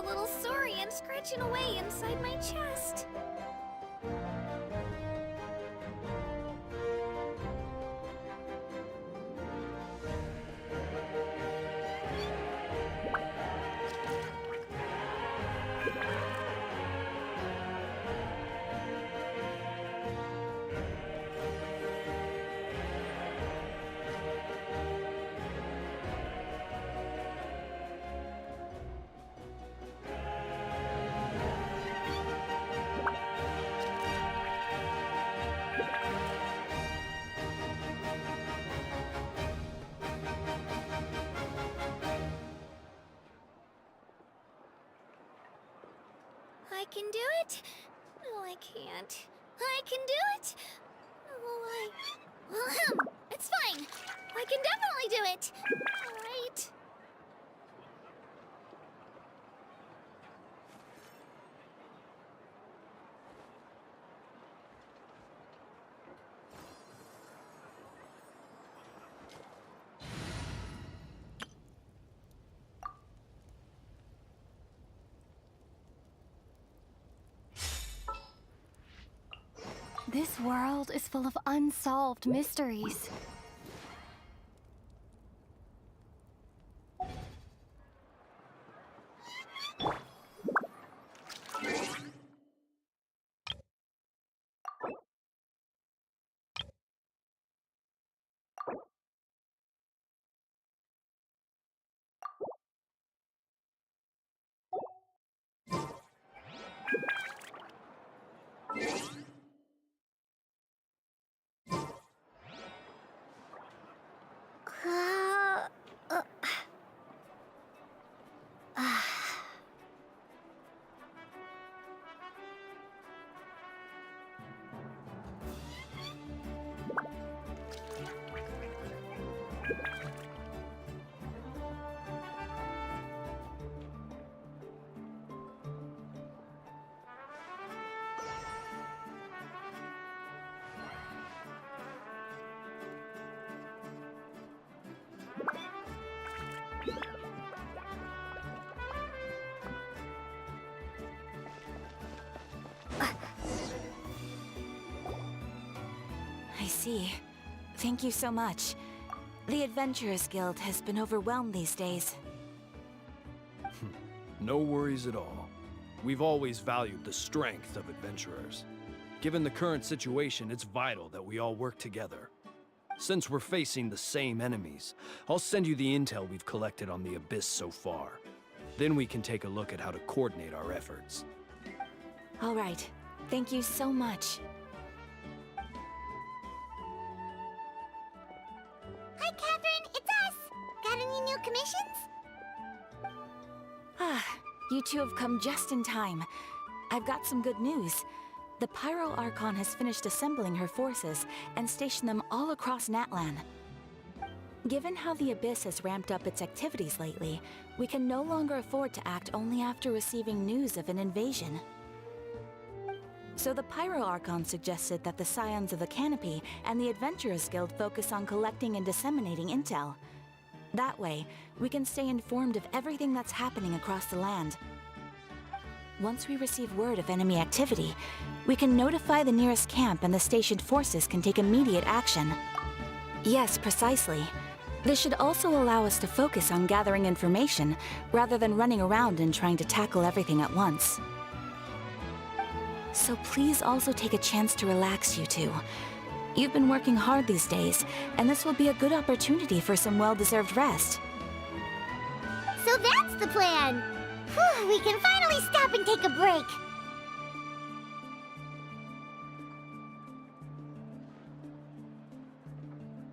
little sorry and scratching away inside my chest. I can do it. No, I can't. I can do it. Oh, it's fine. I can definitely do it. All right. This world is full of unsolved mysteries. I see. Thank you so much. The Adventurers Guild has been overwhelmed these days. No worries at all. We've always valued the strength of adventurers. Given the current situation, it's vital that we all work together. Since we're facing the same enemies, I'll send you the intel we've collected on the Abyss so far. Then we can take a look at how to coordinate our efforts. All right. Thank you so much. Hi, Catherine. It's us. Got any new commissions? Ah, you two have come just in time. I've got some good news. The Pyro Archon has finished assembling her forces and stationed them all across Natlan. Given how the Abyss has ramped up its activities lately, we can no longer afford to act only after receiving news of an invasion. So the Pyro Archon suggested that the Scions of the Canopy and the Adventurers Guild focus on collecting and disseminating intel. That way, we can stay informed of everything that's happening across the land. Once we receive word of enemy activity, we can notify the nearest camp and the stationed forces can take immediate action. Yes, precisely. This should also allow us to focus on gathering information, rather than running around and trying to tackle everything at once. So please also take a chance to relax, you two. You've been working hard these days, and this will be a good opportunity for some well-deserved rest. So that's the plan. Whew, we can finally stop and take a break.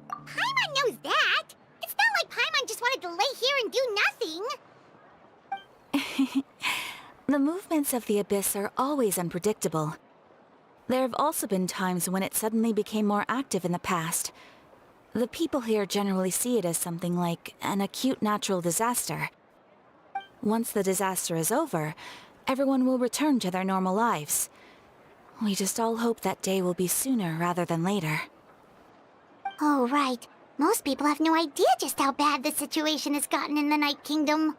Paimon knows that. It's not like Paimon just wanted to lay here and do nothing. The movements of the Abyss are always unpredictable. There have also been times when it suddenly became more active in the past. The people here generally see it as something like an acute natural disaster. Once the disaster is over, everyone will return to their normal lives. We just all hope that day will be sooner rather than later. Oh, right. Most people have no idea just how bad the situation has gotten in the Night Kingdom.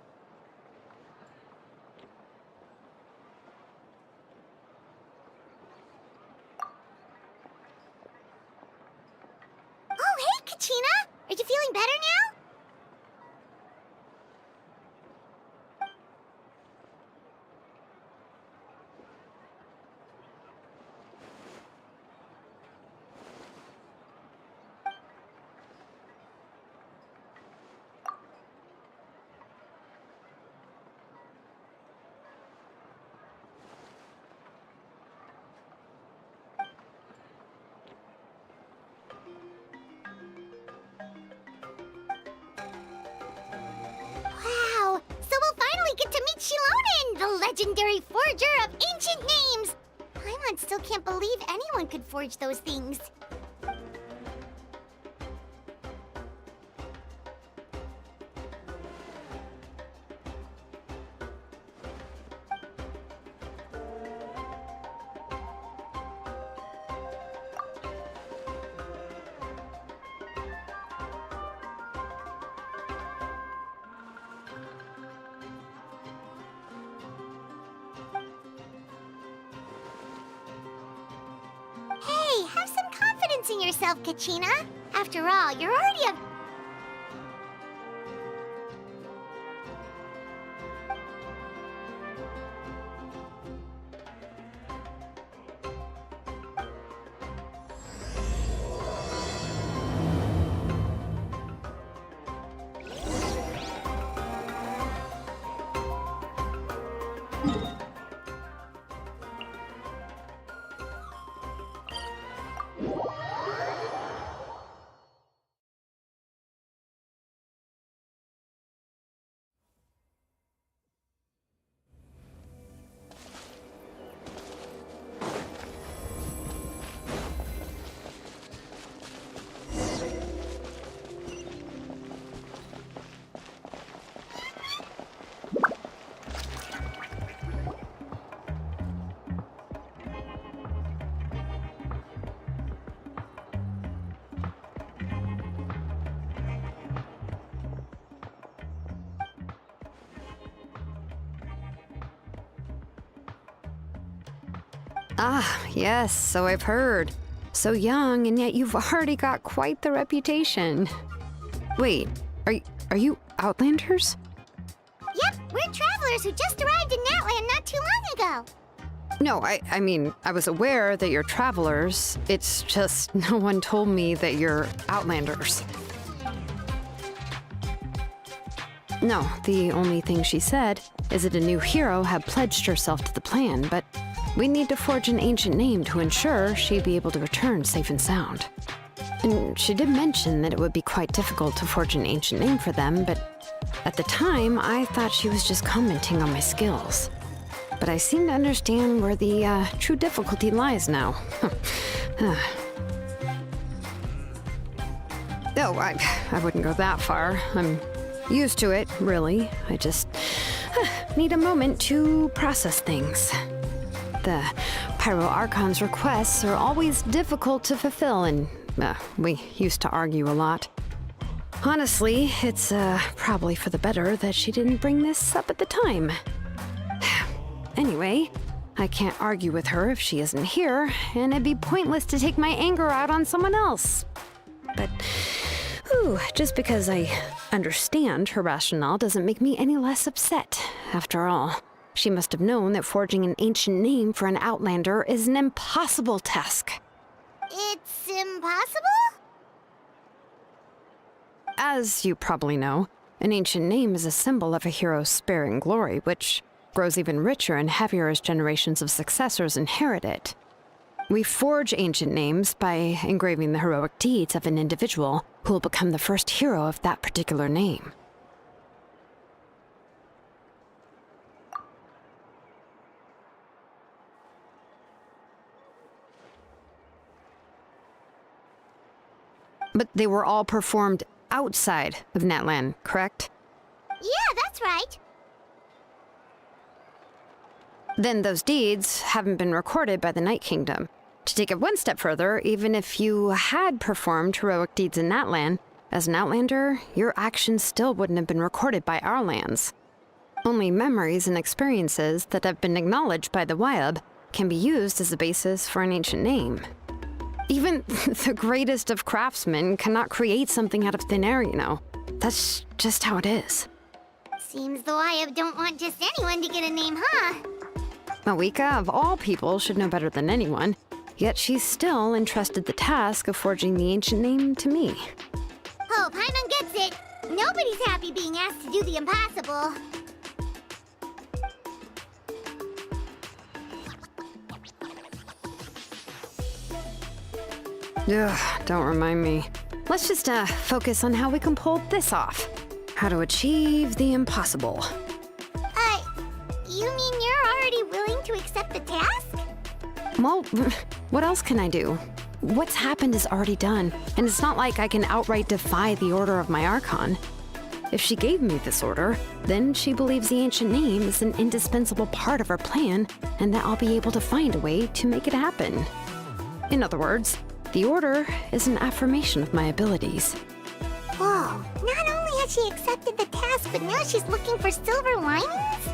the legendary forger of ancient names! Paimon still can't believe anyone could forge those things. Hey, have some confidence in yourself, Kachina. After all, you're already a... Ah, yes, so I've heard. So young, and yet you've already got quite the reputation. Wait, are you Outlanders? Yep, we're travelers who just arrived in Natland not too long ago. No, I mean, I was aware that you're travelers. It's just no one told me that you're Outlanders. No, the only thing she said is that a new hero had pledged herself to the plan, but we need to forge an ancient name to ensure she'd be able to return safe and sound. And she did mention that it would be quite difficult to forge an ancient name for them, but at the time, I thought she was just commenting on my skills. But I seem to understand where the true difficulty lies now. Oh, I wouldn't go that far. I'm used to it, really. I just need a moment to process things. The Pyro Archon's requests are always difficult to fulfill, and we used to argue a lot. Honestly, it's probably for the better that she didn't bring this up at the time. Anyway, I can't argue with her if she isn't here, and it'd be pointless to take my anger out on someone else. But, just because I understand her rationale doesn't make me any less upset. After all, she must have known that forging an ancient name for an Outlander is an impossible task. It's impossible? As you probably know, an ancient name is a symbol of a hero's sparing glory, which grows even richer and heavier as generations of successors inherit it. We forge ancient names by engraving the heroic deeds of an individual who will become the first hero of that particular name. But they were all performed outside of Natlan, correct? Yeah, that's right. Then those deeds haven't been recorded by the Night Kingdom. To take it one step further, even if you had performed heroic deeds in Natlan, as an Outlander, your actions still wouldn't have been recorded by our lands. Only memories and experiences that have been acknowledged by the Wyab can be used as a basis for an ancient name. Even the greatest of craftsmen cannot create something out of thin air, you know. That's just how it is. Seems the Wyab don't want just anyone to get a name, huh? Mawika, of all people, should know better than anyone, yet she's still entrusted the task of forging the ancient name to me. Oh, Paimon gets it. Nobody's happy being asked to do the impossible. Ugh, don't remind me. Let's just focus on how we can pull this off. How to achieve the impossible. You mean you're already willing to accept the task? Well, what else can I do? What's happened is already done, and it's not like I can outright defy the order of my Archon. If she gave me this order, then she believes the ancient name is an indispensable part of her plan, and that I'll be able to find a way to make it happen. In other words, the order is an affirmation of my abilities. Whoa, not only has she accepted the task, but now she's looking for silver linings?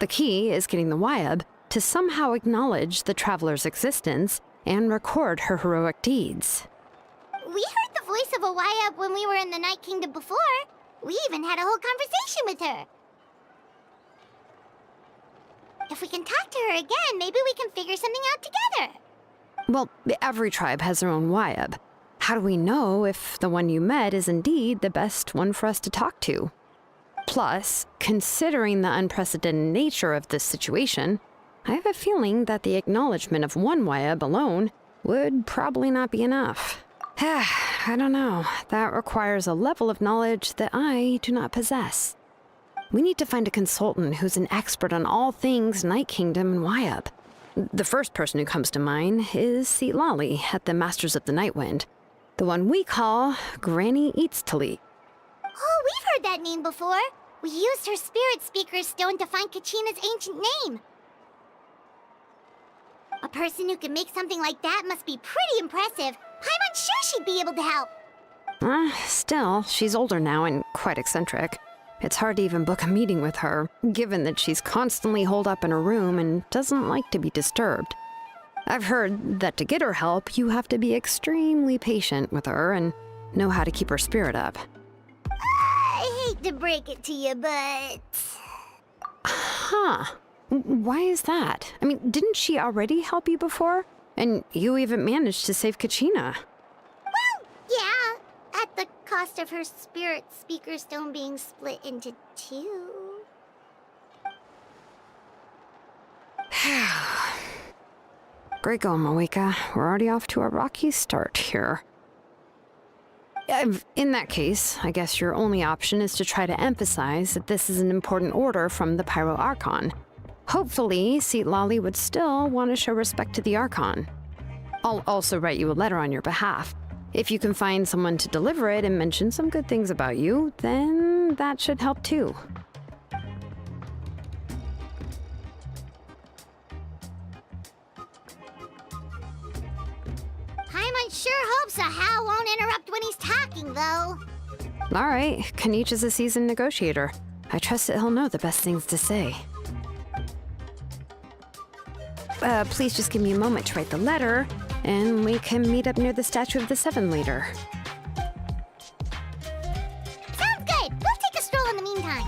The key is getting the Wyab to somehow acknowledge the traveler's existence and record her heroic deeds. We heard the voice of a Wyab when we were in the Night Kingdom before. We even had a whole conversation with her. If we can talk to her again, maybe we can figure something out together. Well, every tribe has their own Wyab. How do we know if the one you met is indeed the best one for us to talk to? Plus, considering the unprecedented nature of this situation, I have a feeling that the acknowledgement of one Wyab alone would probably not be enough. I don't know. That requires a level of knowledge that I do not possess. We need to find a consultant who's an expert on all things Night Kingdom and Wyab. The first person who comes to mind is Lali at the Masters of the Nightwind, the one we call Granny Eatstali. Oh, we've heard that name before. We used her Spirit Speaker's stone to find Kachina's ancient name. A person who can make something like that must be pretty impressive. I'm unsure she'd be able to help. Still, she's older now and quite eccentric. It's hard to even book a meeting with her, given that she's constantly holed up in her room and doesn't like to be disturbed. I've heard that to get her help, you have to be extremely patient with her and know how to keep her spirit up. I hate to break it to you, but... Huh. Why is that? I mean, didn't she already help you before? And you even managed to save Kachina. Well, yeah. At the cost of her Spirit Speaker stone being split into two. Great going, Moeka. We're already off to a rocky start here. In that case, I guess your only option is to try to emphasize that this is an important order from the Pyro Archon. Hopefully, Lali would still want to show respect to the Archon. I'll also write you a letter on your behalf. If you can find someone to deliver it and mention some good things about you, then that should help too. Paimon sure hopes a Hal won't interrupt when he's talking, though. All right, Kanich is a seasoned negotiator. I trust that he'll know the best things to say. Please just give me a moment to write the letter, and we can meet up near the Statue of the Seven later. Sounds good. We'll take a stroll in the meantime.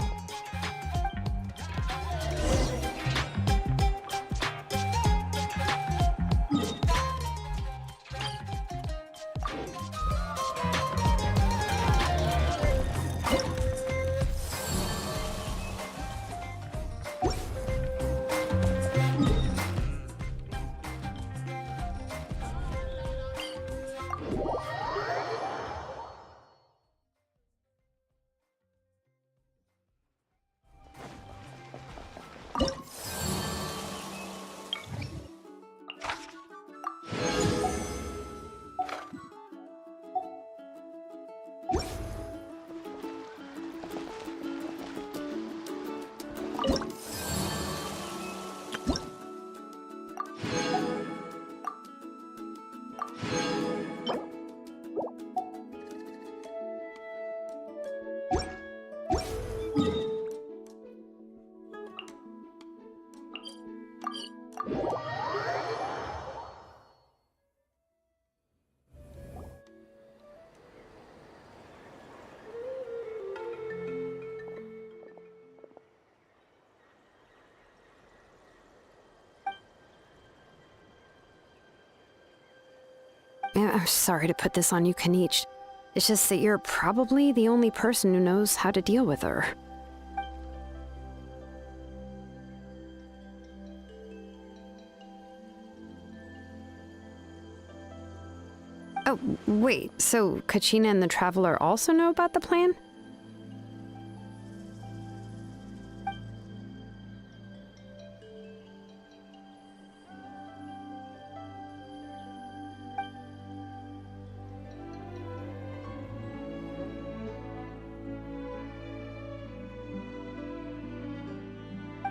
I'm sorry to put this on you, Kanich. It's just that you're probably the only person who knows how to deal with her. Oh, wait, so Kachina and the Traveler also know about the plan?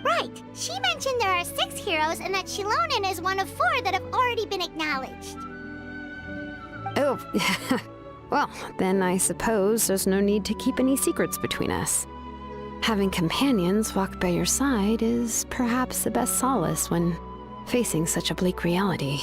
Right. She mentioned there are 6 heroes and that Shilonen is one of 4 that have already been acknowledged. Oh, well, then I suppose there's no need to keep any secrets between us. Having companions walk by your side is perhaps the best solace when facing such a bleak reality.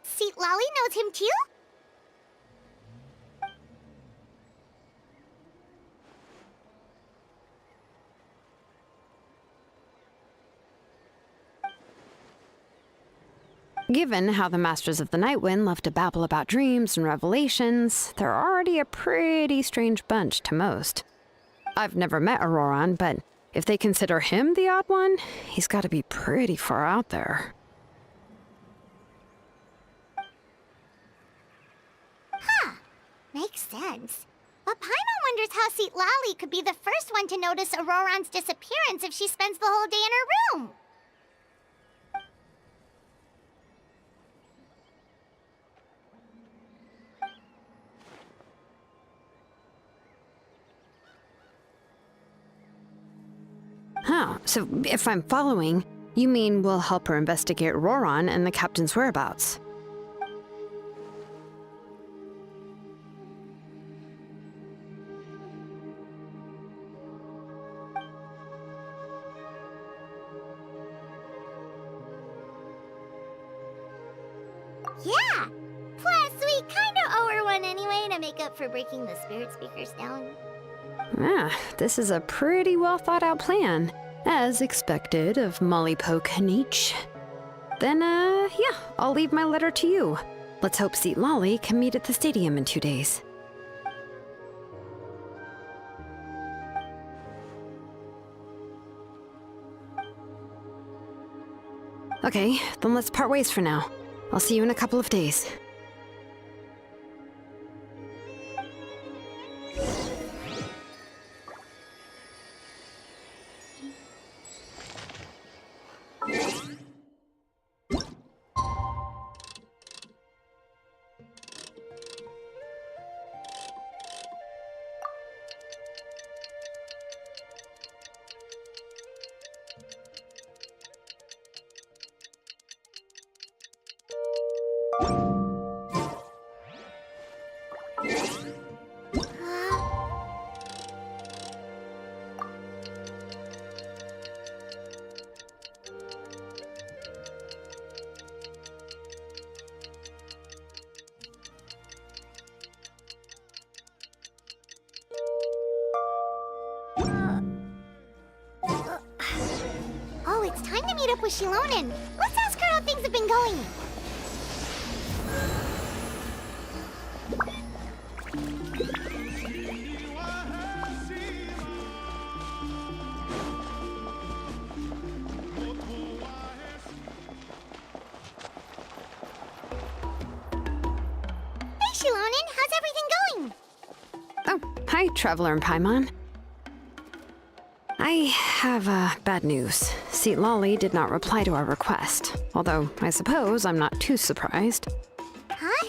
Seat Lolly knows him too? Given how the Masters of the Nightwind love to babble about dreams and revelations, they're already a pretty strange bunch to most. I've never met Auroran, but if they consider him the odd one, he's got to be pretty far out there. Makes sense. But Paimon wonders how Seat Lolly could be the first one to notice Auroran's disappearance if she spends the whole day in her room. Huh, so if I'm following, you mean we'll help her investigate Auroran and the captain's whereabouts? Yeah! Plus, we kinda owe her one anyway to make up for breaking the spirit speakers down. Ah, this is a pretty well thought out plan, as expected of Molly Poke Kanich. Then, yeah, I'll leave my letter to you. Let's hope Seat Lolly can meet at the stadium in 2 days. Okay, then let's part ways for now. I'll see you in a couple of days. Oh, it's time to meet up with Shilonen. Let's ask her how things have been going. Hey, Shilonen, how's everything going? Oh, hi, Traveler and Paimon. I have bad news. Seat Lolly did not reply to our request, although I suppose I'm not too surprised. Huh?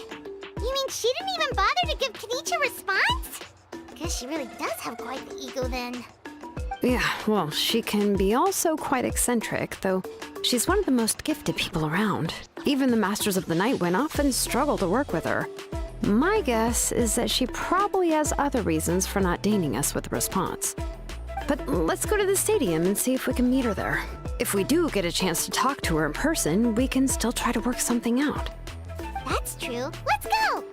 You mean she didn't even bother to give Kanichi a response? Guess she really does have quite the ego then. Yeah, well, she can be also quite eccentric, though she's one of the most gifted people around. Even the Masters of the Nightwind often struggle to work with her. My guess is that she probably has other reasons for not deigning us with a response. But let's go to the stadium and see if we can meet her there. If we do get a chance to talk to her in person, we can still try to work something out. That's true. Let's go!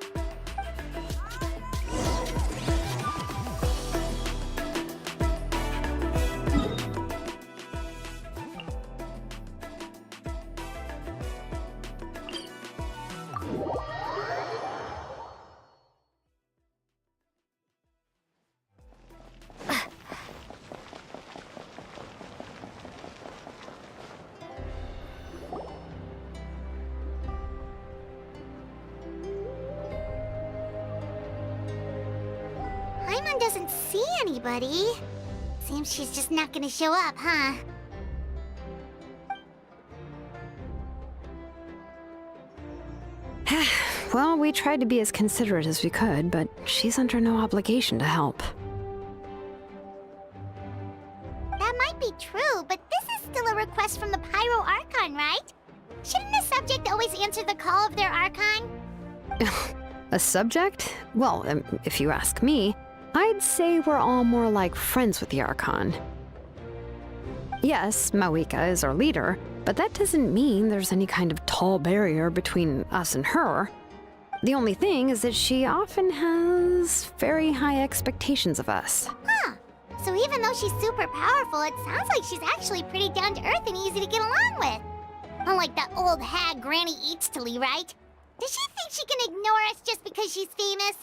Paimon doesn't see anybody. Seems she's just not gonna show up, huh? Well, we tried to be as considerate as we could, but she's under no obligation to help. That might be true, but this is still a request from the Pyro Archon, right? Shouldn't the subject always answer the call of their Archon? A subject? Well, if you ask me, I'd say we're all more like friends with the Archon. Yes, Mawika is our leader, but that doesn't mean there's any kind of tall barrier between us and her. The only thing is that she often has very high expectations of us. Huh. So even though she's super powerful, it sounds like she's actually pretty down to earth and easy to get along with. Unlike that old hag Granny Eatstily, right? Does she think she can ignore us just because she's famous?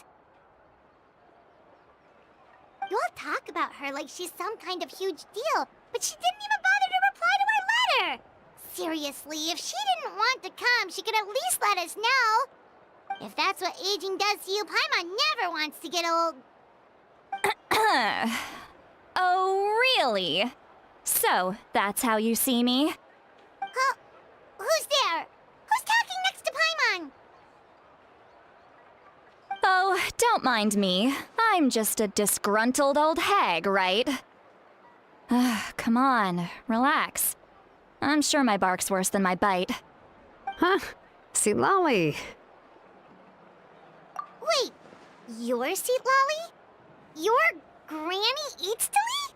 You all talk about her like she's some kind of huge deal, but she didn't even bother to reply to our letter! Seriously, if she didn't want to come, she could at least let us know. If that's what aging does to you, Paimon never wants to get old. Oh, really? So, that's how you see me? Huh? Who's there? Who's talking next to Paimon? Oh, don't mind me. I'm just a disgruntled old hag, right? Come on, relax. I'm sure my bark's worse than my bite. Huh? See, Lolly. Wait, you're Seat Lolly? You're Granny Eatstily?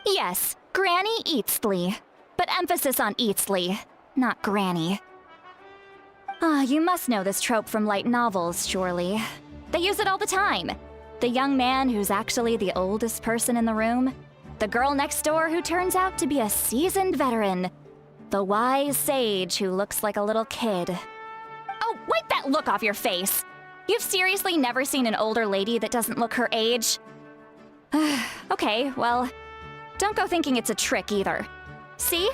Yes, Granny Eatstly. But emphasis on Eatstly, not Granny. You must know this trope from light novels, surely. They use it all the time. The young man who's actually the oldest person in the room. The girl next door who turns out to be a seasoned veteran. The wise sage who looks like a little kid. Oh, wipe that look off your face! You've seriously never seen an older lady that doesn't look her age? Okay, well, don't go thinking it's a trick either. See?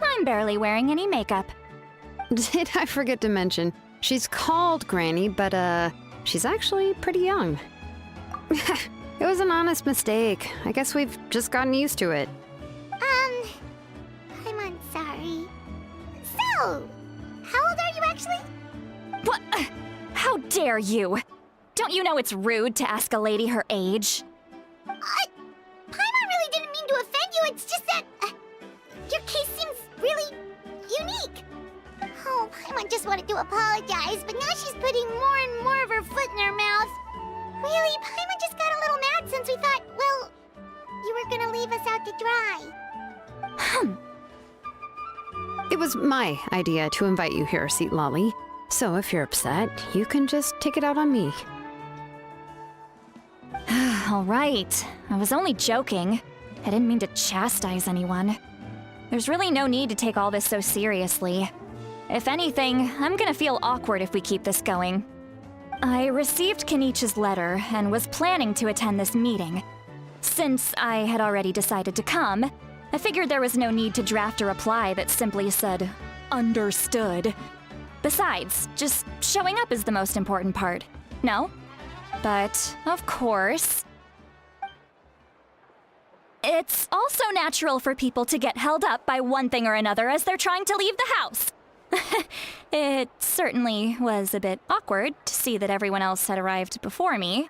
I'm barely wearing any makeup. Did I forget to mention, she's called Granny, but she's actually pretty young. It was an honest mistake. I guess we've just gotten used to it. I'm sorry. So, how old are you actually? What? How dare you? Don't you know it's rude to ask a lady her age? Paimon really didn't mean to offend you, it's just that your case seems really unique. Oh, Paimon just wanted to apologize, but now she's putting more and more of her foot in her mouth. Really, Paimon just got a little mad since we thought, well, you were gonna leave us out to dry. It was my idea to invite you here, Seat Lolly. So if you're upset, you can just take it out on me. All right. I was only joking. I didn't mean to chastise anyone. There's really no need to take all this so seriously. If anything, I'm gonna feel awkward if we keep this going. I received Kenichi's letter and was planning to attend this meeting. Since I had already decided to come, I figured there was no need to draft a reply that simply said, "Understood." Besides, just showing up is the most important part, no? But, of course, it's also natural for people to get held up by one thing or another as they're trying to leave the house. It certainly was a bit awkward to see that everyone else had arrived before me.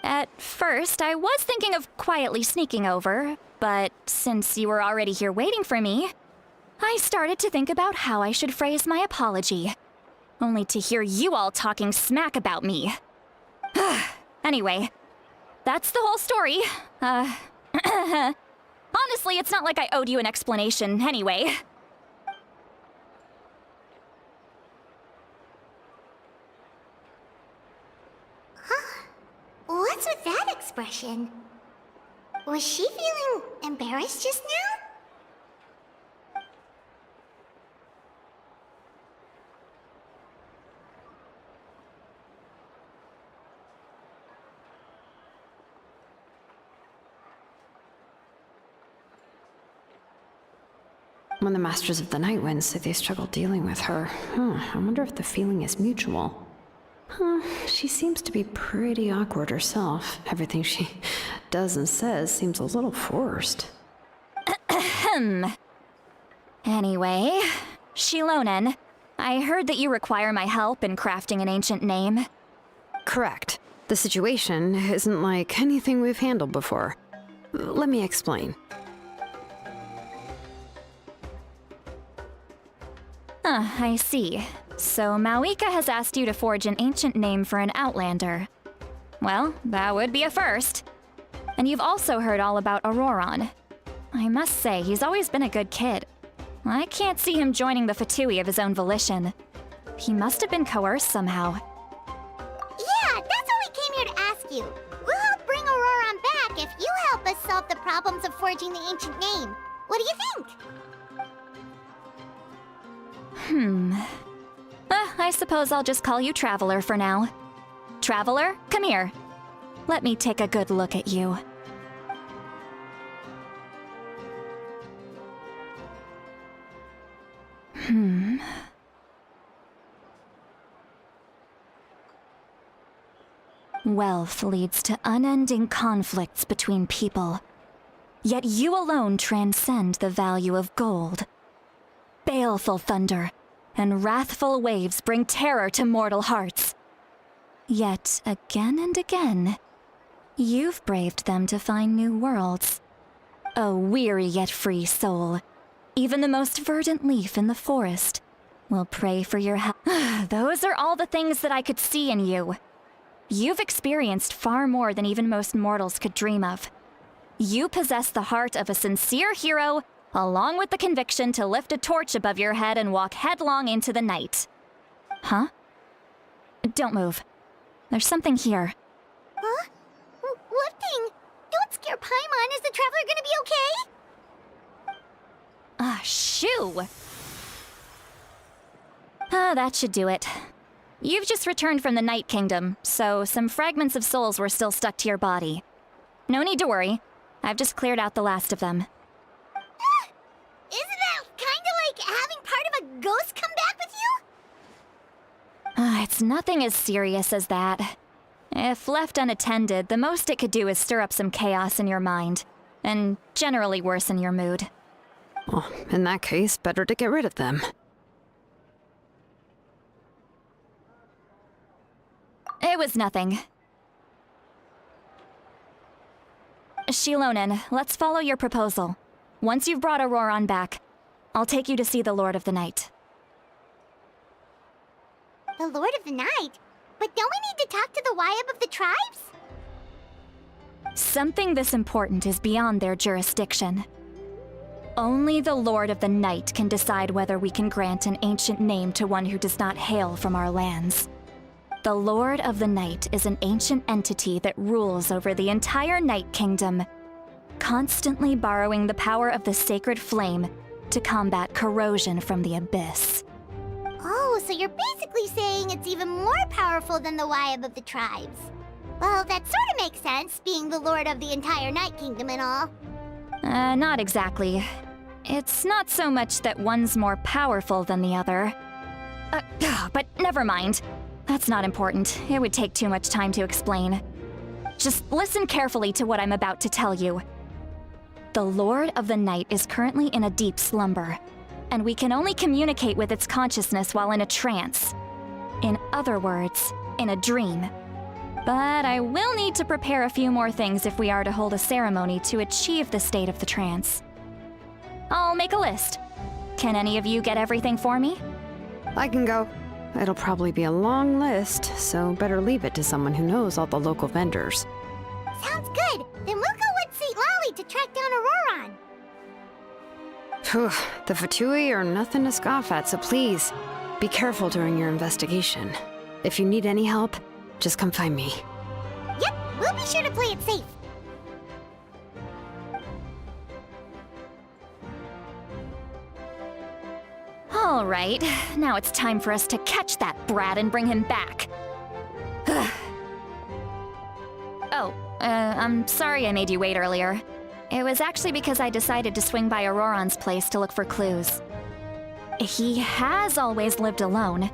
At first, I was thinking of quietly sneaking over, but since you were already here waiting for me, I started to think about how I should phrase my apology. Only to hear you all talking smack about me. Anyway, that's the whole story. I'll Honestly, it's not like I owed you an explanation anyway. What's with that expression? Was she feeling embarrassed just now? When the Masters of the Night Wind say they struggle dealing with her, I wonder if the feeling is mutual. She seems to be pretty awkward herself. Everything she does and says seems a little forced. Anyway, Shilonen, I heard that you require my help in crafting an ancient name. Correct. The situation isn't like anything we've handled before. Let me explain. I see. So Mawika has asked you to forge an ancient name for an Outlander. Well, that would be a first. And you've also heard all about Auroron. I must say, he's always been a good kid. I can't see him joining the Fatui of his own volition. He must have been coerced somehow. Yeah, that's what we came here to ask you. We'll help bring Auroron back if you help us solve the problems of forging the ancient name. What do you think? I suppose I'll just call you Traveler for now. Traveler, come here. Let me take a good look at you. Wealth leads to unending conflicts between people. Yet you alone transcend the value of gold. Baleful thunder and wrathful waves bring terror to mortal hearts. Yet again and again, you've braved them to find new worlds. A weary yet free soul. Even the most verdant leaf in the forest will pray for your help. Those are all the things that I could see in you. You've experienced far more than even most mortals could dream of. You possess the heart of a sincere hero, along with the conviction to lift a torch above your head and walk headlong into the night. Huh? Don't move. There's something here. Huh? What thing? Don't scare Paimon. Is the Traveler gonna be okay? Shoo! That should do it. You've just returned from the Night Kingdom, so some fragments of souls were still stuck to your body. No need to worry. I've just cleared out the last of them. Isn't that kinda like having part of a ghost come back with you? It's nothing as serious as that. If left unattended, the most it could do is stir up some chaos in your mind, and generally worsen your mood. Well, in that case, better to get rid of them. It was nothing. Shilonen, let's follow your proposal. Once you've brought Auroron back, I'll take you to see the Lord of the Night. The Lord of the Night? But don't we need to talk to the Wyab of the tribes? Something this important is beyond their jurisdiction. Only the Lord of the Night can decide whether we can grant an ancient name to one who does not hail from our lands. The Lord of the Night is an ancient entity that rules over the entire Night Kingdom, constantly borrowing the power of the sacred flame to combat corrosion from the abyss. Oh, so you're basically saying it's even more powerful than the Wyab of the tribes. Well, that sort of makes sense, being the lord of the entire Night Kingdom and all. Not exactly. It's not so much that one's more powerful than the other. But never mind. That's not important. It would take too much time to explain. Just listen carefully to what I'm about to tell you. The Lord of the Night is currently in a deep slumber, and we can only communicate with its consciousness while in a trance. In other words, in a dream. But I will need to prepare a few more things if we are to hold a ceremony to achieve the state of the trance. I'll make a list. Can any of you get everything for me? I can go. It'll probably be a long list, so better leave it to someone who knows all the local vendors. Sounds good. Then we'll go with St. Lolly to track down Auroron. Whew, the Fatui are nothing to scoff at, so please, be careful during your investigation. If you need any help, just come find me. Yep, we'll be sure to play it safe. All right, now it's time for us to catch that brat and bring him back. I'm sorry I made you wait earlier. It was actually because I decided to swing by Auroron's place to look for clues. He has always lived alone,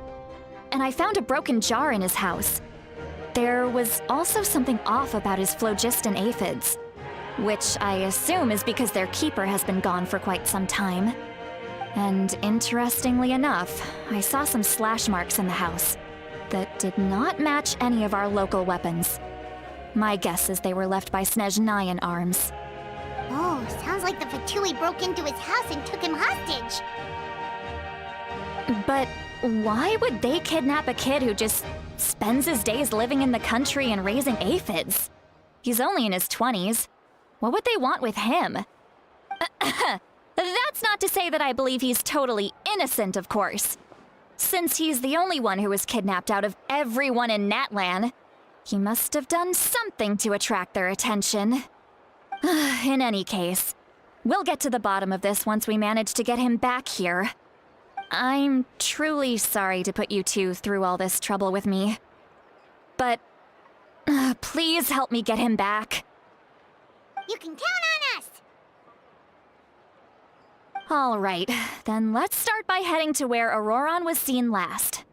and I found a broken jar in his house. There was also something off about his phlogiston aphids, which I assume is because their keeper has been gone for quite some time. And interestingly enough, I saw some slash marks in the house that did not match any of our local weapons. My guess is they were left by Snezhnayan arms. Oh, sounds like the Fatui broke into his house and took him hostage. But why would they kidnap a kid who just spends his days living in the country and raising aphids? He's only in his 20s. What would they want with him? That's not to say that I believe he's totally innocent, of course. Since he's the only one who was kidnapped out of everyone in Natlan, he must have done something to attract their attention. In any case, we'll get to the bottom of this once we manage to get him back here. I'm truly sorry to put you two through all this trouble with me. But please help me get him back. You can count on us! All right, then let's start by heading to where Auroron was seen last.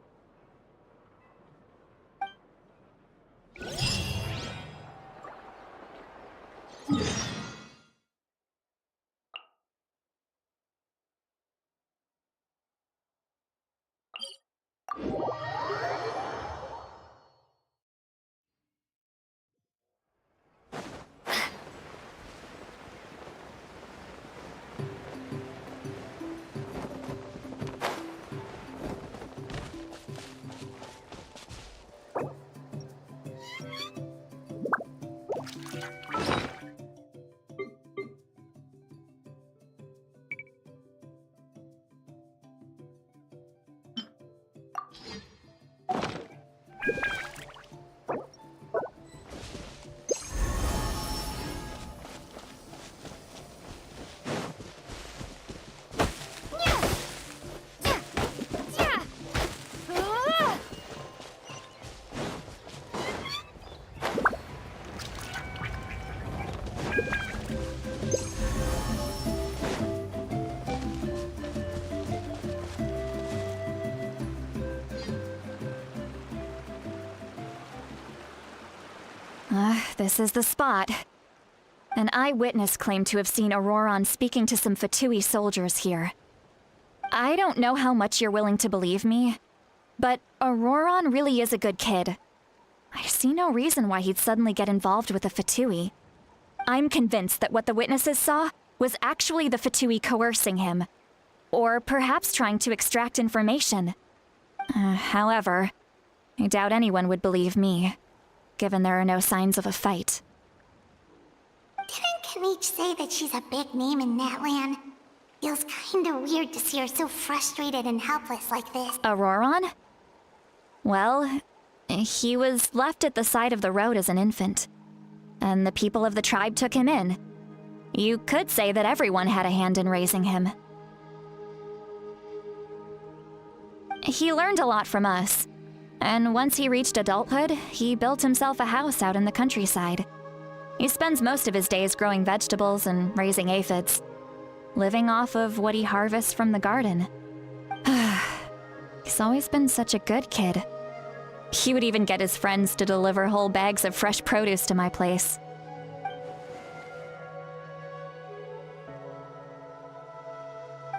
This is the spot. An eyewitness claimed to have seen Auroron speaking to some Fatui soldiers here. I don't know how much you're willing to believe me, but Auroron really is a good kid. I see no reason why he'd suddenly get involved with the Fatui. I'm convinced that what the witnesses saw was actually the Fatui coercing him, or perhaps trying to extract information. However, I doubt anyone would believe me, given there are no signs of a fight. Didn't Kanich say that she's a big name in Natlan? Feels kinda weird to see her so frustrated and helpless like this. Auroron? Well, he was left at the side of the road as an infant, and the people of the tribe took him in. You could say that everyone had a hand in raising him. He learned a lot from us, and once he reached adulthood, he built himself a house out in the countryside. He spends most of his days growing vegetables and raising aphids, living off of what he harvests from the garden. He's always been such a good kid. He would even get his friends to deliver whole bags of fresh produce to my place.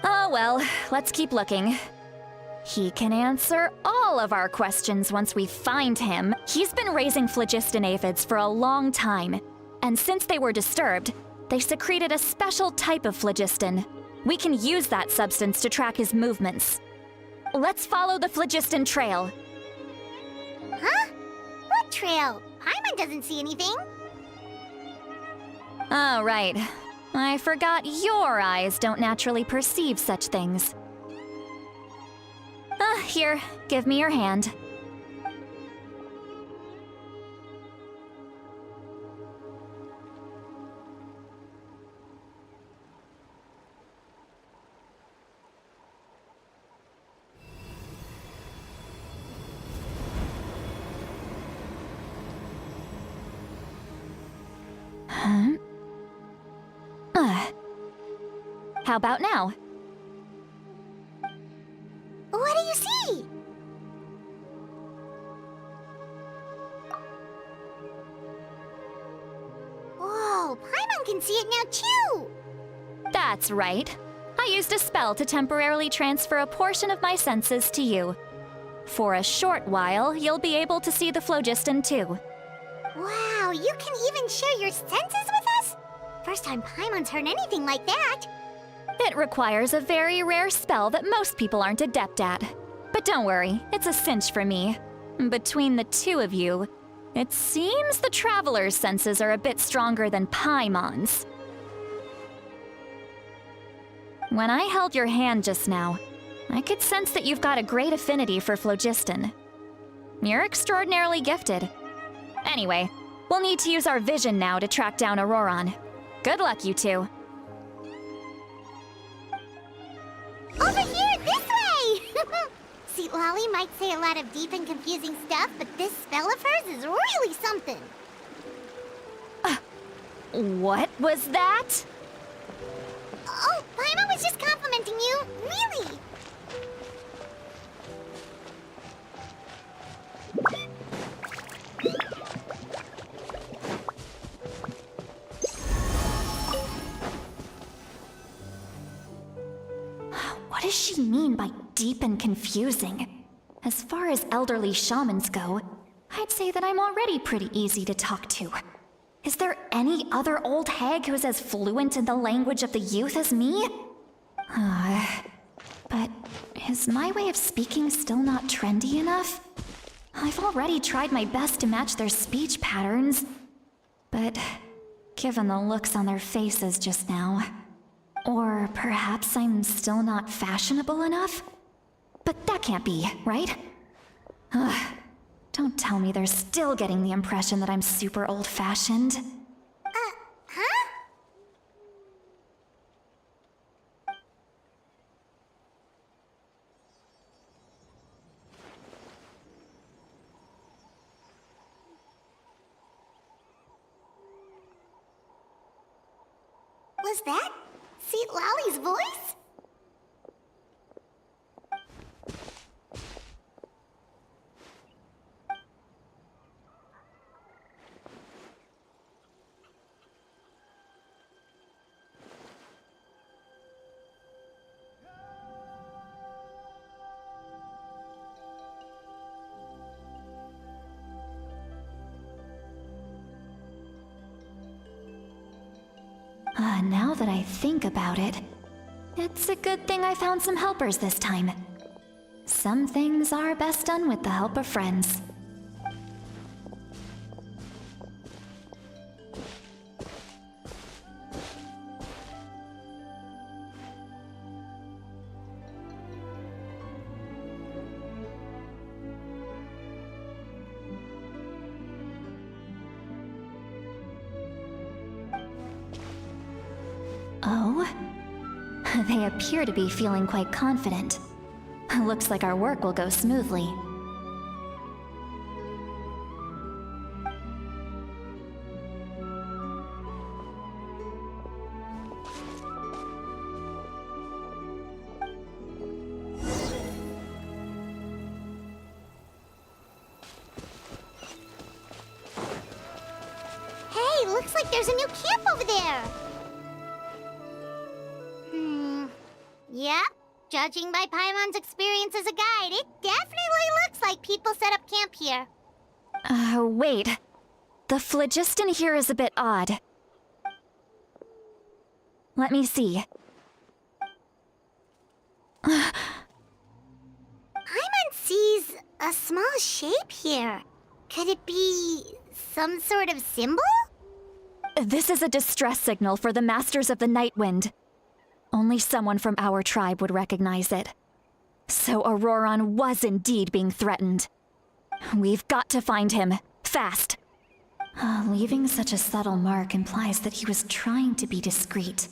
Oh well, let's keep looking. He can answer all of our questions once we find him. He's been raising phlogiston aphids for a long time, and since they were disturbed, they secreted a special type of phlogiston. We can use that substance to track his movements. Let's follow the phlogiston trail. Huh? What trail? Paimon doesn't see anything. Oh, right. I forgot your eyes don't naturally perceive such things. Here, give me your hand. Huh? How about now? What do you see? Whoa, Paimon can see it now too! That's right. I used a spell to temporarily transfer a portion of my senses to you. For a short while, you'll be able to see the phlogiston too. Wow, you can even share your senses with us? First time Paimon's heard anything like that. It requires a very rare spell that most people aren't adept at. But don't worry, it's a cinch for me. Between the two of you, it seems the Traveler's senses are a bit stronger than Paimon's. When I held your hand just now, I could sense that you've got a great affinity for phlogiston. You're extraordinarily gifted. Anyway, we'll need to use our vision now to track down Auroron. Good luck, you two. Over here, this way! See, Lolly might say a lot of deep and confusing stuff, but this spell of hers is really something. What was that? Oh, Paimon was just complimenting you. Really. What does she mean by deep and confusing? As far as elderly shamans go, I'd say that I'm already pretty easy to talk to. Is there any other old hag who's as fluent in the language of the youth as me? But is my way of speaking still not trendy enough? I've already tried my best to match their speech patterns. But given the looks on their faces just now, or perhaps I'm still not fashionable enough? But that can't be, right? Don't tell me they're still getting the impression that I'm super old-fashioned. Huh? Was that Seat Lolly's voice? Now that I think about it, it's a good thing I found some helpers this time. Some things are best done with the help of friends. Oh? They appear to be feeling quite confident. Looks like our work will go smoothly. Hey, looks like there's a new camp over there. Yep. Judging by Paimon's experience as a guide, it definitely looks like people set up camp here. Wait. The phlogiston here is a bit odd. Let me see. Paimon sees a small shape here. Could it be some sort of symbol? This is a distress signal for the Masters of the Night Wind. Only someone from our tribe would recognize it. So Auroron was indeed being threatened. We've got to find him, fast. Leaving such a subtle mark implies that he was trying to be discreet.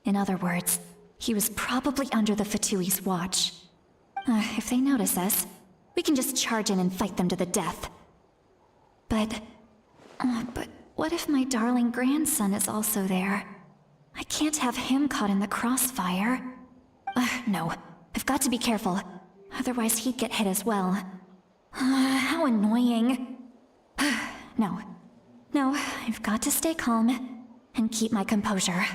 In other words, he was probably under the Fatui's watch. If they notice us, we can just charge in and fight them to the death. But what if my darling grandson is also there? I can't have him caught in the crossfire. No, I've got to be careful. Otherwise he'd get hit as well. How annoying. No, I've got to stay calm and keep my composure.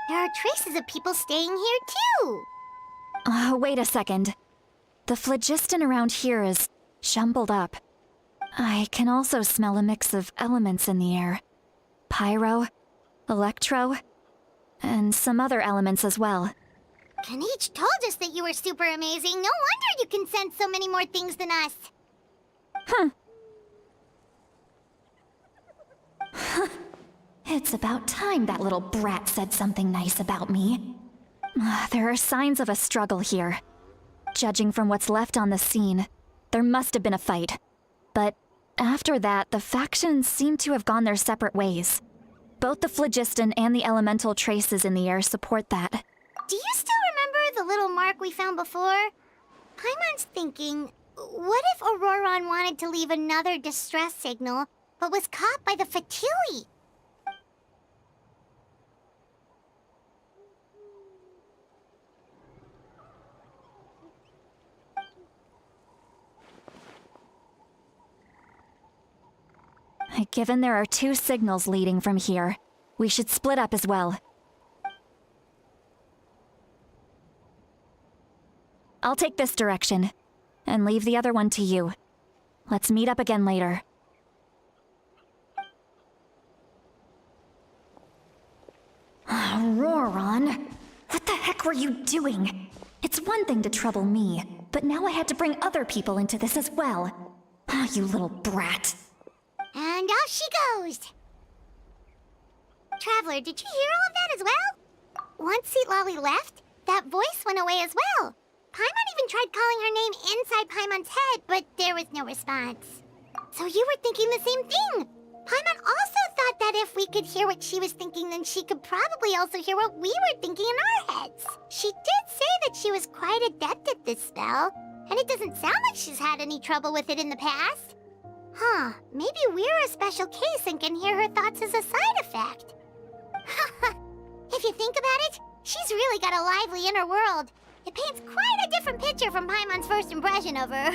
There are traces of people staying here, too! Wait a second. The phlogiston around here is jumbled up. I can also smell a mix of elements in the air. Pyro, electro, and some other elements as well. Kanich told us that you were super amazing. No wonder you can sense so many more things than us. It's about time that little brat said something nice about me. There are signs of a struggle here. Judging from what's left on the scene, there must have been a fight. But after that, the factions seem to have gone their separate ways. Both the phlogiston and the elemental traces in the air support that. Do you still remember the little mark we found before? Paimon's thinking, what if Auroron wanted to leave another distress signal, but was caught by the Fatui? Given there are two signals leading from here, we should split up as well. I'll take this direction, and leave the other one to you. Let's meet up again later. Auroron, what the heck were you doing? It's one thing to trouble me, but now I had to bring other people into this as well. You little brat. And off she goes! Traveler, did you hear all of that as well? Once Seat Lolly left, that voice went away as well. Paimon even tried calling her name inside Paimon's head, but there was no response. So you were thinking the same thing! Paimon also thought that if we could hear what she was thinking, then she could probably also hear what we were thinking in our heads. She did say that she was quite adept at this spell, and it doesn't sound like she's had any trouble with it in the past. Huh, maybe we're a special case and can hear her thoughts as a side effect. If you think about it, she's really got a lively inner world. It paints quite a different picture from Paimon's first impression of her.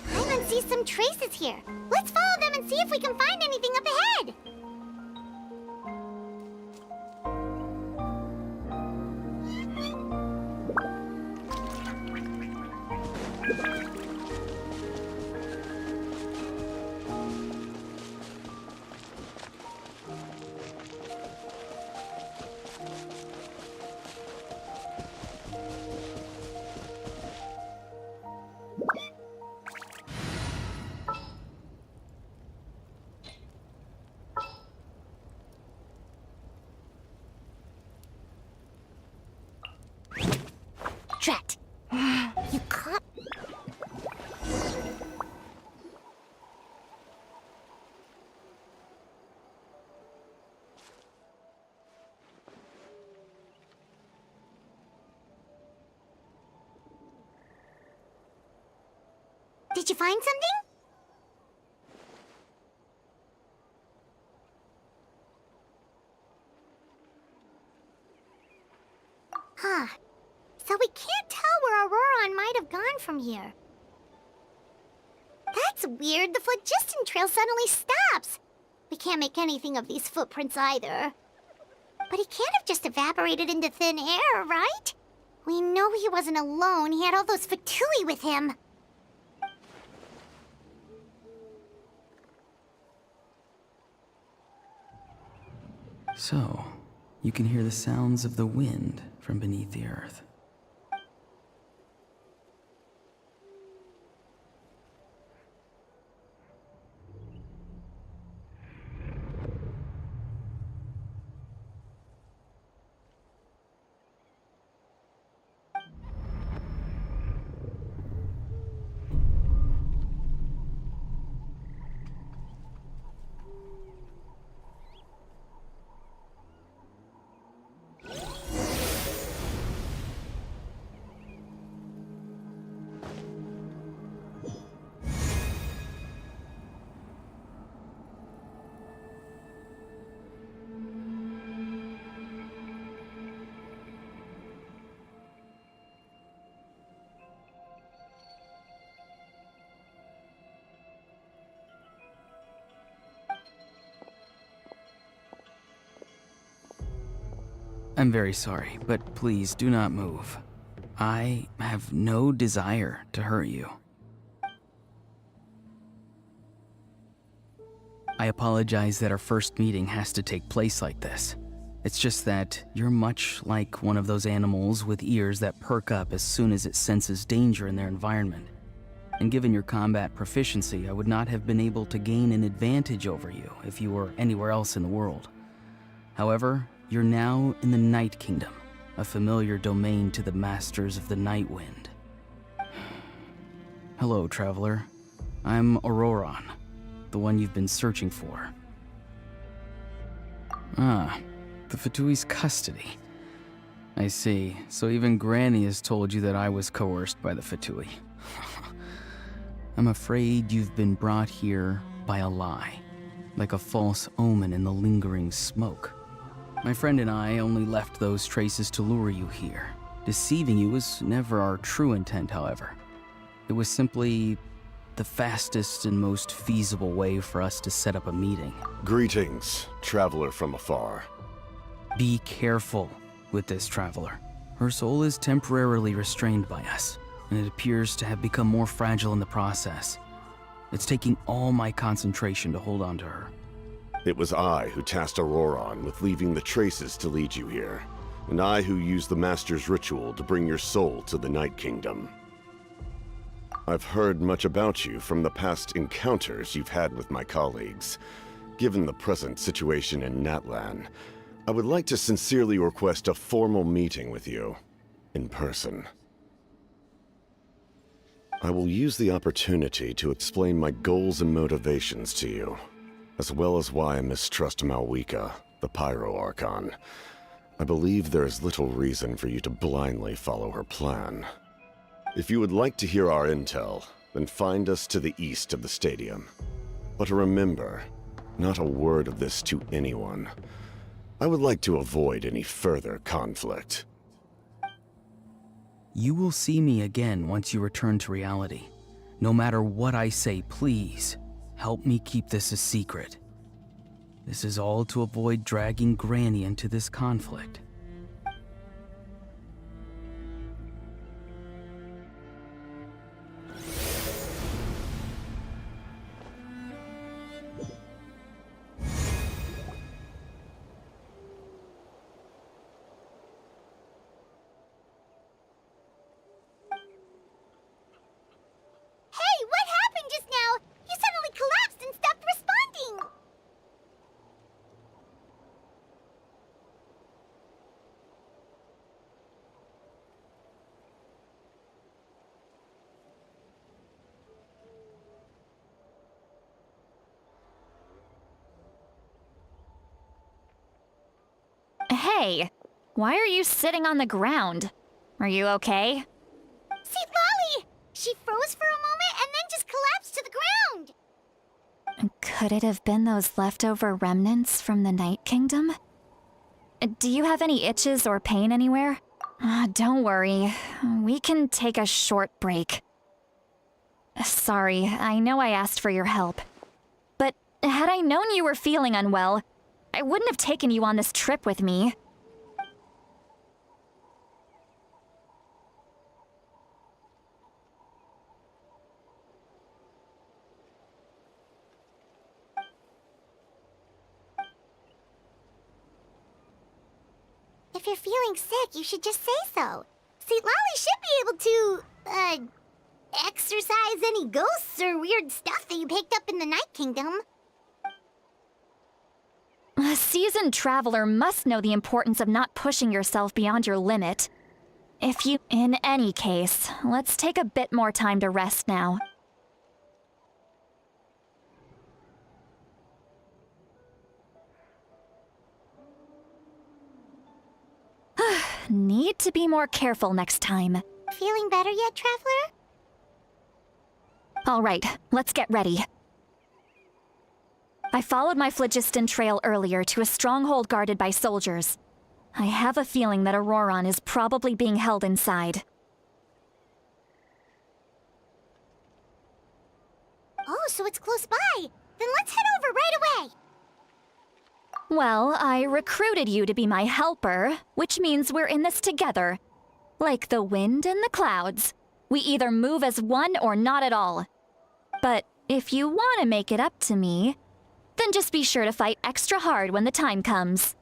Paimon sees some traces here. Let's follow them and see if we can find anything up ahead. Did you find something? Huh. So we can't tell where Auroron might have gone from here. That's weird. The phlogiston trail suddenly stops. We can't make anything of these footprints either. But he can't have just evaporated into thin air, right? We know he wasn't alone. He had all those Fatui with him. So, you can hear the sounds of the wind from beneath the earth. I'm very sorry, but please do not move. I have no desire to hurt you. I apologize that our first meeting has to take place like this. It's just that you're much like one of those animals with ears that perk up as soon as it senses danger in their environment. And given your combat proficiency, I would not have been able to gain an advantage over you if you were anywhere else in the world. However, you're now in the Night Kingdom, a familiar domain to the Masters of the Night Wind. Hello, traveler. I'm Auroron, the one you've been searching for. Ah, the Fatui's custody. I see. So even Granny has told you that I was coerced by the Fatui. I'm afraid you've been brought here by a lie, like a false omen in the lingering smoke. My friend and I only left those traces to lure you here. Deceiving you was never our true intent, however. It was simply the fastest and most feasible way for us to set up a meeting. Greetings, traveler from afar. Be careful with this traveler. Her soul is temporarily restrained by us, and it appears to have become more fragile in the process. It's taking all my concentration to hold on to her. It was I who tasked Auroron with leaving the traces to lead you here, and I who used the Master's ritual to bring your soul to the Night Kingdom. I've heard much about you from the past encounters you've had with my colleagues. Given the present situation in Natlan, I would like to sincerely request a formal meeting with you, in person. I will use the opportunity to explain my goals and motivations to you, as well as why I mistrust Malwika, the Pyro Archon. I believe there is little reason for you to blindly follow her plan. If you would like to hear our intel, then find us to the east of the stadium. But remember, not a word of this to anyone. I would like to avoid any further conflict. You will see me again once you return to reality. No matter what I say, please, help me keep this a secret. This is all to avoid dragging Granny into this conflict. Hey, what happened just now? You suddenly collapsed and stopped responding! Hey, why are you sitting on the ground? Are you okay? See, Lolly! She froze for a moment and then just collapsed Could it have been those leftover remnants from the Night Kingdom? Do you have any itches or pain anywhere? Don't worry. We can take a short break. Sorry, I know I asked for your help. But had I known you were feeling unwell, I wouldn't have taken you on this trip with me. If you're feeling sick, you should just say so. St. Lolly should be able to, exorcise any ghosts or weird stuff that you picked up in the Night Kingdom. A seasoned traveler must know the importance of not pushing yourself beyond your limit. In any case, let's take a bit more time to rest now. Need to be more careful next time. Feeling better yet, Traveler? All right, let's get ready. I followed my phlogiston trail earlier to a stronghold guarded by soldiers. I have a feeling that Auroron is probably being held inside. Oh, so it's close by. Then let's head over right away. Well, I recruited you to be my helper, which means we're in this together. Like the wind and the clouds. We either move as one or not at all. But if you want to make it up to me, then just be sure to fight extra hard when the time comes.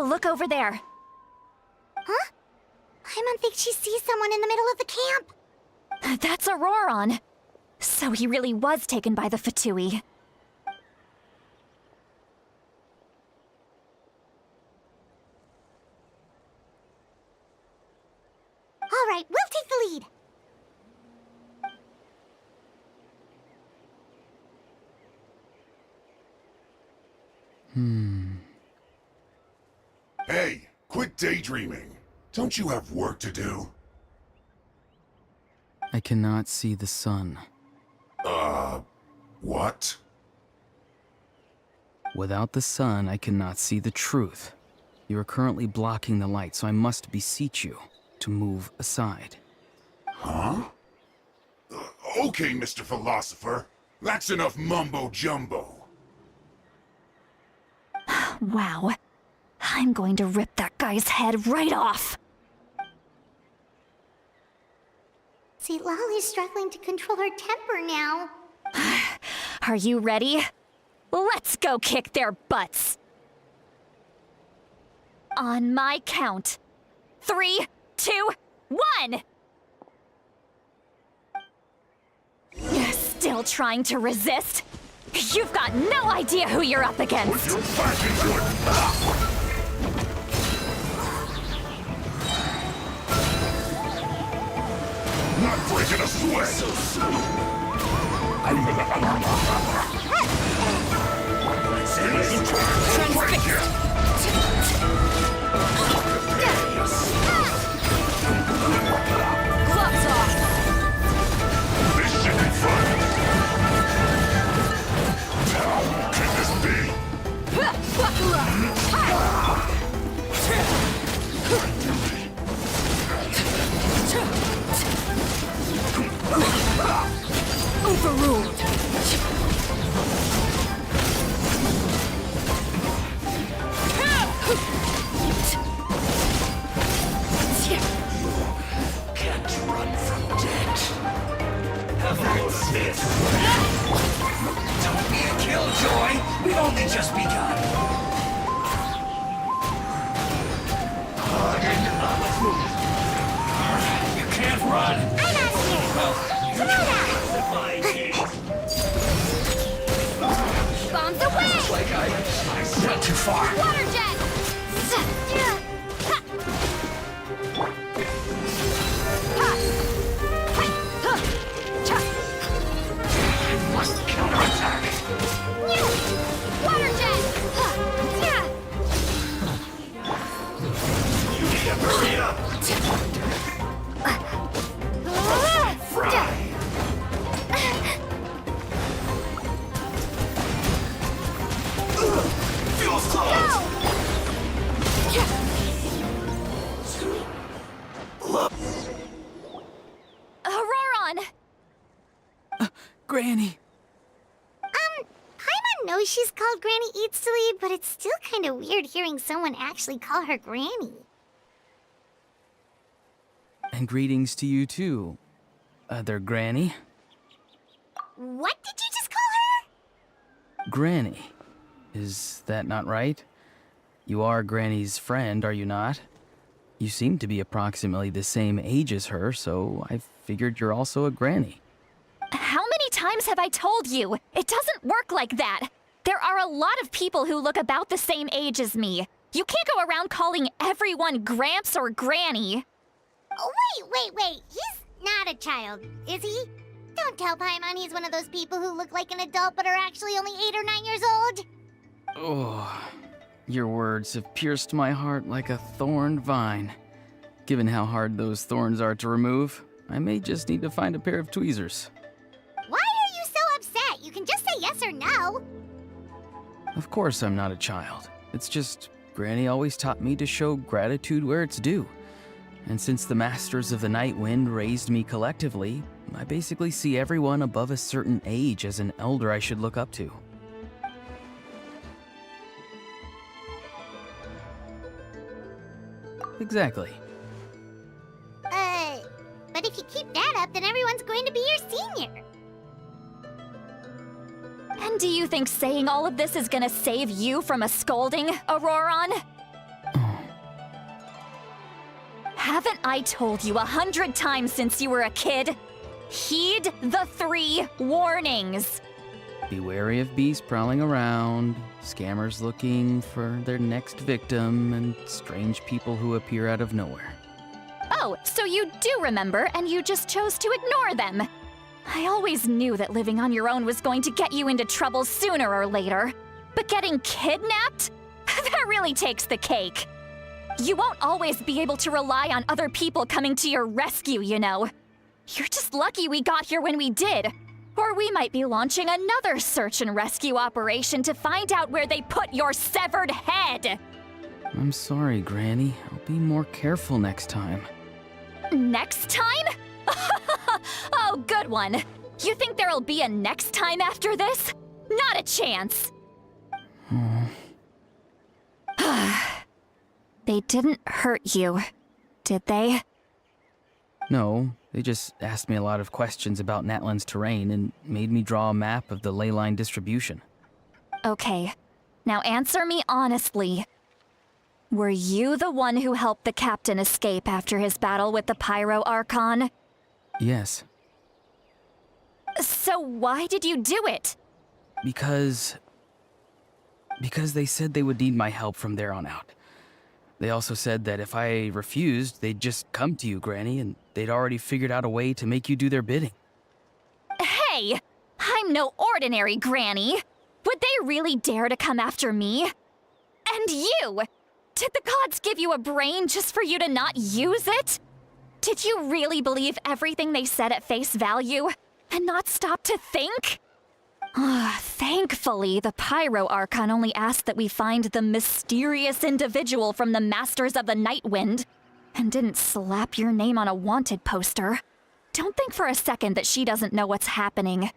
Look over there. Huh? I don't think she sees someone in the middle of the camp. That's Auroron. So he really was taken by the Fatui. All right, we'll take the lead. Hey, quit daydreaming. Don't you have work to do? I cannot see the sun. What? Without the sun, I cannot see the truth. You are currently blocking the light, so I must beseech you to move aside. Huh? Okay, Mr. Philosopher. That's enough mumbo-jumbo. Wow. I'm going to rip that guy's head right off. St. Lolly's struggling to control her temper now. Are you ready? Let's go kick their butts. On my count. 3, 2, 1! You're still trying to resist? You've got no idea who you're up against. Put your back into it! Not breaking a sweat! Gloves off! This should be fun! Can this be? Buckle up! Overruled! Can't run from death. That's it. Don't be a killjoy. We've only just begun. You can't run. Bombs away! Like I went too far. Water jet! Must counterattack. Water jet! You need to hurry up. Fry. Feels close. Auroron! Granny! Paimon knows she's called Granny Eats to Lead, but it's still kind of weird hearing someone actually call her Granny. And greetings to you too, other Granny. What did you just call her? Granny. Is that not right? You are Granny's friend, are you not? You seem to be approximately the same age as her, so I figured you're also a Granny. How many times have I told you? It doesn't work like that. There are a lot of people who look about the same age as me. You can't go around calling everyone Gramps or Granny. Oh, wait. He's not a child, is he? Don't tell Paimon he's one of those people who look like an adult but are actually only 8 or 9 years old. Oh, your words have pierced my heart like a thorned vine. Given how hard those thorns are to remove, I may just need to find a pair of tweezers. Why are you so upset? You can just say yes or no. Of course I'm not a child. It's just Granny always taught me to show gratitude where it's due. And since the Masters of the Night Wind raised me collectively, I basically see everyone above a certain age as an elder I should look up to. Exactly. But if you keep that up, then everyone's going to be your senior. And do you think saying all of this is gonna save you from a scolding, Auroron? Haven't I told you 100 times since you were a kid? Heed the 3 warnings. Be wary of beasts prowling around, scammers looking for their next victim, and strange people who appear out of nowhere. Oh, so you do remember, and you just chose to ignore them. I always knew that living on your own was going to get you into trouble sooner or later. But getting kidnapped? That really takes the cake. You won't always be able to rely on other people coming to your rescue, you know. You're just lucky we got here when we did. Or we might be launching another search and rescue operation to find out where they put your severed head. I'm sorry, Granny. I'll be more careful next time. Next time? Oh, good one. You think there'll be a next time after this? Not a chance. They didn't hurt you, did they? No, they just asked me a lot of questions about Natlan's terrain and made me draw a map of the ley line distribution. Okay, now answer me honestly. Were you the one who helped the captain escape after his battle with the Pyro Archon? Yes. So why did you do it? Because they said they would need my help from there on out. They also said that if I refused, they'd just come to you, Granny, and they'd already figured out a way to make you do their bidding. Hey! I'm no ordinary Granny! Would they really dare to come after me? And you! Did the gods give you a brain just for you to not use it? Did you really believe everything they said at face value, and not stop to think? Thankfully, the Pyro Archon only asked that we find the mysterious individual from the Masters of the Night Wind, and didn't slap your name on a wanted poster. Don't think for a second that she doesn't know what's happening.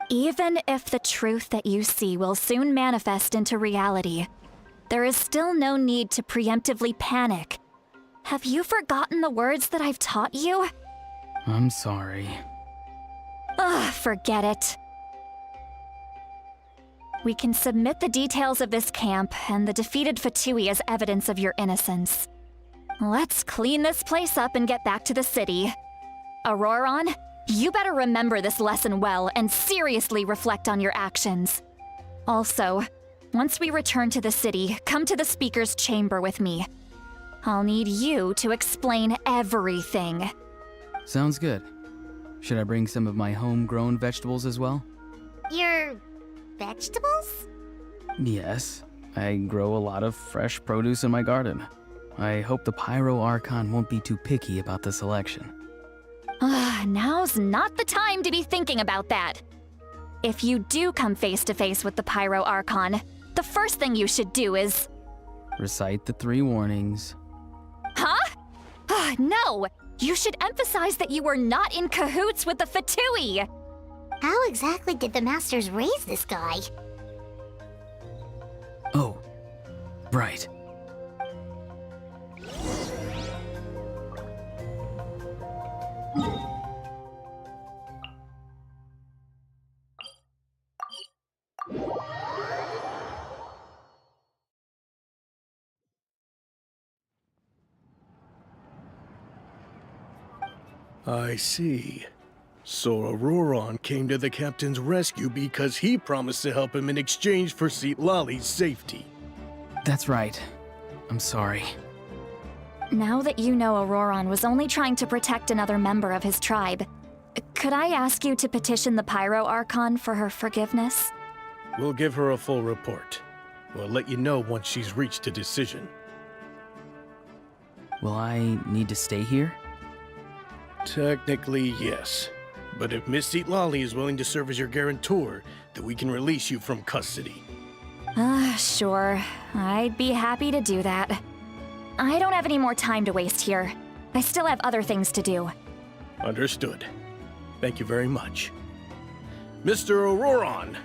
Even if the truth that you see will soon manifest into reality, there is still no need to preemptively panic. Have you forgotten the words that I've taught you? I'm sorry. Forget it. We can submit the details of this camp and the defeated Fatui as evidence of your innocence. Let's clean this place up and get back to the city. Auroron, You better remember this lesson well and seriously reflect on your actions. Also, once we return to the city, come to the speaker's chamber with me. I'll need you to explain everything. Sounds good. Should I bring some of my homegrown vegetables as well? Your vegetables? Yes. I grow a lot of fresh produce in my garden. I hope the Pyro Archon won't be too picky about the selection. Now's not the time to be thinking about that. If you do come face to face with the Pyro Archon, the first thing you should do is... Recite the 3 warnings. Huh? No! You should emphasize that you were not in cahoots with the Fatui! How exactly did the Masters raise this guy? Oh, right. I see. So Auroron came to the captain's rescue because he promised to help him in exchange for Lali's safety. That's right. I'm sorry. Now that you know Auroron was only trying to protect another member of his tribe, could I ask you to petition the Pyro Archon for her forgiveness? We'll give her a full report. We'll let you know once she's reached a decision. Will I need to stay here? Technically, yes. But if Miss Lali is willing to serve as your guarantor, then we can release you from custody. Sure. I'd be happy to do that. I don't have any more time to waste here. I still have other things to do. Understood. Thank you very much. Mr. Auroron,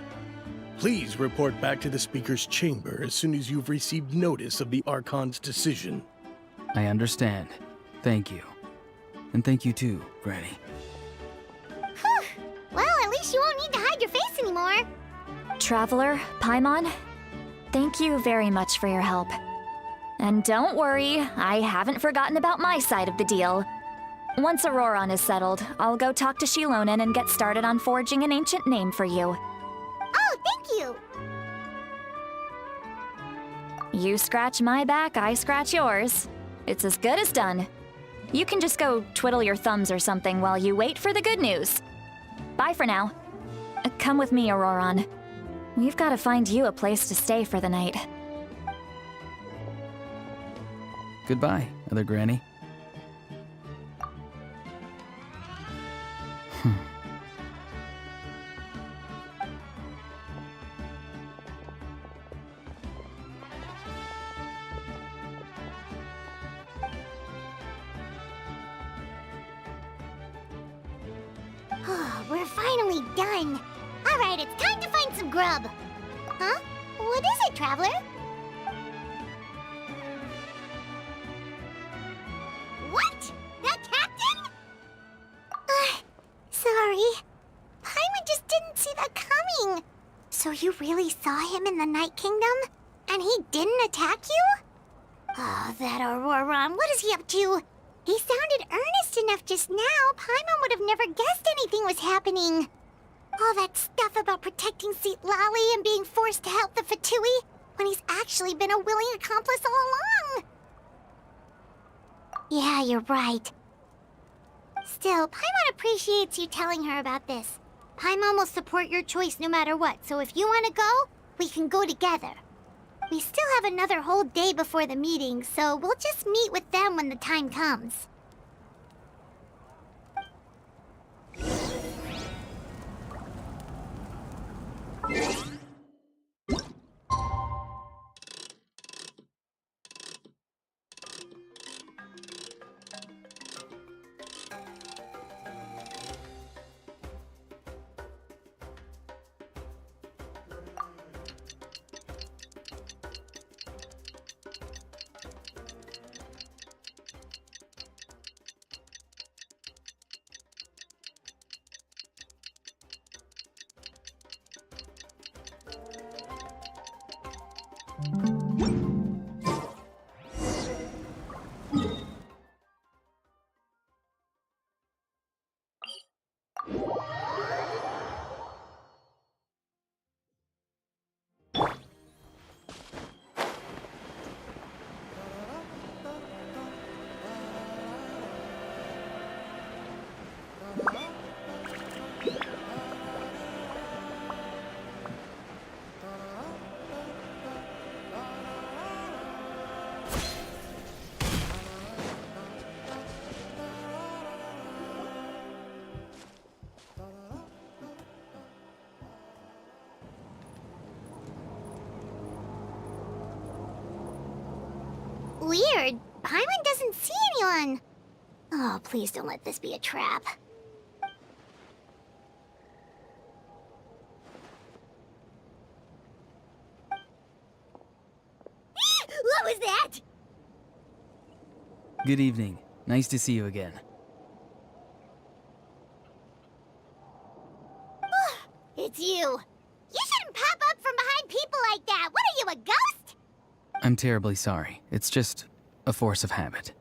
please report back to the Speaker's chamber as soon as you've received notice of the Archon's decision. I understand. Thank you. And thank you too, Granny. Well, at least you won't need to hide your face anymore. Traveler, Paimon, thank you very much for your help. And don't worry, I haven't forgotten about my side of the deal. Once Auroron is settled, I'll go talk to Shilonen and get started on forging an ancient name for you. Oh, thank you! You scratch my back, I scratch yours. It's as good as done. You can just go twiddle your thumbs or something while you wait for the good news. Bye for now. Come with me, Auroron. We've got to find you a place to stay for the night. Goodbye, other Granny. We're finally done. All right, it's time to find some grub. Huh? What is it, Traveler? What? That captain? Sorry. Paimon just didn't see that coming. So you really saw him in the Night Kingdom? And he didn't attack you? Oh, that Auroron, what is he up to? He sounded earnest enough just now. Paimon would have never guessed anything was happening. All that stuff about protecting Lali and being forced to help the Fatui when he's actually been a willing accomplice all along. Yeah, you're right. Still, Paimon appreciates you telling her about this. Paimon will support your choice no matter what, so if you want to go, we can go together. We still have another whole day before the meeting, so we'll just meet with them when the time comes. Weird. Paimon doesn't see anyone. Oh, please don't let this be a trap. What was that? Good evening. Nice to see you again. It's you. You shouldn't pop up from behind people like that. What are you, a ghost? I'm terribly sorry. It's just a force of habit.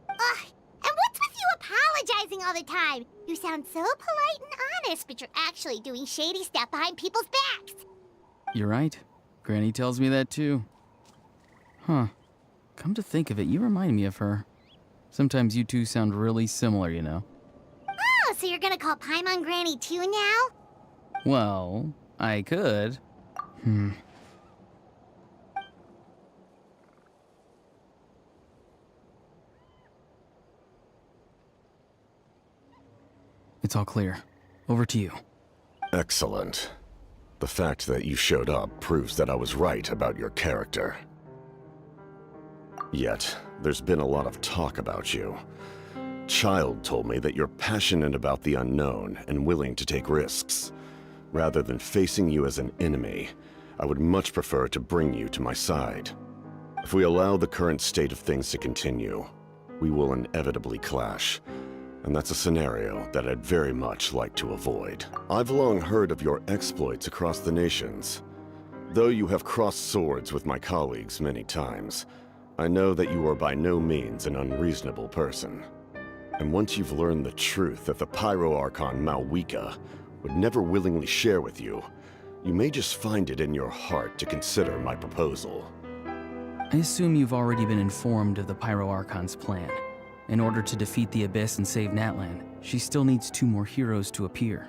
Ugh, and what's with you apologizing all the time? You sound so polite and honest, but you're actually doing shady stuff behind people's backs. You're right. Granny tells me that too. Huh. Come to think of it, you remind me of her. Sometimes you two sound really similar, you know. Oh, so you're gonna call Paimon Granny too now? Well, I could. It's all clear. Over to you. Excellent. The fact that you showed up proves that I was right about your character. Yet, there's been a lot of talk about you. Child told me that you're passionate about the unknown and willing to take risks. Rather than facing you as an enemy, I would much prefer to bring you to my side. If we allow the current state of things to continue, we will inevitably clash. And that's a scenario that I'd very much like to avoid. I've long heard of your exploits across the nations. Though you have crossed swords with my colleagues many times, I know that you are by no means an unreasonable person. And once you've learned the truth that the Pyro Archon Malwika would never willingly share with you, you may just find it in your heart to consider my proposal. I assume you've already been informed of the Pyro Archon's plan. In order to defeat the Abyss and save Natlan, she still needs 2 more heroes to appear.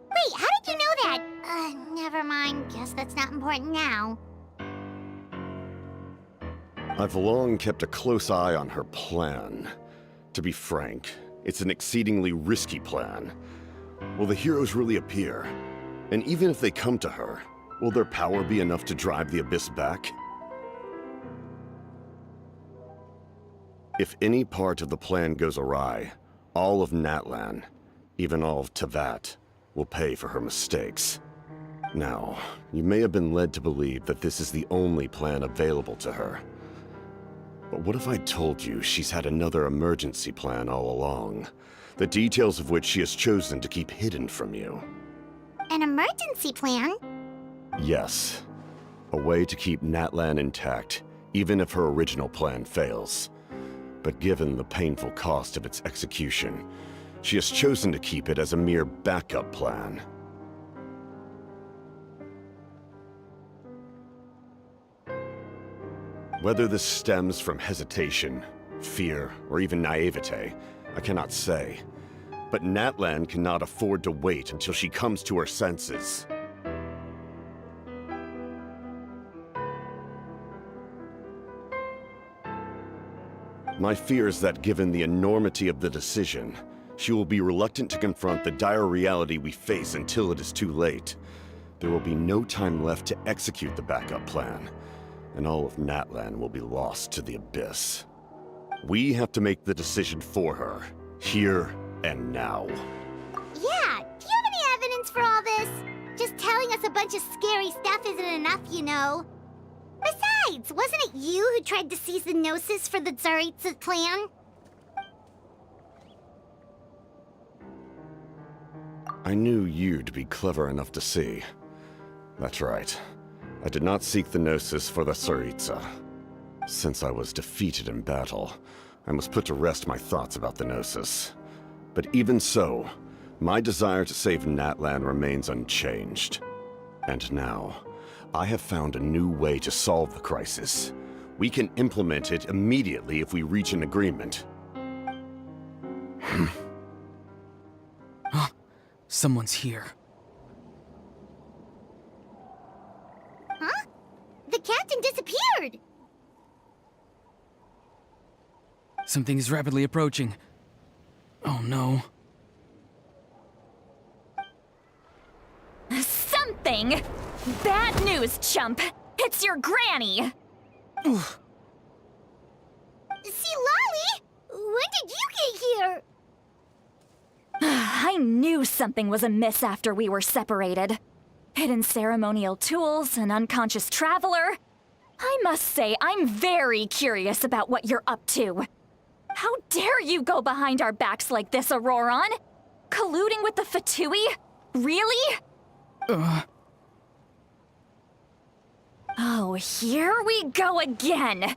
Wait, how did you know that? Never mind. Guess that's not important now. I've long kept a close eye on her plan. To be frank, it's an exceedingly risky plan. Will the heroes really appear? And even if they come to her, will their power be enough to drive the Abyss back? If any part of the plan goes awry, all of Natlan, even all of Tevat, will pay for her mistakes. Now, you may have been led to believe that this is the only plan available to her. But what if I told you she's had another emergency plan all along, the details of which she has chosen to keep hidden from you? An emergency plan? Yes. A way to keep Natlan intact, even if her original plan fails. But given the painful cost of its execution, she has chosen to keep it as a mere backup plan. Whether this stems from hesitation, fear, or even naivete, I cannot say. But Natlan cannot afford to wait until she comes to her senses. My fear is that given the enormity of the decision, she will be reluctant to confront the dire reality we face until it is too late. There will be no time left to execute the backup plan, and all of Natlan will be lost to the Abyss. We have to make the decision for her, here and now. Yeah, do you have any evidence for all this? Just telling us a bunch of scary stuff isn't enough, you know. Besides, wasn't it you who tried to seize the Gnosis for the Tsaritsa plan? I knew you'd be clever enough to see. That's right. I did not seek the Gnosis for the Tsaritsa. Since I was defeated in battle, I must put to rest my thoughts about the Gnosis. But even so, my desire to save Natlan remains unchanged. And now, I have found a new way to solve the crisis. We can implement it immediately if we reach an agreement. Someone's here. Huh? The captain disappeared! Something is rapidly approaching. Oh no. Something? Bad news, chump! It's your granny! Oof. See, Lolly! When did you get here? I knew something was amiss after we were separated. Hidden ceremonial tools, an unconscious traveler. I must say, I'm very curious about what you're up to. How dare you go behind our backs like this, Auroron? Colluding with the Fatui? Really? Oh, here we go again.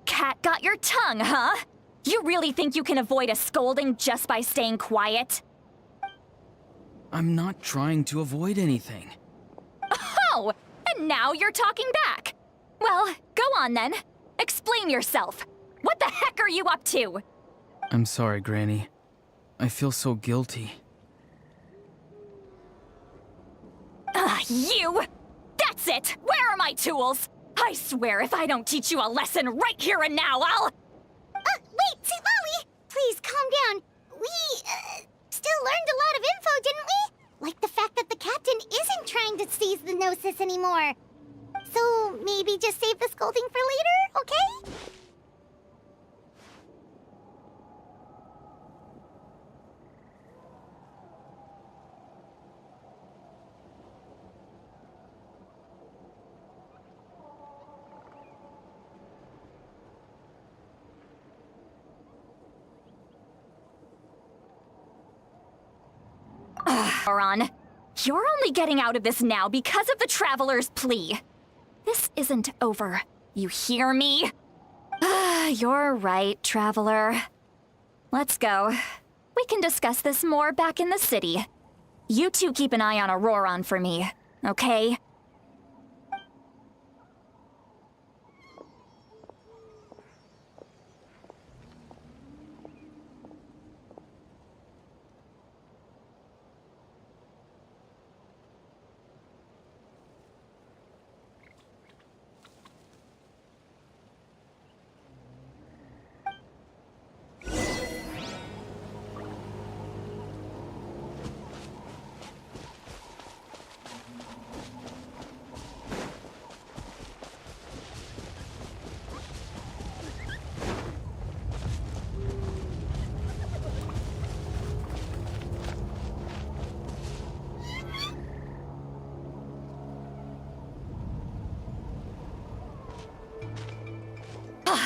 Cat got your tongue, huh? You really think you can avoid a scolding just by staying quiet? I'm not trying to avoid anything. Oh, and now you're talking back. Well, go on then. Explain yourself. What the heck are you up to? I'm sorry, Granny. I feel so guilty. You! That's it! Where are my tools? I swear if I don't teach you a lesson right here and now, I'll... Wait, see, Lolly! Please, calm down. We, still learned a lot of info, didn't we? Like the fact that the captain isn't trying to seize the Gnosis anymore. So, maybe just save the scolding for later, okay? Auron, you're only getting out of this now because of the Traveler's plea. This isn't over. You hear me? You're right, Traveler. Let's go. We can discuss this more back in the city. You two keep an eye on Auroron for me, okay?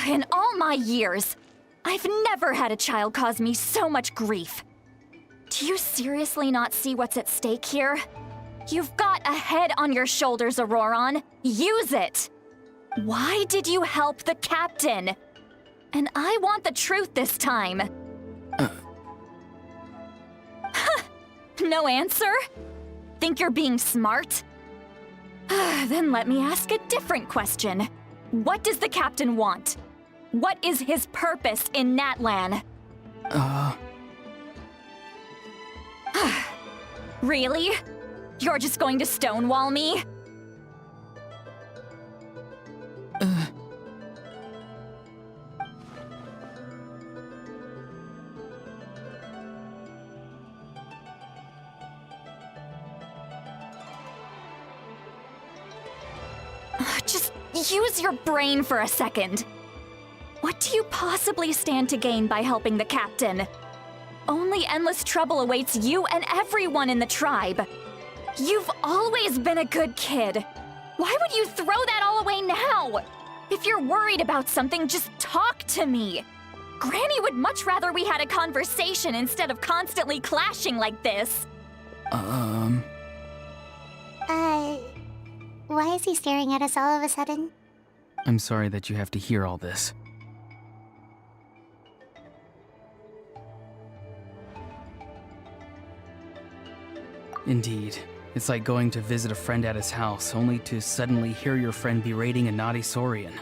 In all my years, I've never had a child cause me so much grief. Do you seriously not see what's at stake here? You've got a head on your shoulders, Auroron. Use it! Why did you help the captain? And I want the truth this time. No answer? Think you're being smart? Then let me ask a different question. What does the captain want? What is his purpose in Natlan? Really? You're just going to stonewall me? Just use your brain for a second. What do you possibly stand to gain by helping the captain? Only endless trouble awaits you and everyone in the tribe. You've always been a good kid. Why would you throw that all away now? If you're worried about something, just talk to me. Granny would much rather we had a conversation instead of constantly clashing like this. Why is he staring at us all of a sudden? I'm sorry that you have to hear all this. Indeed. It's like going to visit a friend at his house, only to suddenly hear your friend berating a naughty Saurian.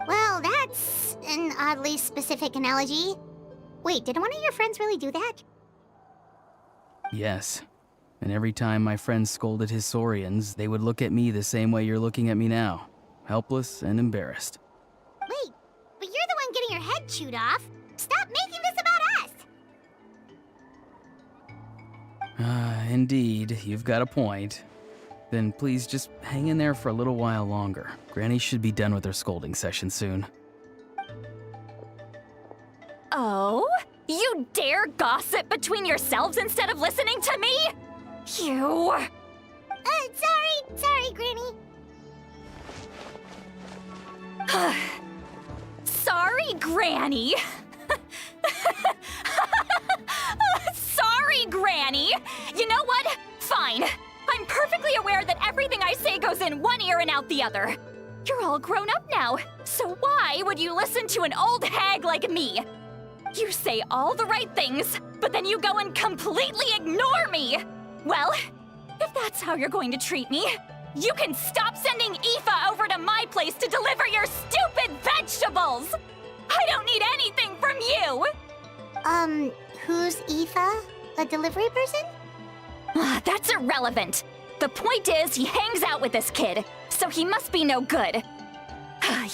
Well, that's an oddly specific analogy. Wait, did one of your friends really do that? Yes. And every time my friend scolded his Saurians, they would look at me the same way you're looking at me now. Helpless and embarrassed. Wait, but you're the one getting your head chewed off. Stop making this about us! Indeed, you've got a point. Then please just hang in there for a little while longer. Granny should be done with her scolding session soon. Oh? You dare gossip between yourselves instead of listening to me? You... Sorry, Granny. Sorry, Granny. Sorry, Granny. You know what? Fine. I'm perfectly aware that everything I say goes in one ear and out the other. You're all grown up now, so why would you listen to an old hag like me? You say all the right things, but then you go and completely ignore me. Well, if that's how you're going to treat me, you can stop sending Aoife over to my place to deliver your stupid vegetables! I don't need anything from you! Who's Aoife? A delivery person? That's irrelevant. The point is, he hangs out with this kid, so he must be no good.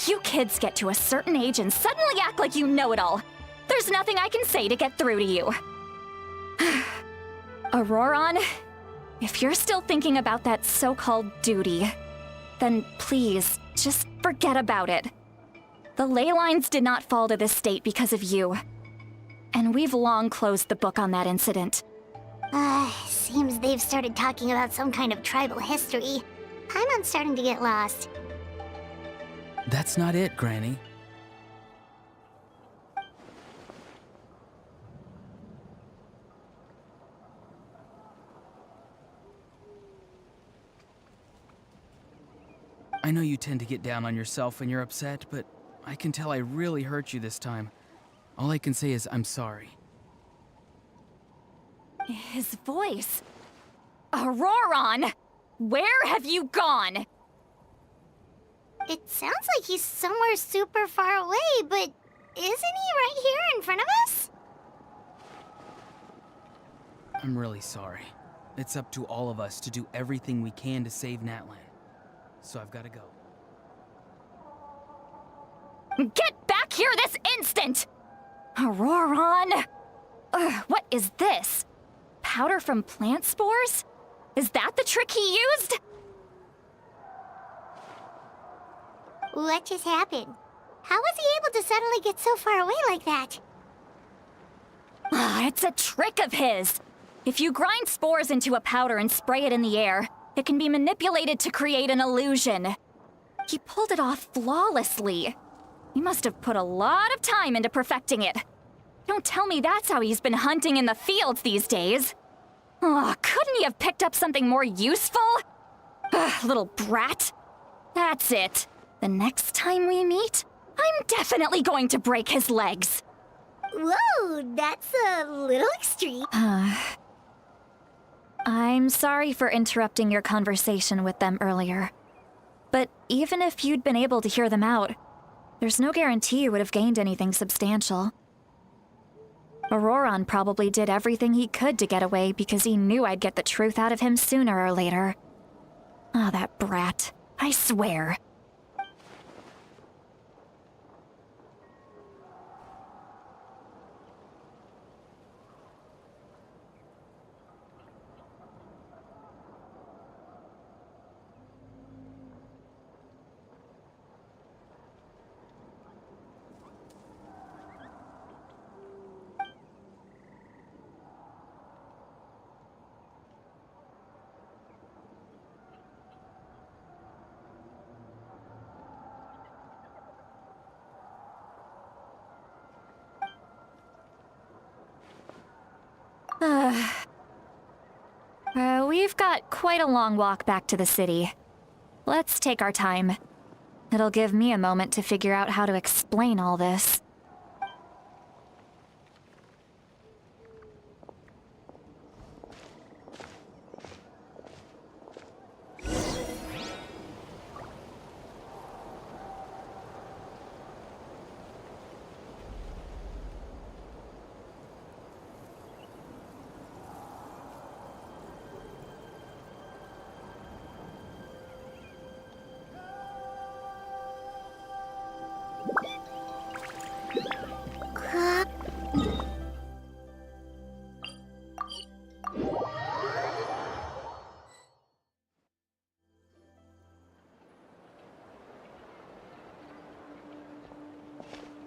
You kids get to a certain age and suddenly act like you know it all. There's nothing I can say to get through to you. Auroron, if you're still thinking about that so-called duty, then please, just forget about it. The ley lines did not fall to this state because of you. And we've long closed the book on that incident. Seems they've started talking about some kind of tribal history. I'm starting to get lost. That's not it, Granny. I know you tend to get down on yourself when you're upset, but I can tell I really hurt you this time. All I can say is I'm sorry. His voice. Auroron! Where have you gone? It sounds like he's somewhere super far away, but isn't he right here in front of us? I'm really sorry. It's up to all of us to do everything we can to save Natlan. So I've got to go. Get back here this instant! Auroron! What is this? Powder from plant spores? Is that the trick he used? What just happened? How was he able to suddenly get so far away like that? It's a trick of his. If you grind spores into a powder and spray it in the air, it can be manipulated to create an illusion. He pulled it off flawlessly. He must have put a lot of time into perfecting it. Don't tell me that's how he's been hunting in the fields these days. Couldn't he have picked up something more useful? Little brat. That's it. The next time we meet, I'm definitely going to break his legs. Whoa, that's a little extreme. I'm sorry for interrupting your conversation with them earlier. But even if you'd been able to hear them out, there's no guarantee you would have gained anything substantial. Auroron probably did everything he could to get away because he knew I'd get the truth out of him sooner or later. That brat. I swear. We've got quite a long walk back to the city. Let's take our time. It'll give me a moment to figure out how to explain all this.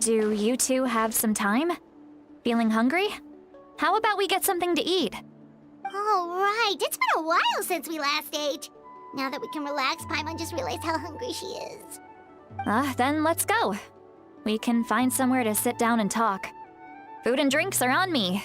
Do you two have some time? Feeling hungry? How about we get something to eat? Oh, right. It's been a while since we last ate. Now that we can relax, Paimon just realized how hungry she is. Then let's go. We can find somewhere to sit down and talk. Food and drinks are on me.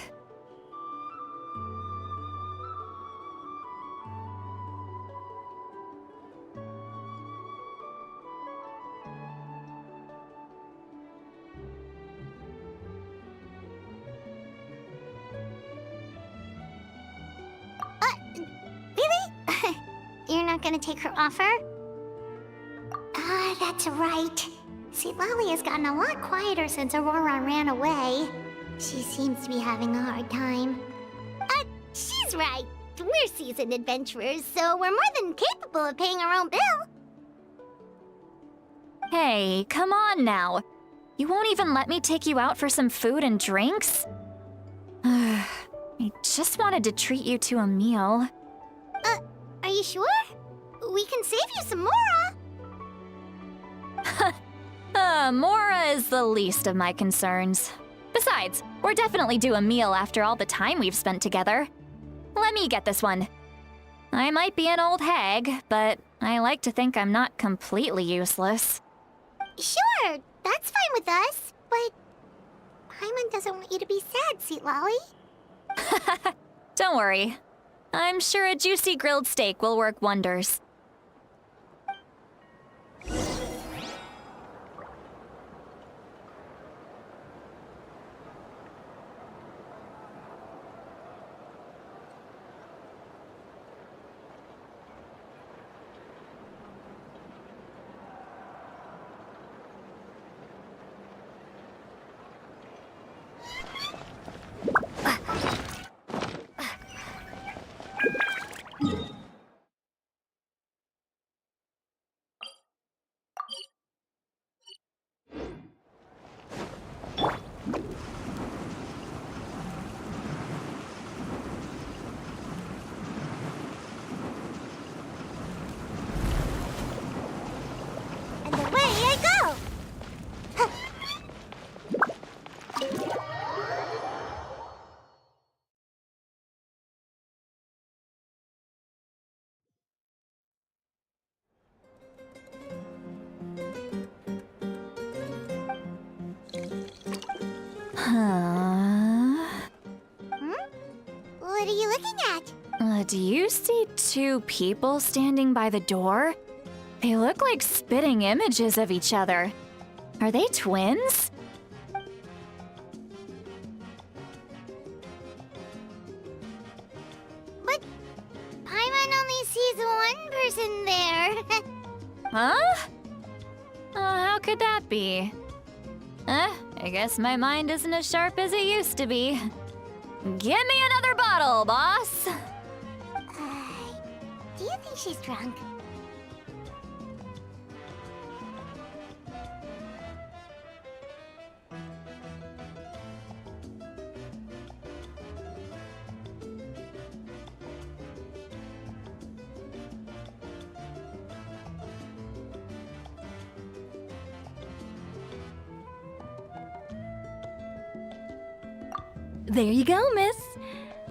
Really? You're not gonna take her offer? Ah, that's right. See, Lolly has gotten a lot quieter since Aurora ran away. She seems to be having a hard time. She's right. We're seasoned adventurers, so we're more than capable of paying our own bill. Hey, come on now. You won't even let me take you out for some food and drinks? I just wanted to treat you to a meal. Are you sure? We can save you some Mora. Mora is the least of my concerns. Besides, we're definitely due a meal after all the time we've spent together. Let me get this one. I might be an old hag, but I like to think I'm not completely useless. Sure, that's fine with us, but Paimon doesn't want you to be sad, sweet Lolly. Don't worry. I'm sure a juicy grilled steak will work wonders. And away I go! What are you looking at? Do you see two people standing by the door? They look like spitting images of each other. Are they twins? But Paimon only sees one person there. Huh? How could that be? I guess my mind isn't as sharp as it used to be. Give me another bottle, boss! Do you think she's drunk? There you go, miss.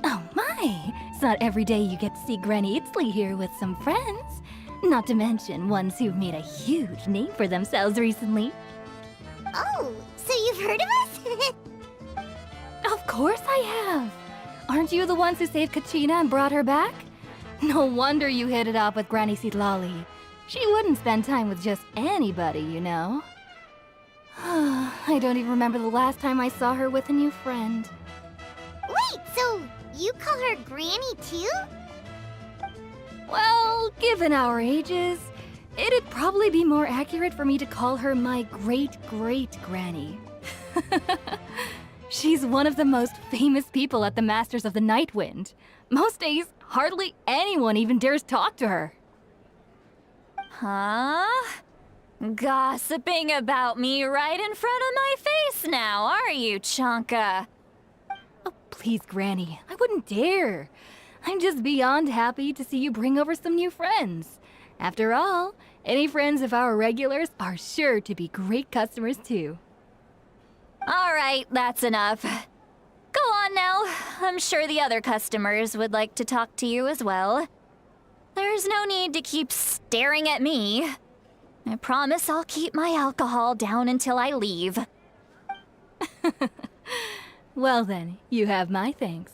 Oh my, it's not every day you get to see Granny Itzley here with some friends. Not to mention ones who've made a huge name for themselves recently. Oh, so you've heard of us? Of course I have. Aren't you the ones who saved Kachina and brought her back? No wonder you hit it off with Granny Seedlolly. She wouldn't spend time with just anybody, you know. I don't even remember the last time I saw her with a new friend. Wait, so you call her Granny too? Well, given our ages, it'd probably be more accurate for me to call her my great-great-granny. She's one of the most famous people at the Masters of the Nightwind. Most days, hardly anyone even dares talk to her. Huh? Gossiping about me right in front of my face now, are you, Chonka? Oh, please, Granny, I wouldn't dare. I'm just beyond happy to see you bring over some new friends. After all, any friends of our regulars are sure to be great customers too. All right, that's enough. Go on now. I'm sure the other customers would like to talk to you as well. There's no need to keep staring at me. I promise I'll keep my alcohol down until I leave. Well then, you have my thanks.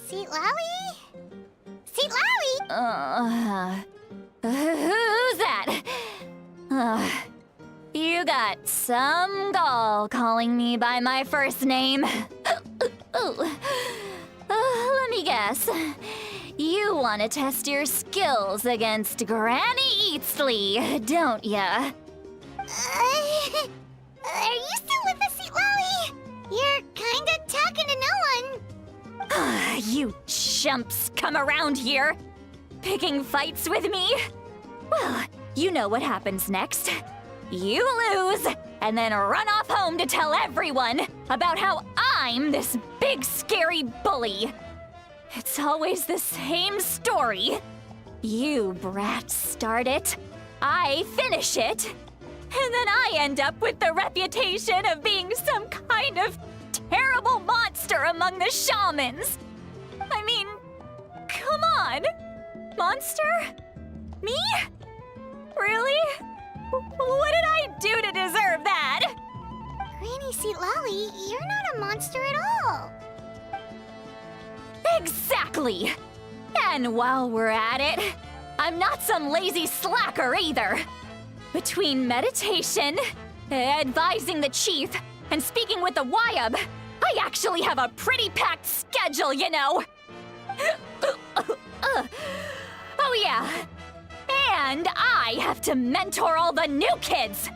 Seat Lally? Seat Lally? Who's that? You got some gall calling me by my first name. Let me guess. You want to test your skills against Granny Eatsley, don't ya? Are you still with us, Seat Lally? You're kinda talking to no one. You chumps come around here, picking fights with me? Well, you know what happens next. You lose, and then run off home to tell everyone about how I'm this big scary bully. It's always the same story. You brats start it, I finish it, and then I end up with the reputation of being some kind of terrible monster among the shamans. I mean, come on. Monster? Me? Really? What did I do to deserve that? Granny Seat Lally, you're not a monster at all. Exactly! And while we're at it, I'm not some lazy slacker either. Between meditation, advising the chief, and speaking with the Wyab, I actually have a pretty packed schedule, you know! Oh yeah, and I have to mentor all the new kids!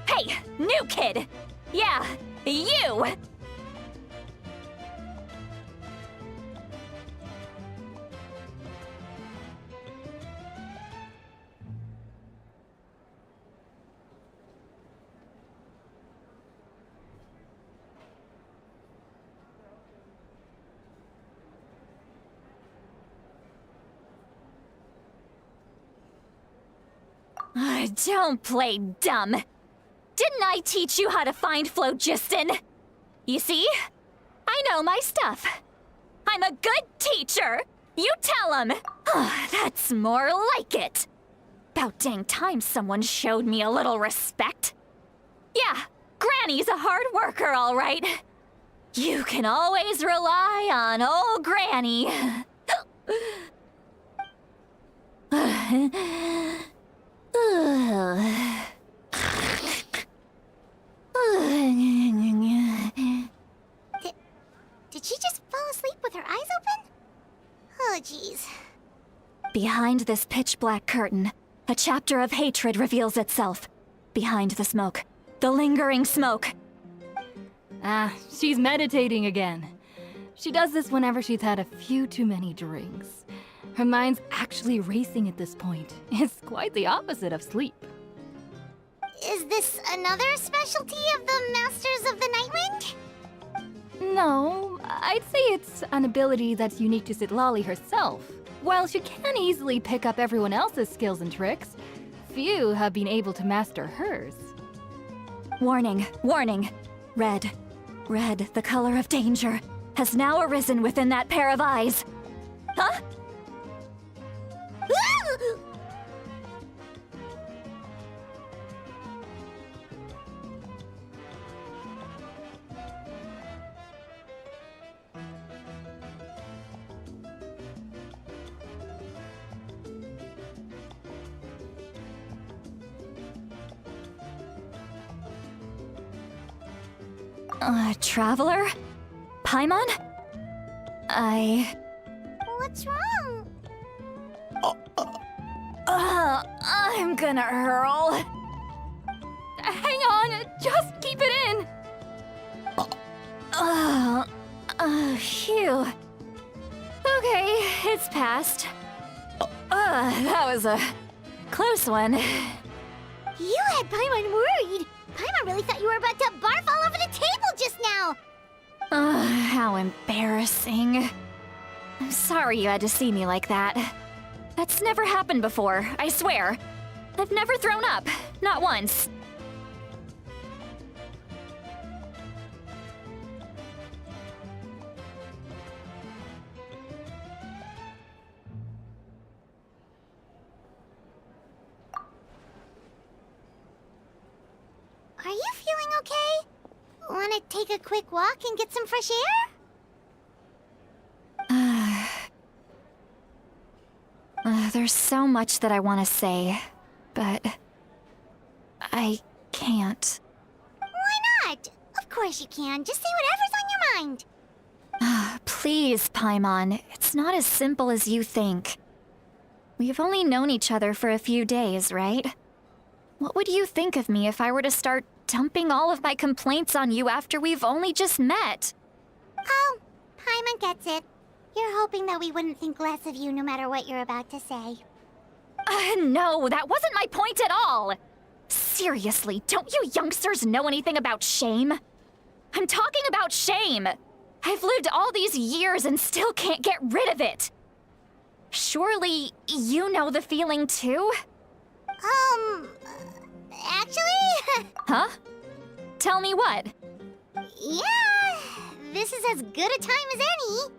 Hey, new kid! Yeah, you! Don't play dumb. Didn't I teach you how to find phlogiston? You see? I know my stuff. I'm a good teacher. You tell him. That's more like it. About dang time someone showed me a little respect. Yeah, Granny's a hard worker, all right. You can always rely on old Granny. Did she just fall asleep with her eyes open? Oh, jeez. Behind this pitch-black curtain, a chapter of hatred reveals itself. Behind the smoke. The lingering smoke. She's meditating again. She does this whenever she's had a few too many drinks. Her mind's actually racing at this point. It's quite the opposite of sleep. Is this another specialty of the Masters of the Nightwind? No, I'd say it's an ability that's unique to Citlali herself. While she can easily pick up everyone else's skills and tricks, few have been able to master hers. Warning, warning. Red, the color of danger, has now arisen within that pair of eyes. Huh? Traveler? Paimon? What's wrong? I'm gonna hurl. Hang on, just keep it in. Phew. Okay, it's passed. That was a close one. You had Paimon worried. Paimon really thought you were about to barf all over the table just now. How embarrassing. I'm sorry you had to see me like that. That's never happened before, I swear. I've never thrown up, not once. Are you feeling okay? Want to take a quick walk and get some fresh air? There's so much that I want to say, but I can't. Why not? Of course you can. Just say whatever's on your mind. Please, Paimon, it's not as simple as you think. We've only known each other for a few days, right? What would you think of me if I were to start dumping all of my complaints on you after we've only just met? Oh, Paimon gets it. You're hoping that we wouldn't think less of you no matter what you're about to say. No, that wasn't my point at all! Seriously, don't you youngsters know anything about shame? I'm talking about shame! I've lived all these years and still can't get rid of it! Surely, you know the feeling too? Actually... Huh? Tell me what? yeah, this is as good a time as any.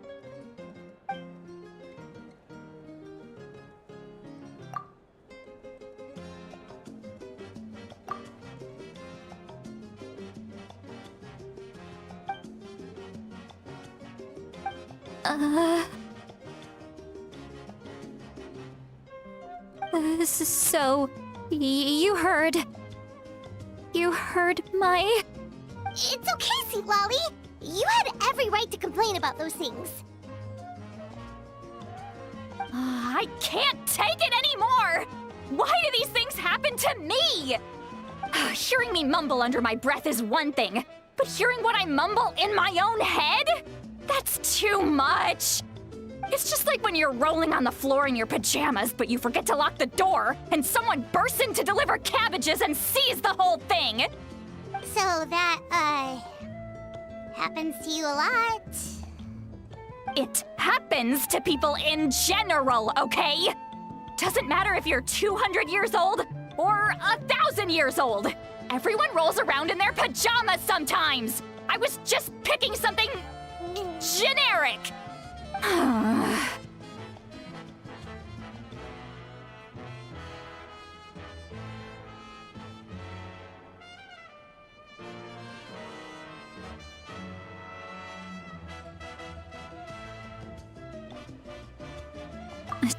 So, you heard my... It's okay, Sweet Lolly. You had every right to complain about those things. I can't take it anymore! Why do these things happen to me? Hearing me mumble under my breath is one thing, but hearing what I mumble in my own head? That's too much! It's just like when you're rolling on the floor in your pajamas, but you forget to lock the door, and someone bursts in to deliver cabbages and sees the whole thing! So that, happens to you a lot. It happens to people in general, okay? Doesn't matter if you're 200 years old or 1,000 years old. Everyone rolls around in their pajamas sometimes. I was just picking something generic.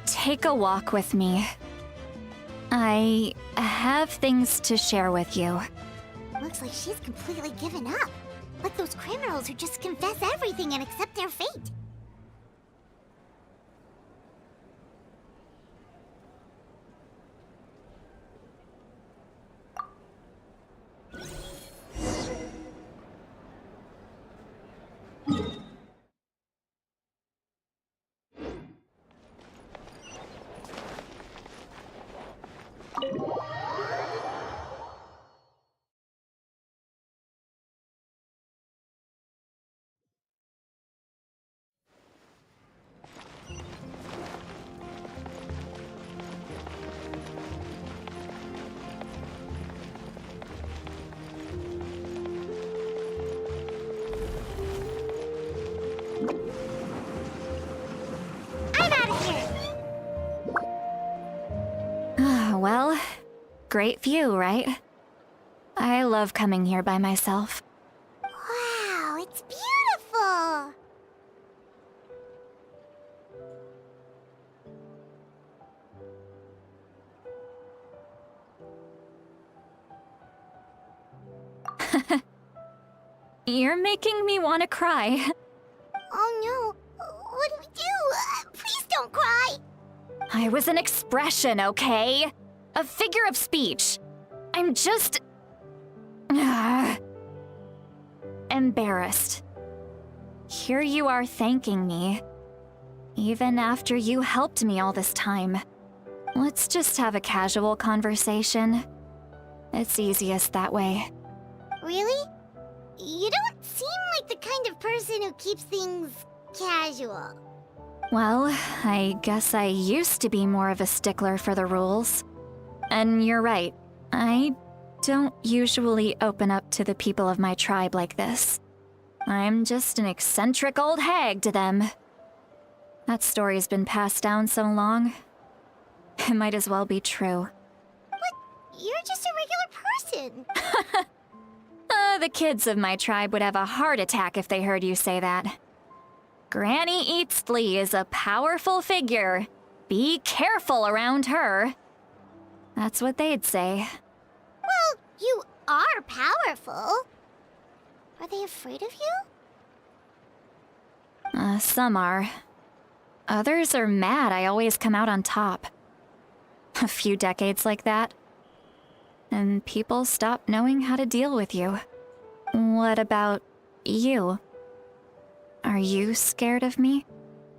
Take a walk with me. I have things to share with you. Looks like she's completely given up. Like those criminals who just confess everything and accept their fate. Well, great view, right? I love coming here by myself. Wow, it's beautiful! You're making me want to cry. Oh no, what do we do? Please don't cry! I was an expression, okay? A figure of speech. I'm just... embarrassed. Here you are thanking me. Even after you helped me all this time. let's just have a casual conversation. It's easiest that way. Really? You don't seem like the kind of person who keeps things casual. Well, I guess I used to be more of a stickler for the rules. And you're right, I don't usually open up to the people of my tribe like this. I'm just an eccentric old hag to them. That story's been passed down so long, it might as well be true. But you're just a regular person. The kids of my tribe would have a heart attack if they heard you say that. Granny Eatsley is a powerful figure. Be careful around her. That's what they'd say. Well, you are powerful. Are they afraid of you? Some are. Others are mad I always come out on top. A few decades like that, and people stop knowing how to deal with you. What about you? Are you scared of me?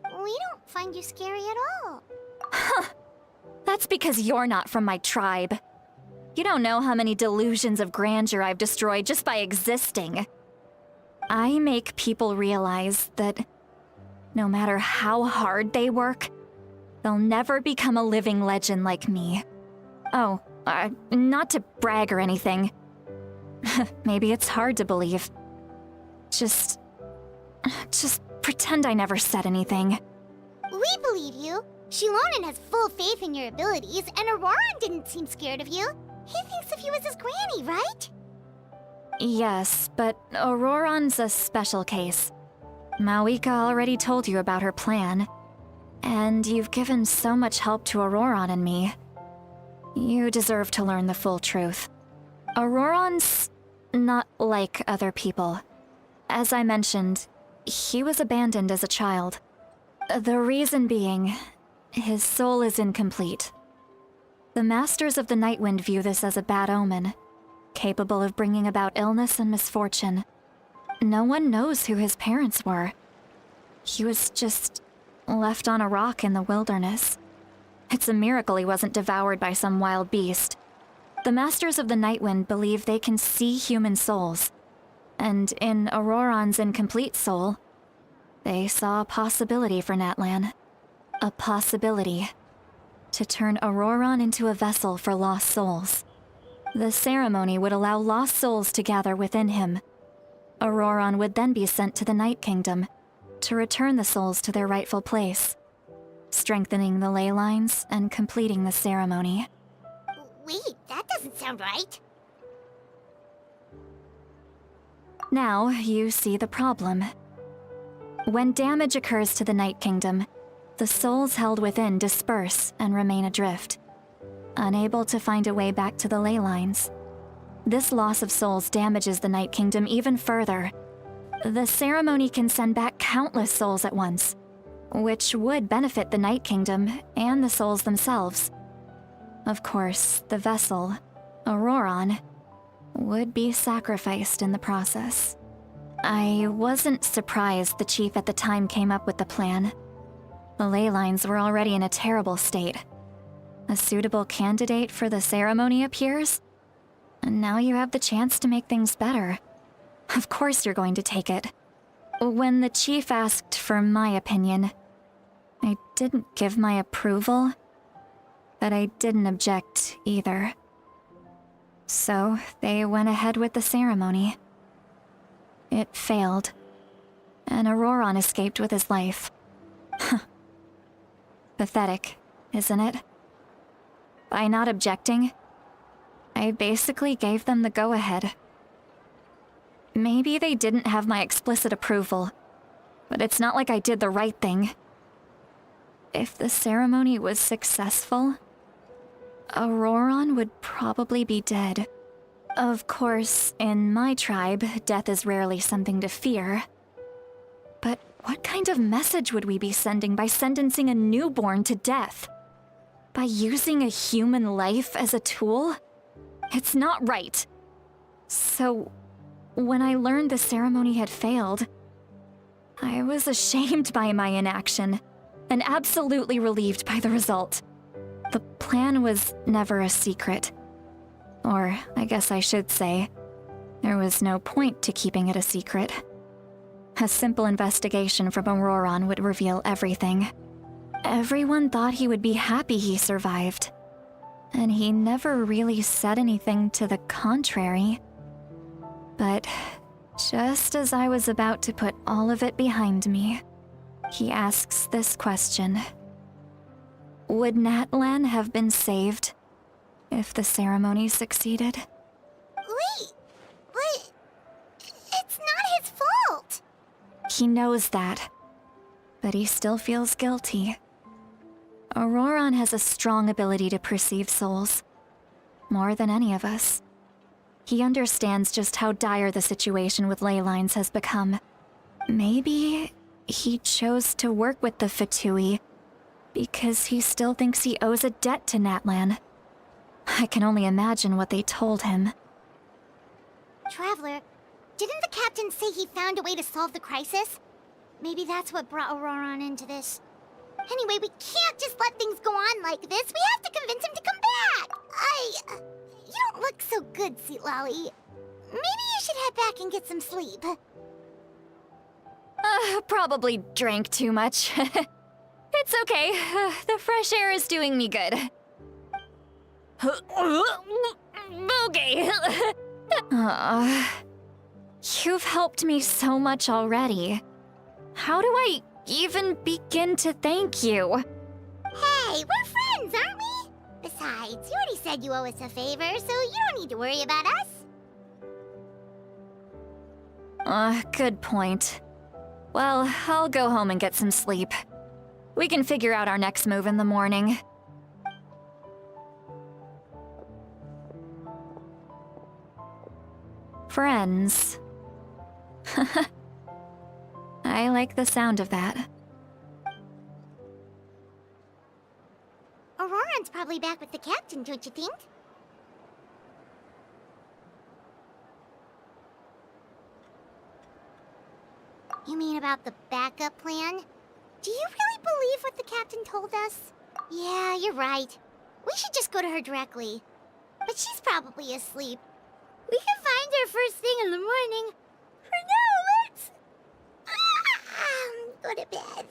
We don't find you scary at all. That's because you're not from my tribe. You don't know how many delusions of grandeur I've destroyed just by existing. I make people realize that no matter how hard they work, they'll never become a living legend like me. Oh, not to brag or anything. Maybe it's hard to believe. Just pretend I never said anything. We believe you. Shilonen has full faith in your abilities, and Auroran didn't seem scared of you. He thinks of you as his granny, right? Yes, but Auroran's a special case. Mawika already told you about her plan. And you've given so much help to Auroran and me. You deserve to learn the full truth. Auroran's not like other people. As I mentioned, he was abandoned as a child. The reason being, his soul is incomplete. The Masters of the Nightwind view this as a bad omen, capable of bringing about illness and misfortune. No one knows who his parents were. He was just left on a rock in the wilderness. It's a miracle he wasn't devoured by some wild beast. The Masters of the Nightwind believe they can see human souls. And in Auroran's incomplete soul, they saw a possibility for Natlan. A possibility to turn Auroran into a vessel for lost souls. The ceremony would allow lost souls to gather within him. Auroran would then be sent to the Night Kingdom to return the souls to their rightful place, strengthening the ley lines and completing the ceremony. Wait, that doesn't sound right. Now you see the problem. When damage occurs to the Night Kingdom, the souls held within disperse and remain adrift, unable to find a way back to the ley lines. This loss of souls damages the Night Kingdom even further. The ceremony can send back countless souls at once, which would benefit the Night Kingdom and the souls themselves. Of course, the vessel, Auroran, would be sacrificed in the process. I wasn't surprised the chief at the time came up with the plan. The ley lines were already in a terrible state. A suitable candidate for the ceremony appears, and now you have the chance to make things better. Of course you're going to take it. When the chief asked for my opinion, I didn't give my approval, but I didn't object either. So they went ahead with the ceremony. It failed, and Auroran escaped with his life. Pathetic, isn't it? By not objecting, I basically gave them the go-ahead. Maybe they didn't have my explicit approval, but it's not like I did the right thing. If the ceremony was successful, Auroran would probably be dead. Of course, in my tribe, death is rarely something to fear. But what kind of message would we be sending by sentencing a newborn to death? By using a human life as a tool? It's not right. So, when I learned the ceremony had failed, I was ashamed by my inaction, and absolutely relieved by the result. The plan was never a secret. Or, I guess I should say, there was no point to keeping it a secret. A simple investigation from Auroron would reveal everything. Everyone thought he would be happy he survived. And he never really said anything to the contrary. But just as I was about to put all of it behind me, he asks this question. Would Natlan have been saved if the ceremony succeeded? Wait, but it's not his fault. He knows that, but he still feels guilty. Auroron has a strong ability to perceive souls, more than any of us. He understands just how dire the situation with ley lines has become. Maybe he chose to work with the Fatui because he still thinks he owes a debt to Natlan. I can only imagine what they told him. Traveler, didn't the captain say he found a way to solve the crisis? Maybe that's what brought Auroron into this. Anyway, we can't just let things go on like this. We have to convince him to come back. You don't look so good, Sweet Lolly. Maybe you should head back and get some sleep. Probably drank too much. It's okay. The fresh air is doing me good. Okay. You've helped me so much already. How do I even begin to thank you? Hey, we're friends, aren't we? Besides, you already said you owe us a favor, so you don't need to worry about us. Good point. Well, I'll go home and get some sleep. We can figure out our next move in the morning. Friends. I like the sound of that. Auroron's probably back with the captain, don't you think? You mean about the backup plan? Do you really believe what the captain told us? Yeah, you're right. We should just go to her directly. But she's probably asleep. We can find her first thing in the morning. For now, let's... go to bed.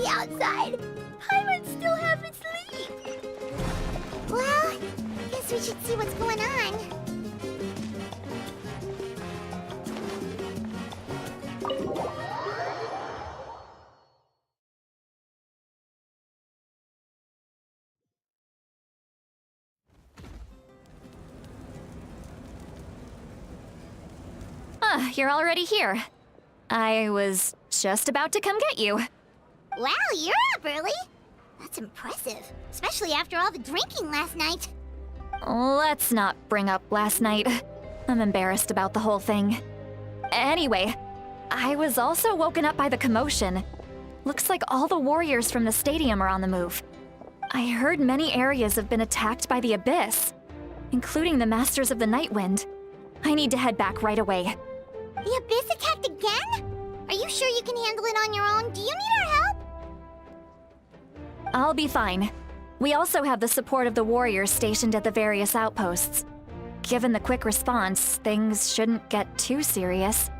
Outside. Paimon still haven't sleep. Well, guess we should see what's going on. Ah, you're already here. I was just about to come get you. Wow, you're up early. That's impressive, especially after all the drinking last night. Let's not bring up last night. I'm embarrassed about the whole thing. Anyway, I was also woken up by the commotion. Looks like all the warriors from the stadium are on the move. I heard many areas have been attacked by the Abyss, including the Masters of the Nightwind. I need to head back right away. The Abyss attacked again? Are you sure you can handle it on your own? Do you need our help? I'll be fine. We also have the support of the warriors stationed at the various outposts. Given the quick response, things shouldn't get too serious.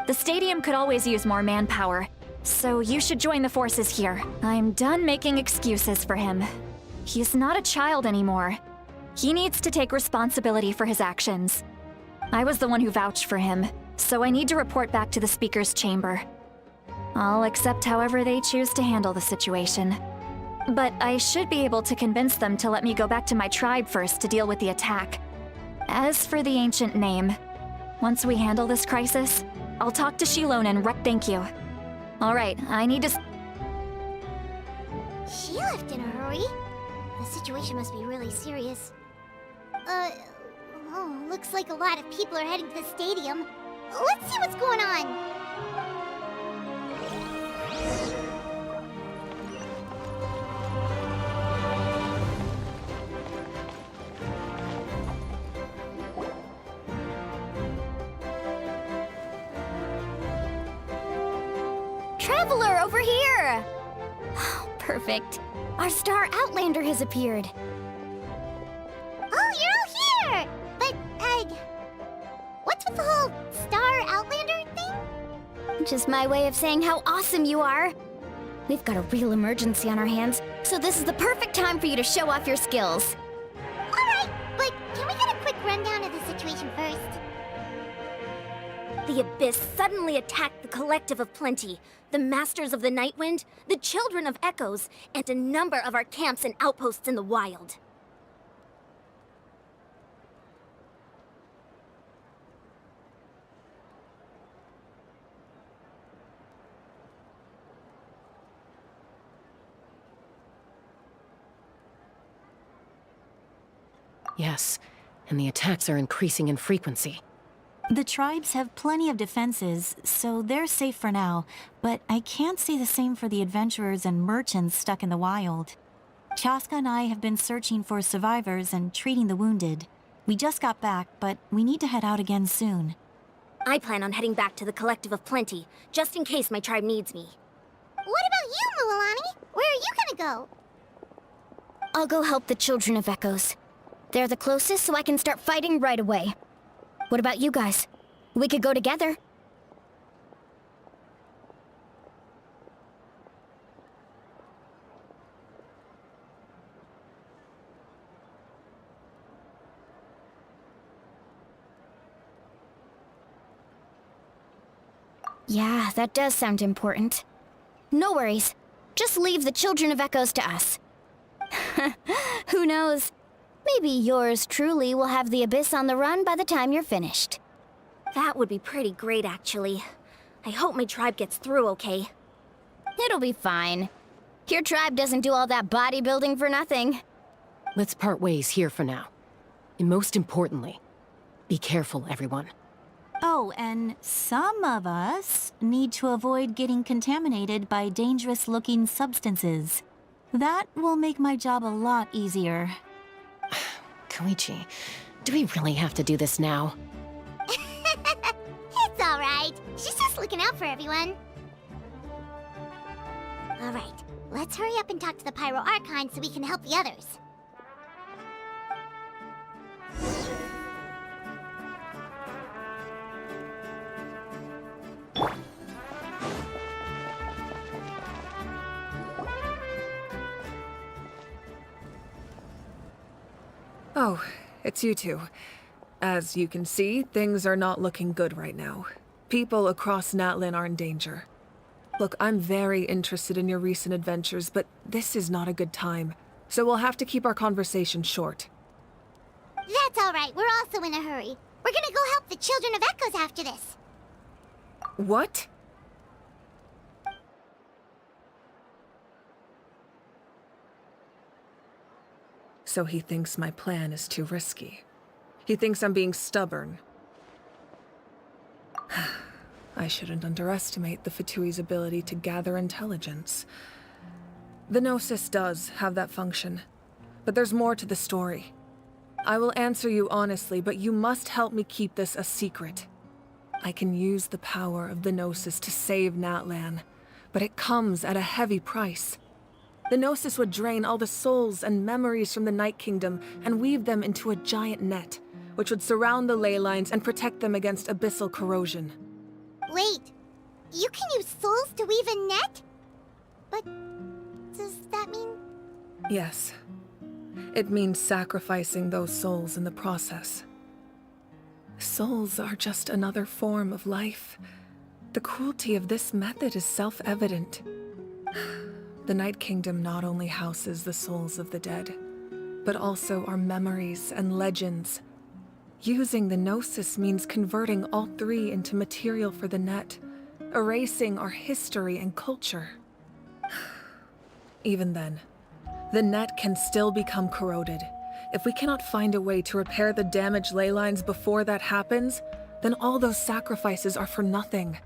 The stadium could always use more manpower, so you should join the forces here. I'm done making excuses for him. He's not a child anymore. He needs to take responsibility for his actions. I was the one who vouched for him, so I need to report back to the Speaker's chamber. I'll accept however they choose to handle the situation. But I should be able to convince them to let me go back to my tribe first to deal with the attack. As for the ancient name, once we handle this crisis, I'll talk to Shilon and thank you. All right, I need to... She left in a hurry. The situation must be really serious. Looks like a lot of people are heading to the stadium. Let's see what's going on. Traveler, over here! Perfect. Our Star Outlander has appeared. Oh, you're all here! But, what's with the whole Star Outlander thing? Just my way of saying how awesome you are. We've got a real emergency on our hands, so this is the perfect time for you to show off your skills. Alright, but can we get a quick rundown of the situation first? The Abyss suddenly attacked the Collective of Plenty, the Masters of the Nightwind, the Children of Echoes, and a number of our camps and outposts in the wild. Yes, and the attacks are increasing in frequency. The tribes have plenty of defenses, so they're safe for now, but I can't say the same for the adventurers and merchants stuck in the wild. Chaska and I have been searching for survivors and treating the wounded. We just got back, but we need to head out again soon. I plan on heading back to the Collective of Plenty, just in case my tribe needs me. What about you, Mualani? Where are you gonna go? I'll go help the Children of Echoes. They're the closest, so I can start fighting right away. What about you guys? We could go together. Yeah, that does sound important. No worries. Just leave the Children of Echoes to us. Who knows? Maybe yours truly will have the Abyss on the run by the time you're finished. That would be pretty great, actually. I hope my tribe gets through okay. It'll be fine. Your tribe doesn't do all that bodybuilding for nothing. Let's part ways here for now. And most importantly, be careful, everyone. Oh, and some of us need to avoid getting contaminated by dangerous-looking substances. That will make my job a lot easier. Koichi, do we really have to do this now? It's alright. She's just looking out for everyone. Alright, let's hurry up and talk to the Pyro Archon so we can help the others. Oh, it's you two. As you can see, things are not looking good right now. People across Natlin are in danger. Look, I'm very interested in your recent adventures, but this is not a good time, so we'll have to keep our conversation short. That's alright, we're also in a hurry. We're gonna go help the Children of Echoes after this. What? So he thinks my plan is too risky. He thinks I'm being stubborn. I shouldn't underestimate the Fatui's ability to gather intelligence. The Gnosis does have that function, but there's more to the story. I will answer you honestly, but you must help me keep this a secret. I can use the power of the Gnosis to save Natlan, but it comes at a heavy price. The Gnosis would drain all the souls and memories from the Night Kingdom and weave them into a giant net, which would surround the ley lines and protect them against abyssal corrosion. Wait, you can use souls to weave a net? But does that mean... Yes. It means sacrificing those souls in the process. Souls are just another form of life. The cruelty of this method is self-evident. The Night Kingdom not only houses the souls of the dead, but also our memories and legends. Using the Gnosis means converting all three into material for the net, erasing our history and culture. Even then, the net can still become corroded. If we cannot find a way to repair the damaged ley lines before that happens, then all those sacrifices are for nothing.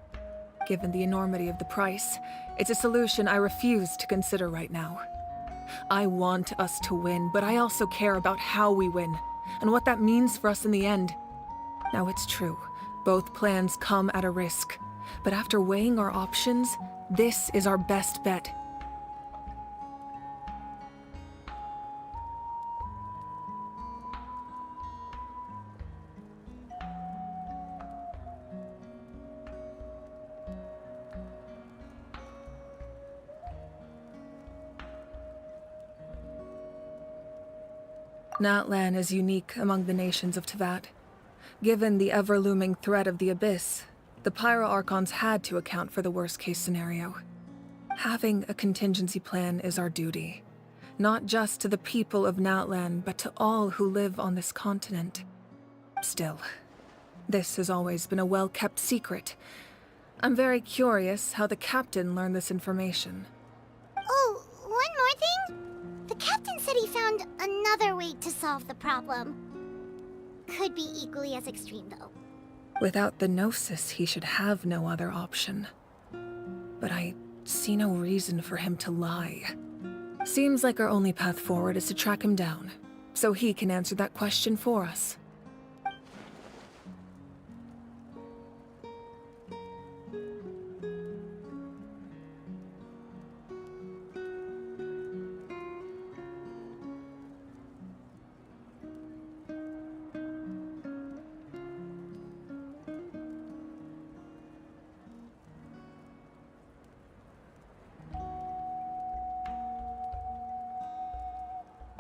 Given the enormity of the price, it's a solution I refuse to consider right now. I want us to win, but I also care about how we win, and what that means for us in the end. Now it's true, both plans come at a risk, but after weighing our options, this is our best bet. Natlan is unique among the nations of Teyvat. Given the ever-looming threat of the Abyss, the Pyro Archons had to account for the worst-case scenario. Having a contingency plan is our duty, not just to the people of Natlan, but to all who live on this continent. Still, this has always been a well-kept secret. I'm very curious how the captain learned this information. Oh, one more thing? The captain said he found another way to solve the problem. Could be equally as extreme, though. Without the Gnosis, he should have no other option. But I see no reason for him to lie. Seems like our only path forward is to track him down, so he can answer that question for us.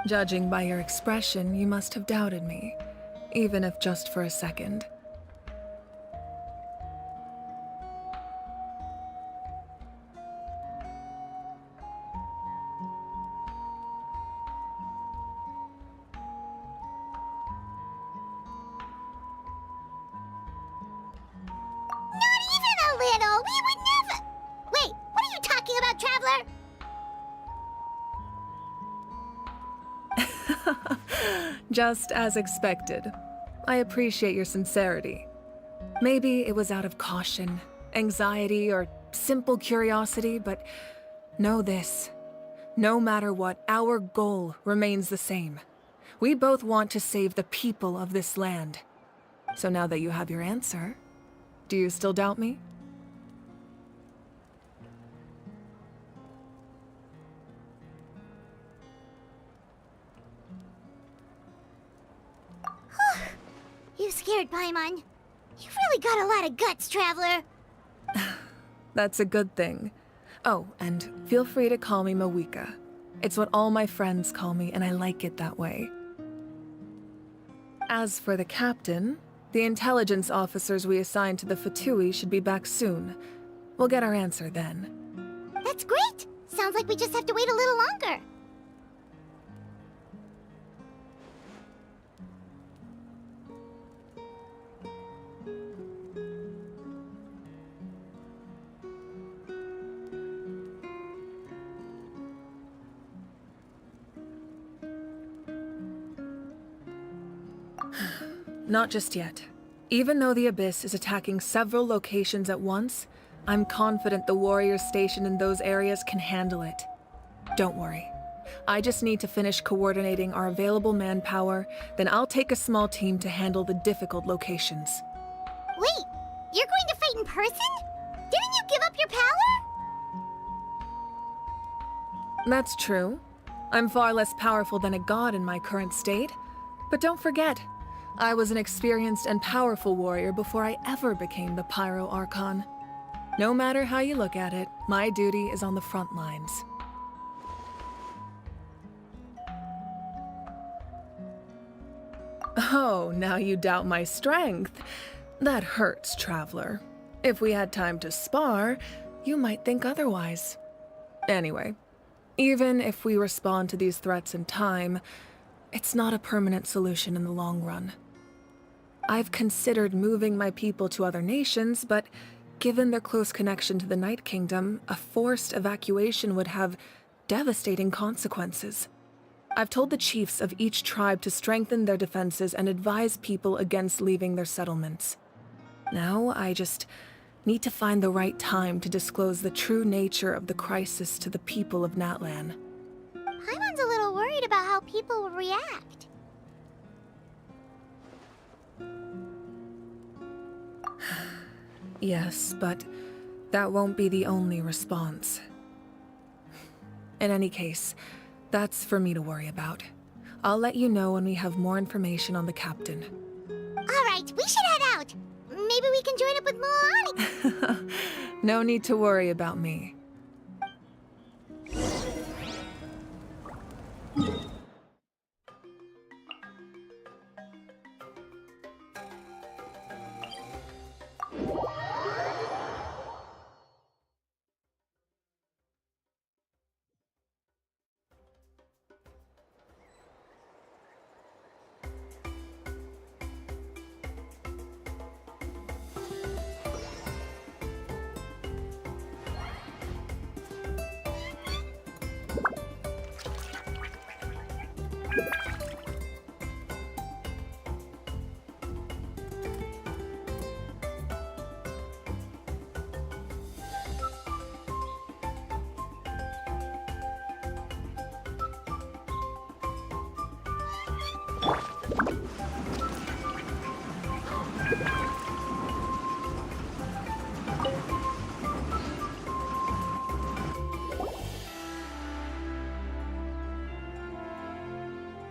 Judging by your expression, you must have doubted me, even if just for a second. Not even a little! We would never... Wait, what are you talking about, Traveler? Just as expected. I appreciate your sincerity. Maybe it was out of caution, anxiety, or simple curiosity, but know this. No matter what, our goal remains the same. We both want to save the people of this land. So now that you have your answer, do you still doubt me? You scared Paimon. You've really got a lot of guts, Traveler. That's a good thing. Oh, and feel free to call me Mawika. It's what all my friends call me, and I like it that way. As for the captain, the intelligence officers we assigned to the Fatui should be back soon. We'll get our answer then. That's great! Sounds like we just have to wait a little longer. not just yet. Even though the Abyss is attacking several locations at once, I'm confident the warriors stationed in those areas can handle it. Don't worry. I just need to finish coordinating our available manpower, then I'll take a small team to handle the difficult locations. Wait, you're going to fight in person? Didn't you give up your power? That's true. I'm far less powerful than a god in my current state. But don't forget, I was an experienced and powerful warrior before I ever became the Pyro Archon. No matter how you look at it, my duty is on the front lines. Oh, now you doubt my strength. That hurts, Traveler. If we had time to spar, you might think otherwise. Anyway, even if we respond to these threats in time, it's not a permanent solution in the long run. I've considered moving my people to other nations, but given their close connection to the Night Kingdom, a forced evacuation would have devastating consequences. I've told the chiefs of each tribe to strengthen their defenses and advise people against leaving their settlements. Now, I just need to find the right time to disclose the true nature of the crisis to the people of Natlan. Paimon's a little worried about how people will react. Yes, but that won't be the only response. In any case, that's for me to worry about. I'll let you know when we have more information on the captain. All right, we should head out. Maybe we can join up with Milani. No need to worry about me.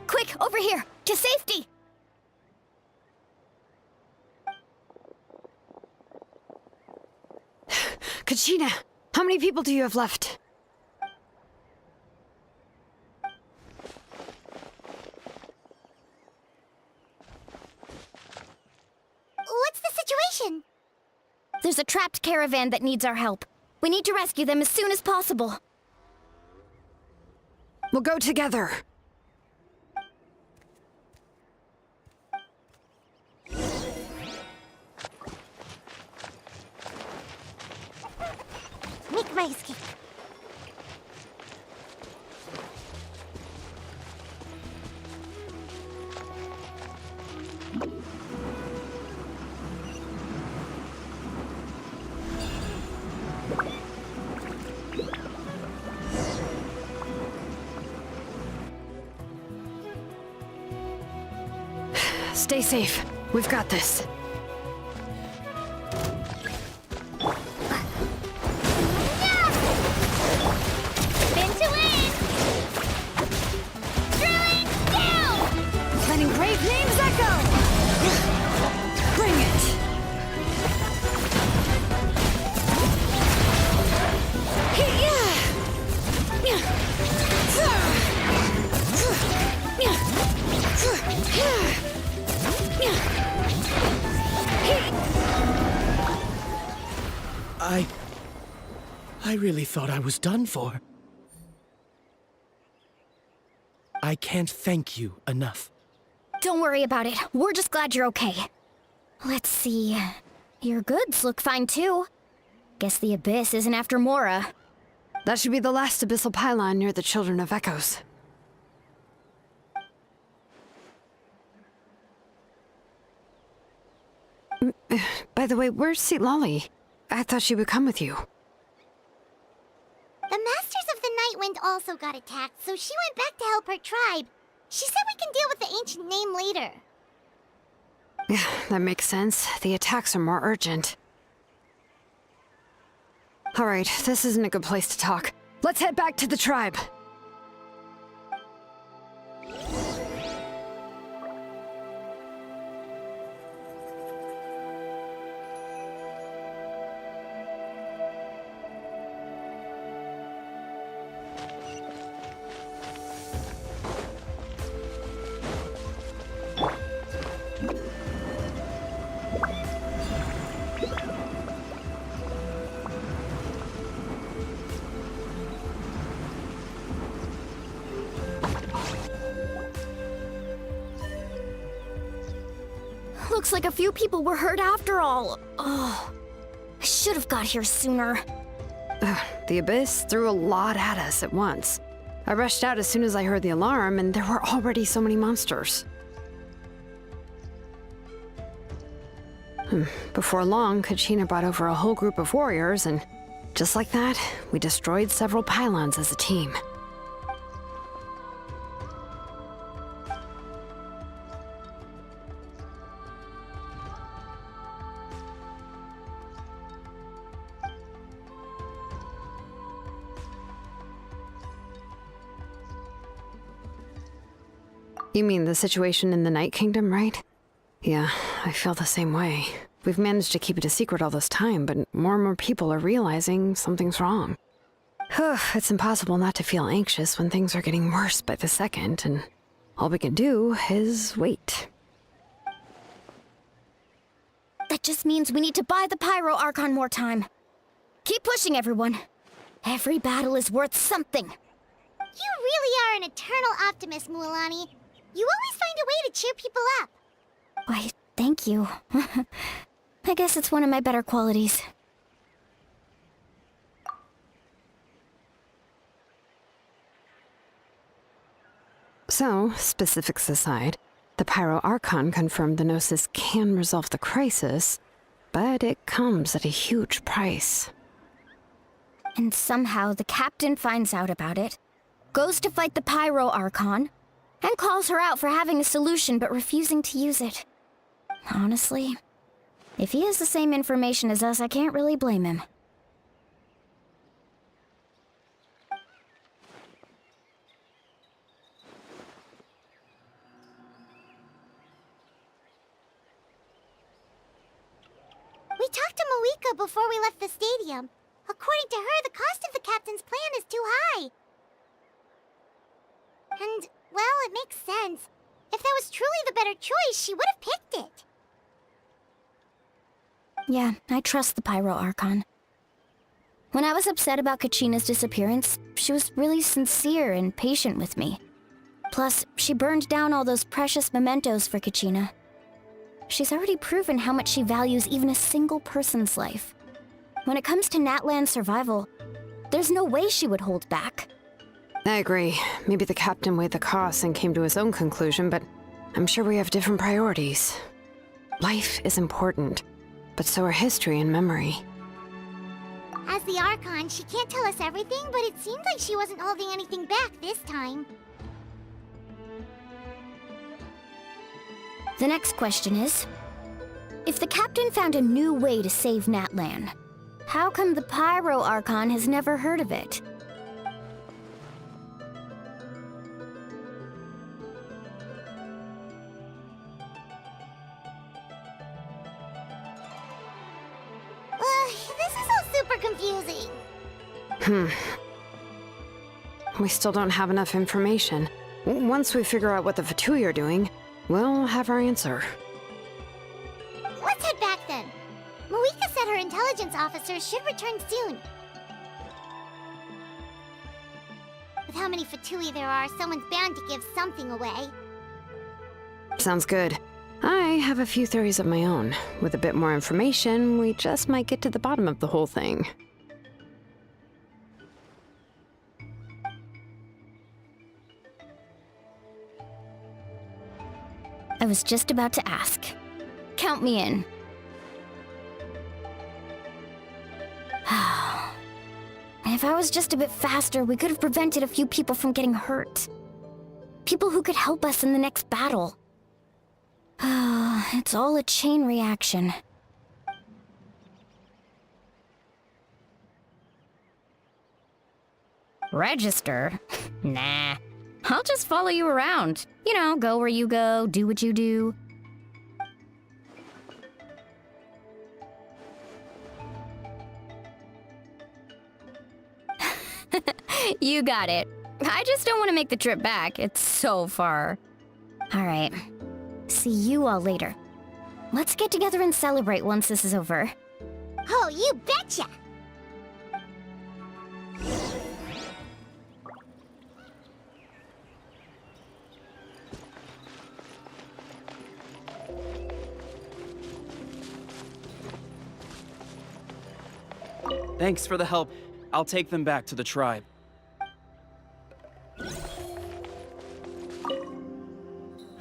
Quick, over here! To safety! Kachina, how many people do you have left? What's the situation? There's a trapped caravan that needs our help. We need to rescue them as soon as possible. We'll go together. Make my escape. Stay safe. We've got this. Letting brave names echo! Bring it! I really thought I was done for. I can't thank you enough. Don't worry about it. We're just glad you're okay. Let's see. Your goods look fine too. Guess the Abyss isn't after Mora. That should be the last abyssal pylon near the Children of Echoes. By the way, where's Lolly? I thought she would come with you. The Masters of the Night Wind also got attacked, so she went back to help her tribe. She said we can deal with the ancient name later. Yeah, that makes sense. The attacks are more urgent. Alright, this isn't a good place to talk. Let's head back to the tribe. Looks like a few people were hurt after all. Oh, I should have got here sooner. The Abyss threw a lot at us at once. I rushed out as soon as I heard the alarm, and there were already so many monsters. Before long, Kachina brought over a whole group of warriors, and just like that, we destroyed several pylons as a team. You mean the situation in the Night Kingdom, right? Yeah, I feel the same way. We've managed to keep it a secret all this time, but more and more people are realizing something's wrong. It's impossible not to feel anxious when things are getting worse by the second, and all we can do is wait. That just means we need to buy the Pyro Archon more time. Keep pushing, everyone. Every battle is worth something. You really are an eternal optimist, Mualani. You always find a way to cheer people up. Why, thank you. I guess it's one of my better qualities. So, specifics aside, the Pyro Archon confirmed the Gnosis can resolve the crisis, but it comes at a huge price. And somehow the captain finds out about it, goes to fight the Pyro Archon, and calls her out for having a solution but refusing to use it. Honestly, if he has the same information as us, I can't really blame him. We talked to Moika before we left the stadium. According to her, the cost of the captain's plan is too high. And, well, it makes sense. If that was truly the better choice, she would have picked it. Yeah, I trust the Pyro Archon. When I was upset about Kachina's disappearance, she was really sincere and patient with me. Plus, she burned down all those precious mementos for Kachina. She's already proven how much she values even a single person's life. When it comes to Natlan's survival, there's no way she would hold back. I agree. Maybe the captain weighed the costs and came to his own conclusion, but I'm sure we have different priorities. Life is important, but so are history and memory. As the Archon, she can't tell us everything, but it seemed like she wasn't holding anything back this time. The next question is, if the captain found a new way to save Natlan, how come the Pyro Archon has never heard of it? This is all super confusing. We still don't have enough information. Once we figure out what the Fatui are doing, we'll have our answer. Let's head back then. Moika said her intelligence officers should return soon. With how many Fatui there are, someone's bound to give something away. Sounds good. I have a few theories of my own. With a bit more information, we just might get to the bottom of the whole thing. I was just about to ask. Count me in. If I was just a bit faster, we could have prevented a few people from getting hurt. People who could help us in the next battle. It's all a chain reaction. Register? Nah. I'll just follow you around. You know, go where you go, do what you do. You got it. I just don't want to make the trip back. It's so far. All right. See you all later. Let's get together and celebrate once this is over. Oh, you betcha! Thanks for the help. I'll take them back to the tribe.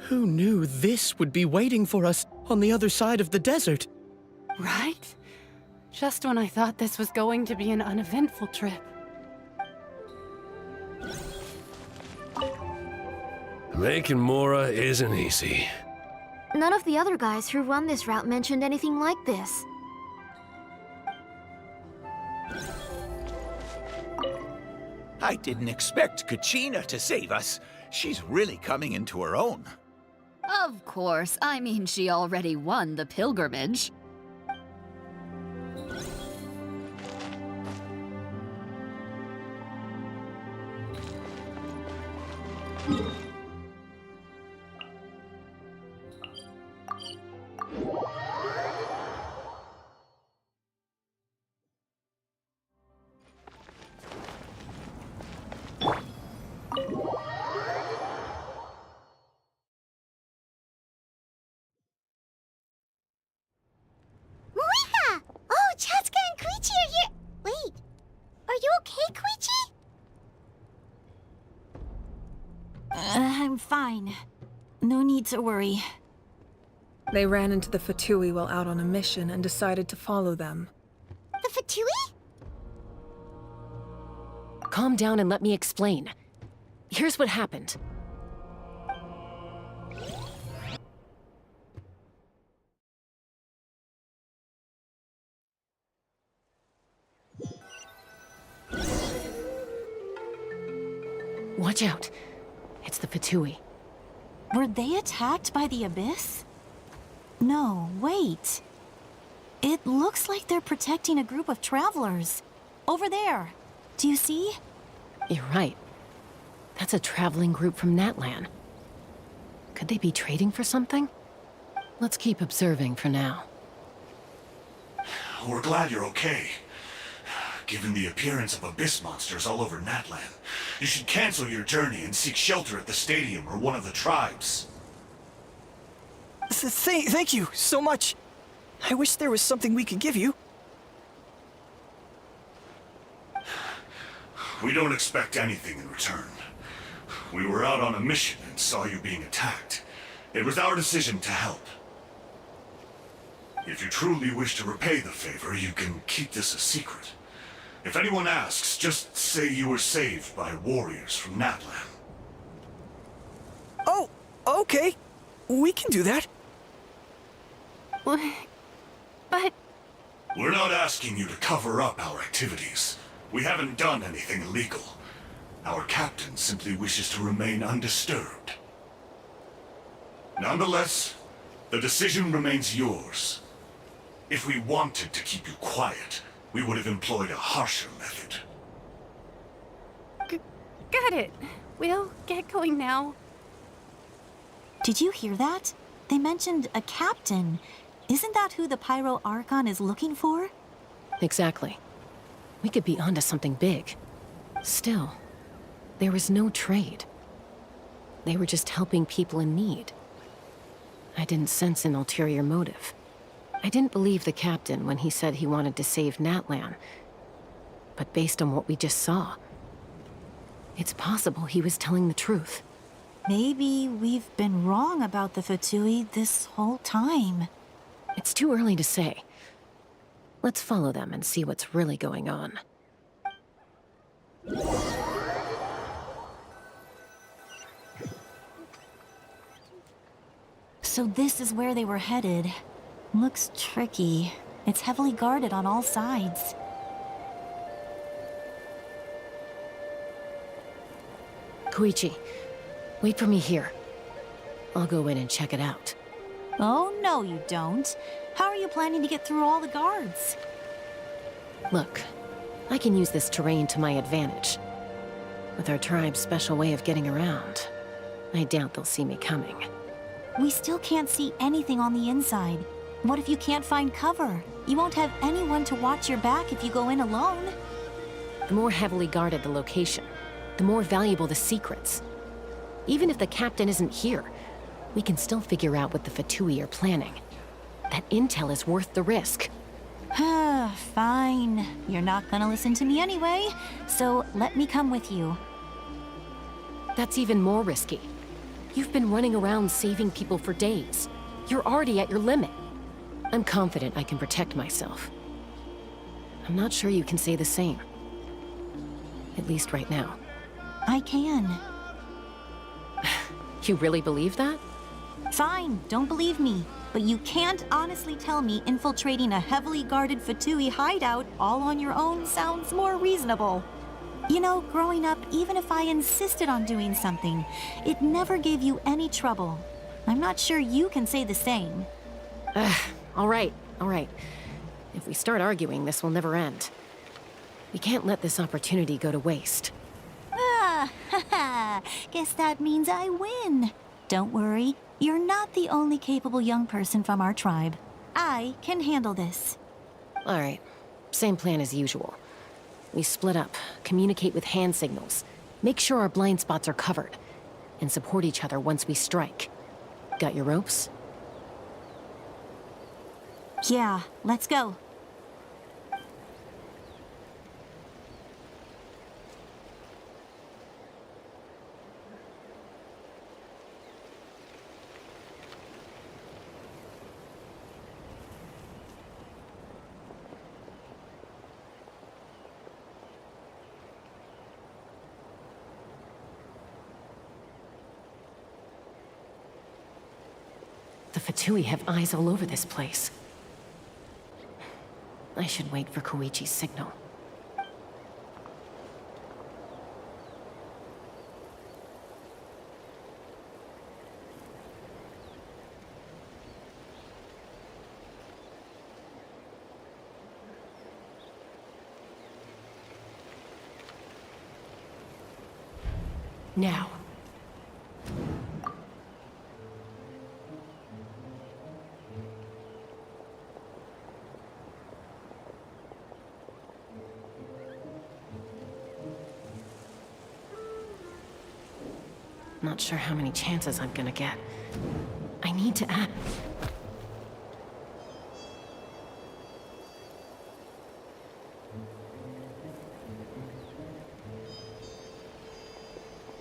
Who knew this would be waiting for us on the other side of the desert? Right? Just when I thought this was going to be an uneventful trip. Making Mora isn't easy. None of the other guys who run this route mentioned anything like this. I didn't expect Kachina to save us. She's really coming into her own. Of course. I mean, she already won the pilgrimage. Moika! Oh, Chaska and Koichi are here! Wait, are you okay, Koichi? I'm fine. No need to worry. They ran into the Fatui while out on a mission and decided to follow them. The Fatui? Calm down and let me explain. Here's what happened. Watch out. It's the Fatui. Were they attacked by the Abyss? No, wait. It looks like they're protecting a group of travelers. Over there. Do you see? You're right. That's a traveling group from Natlan. Could they be trading for something? Let's keep observing for now. We're glad you're okay. Given the appearance of abyss monsters all over Natlan, you should cancel your journey and seek shelter at the stadium or one of the tribes. Thank you so much. I wish there was something we could give you. We don't expect anything in return. We were out on a mission and saw you being attacked. It was our decision to help. If you truly wish to repay the favor, you can keep this a secret. If anyone asks, just say you were saved by warriors from Natlan. Oh, okay. We can do that. But... We're not asking you to cover up our activities. We haven't done anything illegal. Our captain simply wishes to remain undisturbed. Nonetheless, the decision remains yours. If we wanted to keep you quiet, we would have employed a harsher method. Got it. We'll get going now. Did you hear that? They mentioned a captain. Isn't that who the Pyro Archon is looking for? Exactly. We could be onto something big. Still, there was no trade. They were just helping people in need. I didn't sense an ulterior motive. I didn't believe the captain when he said he wanted to save Natlan. But based on what we just saw, it's possible he was telling the truth. Maybe we've been wrong about the Fatui this whole time. It's too early to say. Let's follow them and see what's really going on. So this is where they were headed. Looks tricky. It's heavily guarded on all sides. Koichi, wait for me here. I'll go in and check it out. Oh, no you don't. How are you planning to get through all the guards? Look, I can use this terrain to my advantage. With our tribe's special way of getting around, I doubt they'll see me coming. We still can't see anything on the inside. What if you can't find cover? You won't have anyone to watch your back if you go in alone. The more heavily guarded the location, the more valuable the secrets. Even if the captain isn't here, we can still figure out what the Fatui are planning. That intel is worth the risk. Fine. You're not gonna listen to me anyway, so let me come with you. That's even more risky. You've been running around saving people for days. You're already at your limit. I'm confident I can protect myself. I'm not sure you can say the same. At least right now. I can. You really believe that? Fine, don't believe me. But you can't honestly tell me infiltrating a heavily guarded Fatui hideout all on your own sounds more reasonable. You know, growing up, even if I insisted on doing something, it never gave you any trouble. I'm not sure you can say the same. All right. If we start arguing, this will never end. We can't let this opportunity go to waste. Guess that means I win. Don't worry, you're not the only capable young person from our tribe. I can handle this. All right, same plan as usual. We split up, communicate with hand signals, make sure our blind spots are covered, and support each other once we strike. Got your ropes? Yeah, let's go. The Fatui have eyes all over this place. I should wait for Koichi's signal. Now. Not sure how many chances I'm gonna get. I need to act.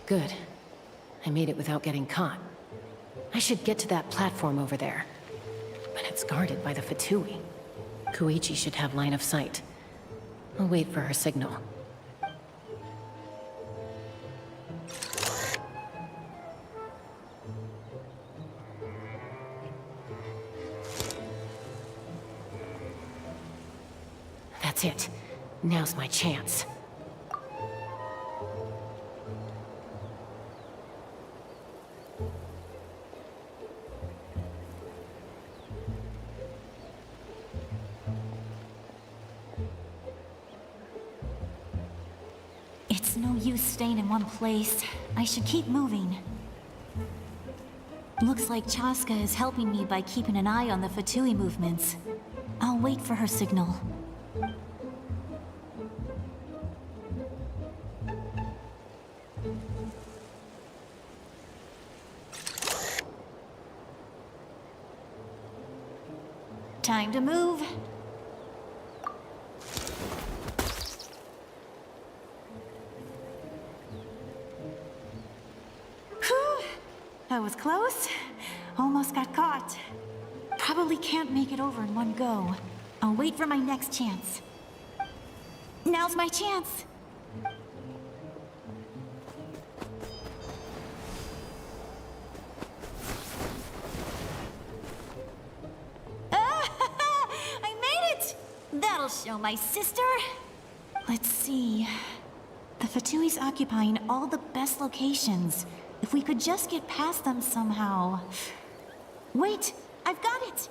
Good. I made it without getting caught. I should get to that platform over there. But it's guarded by the Fatui. Koichi should have line of sight. I'll wait for her signal. That's it. Now's my chance. It's no use staying in one place. I should keep moving. Looks like Chaska is helping me by keeping an eye on the Fatui movements. I'll wait for her signal. Time to move. Whew. That was close. Almost got caught. Probably can't make it over in one go. I'll wait for my next chance. Now's my chance. show, my sister. Let's see. The Fatui's occupying all the best locations. If we could just get past them somehow. Wait, I've got it!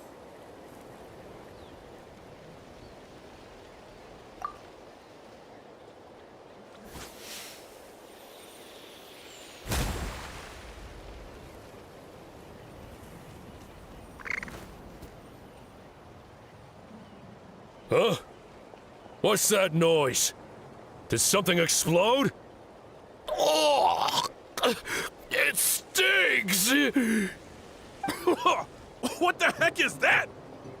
Huh? What's that noise? Did something explode? Oh! It stings! What the heck is that?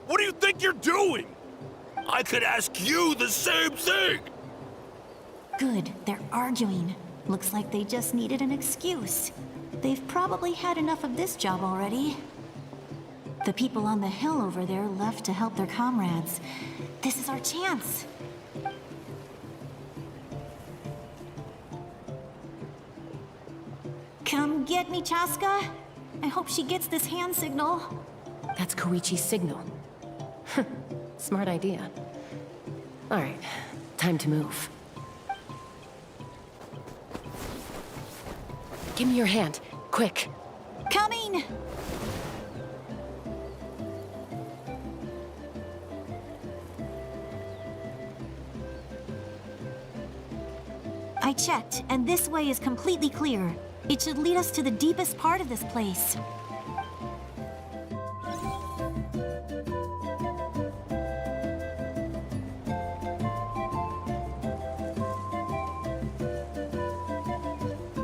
What do you think you're doing? I could ask you the same thing! Good, they're arguing. Looks like they just needed an excuse. They've probably had enough of this job already. The people on the hill over there left to help their comrades. This is our chance. Come get me, Chaska. I hope she gets this hand signal. That's Koichi's signal. Smart idea. All right, time to move. Give me your hand, quick. Coming! I checked, and this way is completely clear. It should lead us to the deepest part of this place.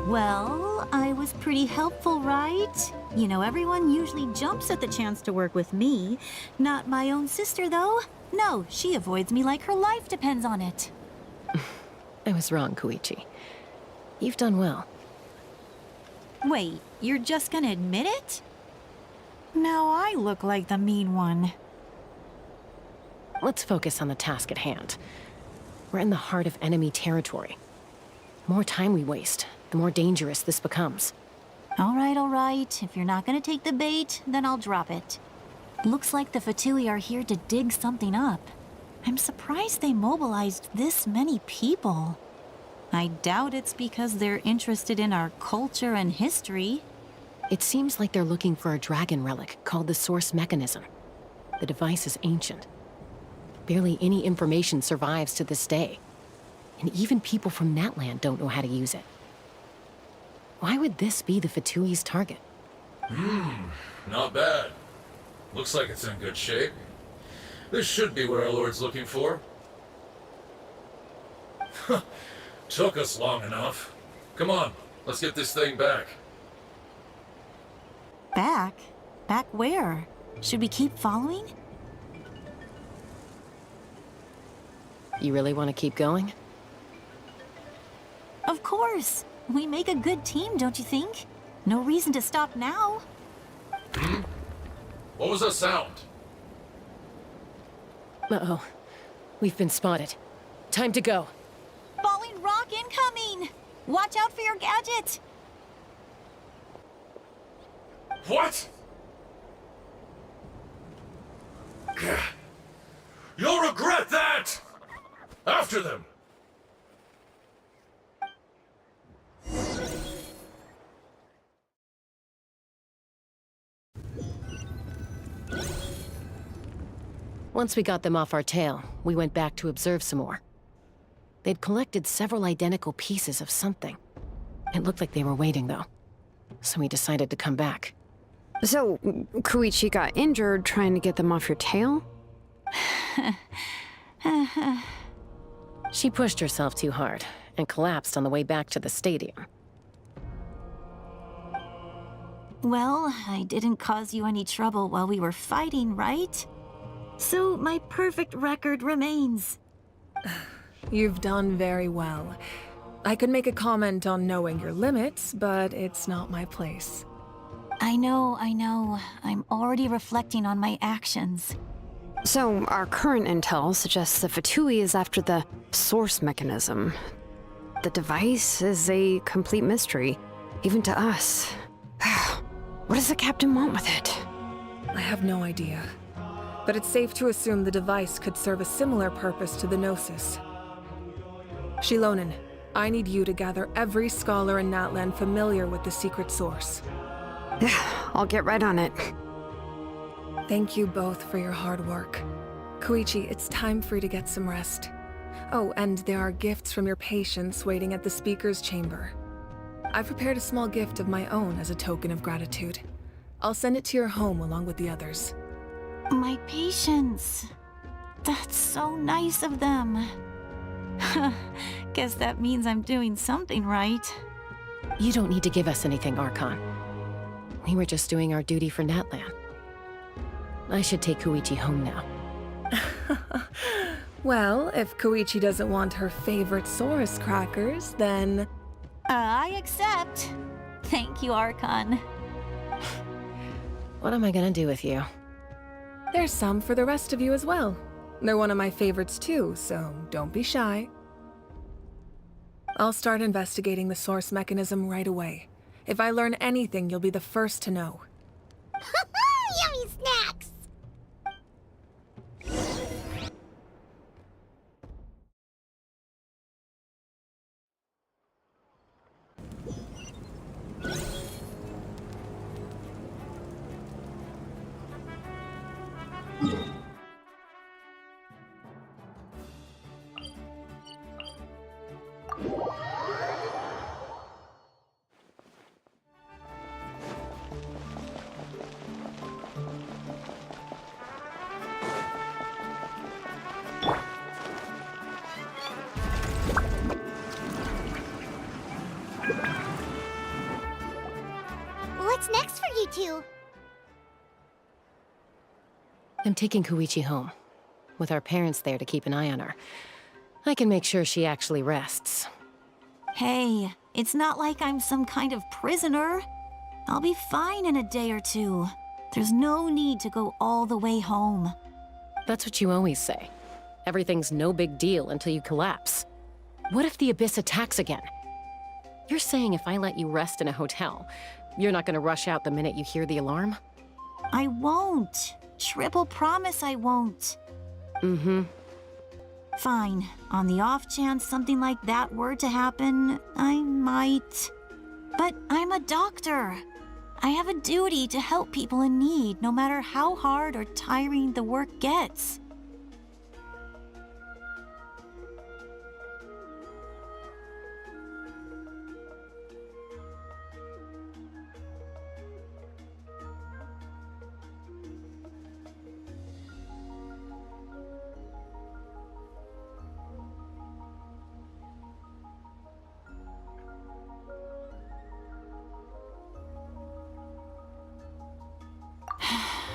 Well, I was pretty helpful, right? You know, everyone usually jumps at the chance to work with me. Not my own sister, though. No, she avoids me like her life depends on it. I was wrong, Koichi. You've done well. Wait, you're just gonna admit it? Now I look like the mean one. Let's focus on the task at hand. We're in the heart of enemy territory. The more time we waste, the more dangerous this becomes. All right. If you're not gonna take the bait, then I'll drop it. Looks like the Fatui are here to dig something up. I'm surprised they mobilized this many people. I doubt it's because they're interested in our culture and history. It seems like they're looking for a dragon relic called the Source Mechanism. The device is ancient. Barely any information survives to this day. And even people from Natland don't know how to use it. Why would this be the Fatui's target? Not bad. Looks like it's in good shape. This should be what our Lord's looking for. Took us long enough. Come on, let's get this thing back. Back? Back where? Should we keep following? You really want to keep going? Of course. We make a good team, don't you think? No reason to stop now. What was that sound? Uh-oh. We've been spotted. Time to go. Falling rock incoming! Watch out for your gadget! What? You'll regret that! After them! Once we got them off our tail, we went back to observe some more. They'd collected several identical pieces of something. It looked like they were waiting, though. So we decided to come back. So, Koichi got injured trying to get them off your tail? She pushed herself too hard and collapsed on the way back to the stadium. Well, I didn't cause you any trouble while we were fighting, right? So my perfect record remains. You've done very well. I could make a comment on knowing your limits, but it's not my place. I know. I'm already reflecting on my actions. So, our current intel suggests the Fatui is after the Source Mechanism. The device is a complete mystery, even to us. What does the captain want with it? I have no idea. but it's safe to assume the device could serve a similar purpose to the Gnosis. Shilonen, I need you to gather every scholar in Natlan familiar with the secret source. I'll get right on it. Thank you both for your hard work. Koichi, it's time for you to get some rest. Oh, and there are gifts from your patients waiting at the speaker's chamber. I've prepared a small gift of my own as a token of gratitude. I'll send it to your home along with the others. My patients. That's so nice of them. Guess that means I'm doing something right. You don't need to give us anything, Archon. We were just doing our duty for Natlan. I should take Koichi home now. Well, if Koichi doesn't want her favorite Saurus crackers, then... I accept. Thank you, Archon. What am I gonna do with you? There's some for the rest of you as well. They're one of my favorites too, so don't be shy. I'll start investigating the source mechanism right away. If I learn anything, you'll be the first to know. Yummy snacks! What's next for you two? I'm taking Koichi home. With our parents there to keep an eye on her, I can make sure she actually rests. Hey, it's not like I'm some kind of prisoner. I'll be fine in a day or two. There's no need to go all the way home. That's what you always say. Everything's no big deal until you collapse. What if the Abyss attacks again? You're saying if I let you rest in a hotel, you're not gonna rush out the minute you hear the alarm? I won't. Triple promise I won't. Mm-hmm. Fine. On the off chance something like that were to happen, I might. But I'm a doctor. I have a duty to help people in need, no matter how hard or tiring the work gets.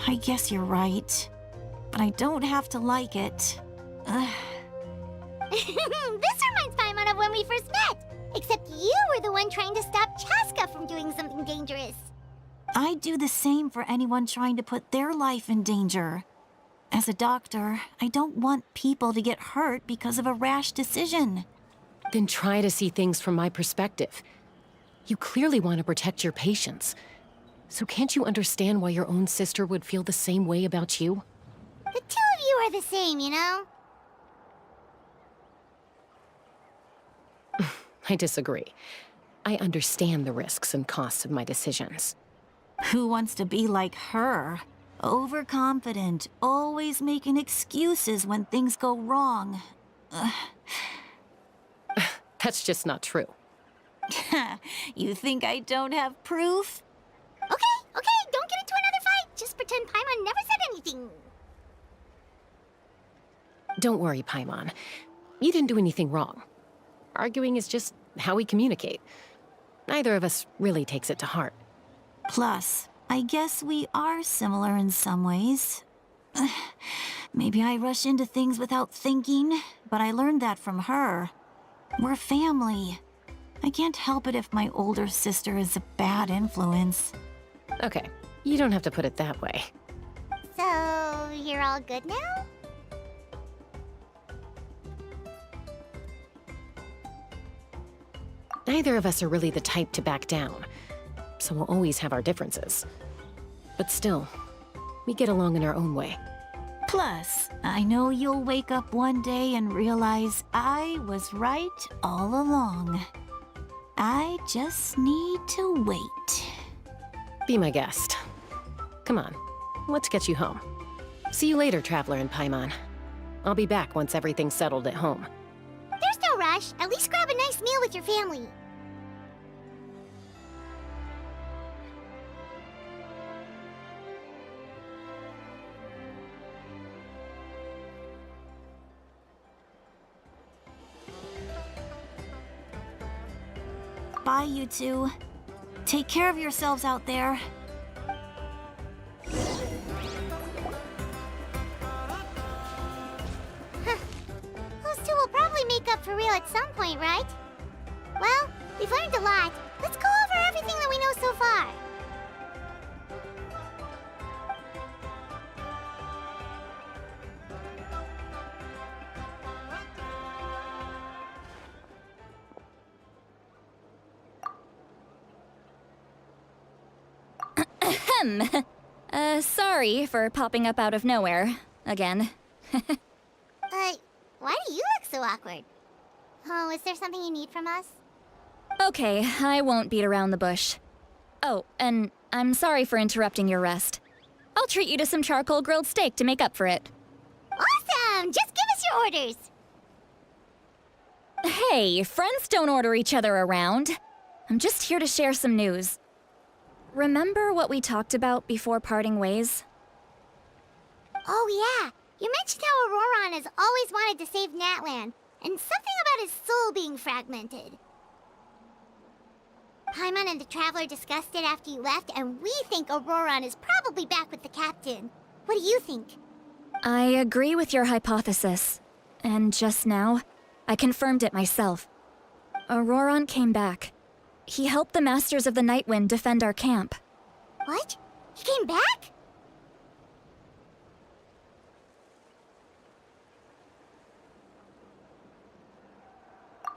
I guess you're right. But I don't have to like it. This reminds Paimon of when we first met. Except you were the one trying to stop Chaska from doing something dangerous. I'd do the same for anyone trying to put their life in danger. As a doctor, I don't want people to get hurt because of a rash decision. Then try to see things from my perspective. You clearly want to protect your patients. So can't you understand why your own sister would feel the same way about you? The two of you are the same, you know? I disagree. I understand the risks and costs of my decisions. Who wants to be like her? Overconfident, always making excuses when things go wrong. That's just not true. You think I don't have proof? Okay, don't get into another fight. Just pretend Paimon never said anything. Don't worry, Paimon. You didn't do anything wrong. Arguing is just how we communicate. Neither of us really takes it to heart. Plus, I guess we are similar in some ways. Maybe I rush into things without thinking, but I learned that from her. We're family. I can't help it if my older sister is a bad influence. Okay, you don't have to put it that way. So, you're all good now? Neither of us are really the type to back down, so we'll always have our differences. But still, we get along in our own way. Plus, I know you'll wake up one day and realize I was right all along. I just need to wait. Be my guest. Come on, let's get you home. See you later, Traveler in Paimon. I'll be back once everything's settled at home. There's no rush. At least grab a nice meal with your family. Bye, you two. Take care of yourselves out there. Those two will probably make up for real at some point, right? Well, we've learned a lot. Let's go over everything that we know so far. Sorry for popping up out of nowhere. Again. Why do you look so awkward? Oh, is there something you need from us? Okay, I won't beat around the bush. Oh, and I'm sorry for interrupting your rest. I'll treat you to some charcoal grilled steak to make up for it. Awesome! Just give us your orders! Hey, friends don't order each other around. I'm just here to share some news. Remember what we talked about before parting ways? Oh yeah, you mentioned how Auroron has always wanted to save Natlan, and something about his soul being fragmented. Paimon and the Traveler discussed it after you left, and we think Auroron is probably back with the captain. What do you think? I agree with your hypothesis. And just now, I confirmed it myself. Auroron came back. He helped the Masters of the Nightwind defend our camp. What? He came back?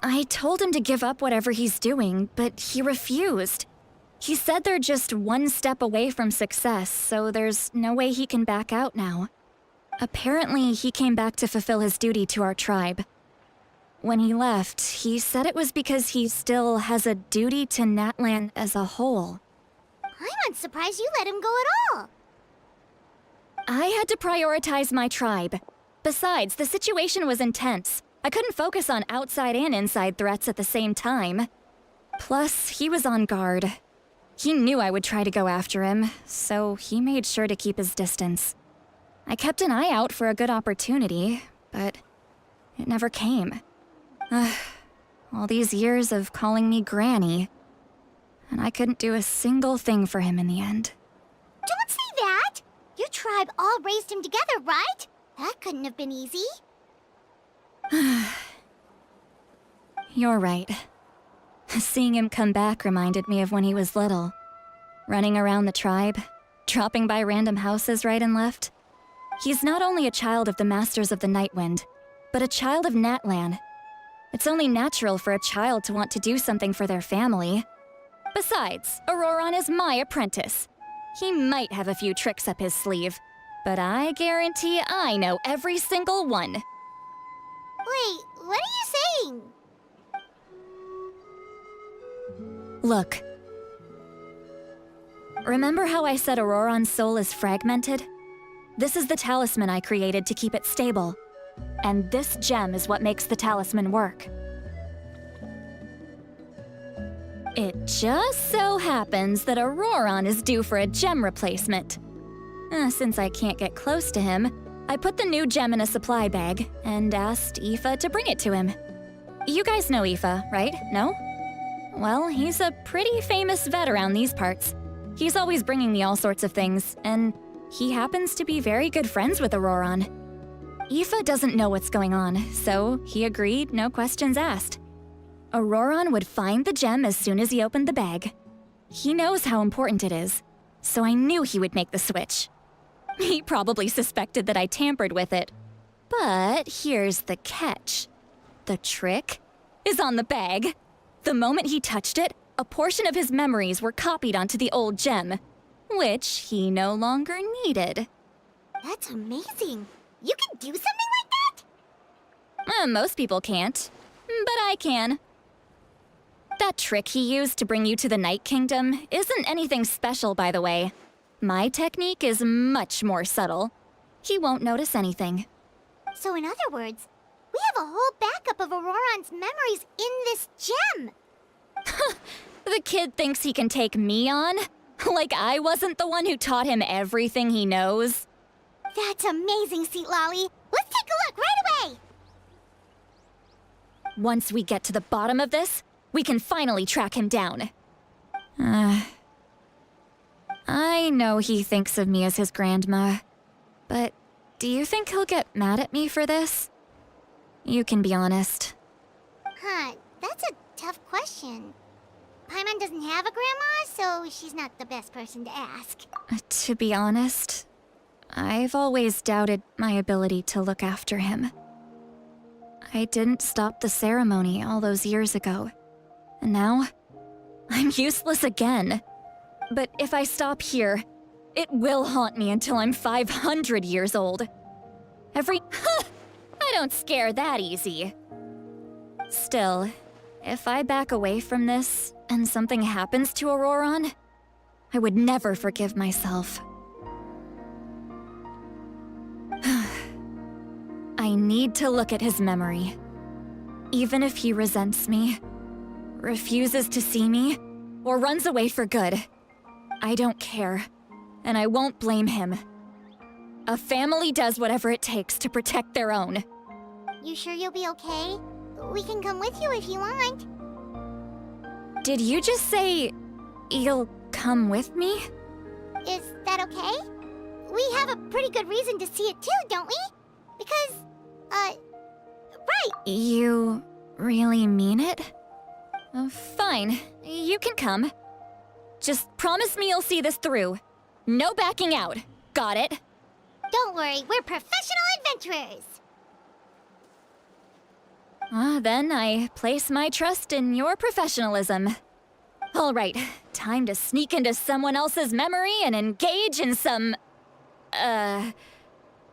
I told him to give up whatever he's doing, but he refused. He said they're just one step away from success, so there's no way he can back out now. Apparently, he came back to fulfill his duty to our tribe. When he left, he said it was because he still has a duty to Natlan as a whole. I'm surprised you let him go at all. I had to prioritize my tribe. Besides, the situation was intense. I couldn't focus on outside and inside threats at the same time. Plus, he was on guard. He knew I would try to go after him, so he made sure to keep his distance. I kept an eye out for a good opportunity, but it never came. All these years of calling me Granny, and I couldn't do a single thing for him in the end. Don't say that! Your tribe all raised him together, right? That couldn't have been easy. You're right. Seeing him come back reminded me of when he was little. Running around the tribe, dropping by random houses right and left. He's not only a child of the Masters of the Nightwind, but a child of Natlan. It's only natural for a child to want to do something for their family. Besides, Auroron is my apprentice. He might have a few tricks up his sleeve, but I guarantee I know every single one. Wait, what are you saying? Look. Remember how I said Auroron's soul is fragmented? This is the talisman I created to keep it stable. And this gem is what makes the talisman work. It just so happens that Auroron is due for a gem replacement. Since I can't get close to him, I put the new gem in a supply bag and asked Aoife to bring it to him. You guys know Aoife, right? No? Well, he's a pretty famous vet around these parts. He's always bringing me all sorts of things, and he happens to be very good friends with Auroron. Aoife doesn't know what's going on, so he agreed, no questions asked. Auroron would find the gem as soon as he opened the bag. He knows how important it is, so I knew he would make the switch. He probably suspected that I tampered with it. But here's the catch. The trick is on the bag. The moment he touched it, a portion of his memories were copied onto the old gem, which he no longer needed. That's amazing. You can do something like that? Most people can't, but I can. That trick he used to bring you to the Night Kingdom isn't anything special, by the way. My technique is much more subtle. He won't notice anything. So in other words, we have a whole backup of Auroron's memories in this gem. The kid thinks he can take me on? Like I wasn't the one who taught him everything he knows? That's amazing, Seat Lolly. Let's take a look right away. Once we get to the bottom of this, we can finally track him down. I know he thinks of me as his grandma, but do you think he'll get mad at me for this? You can be honest. Huh, that's a tough question. Paimon doesn't have a grandma, so she's not the best person to ask. To be honest, I've always doubted my ability to look after him. I didn't stop the ceremony all those years ago, and now I'm useless again. But if I stop here, it will haunt me until I'm 500 years old. I don't scare that easy. Still, if I back away from this and something happens to Auroron, I would never forgive myself. I need to look at his memory. Even if he resents me, refuses to see me, or runs away for good, I don't care, and I won't blame him. A family does whatever it takes to protect their own. You sure you'll be okay? We can come with you if you want. Did you just say you'll come with me? Is that okay? We have a pretty good reason to see it too, don't we? Because, right! You really mean it? Fine, you can come. Just promise me you'll see this through. No backing out. Got it? Don't worry, we're professional adventurers! Then I place my trust in your professionalism. All right, time to sneak into someone else's memory and engage in some,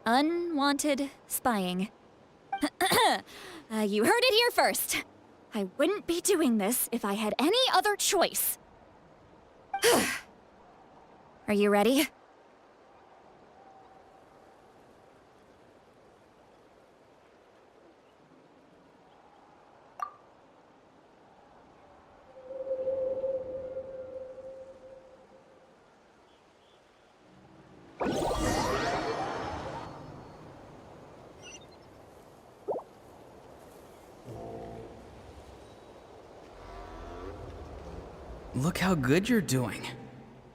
unwanted spying. You heard it here first. I wouldn't be doing this if I had any other choice. Are you ready? Look how good you're doing.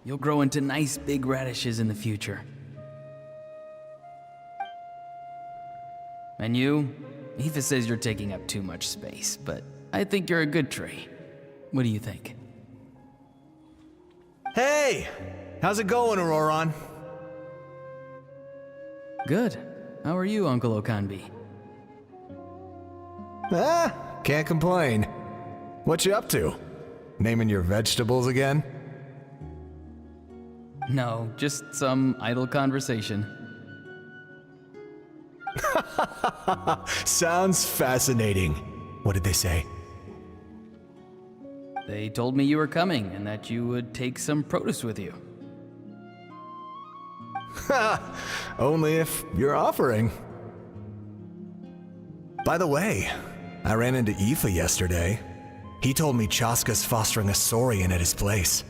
You'll grow into nice big radishes in the future. And you? Aoife says you're taking up too much space, but I think you're a good tree. What do you think? Hey! How's it going, Auroron? Good. How are you, Uncle Okanbi? Can't complain. What you up to? Naming your vegetables again? No, just some idle conversation. Sounds fascinating. What did they say? They told me you were coming and that you would take some produce with you. Only if you're offering. By the way, I ran into Aoife yesterday. He told me Chaska's fostering a saurian at his place.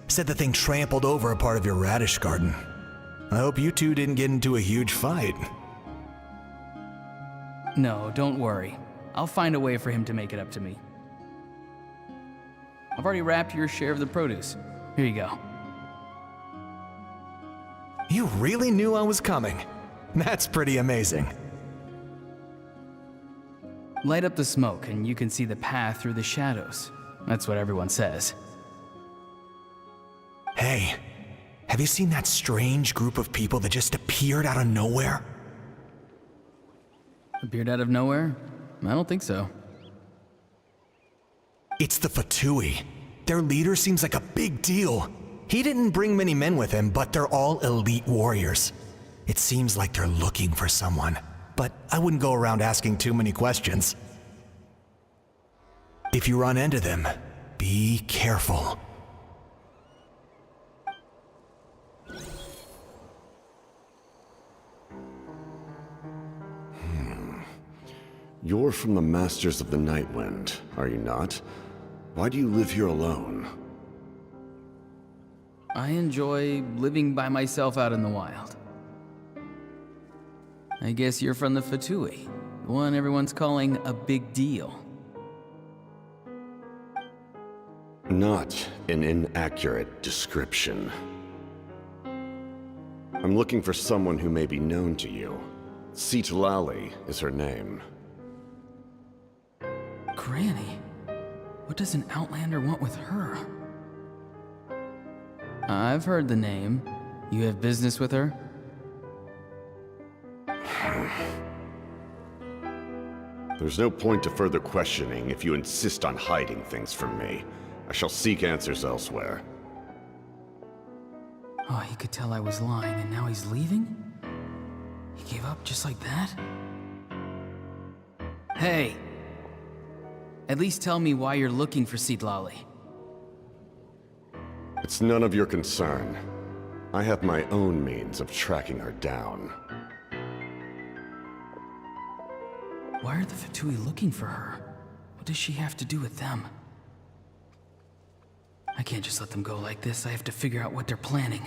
Said the thing trampled over a part of your radish garden. I hope you two didn't get into a huge fight. No, don't worry. I'll find a way for him to make it up to me. I've already wrapped your share of the produce. Here you go. You really knew I was coming. That's pretty amazing. Light up the smoke and you can see the path through the shadows. That's what everyone says. Hey, have you seen that strange group of people that just appeared out of nowhere? Appeared out of nowhere? I don't think so. It's the Fatui. Their leader seems like a big deal. He didn't bring many men with him, but they're all elite warriors. It seems like they're looking for someone, but I wouldn't go around asking too many questions. If you run into them, be careful. You're from the Masters of the Nightwind, are you not? Why do you live here alone? I enjoy living by myself out in the wild. I guess you're from the Fatui, the one everyone's calling a big deal. Not an inaccurate description. I'm looking for someone who may be known to you. Citlali is her name. Granny? What does an Outlander want with her? I've heard the name. You have business with her? There's no point to further questioning if you insist on hiding things from me. I shall seek answers elsewhere. Oh, he could tell I was lying, and now he's leaving? He gave up just like that? Hey! At least tell me why you're looking for Citlali. It's none of your concern. I have my own means of tracking her down. Why are the Fatui looking for her? What does she have to do with them? I can't just let them go like this. I have to figure out what they're planning.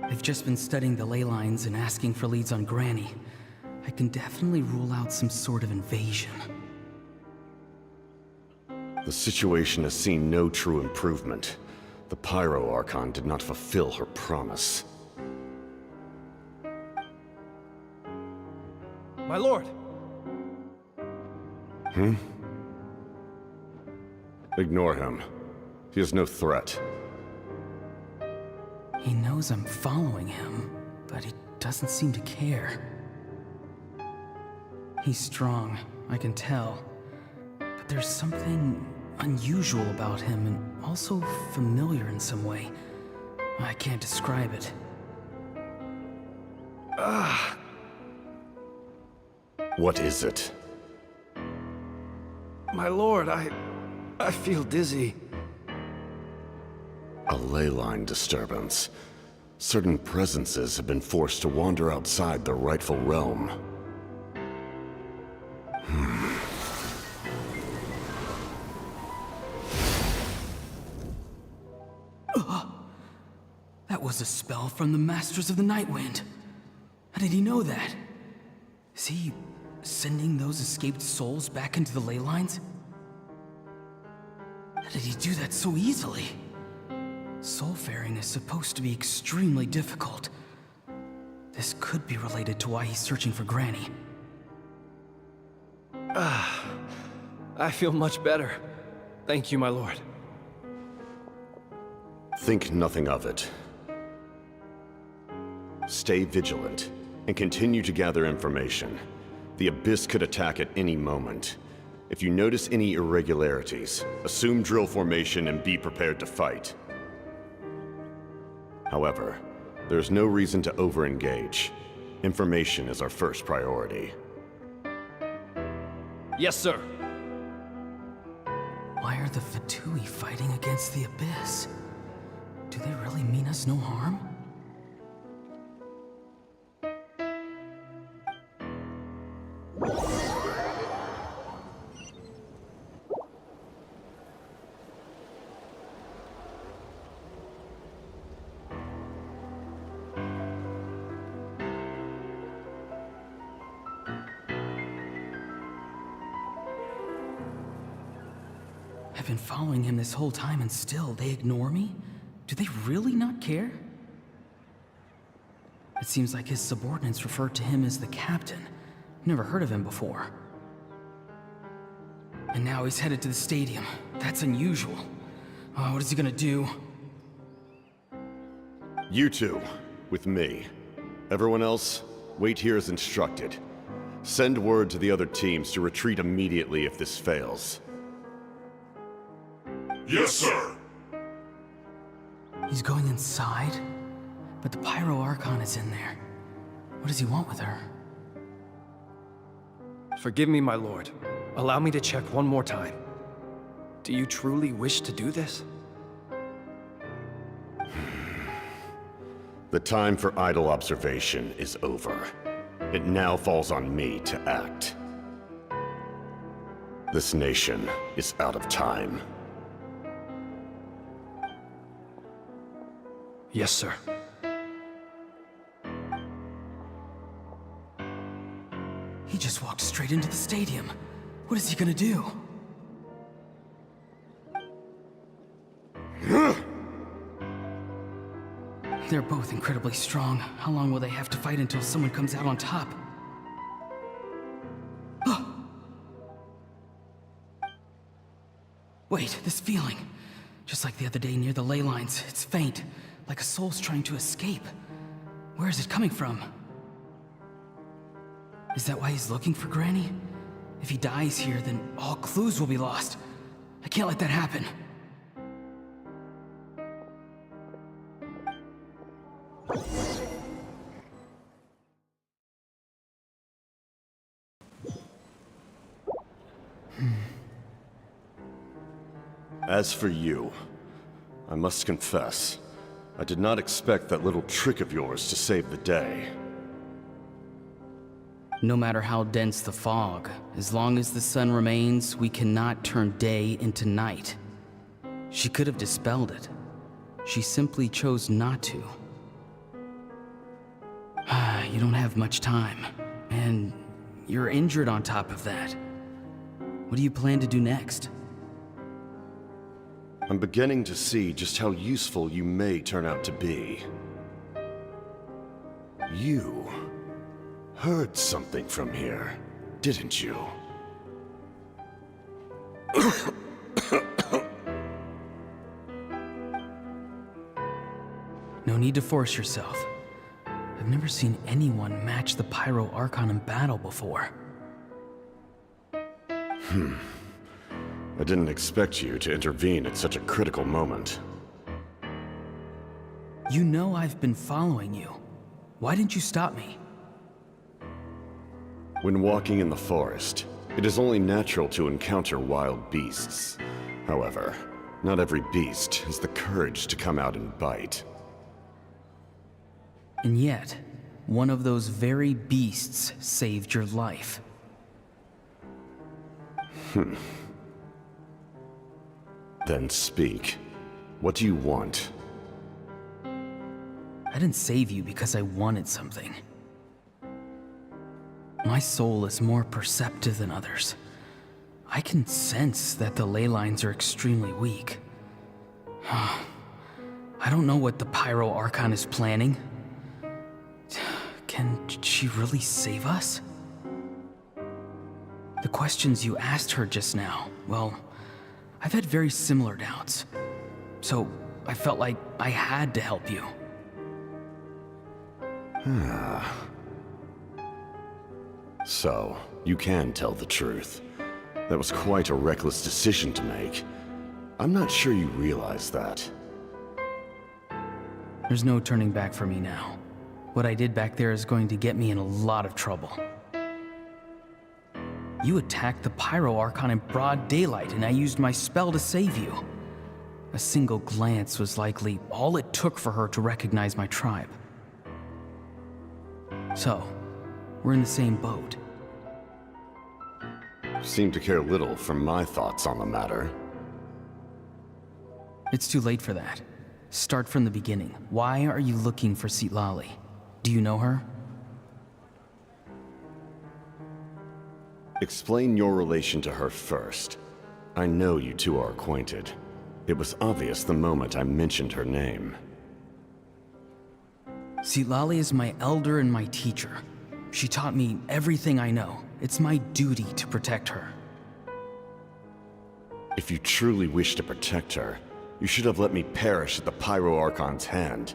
I've just been studying the ley lines and asking for leads on Granny. I can definitely rule out some sort of invasion. The situation has seen no true improvement. The Pyro Archon did not fulfill her promise. My lord! Ignore him. He is no threat. He knows I'm following him, but he doesn't seem to care. He's strong, I can tell. But there's something unusual about him and also familiar in some way. I can't describe it. What is it? My lord, I feel dizzy. A ley line disturbance. Certain presences have been forced to wander outside their rightful realm. That was a spell from the Masters of the Nightwind. How did he know that? Is he sending those escaped souls back into the ley lines? How did he do that so easily? Soulfaring is supposed to be extremely difficult. This could be related to why he's searching for Granny. I feel much better. Thank you, my lord. Think nothing of it. Stay vigilant, and continue to gather information. The Abyss could attack at any moment. If you notice any irregularities, assume drill formation and be prepared to fight. However, there's no reason to over-engage. Information is our first priority. Yes, sir. Why are the Fatui fighting against the Abyss? Do they really mean us no harm? I've been following him this whole time and still they ignore me? Do they really not care? It seems like his subordinates refer to him as the captain. Never heard of him before. And now he's headed to the stadium. That's unusual. Oh, what is he gonna do? You two, with me. Everyone else, wait here as instructed. Send word to the other teams to retreat immediately if this fails. Yes, sir. He's going inside? But the Pyro Archon is in there. What does he want with her? Forgive me, my lord. Allow me to check one more time. Do you truly wish to do this? The time for idle observation is over. It now falls on me to act. This nation is out of time. Yes, sir. He just walked straight into the stadium. What is he gonna do? They're both incredibly strong. How long will they have to fight until someone comes out on top? Wait, this feeling. Just like the other day near the ley lines, it's faint, like a soul's trying to escape. Where is it coming from? Is that why he's looking for Granny? If he dies here, then all clues will be lost. I can't let that happen. As for you, I must confess, I did not expect that little trick of yours to save the day. No matter how dense the fog, as long as the sun remains, we cannot turn day into night. She could have dispelled it. She simply chose not to. You don't have much time, and you're injured on top of that. What do you plan to do next? I'm beginning to see just how useful you may turn out to be. You heard something from here, didn't you? No need to force yourself. I've never seen anyone match the Pyro Archon in battle before. I didn't expect you to intervene at such a critical moment. You know I've been following you. Why didn't you stop me? When walking in the forest, it is only natural to encounter wild beasts. However, not every beast has the courage to come out and bite. And yet, one of those very beasts saved your life. Then speak. What do you want? I didn't save you because I wanted something. My soul is more perceptive than others. I can sense that the ley lines are extremely weak. I don't know what the Pyro Archon is planning. Can she really save us? The questions you asked her just now, well, I've had very similar doubts. So I felt like I had to help you. So, you can tell the truth. That was quite a reckless decision to make. I'm not sure you realize that. There's no turning back for me now. What I did back there is going to get me in a lot of trouble. You attacked the Pyro Archon in broad daylight, and I used my spell to save you. A single glance was likely all it took for her to recognize my tribe. So, we're in the same boat. Seem to care little for my thoughts on the matter. It's too late for that. Start from the beginning. Why are you looking for Citlali? Do you know her? Explain your relation to her first. I know you two are acquainted. It was obvious the moment I mentioned her name. Citlali is my elder and my teacher. She taught me everything I know. It's my duty to protect her. If you truly wish to protect her, you should have let me perish at the Pyro Archon's hand.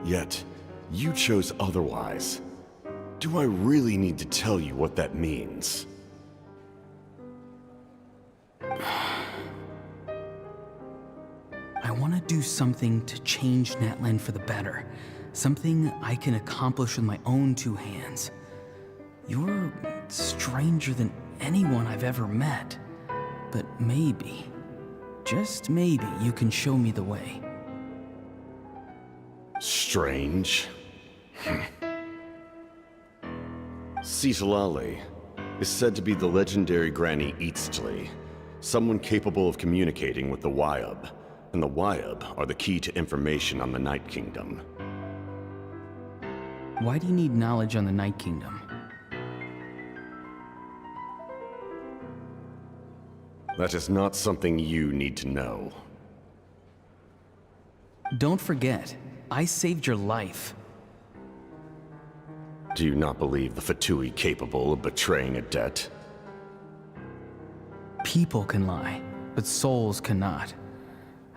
Yet, You chose otherwise. Do I really need to tell you what that means? I want to do something to change Natlan for the better. Something I can accomplish with my own two hands. You're stranger than anyone I've ever met. But maybe, just maybe, you can show me the way. Strange? Cisalali is said to be the legendary Granny Eatsley, someone capable of communicating with the Wyab, and the Wyab are the key to information on the Night Kingdom. Why do you need knowledge on the Night Kingdom? That is not something you need to know. Don't forget, I saved your life. Do you not believe the Fatui capable of betraying a debt? People can lie, but souls cannot.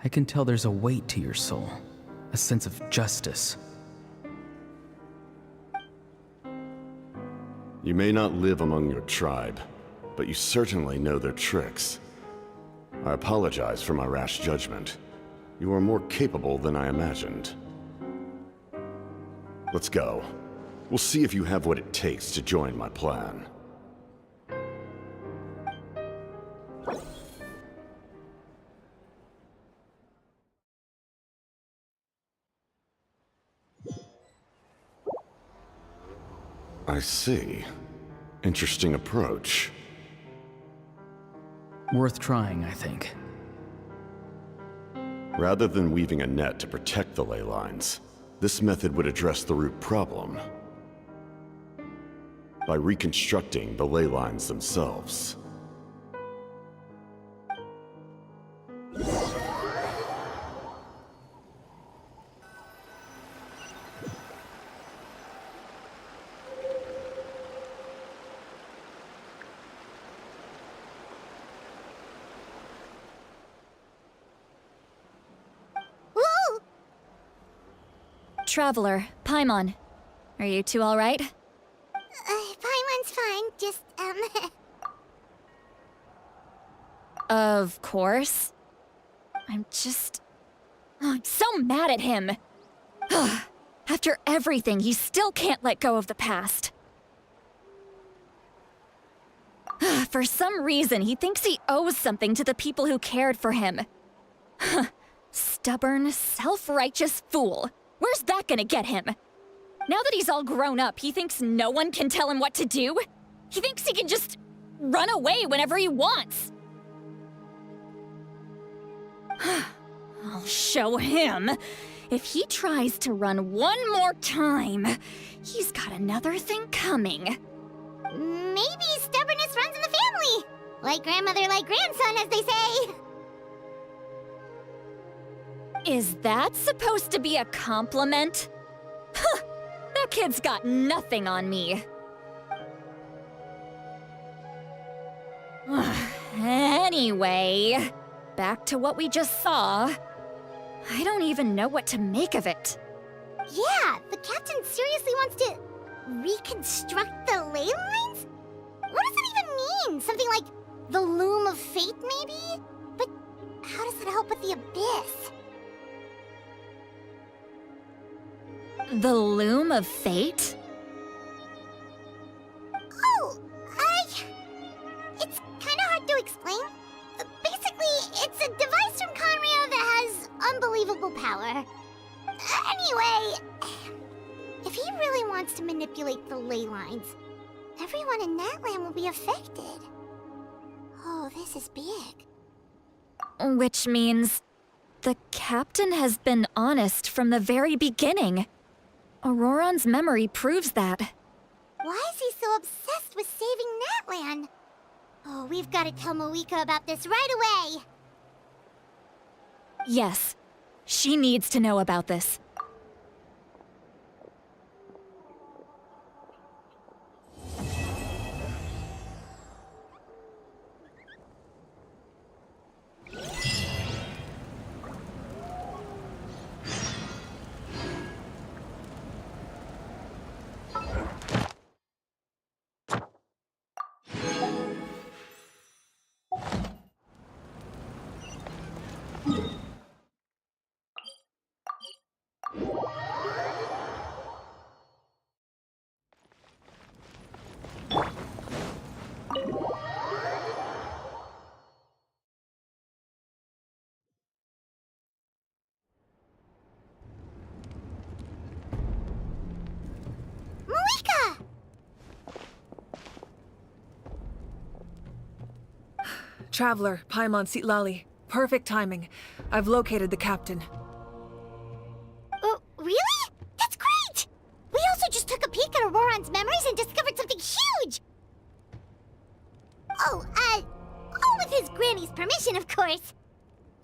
I can tell there's a weight to your soul, a sense of justice. You may not live among your tribe, but you certainly know their tricks. I apologize for my rash judgment. You are more capable than I imagined. Let's go. We'll see if you have what it takes to join my plan. I see. Interesting approach. Worth trying, I think. Rather than weaving a net to protect the ley lines, this method would address the root problem by reconstructing the ley lines themselves. Traveler, Paimon. Are you two all right? Paimon's fine, just, Of course. I'm so mad at him. After everything, he still can't let go of the past. For some reason, he thinks he owes something to the people who cared for him. Stubborn, self-righteous fool. Where's that gonna get him? Now that he's all grown up, he thinks no one can tell him what to do? He thinks he can just run away whenever he wants. I'll show him. If he tries to run one more time, he's got another thing coming. Maybe stubbornness runs in the family. Like grandmother, like grandson, as they say. Is that supposed to be a compliment? Huh, that kid's got nothing on me. Anyway, back to what we just saw. I don't even know what to make of it. Yeah, the captain seriously wants to reconstruct the ley lines? What does that even mean? Something like the loom of fate, maybe? But how does that help with the abyss? The loom of fate? Oh, it's kinda hard to explain. Basically, it's a device from Conrio that has unbelievable power. Anyway, if he really wants to manipulate the ley lines, everyone in Natlan will be affected. Oh, this is big. Which means the captain has been honest from the very beginning. Auroron's memory proves that. Why is he so obsessed with saving Natlan? Oh, we've got to tell Moeka about this right away. Yes, she needs to know about this. Traveler, Paimon Sitlali. Perfect timing. I've located the captain. Oh, really? That's great! We also just took a peek at Auroron's memories and discovered something huge! Oh, all with his granny's permission, of course.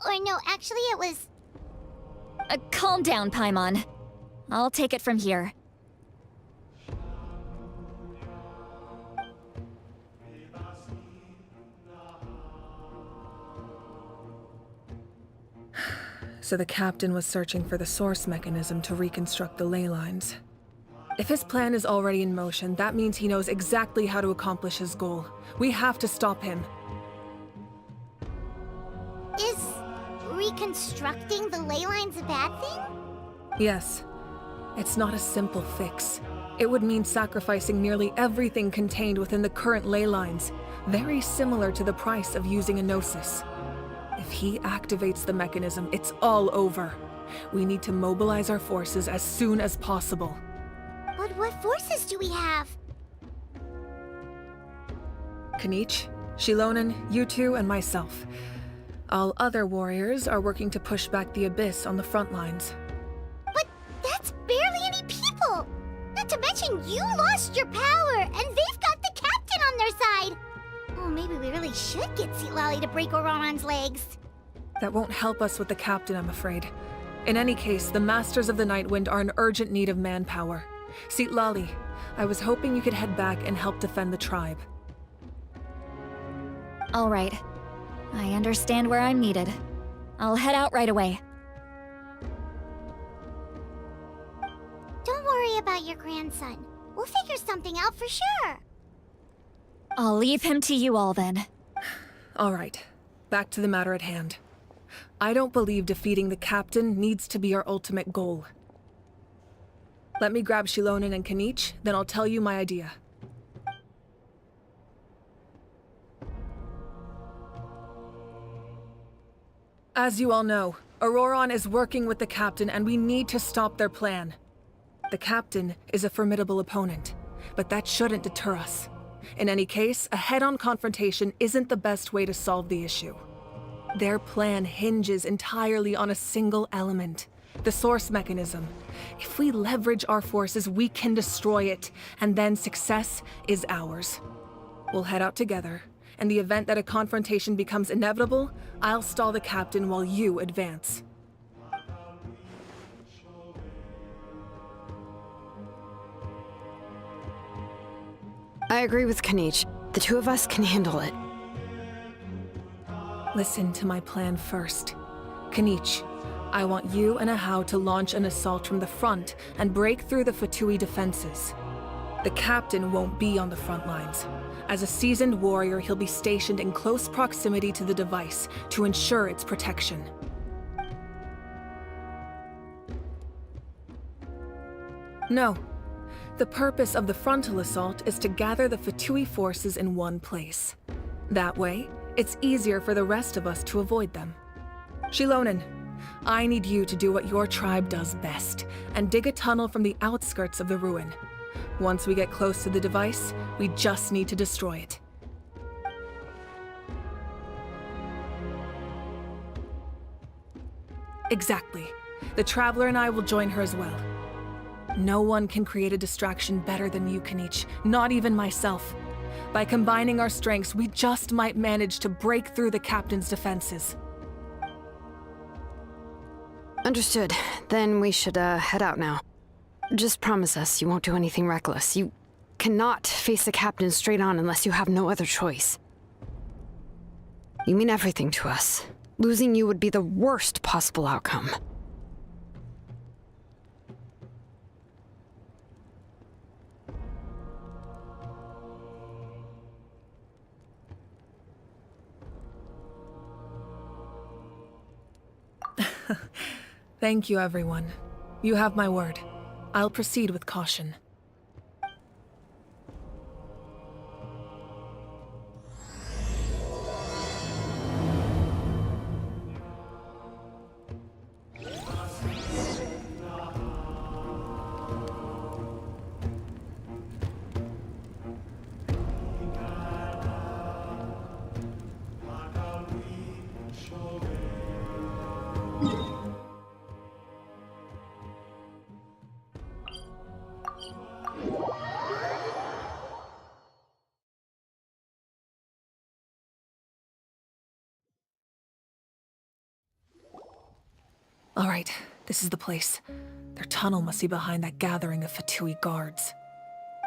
Or no, actually it was... Calm down, Paimon. I'll take it from here. So the captain was searching for the source mechanism to reconstruct the ley lines. If his plan is already in motion, that means he knows exactly how to accomplish his goal. We have to stop him. Is reconstructing the ley lines a bad thing? Yes. It's not a simple fix. It would mean sacrificing nearly everything contained within the current ley lines, very similar to the price of using a gnosis. If he activates the mechanism, it's all over. We need to mobilize our forces as soon as possible. But what forces do we have? Kanich, Shilonen, you two, and myself. All other warriors are working to push back the Abyss on the front lines. But that's barely any people! Not to mention you lost your power, and they've got the captain on their side! Oh, maybe we really should get Sitlali to break Auroron's legs. That won't help us with the captain, I'm afraid. In any case, the Masters of the Nightwind are in urgent need of manpower. Sitlali, I was hoping you could head back and help defend the tribe. All right. I understand where I'm needed. I'll head out right away. Don't worry about your grandson. We'll figure something out for sure. I'll leave him to you all then. All right, back to the matter at hand. I don't believe defeating the captain needs to be our ultimate goal. Let me grab Shilonen and Kanich, then I'll tell you my idea. As you all know, Auroron is working with the captain and we need to stop their plan. The captain is a formidable opponent, but that shouldn't deter us. In any case, a head-on confrontation isn't the best way to solve the issue. Their plan hinges entirely on a single element, the source mechanism. If we leverage our forces, we can destroy it, and then success is ours. We'll head out together. In the event that a confrontation becomes inevitable, I'll stall the captain while you advance. I agree with Kanich. The two of us can handle it. Listen to my plan first. Kanich, I want you and Ahau to launch an assault from the front and break through the Fatui defenses. The captain won't be on the front lines. As a seasoned warrior, he'll be stationed in close proximity to the device to ensure its protection. No. The purpose of the frontal assault is to gather the Fatui forces in one place. That way, it's easier for the rest of us to avoid them. Shilonen, I need you to do what your tribe does best, and dig a tunnel from the outskirts of the ruin. Once we get close to the device, we just need to destroy it. Exactly. The Traveler and I will join her as well. No one can create a distraction better than you, Kanich, not even myself. By combining our strengths, we just might manage to break through the captain's defenses. Understood. Then we should head out now. Just promise us you won't do anything reckless. You cannot face the captain straight on unless you have no other choice. You mean everything to us. Losing you would be the worst possible outcome. Thank you, everyone. You have my word. I'll proceed with caution. All right, this is the place. Their tunnel must be behind that gathering of Fatui guards.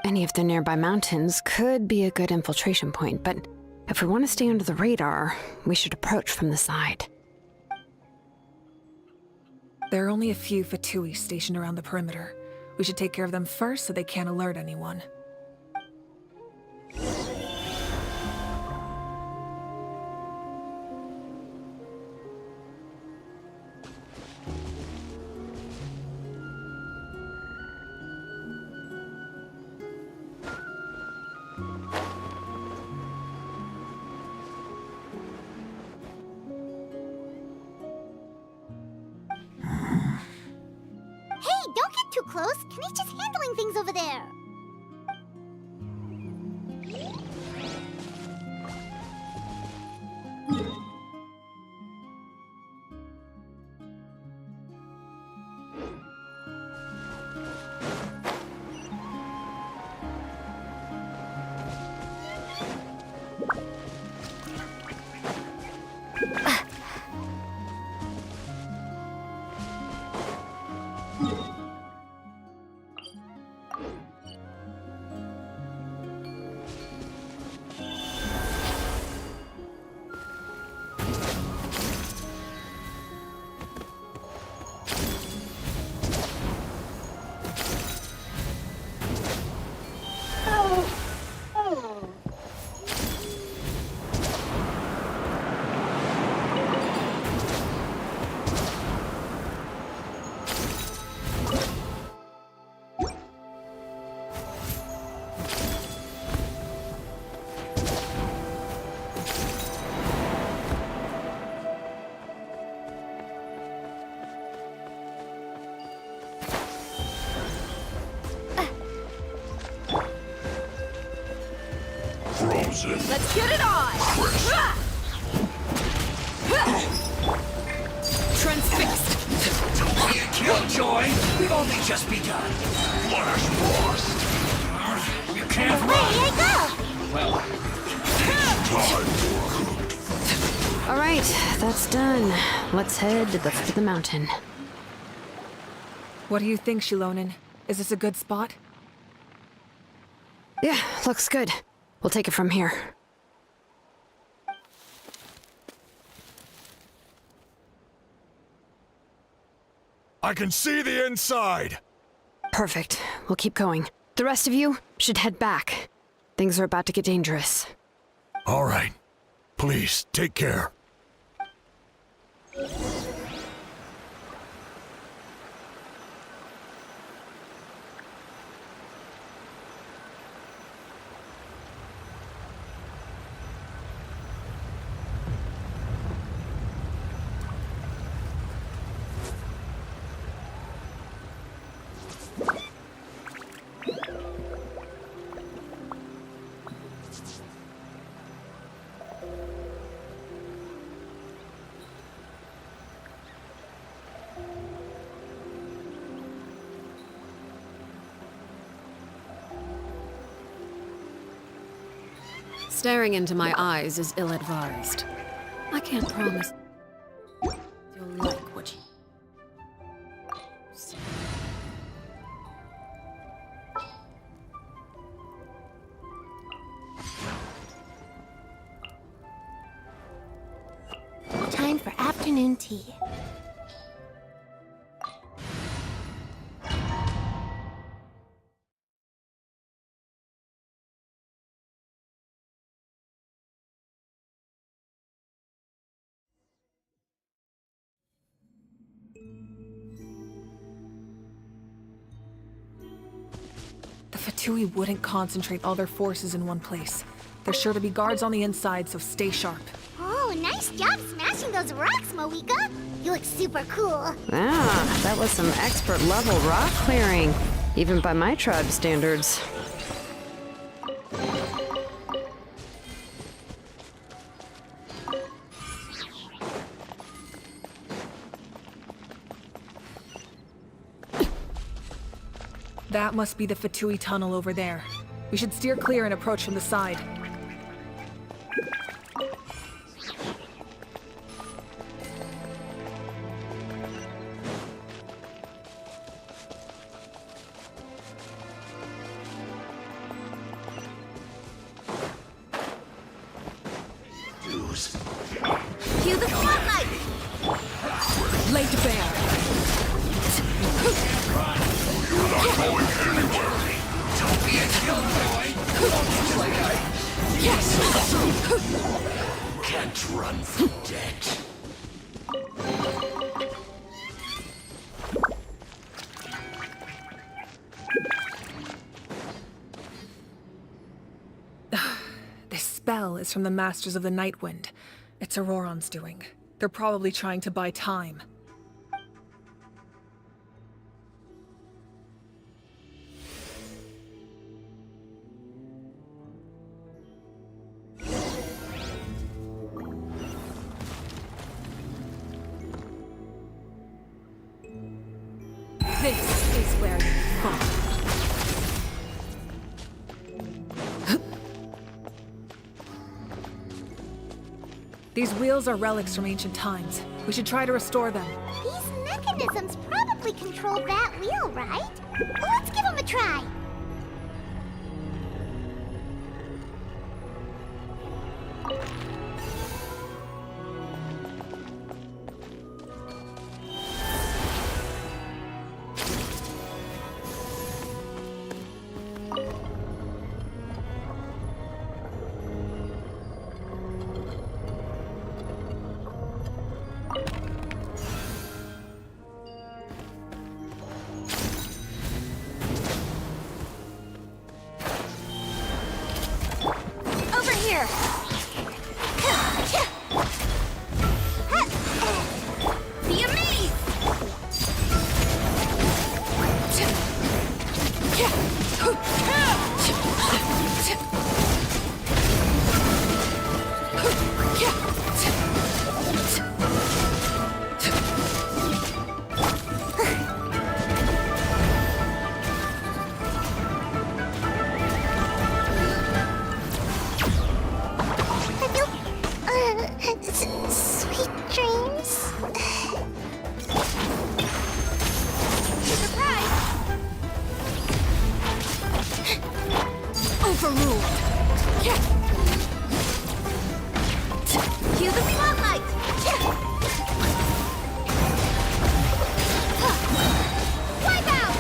Any of the nearby mountains could be a good infiltration point, but if we want to stay under the radar, we should approach from the side. There are only a few Fatui stationed around the perimeter. We should take care of them first so they can't alert anyone. Hey, don't get too close. Kenny's just handling things over there. Let's get it on! Transfixed! Don't be a killjoy! We've only just begun! Flash Frost! You can't run! Ready, go! Well, All right, that's done. Let's head to the foot of the mountain. What do you think, Shilonen? Is this a good spot? Yeah, looks good. We'll take it from here. I can see the inside! Perfect. We'll keep going. The rest of you should head back. Things are about to get dangerous. All right. Please, take care. Staring into my eyes is ill-advised. I can't promise you'll like what you see. Time for afternoon tea. The Fatui wouldn't concentrate all their forces in one place. There's sure to be guards on the inside, so stay sharp. Oh, nice job smashing those rocks, Moeka. You look super cool. Ah, that was some expert level rock clearing, even by my tribe standards. That must be the Fatui tunnel over there. We should steer clear and approach from the side. Cue the spotlight! Lay to bear. You're not going anywhere. Don't be a killjoy. Yes! Can't run from death. This spell is from the Masters of the Night Wind. It's Auroron's doing. They're probably trying to buy time. This is where you fall. These wheels are relics from ancient times. We should try to restore them. These mechanisms probably control that wheel, right? Let's give them a try. Over here. Be amazed. Sweet dreams. Surprise! Overruled. Cue the spotlight. Wipe out!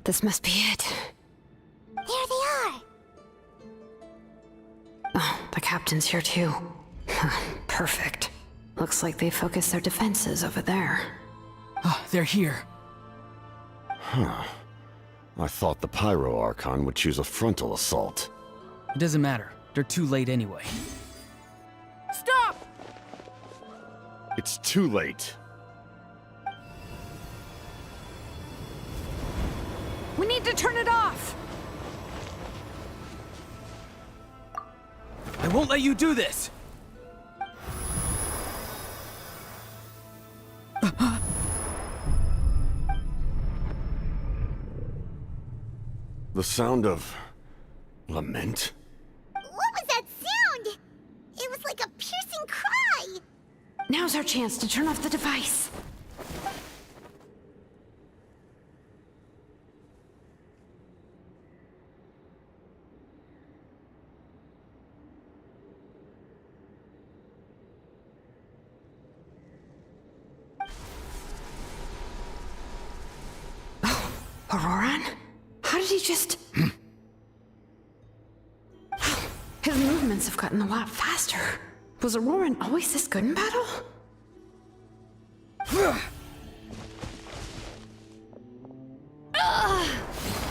This must be it. There they are. Oh, the captain's here too. Perfect. Looks like they focused their defenses over there. They're here. Huh. I thought the Pyro Archon would choose a frontal assault. It doesn't matter. They're too late anyway. Stop! It's too late. We need to turn it off! I won't let you do this! The sound of lament? What was that sound? It was like a Now's our chance to turn off the device. Oh, Auroran? How did he just... His movements have gotten a lot faster. Was Auroran always this good in battle?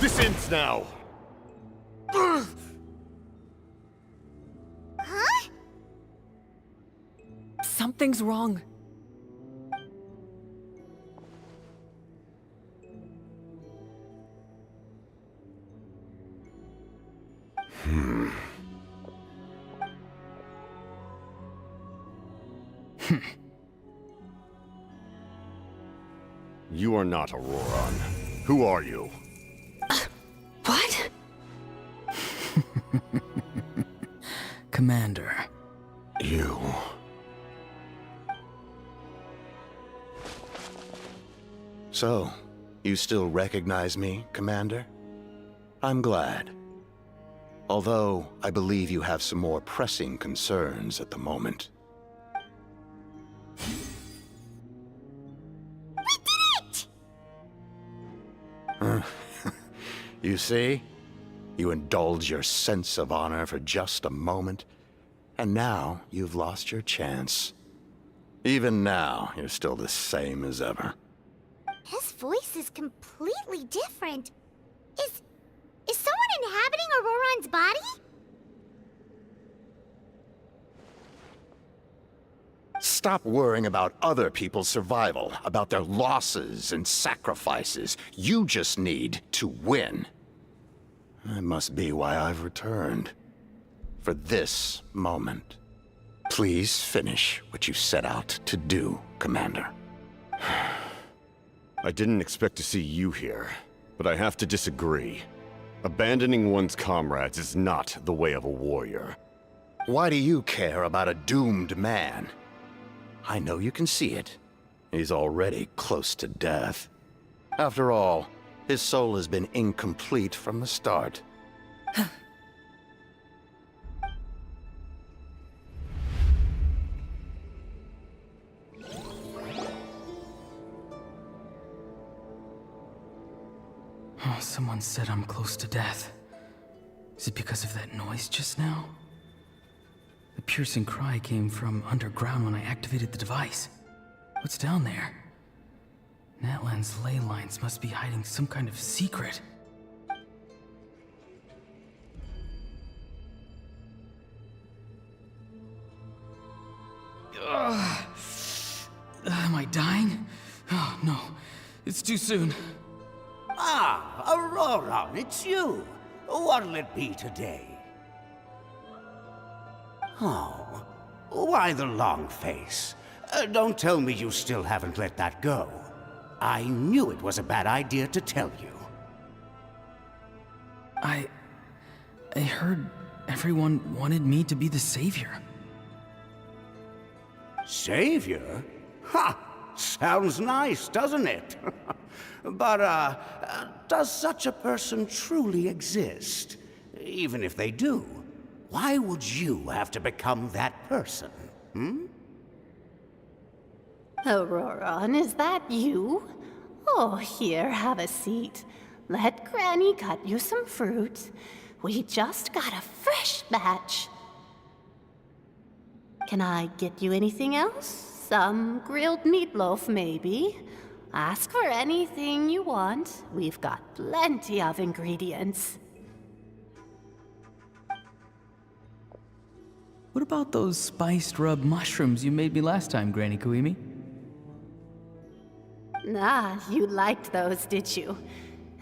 This ends now. Huh? Something's wrong. You are not Auroran. Who are you? What? Commander. You. So, you still recognize me, Commander? I'm glad. Although, I believe you have some more pressing concerns at the moment. You see? You indulge your sense of honor for just a moment, and now you've lost your chance. Even now, you're still the same as ever. His voice is completely different. Is someone inhabiting Auroran's body? Stop worrying about other people's survival, about their losses and sacrifices. You just need to win. That must be why I've returned. For this moment. Please finish what you set out to do, Commander. I didn't expect to see you here, but I have to disagree. Abandoning one's comrades is not the way of a warrior. Why do you care about a doomed man? I know you can see it. He's already close to death. After all, his soul has been incomplete from the start. Oh, someone said I'm close to death. Is it because of that noise just now? The piercing cry came from underground when I activated the device. What's down there? Natlan's ley lines must be hiding some kind of secret. Am I dying? Oh, no. It's too soon. Ah, Auroran, it's you. What'll it be today? Oh, why the long face? Don't tell me you still haven't let that go. I knew it was a bad idea to tell you. I heard everyone wanted me to be the savior. Savior? Ha! Sounds nice, doesn't it? But, does such a person truly exist? Even if they do, why would you have to become that person, hmm? Auroran, is that you? Oh, here, have a seat. Let Granny cut you some fruit. We just got a fresh batch. Can I get you anything else? Some grilled meatloaf, maybe? Ask for anything you want. We've got plenty of ingredients. What about those spiced rub mushrooms you made me last time, Granny Kuimi? Ah, you liked those, did you?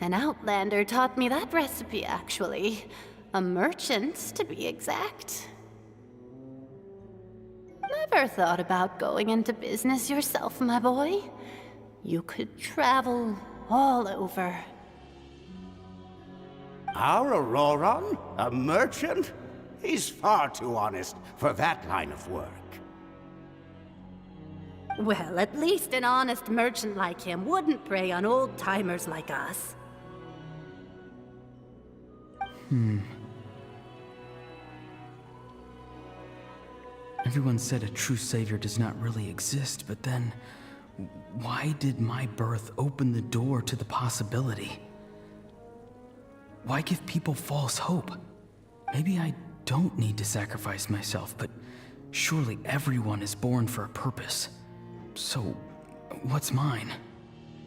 An outlander taught me that recipe, actually. A merchant, to be exact. Never thought about going into business yourself, my boy? You could travel all over. Our Auroran? A merchant? He's far too honest for that line of work. Well, at least an honest merchant like him wouldn't prey on old-timers like us. Everyone said a true savior does not really exist, but then why did my birth open the door to the possibility? Why give people false hope? Maybe I don't need to sacrifice myself, but surely everyone is born for a purpose. So, what's mine?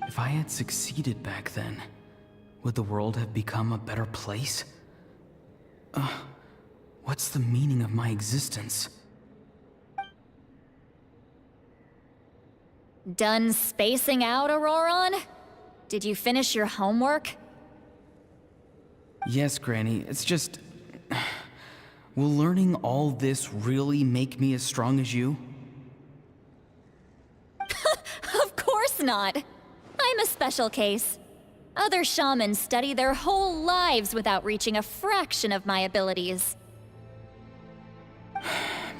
If I had succeeded back then, would the world have become a better place? What's the meaning of my existence? Done spacing out, Auroron? Did you finish your homework? Yes, Granny, it's just... Will learning all this really make me as strong as you? Of course not. I'm a special case. Other shamans study their whole lives without reaching a fraction of my abilities.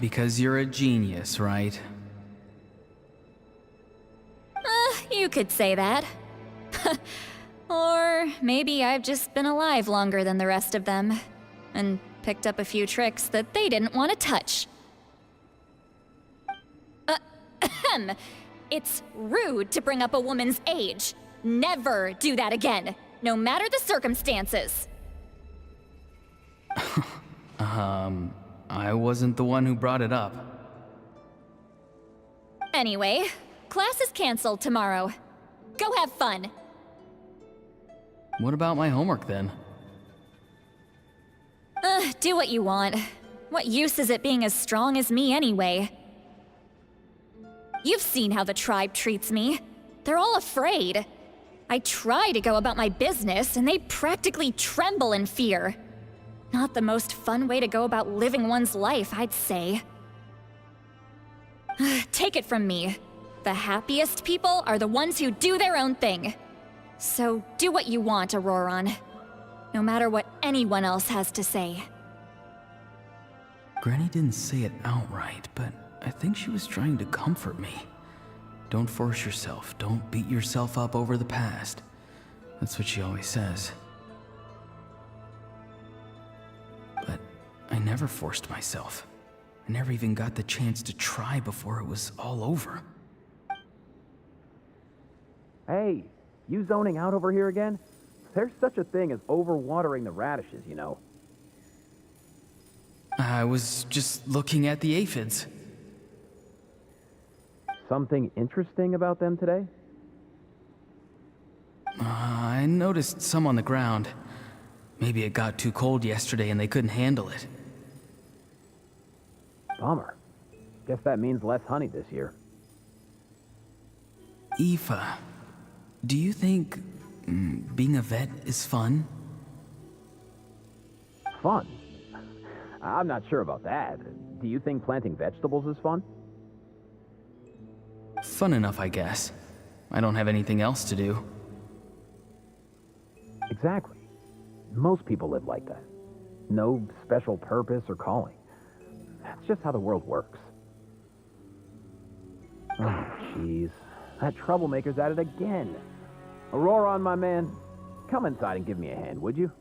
Because you're a genius, right? You could say that. Or maybe I've just been alive longer than the rest of them, and picked up a few tricks that they didn't want to touch. It's rude to bring up a woman's age. Never do that again, no matter the circumstances. I wasn't the one who brought it up. Anyway, class is canceled tomorrow. Go have fun. What about my homework then? Do what you want. What use is it being as strong as me anyway? You've seen how the tribe treats me. They're all afraid. I try to go about my business, and they practically tremble in fear. Not the most fun way to go about living one's life, I'd say. Take it from me. The happiest people are the ones who do their own thing. So do what you want, Auroron. No matter what anyone else has to say. Granny didn't say it outright, but I think she was trying to comfort me. Don't force yourself. Don't beat yourself up over the past. That's what she always says. But I never forced myself. I never even got the chance to try before it was all over. Hey, you zoning out over here again? There's such a thing as overwatering the radishes, you know. I was just looking at the aphids. Something interesting about them today? I noticed some on the ground. Maybe it got too cold yesterday and they couldn't handle it. Bummer. Guess that means less honey this year. Aoife, do you think being a vet is fun? Fun? I'm not sure about that. Do you think planting vegetables is fun? Fun enough, I guess. I don't have anything else to do. Exactly. Most people live like that. No special purpose or calling. That's just how the world works. Oh, jeez. That troublemaker's at it again. Auroron, my man, come inside and give me a hand, would you?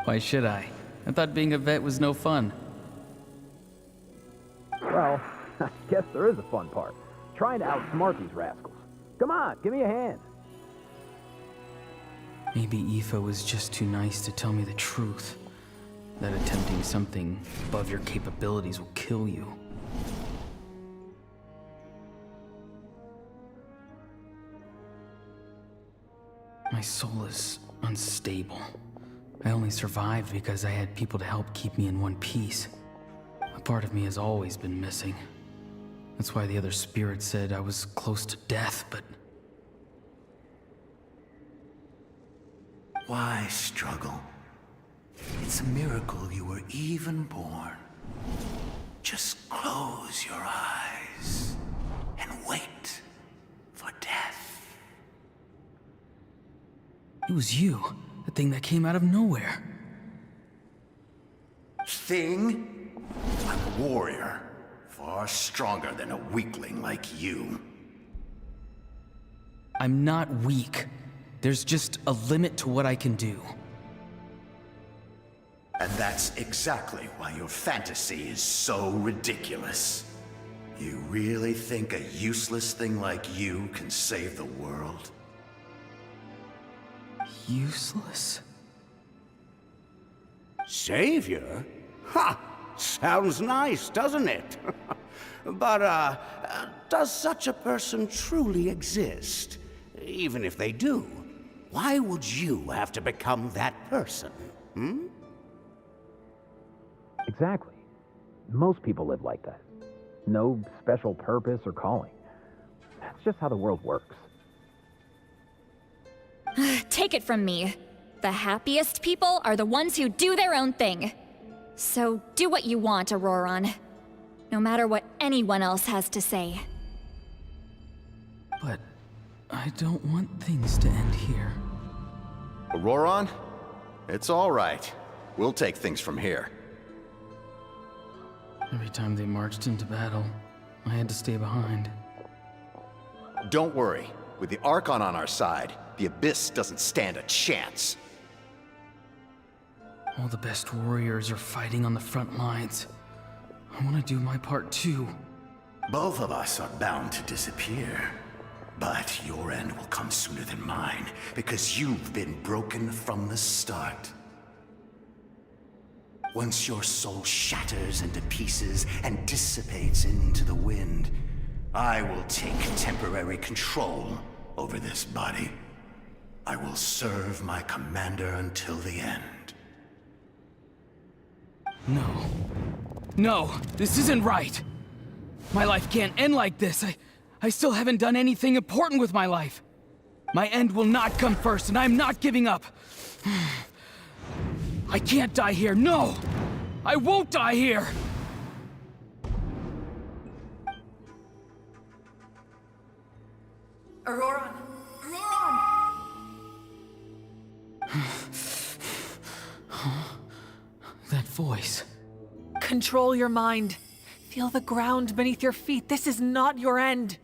Why should I? I thought being a vet was no fun. Well, I guess there is a fun part. Trying to outsmart these rascals. Come on, give me a hand. Maybe Aoife was just too nice to tell me the truth. That attempting something above your capabilities will kill you. My soul is unstable. I only survived because I had people to help keep me in one piece. A part of me has always been missing. That's why the other spirits said I was close to death, but... Why struggle? It's a miracle you were even born. Just close your eyes and wait for death. It was you, the thing that came out of nowhere. Thing? I'm a warrior. far stronger than a weakling like you. I'm not weak. There's just a limit to what I can do. And that's exactly why your fantasy is so ridiculous. You really think a useless thing like you can save the world? Useless? Savior? Ha! Sounds nice, doesn't it? But, does such a person truly exist? Even if they do, why would you have to become that person? Hmm? Exactly. Most people live like that. No special purpose or calling. That's just how the world works. Take it from me. The happiest people are the ones who do their own thing. So do what you want, Auroron. No matter what anyone else has to say. But I don't want things to end here. Auroron? It's all right. We'll take things from here. Every time they marched into battle, I had to stay behind. Don't worry. With the Archon on our side, the Abyss doesn't stand a chance. All the best warriors are fighting on the front lines. I want to do my part too. Both of us are bound to disappear. But your end will come sooner than mine, because you've been broken from the start. Once your soul shatters into pieces and dissipates into the wind, I will take temporary control over this body. I will serve my commander until the end. No. No, this isn't right. My life can't end like this. I still haven't done anything important with my life. My end will not come first, and I'm not giving up. I can't die here, no! I won't die here! Auroron! That voice. Control your mind. Feel the ground beneath your feet. This is not your end.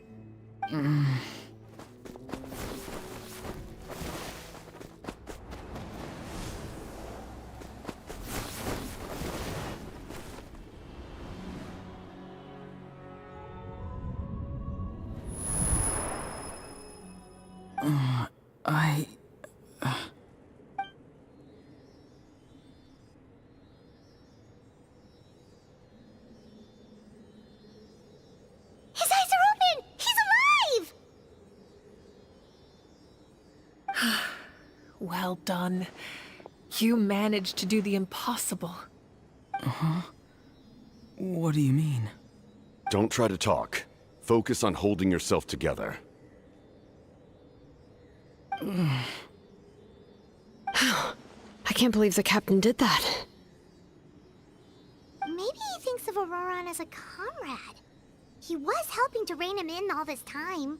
His eyes are open! He's alive! Well done. You managed to do the impossible. Uh-huh. What do you mean? Don't try to talk. Focus on holding yourself together. I can't believe the captain did that. Maybe he thinks of Auroron as a comrade. He was helping to rein him in all this time.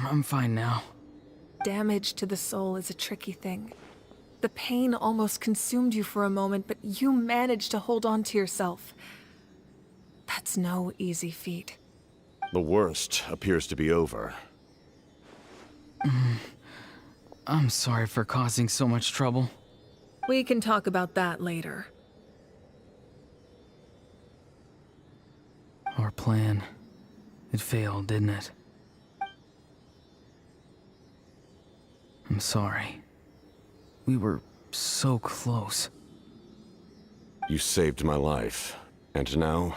I'm fine now. Damage to the soul is a tricky thing. The pain almost consumed you for a moment, but you managed to hold on to yourself. That's no easy feat. The worst appears to be over. I'm sorry for causing so much trouble. We can talk about that later. Our plan. It failed, didn't it? I'm sorry. We were so close. You saved my life, and now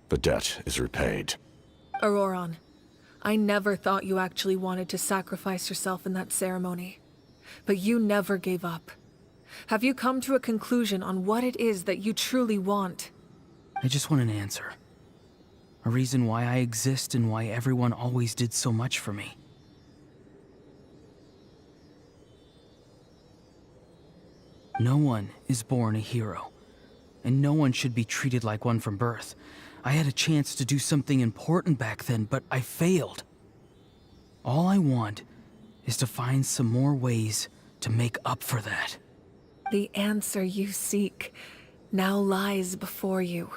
the debt is repaid. Auroron, I never thought you actually wanted to sacrifice yourself in that ceremony. But you never gave up. Have you come to a conclusion on what it is that you truly want? I just want an answer. A reason why I exist and why everyone always did so much for me. No one is born a hero. and no one should be treated like one from birth. I had a chance to do something important back then, but I failed. All I want is to find some more ways to make up for that. The answer you seek now lies before you.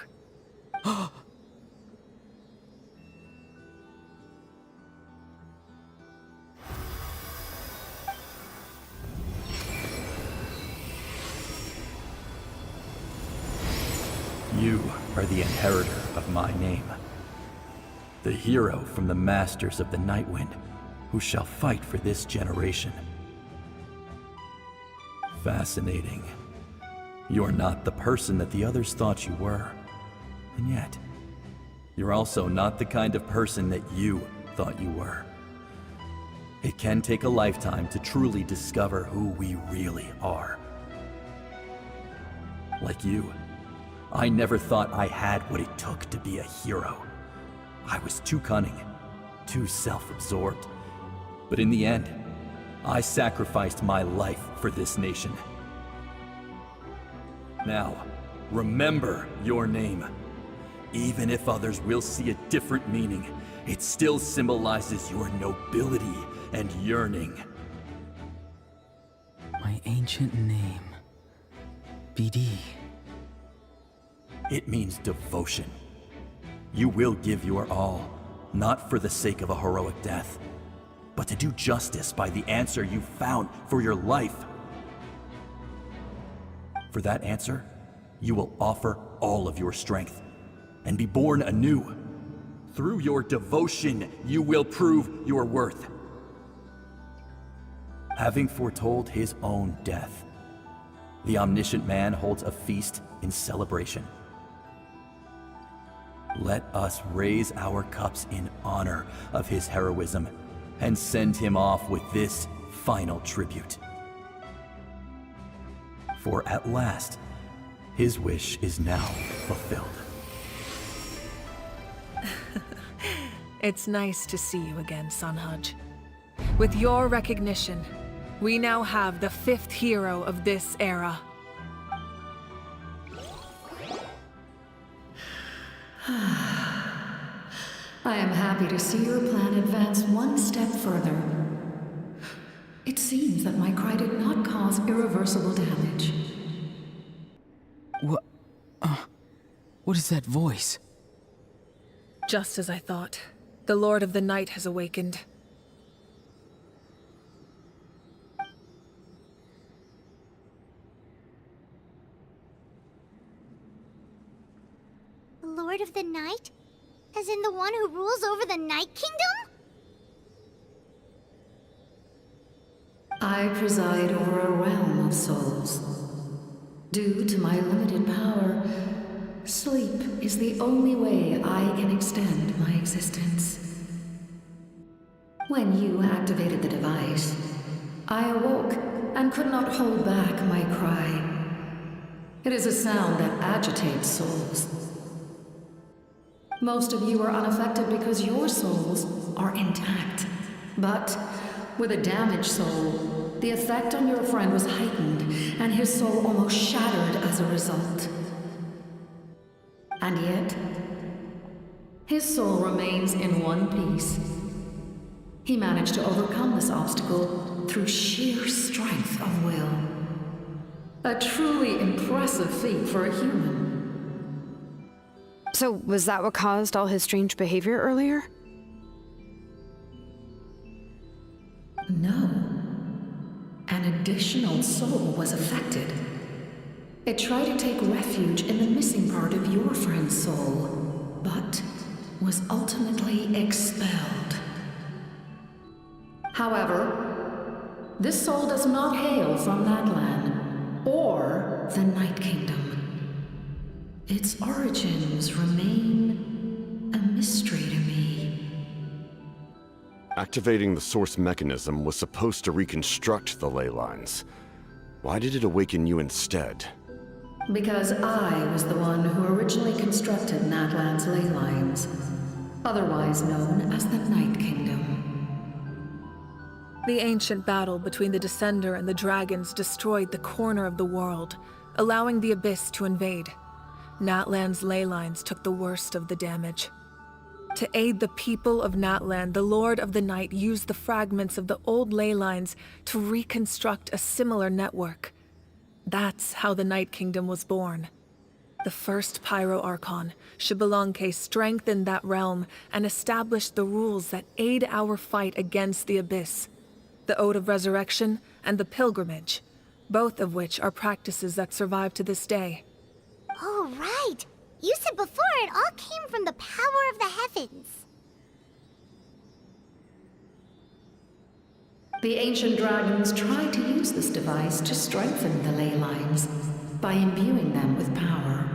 You are the inheritor of my name. The hero from the Masters of the Nightwind, who shall fight for this generation. Fascinating. You're not the person that the others thought you were. And yet, you're also not the kind of person that you thought you were. It can take a lifetime to truly discover who we really are. Like you, I never thought I had what it took to be a hero. I was too cunning, too self-absorbed. But in the end, I sacrificed my life for this nation. Now, remember your name. Even if others will see a different meaning, it still symbolizes your nobility and yearning. My ancient name. BD. It means devotion. You will give your all, not for the sake of a heroic death, but to do justice by the answer you found for your life. For that answer, you will offer all of your strength and be born anew. Through your devotion, you will prove your worth. Having foretold his own death, the omniscient man holds a feast in celebration. Let us raise our cups in honor of his heroism and send him off with this final tribute. For at last, his wish is now fulfilled. It's nice to see you again, Sunhudge. With your recognition, we now have the 5th hero of this era. I am happy to see your plan advance one step further. It seems that my cry did not cause irreversible damage. What is that voice? Just as I thought. The Lord of the Night has awakened. The Lord of the Night? As in the one who rules over the Night Kingdom? I preside over a realm of souls. Due to my limited power, sleep is the only way I can extend my existence. When you activated the device, I awoke and could not hold back my cry. It is a sound that agitates souls. Most of you are unaffected because your souls are intact. But with a damaged soul, the effect on your friend was heightened, and his soul almost shattered as a result. And yet, his soul remains in one piece. He managed to overcome this obstacle through sheer strength of will. A truly impressive feat for a human. So, was that what caused all his strange behavior earlier? No. An additional soul was affected. It tried to take refuge in the missing part of your friend's soul, but was ultimately expelled. However, this soul does not hail from that land, or the Night Kingdom. Its origins remain a mystery to me. Activating the source mechanism was supposed to reconstruct the ley lines. Why did it awaken you instead? Because I was the one who originally constructed Natlan's ley lines, otherwise known as the Night Kingdom. The ancient battle between the Descender and the dragons destroyed the corner of the world, allowing the Abyss to invade. Natlan's ley lines took the worst of the damage. To aid the people of Natlan, the Lord of the Night used the fragments of the old ley lines to reconstruct a similar network. That's how the Night Kingdom was born. The first Pyro Archon, Xbalanque, strengthened that realm and established the rules that aid our fight against the Abyss. The Ode of Resurrection and the Pilgrimage, both of which are practices that survive to this day. Oh, right! You said before it all came from the power of the heavens. The ancient dragons tried to use this device to strengthen the ley lines by imbuing them with power.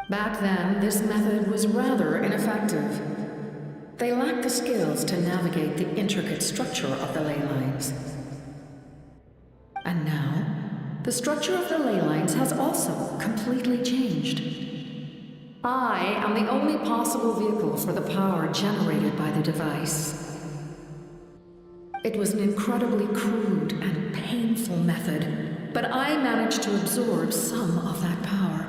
Back then, this method was rather ineffective. They lacked the skills to navigate the intricate structure of the ley lines. And now, the structure of the ley lines has also completely changed. I am the only possible vehicle for the power generated by the device. It was an incredibly crude and painful method, but I managed to absorb some of that power.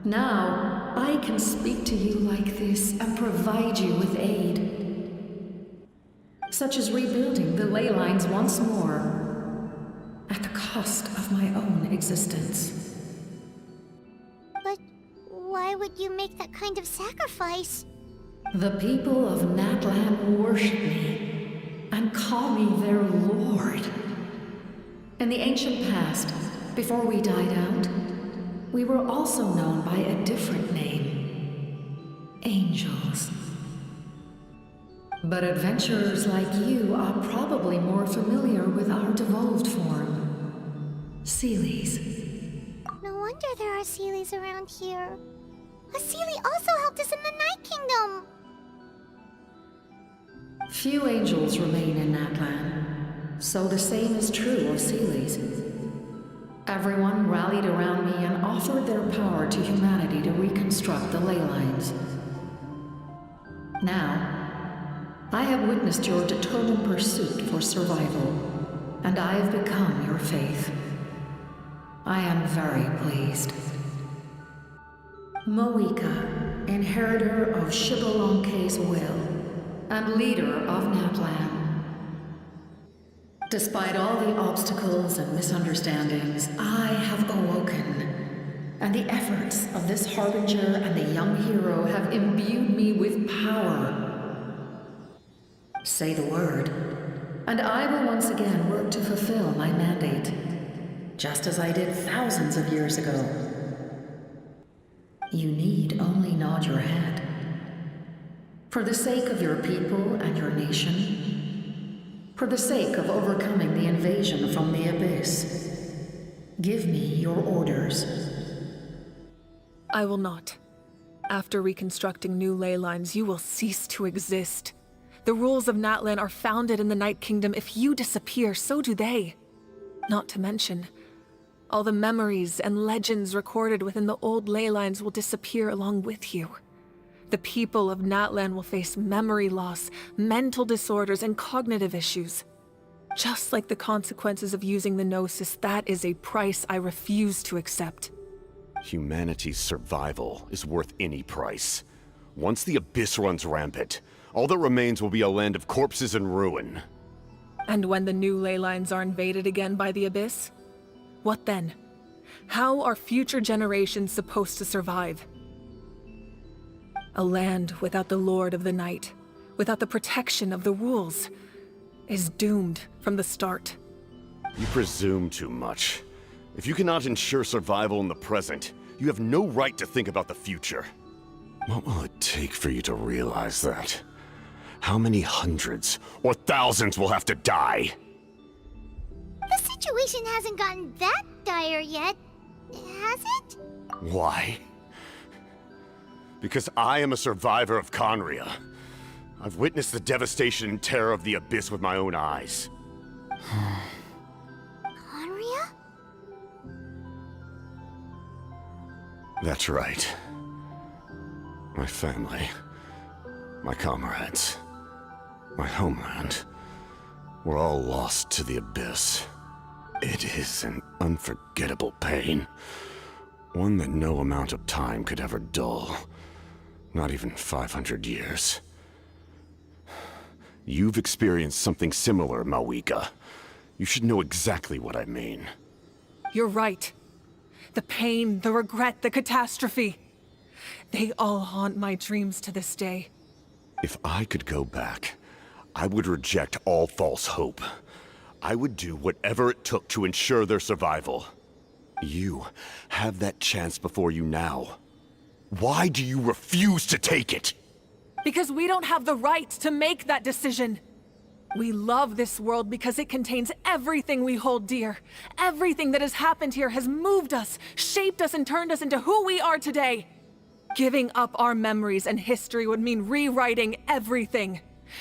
Now, I can speak to you like this and provide you with aid, such as rebuilding the ley lines once more, at the cost of my own existence. But why would you make that kind of sacrifice? The people of Natlan worship me and call me their lord. In the ancient past, before we died out, we were also known by a different name: angels. But adventurers like you are probably more familiar with our devolved form, Seelies. No wonder there are Seelies around here. A Seelie also helped us in the Night Kingdom! Few angels remain in Natlan, so the same is true of Seelies. Everyone rallied around me and offered their power to humanity to reconstruct the ley lines. Now, I have witnessed your determined pursuit for survival, and I have become your faith. I am very pleased. Moika, inheritor of Xbalanque's will, and leader of Natlan. Despite all the obstacles and misunderstandings, I have awoken, and the efforts of this harbinger and the young hero have imbued me with power. Say the word, and I will once again work to fulfill my mandate, just as I did thousands of years ago. You need only nod your head. For the sake of your people and your nation, for the sake of overcoming the invasion from the Abyss, give me your orders. I will not. After reconstructing new ley lines, you will cease to exist. The rules of Natlan are founded in the Night Kingdom. If you disappear, so do they. Not to mention, all the memories and legends recorded within the old ley lines will disappear along with you. The people of Natlan will face memory loss, mental disorders, and cognitive issues. Just like the consequences of using the Gnosis, that is a price I refuse to accept. Humanity's survival is worth any price. Once the Abyss runs rampant, all that remains will be a land of corpses and ruin. And when the new ley lines are invaded again by the Abyss? What then? How are future generations supposed to survive? A land without the Lord of the Night, without the protection of the rules, is doomed from the start. You presume too much. If you cannot ensure survival in the present, you have no right to think about the future. What will it take for you to realize that? How many hundreds or thousands will have to die? The situation hasn't gotten that dire yet, has it? Why? Because I am a survivor of Conria. I've witnessed the devastation and terror of the Abyss with my own eyes. Conria? That's right. My family, my comrades, my homeland, were all lost to the Abyss. It is an unforgettable pain. One that no amount of time could ever dull. Not even 500 years. You've experienced something similar, Mawika. You should know exactly what I mean. You're right. The pain, the regret, the catastrophe. They all haunt my dreams to this day. If I could go back, I would reject all false hope. I would do whatever it took to ensure their survival. You have that chance before you now. Why do you refuse to take it? Because we don't have the right to make that decision. We love this world because it contains everything we hold dear. Everything that has happened here has moved us, shaped us, and turned us into who we are today. Giving up our memories and history would mean rewriting everything.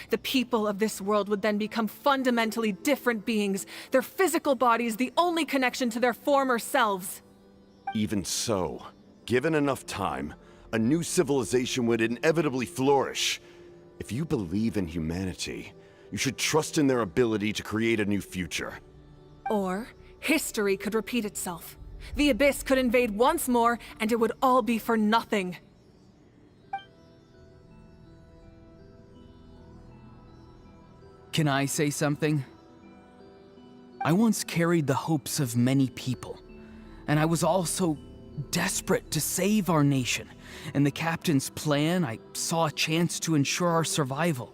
The people of this world would then become fundamentally different beings, their physical bodies the only connection to their former selves. Even so, given enough time, a new civilization would inevitably flourish. If you believe in humanity, you should trust in their ability to create a new future. Or, history could repeat itself. The Abyss could invade once more, and it would all be for nothing. Can I say something? I once carried the hopes of many people, and I was also desperate to save our nation. In the captain's plan, I saw a chance to ensure our survival.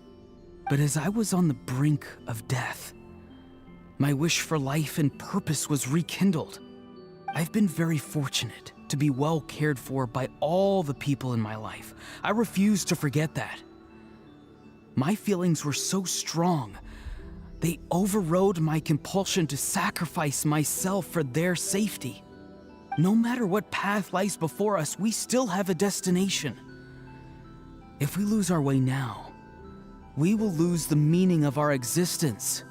But as I was on the brink of death, my wish for life and purpose was rekindled. I've been very fortunate to be well cared for by all the people in my life. I refuse to forget that. My feelings were so strong, they overrode my compulsion to sacrifice myself for their safety. No matter what path lies before us, we still have a destination. If we lose our way now, we will lose the meaning of our existence.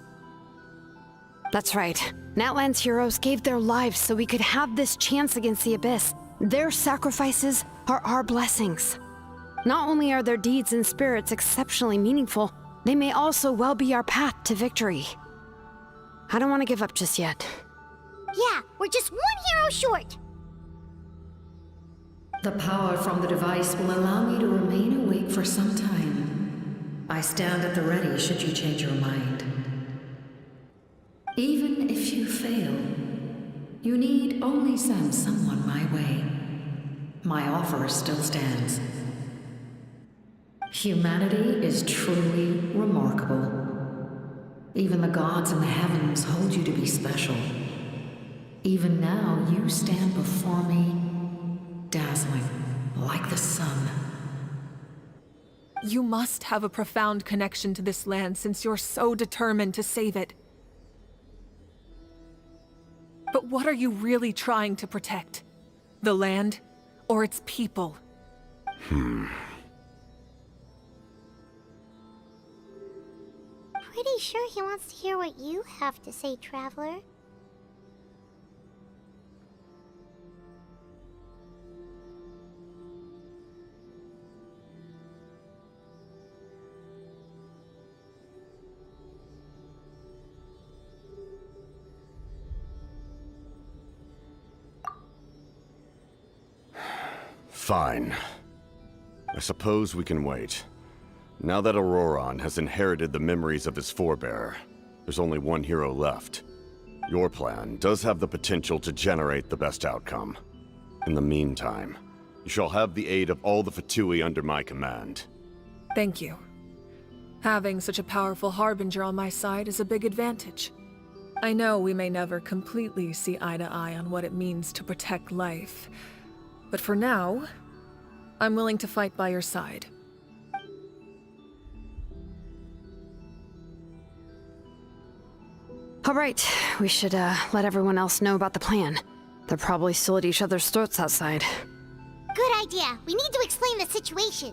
That's right. Natlan's heroes gave their lives so we could have this chance against the Abyss. Their sacrifices are our blessings. Not only are their deeds and spirits exceptionally meaningful, they may also well be our path to victory. I don't want to give up just yet. Yeah, we're just one hero short. The power from the device will allow me to remain awake for some time. I stand at the ready should you change your mind. Even if you fail, you need only send someone my way. My offer still stands. Humanity is truly remarkable. Even the gods in the heavens hold you to be special. Even now, you stand before me, dazzling like the sun. You must have a profound connection to this land since you're so determined to save it. But what are you really trying to protect? The land or its people? Pretty sure he wants to hear what you have to say, Traveler. Fine. I suppose we can wait. Now that Auroron has inherited the memories of his forebearer, there's only one hero left. Your plan does have the potential to generate the best outcome. In the meantime, you shall have the aid of all the Fatui under my command. Thank you. Having such a powerful harbinger on my side is a big advantage. I know we may never completely see eye to eye on what it means to protect life, but for now, I'm willing to fight by your side. All right, we should let everyone else know about the plan. They're probably still at each other's throats outside. Good idea. We need to explain the situation.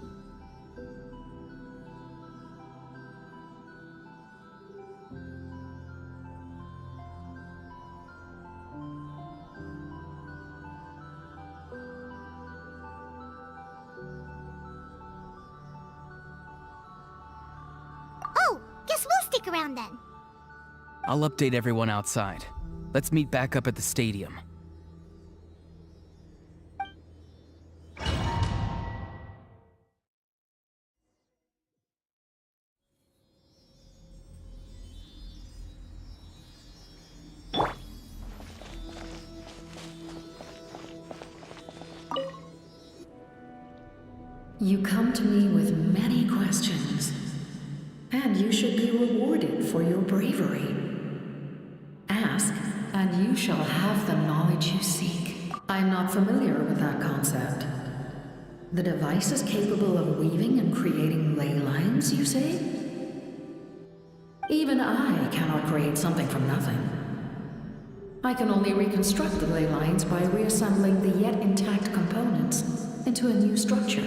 Oh, guess we'll stick around then. I'll update everyone outside. Let's meet back up at the stadium. You come to me with many questions, and you should be rewarded for your bravery. Ask, and you shall have the knowledge you seek. I'm not familiar with that concept. The device is capable of weaving and creating ley lines, you say? Even I cannot create something from nothing. I can only reconstruct the ley lines by reassembling the yet intact components into a new structure.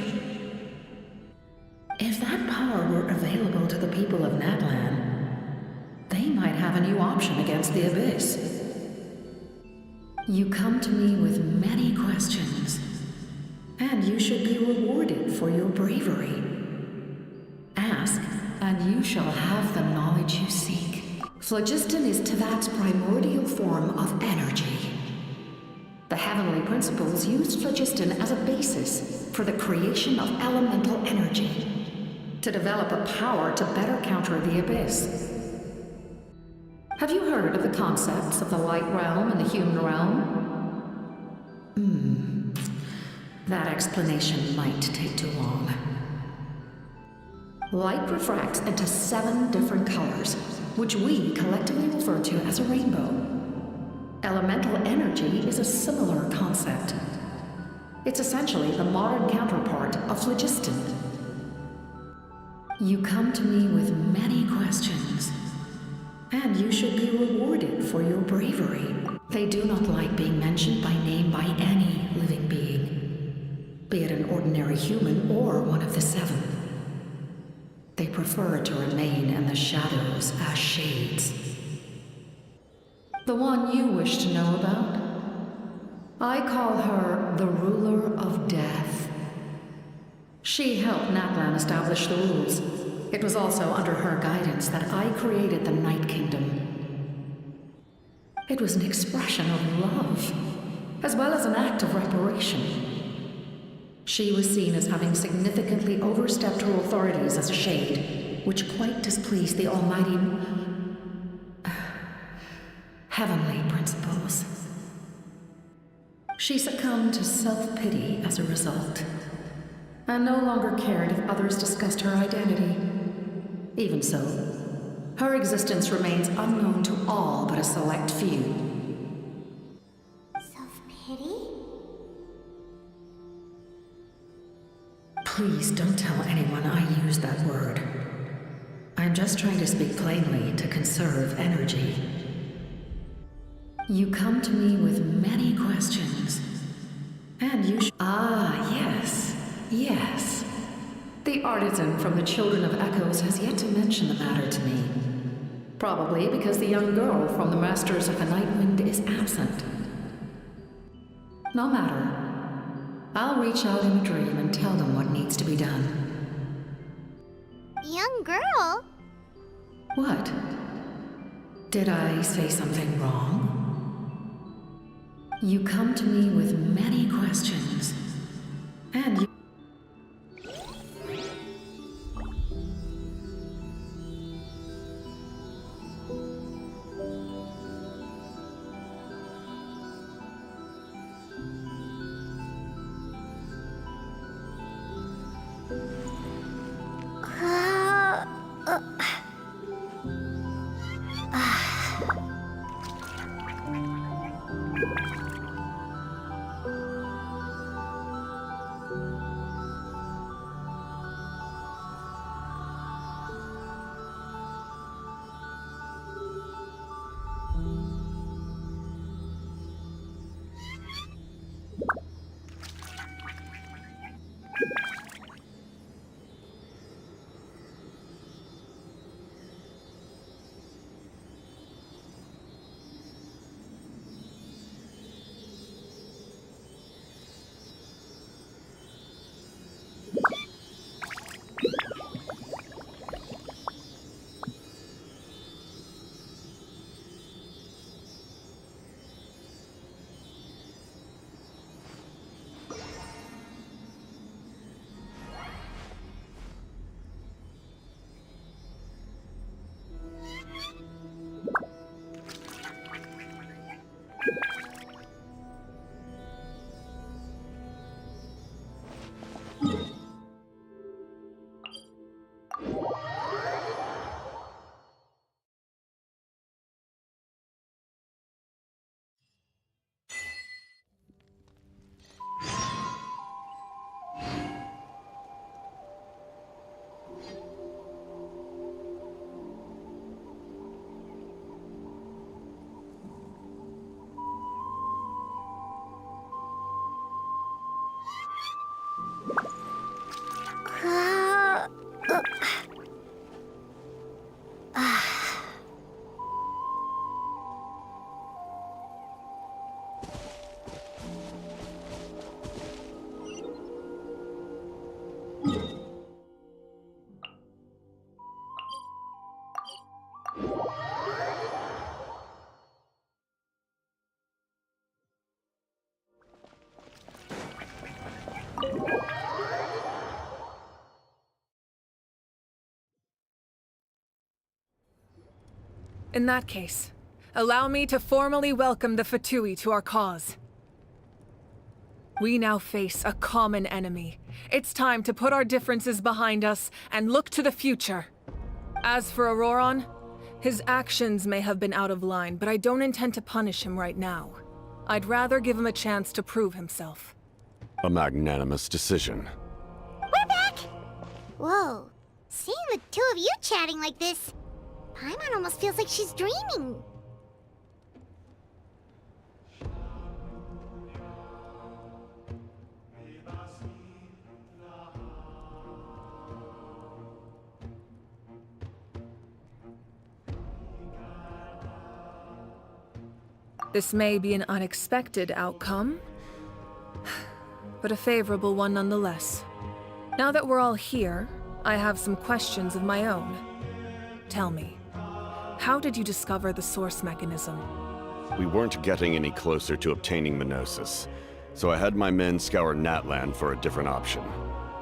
If that power were available to the people of Natlan, they might have a new option against the Abyss. You come to me with many questions, and you should be rewarded for your bravery. Ask, and you shall have the knowledge you seek. Phlogiston is Tevat's primordial form of energy. The heavenly principles used phlogiston as a basis for the creation of elemental energy, to develop a power to better counter the Abyss. Have you heard of the concepts of the light realm and the human realm? That explanation might take too long. Light refracts into 7 different colors, which we collectively refer to as a rainbow. Elemental energy is a similar concept. It's essentially the modern counterpart of phlogiston. You come to me with many questions, and you should be rewarded for your bravery. They do not like being mentioned by name by any living being, be it an ordinary human or one of the 7. They prefer to remain in the shadows as shades. The one you wish to know about? I call her the Ruler of Death. She helped Natlan establish the rules. It was also under her guidance that I created the Night Kingdom. It was an expression of love, as well as an act of reparation. She was seen as having significantly overstepped her authorities as a shade, which quite displeased the almighty heavenly principles. She succumbed to self-pity as a result, and no longer cared if others discussed her identity. Even so, her existence remains unknown to all but a select few. Self-pity? Please don't tell anyone I use that word. I'm just trying to speak plainly to conserve energy. You come to me with many questions, and you yes. The artisan from the Children of Echoes has yet to mention the matter to me. Probably because the young girl from the Masters of the Nightwind is absent. No matter. I'll reach out in a dream and tell them what needs to be done. Young girl? What? Did I say something wrong? You come to me with many questions, and you... In that case, allow me to formally welcome the Fatui to our cause. We now face a common enemy. It's time to put our differences behind us and look to the future. As for Auroron, his actions may have been out of line, but I don't intend to punish him right now. I'd rather give him a chance to prove himself. A magnanimous decision. We're back! Whoa. Seeing the two of you chatting like this, Paimon almost feels like she's dreaming. This may be an unexpected outcome, but a favorable one nonetheless. Now that we're all here, I have some questions of my own. Tell me, how did you discover the source mechanism? We weren't getting any closer to obtaining the Gnosis, so I had my men scour Natlan for a different option.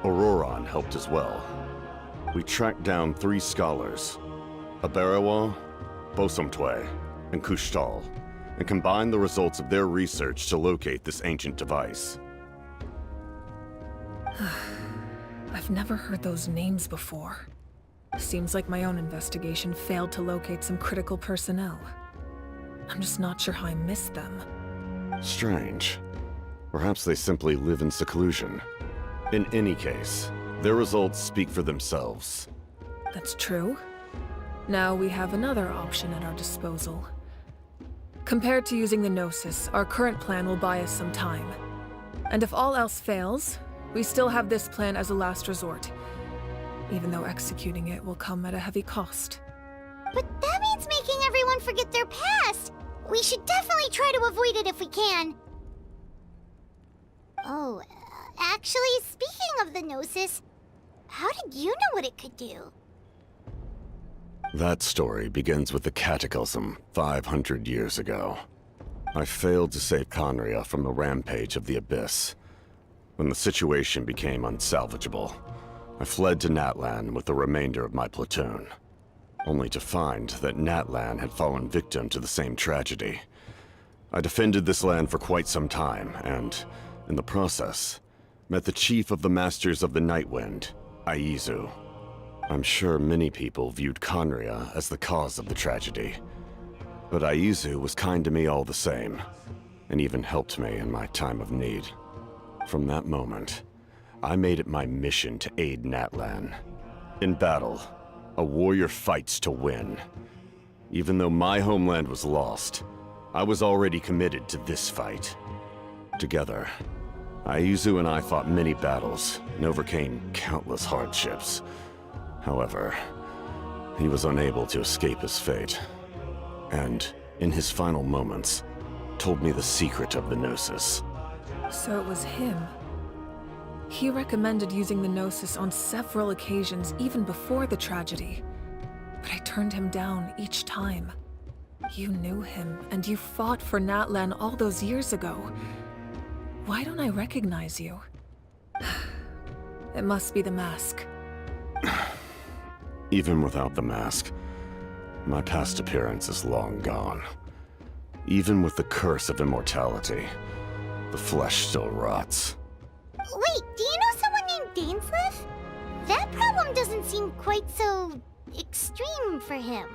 Auroron helped as well. We tracked down 3 scholars, Abarawa, Bosomtwe, and Kushtal, and combined the results of their research to locate this ancient device. I've never heard those names before. Seems like my own investigation failed to locate some critical personnel. I'm just not sure how I missed them. Strange. Perhaps they simply live in seclusion. In any case, their results speak for themselves. That's true. Now we have another option at our disposal. Compared to using the Gnosis, our current plan will buy us some time. And if all else fails, we still have this plan as a last resort, even though executing it will come at a heavy cost. But that means making everyone forget their past! We should definitely try to avoid it if we can. Oh, actually, speaking of the Gnosis, how did you know what it could do? That story begins with the Cataclysm 500 years ago. I failed to save Conria from the rampage of the Abyss. When the situation became unsalvageable, I fled to Natlan with the remainder of my platoon, only to find that Natlan had fallen victim to the same tragedy. I defended this land for quite some time, and, in the process, met the chief of the Masters of the Nightwind, Aizu. I'm sure many people viewed Conria as the cause of the tragedy, but Aizu was kind to me all the same, and even helped me in my time of need. From that moment, I made it my mission to aid Natlan. In battle, a warrior fights to win. Even though my homeland was lost, I was already committed to this fight. Together, Aizu and I fought many battles and overcame countless hardships. However, he was unable to escape his fate, and, in his final moments, told me the secret of the Gnosis. So it was him. He recommended using the Gnosis on several occasions even before the tragedy, but I turned him down each time. You knew him, and you fought for Natlan all those years ago. Why don't I recognize you? It must be the mask. Even without the mask, my past appearance is long gone. Even with the curse of immortality, the flesh still rots. Wait, do you know someone named Dainsleif? That problem doesn't seem quite so extreme for him.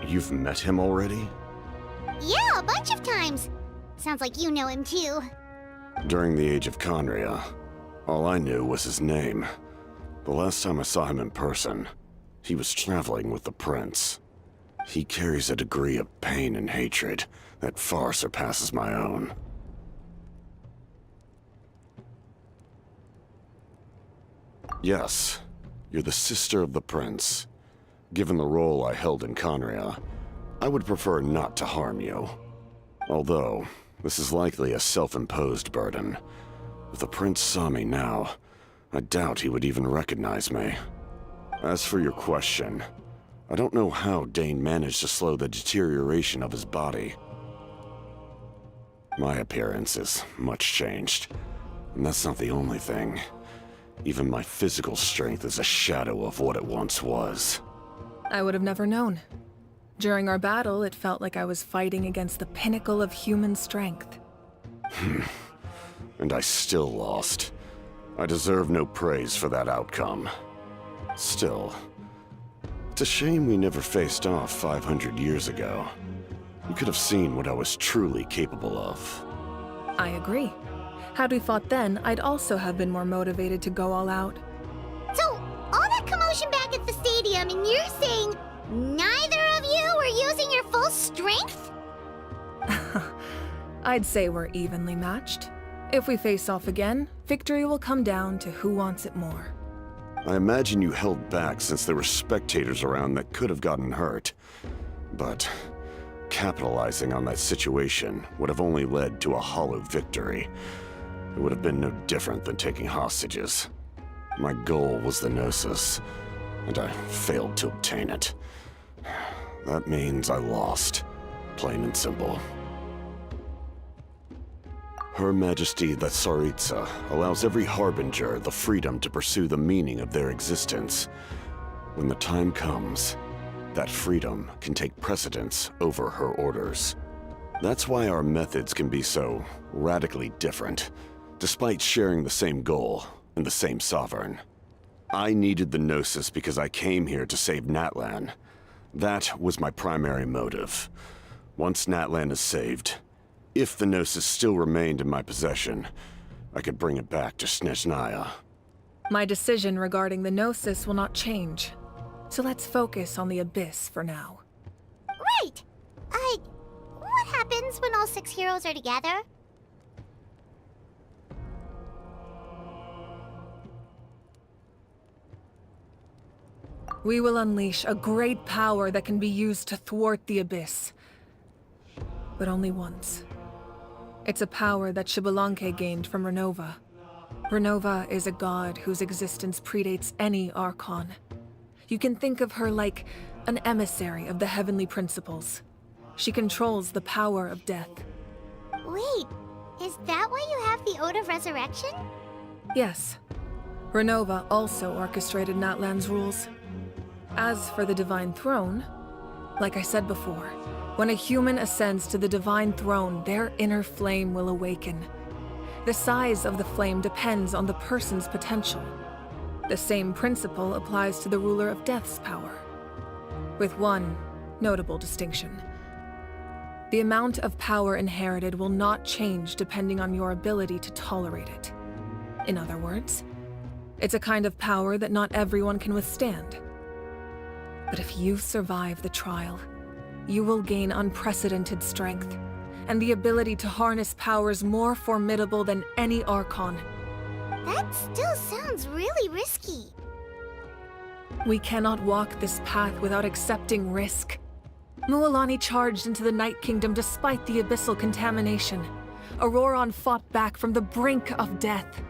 You've met him already? Yeah, a bunch of times. Sounds like you know him too. During the Age of Conria, all I knew was his name. The last time I saw him in person, he was traveling with the prince. He carries a degree of pain and hatred that far surpasses my own. Yes, you're the sister of the prince. Given the role I held in Conria, I would prefer not to harm you. Although, this is likely a self-imposed burden. If the prince saw me now, I doubt he would even recognize me. As for your question, I don't know how Dane managed to slow the deterioration of his body. My appearance is much changed, and that's not the only thing. Even my physical strength is a shadow of what it once was. I would have never known. During our battle, it felt like I was fighting against the pinnacle of human strength. And I still lost. I deserve no praise for that outcome. Still, it's a shame we never faced off 500 years ago. You could have seen what I was truly capable of. I agree. Had we fought then, I'd also have been more motivated to go all out. So, all that commotion back at the stadium, and you're saying neither of you were using your full strength? I'd say we're evenly matched. If we face off again, victory will come down to who wants it more. I imagine you held back since there were spectators around that could have gotten hurt. But capitalizing on that situation would have only led to a hollow victory. It would have been no different than taking hostages. My goal was the Gnosis, and I failed to obtain it. That means I lost, plain and simple. Her Majesty the Tsaritsa allows every Harbinger the freedom to pursue the meaning of their existence. When the time comes, that freedom can take precedence over her orders. That's why our methods can be so radically different, despite sharing the same goal and the same sovereign. I needed the Gnosis because I came here to save Natlan. That was my primary motive. Once Natlan is saved, if the Gnosis still remained in my possession, I could bring it back to Snezhnaya. My decision regarding the Gnosis will not change. So let's focus on the Abyss for now. Right! What happens when all 6 heroes are together? We will unleash a great power that can be used to thwart the Abyss. But only once. It's a power that Xbalanque gained from Renova. Renova is a god whose existence predates any Archon. You can think of her like an emissary of the heavenly principles. She controls the power of death. Wait, is that why you have the Ode of Resurrection? Yes. Renova also orchestrated Natlan's rules. As for the Divine Throne, like I said before, when a human ascends to the Divine Throne, their inner flame will awaken. The size of the flame depends on the person's potential. The same principle applies to the ruler of Death's power, with one notable distinction. The amount of power inherited will not change depending on your ability to tolerate it. In other words, it's a kind of power that not everyone can withstand. But if you survive the trial, you will gain unprecedented strength, and the ability to harness powers more formidable than any Archon. That still sounds really risky. We cannot walk this path without accepting risk. Mualani charged into the Night Kingdom despite the abyssal contamination. Auroron fought back from the brink of death.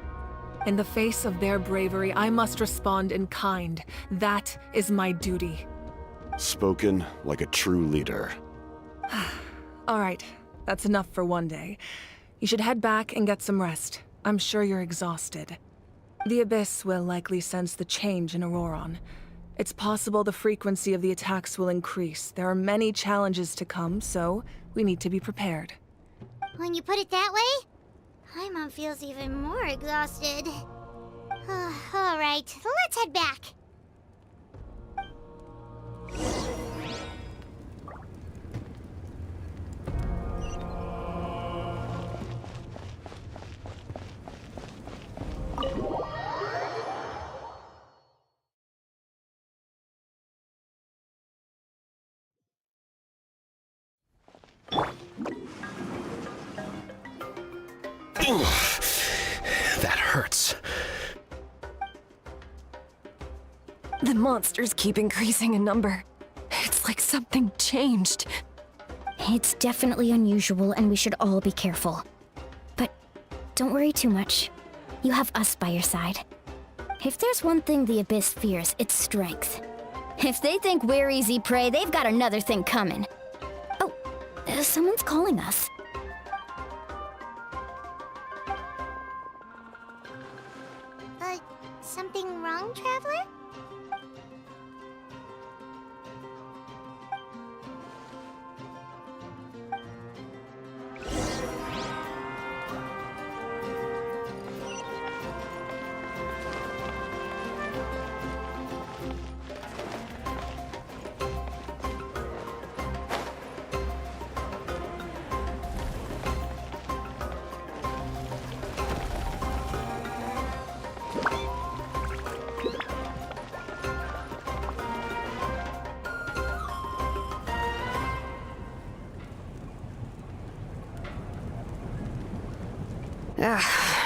In the face of their bravery, I must respond in kind. That is my duty. Spoken like a true leader. All right, that's enough for one day. You should head back and get some rest. I'm sure you're exhausted. The Abyss will likely sense the change in Auroron. It's possible the frequency of the attacks will increase. There are many challenges to come, so we need to be prepared. When you put it that way, Paimon feels even more exhausted. All right, let's head back. That hurts. The monsters keep increasing in number. It's like something changed. It's definitely unusual, and we should all be careful. But don't worry too much. You have us by your side. If there's one thing the Abyss fears, it's strength. If they think we're easy prey, they've got another thing coming. Oh, someone's calling us. time traveler?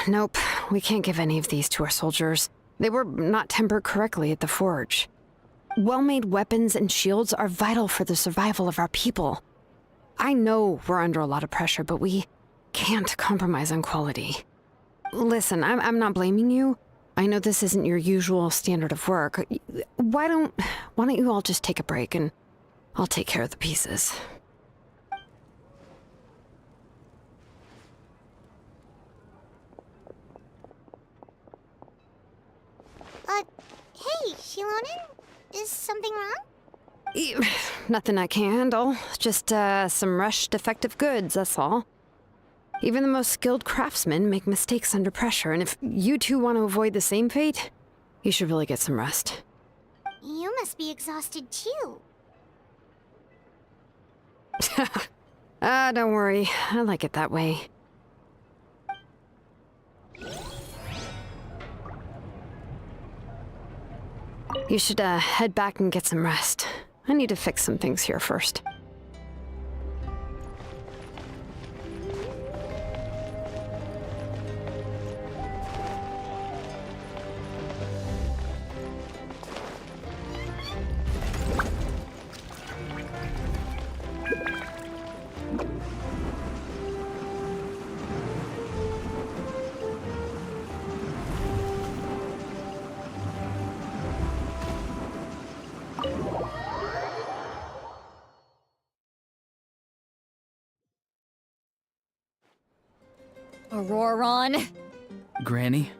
Nope. We can't give any of these to our soldiers. They were not tempered correctly at the forge. Well-made weapons and shields are vital for the survival of our people. I know we're under a lot of pressure, but we can't compromise on quality. Listen, I'm not blaming you. I know this isn't your usual standard of work. Why don't you all just take a break and I'll take care of the pieces. Hey, Shilonen? Is something wrong? Nothing I can handle. Just, some rushed defective goods, that's all. Even the most skilled craftsmen make mistakes under pressure, and if you two want to avoid the same fate, you should really get some rest. You must be exhausted too. Don't worry. I like it that way. You should, head back and get some rest. I need to fix some things here first. Auroron? Granny?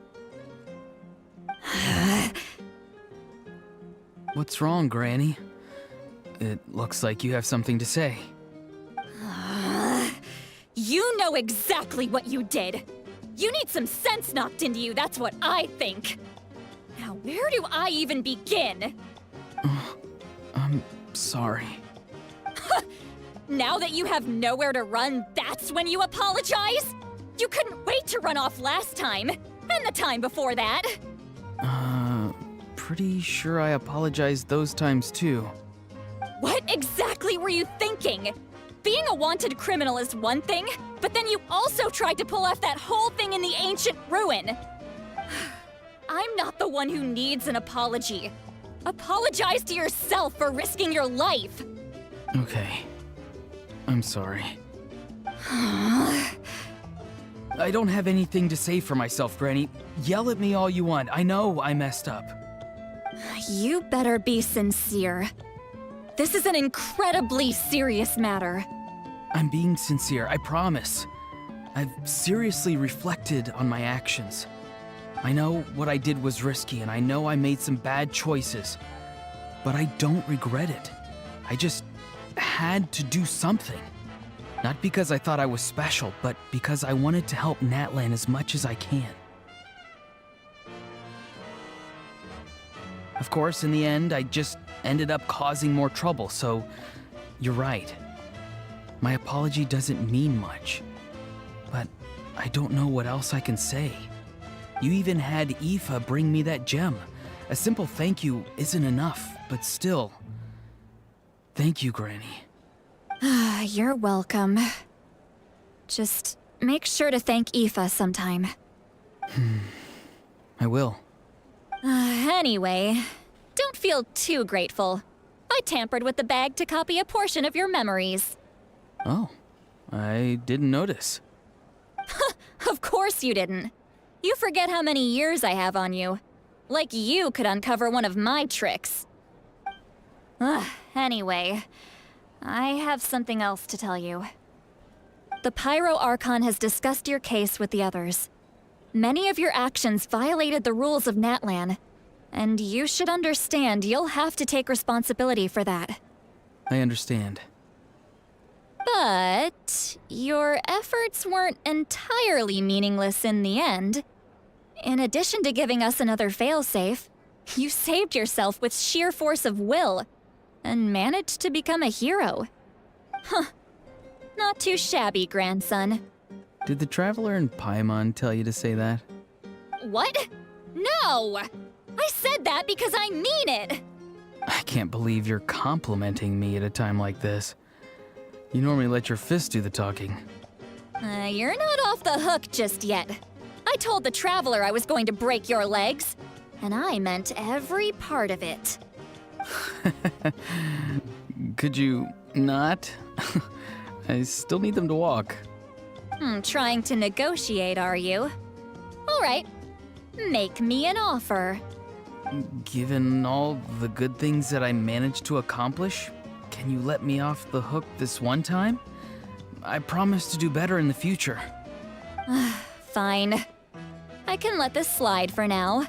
What's wrong, Granny? It looks like you have something to say. You know exactly what you did. You need some sense knocked into you, that's what I think. Now, where do I even begin? I'm sorry. Now that you have nowhere to run, that's when you apologize? You couldn't wait to run off last time, and the time before that. Pretty sure I apologized those times too. What exactly were you thinking? Being a wanted criminal is one thing, but then you also tried to pull off that whole thing in the ancient ruin. I'm not the one who needs an apology. Apologize to yourself for risking your life. Okay. I'm sorry. I don't have anything to say for myself, Granny. Yell at me all you want. I know I messed up. You better be sincere. This is an incredibly serious matter. I'm being sincere, I promise. I've seriously reflected on my actions. I know what I did was risky, and I know I made some bad choices. But I don't regret it. I just had to do something. Not because I thought I was special, but because I wanted to help Natlan as much as I can. Of course, in the end, I just ended up causing more trouble, so you're right. My apology doesn't mean much, but I don't know what else I can say. You even had Aoife bring me that gem. A simple thank you isn't enough, but still. Thank you, Granny. You're welcome. Just make sure to thank Aoife sometime. I will. Anyway, don't feel too grateful. I tampered with the bag to copy a portion of your memories. Oh, I didn't notice. Of course you didn't. You forget how many years I have on you. Like you could uncover one of my tricks. Anyway, I have something else to tell you. The Pyro Archon has discussed your case with the others. Many of your actions violated the rules of Natlan. And you should understand you'll have to take responsibility for that. I understand. But your efforts weren't entirely meaningless in the end. In addition to giving us another failsafe, you saved yourself with sheer force of will and managed to become a hero. Huh. Not too shabby, grandson. Did the Traveler in Paimon tell you to say that? What? No! I said that because I mean it! I can't believe you're complimenting me at a time like this. You normally let your fists do the talking. You're not off the hook just yet. I told the Traveler I was going to break your legs, and I meant every part of it. Could you not? I still need them to walk. Trying to negotiate, are you? All right. Make me an offer. Given all the good things that I managed to accomplish, can you let me off the hook this one time? I promise to do better in the future. Fine. I can let this slide for now.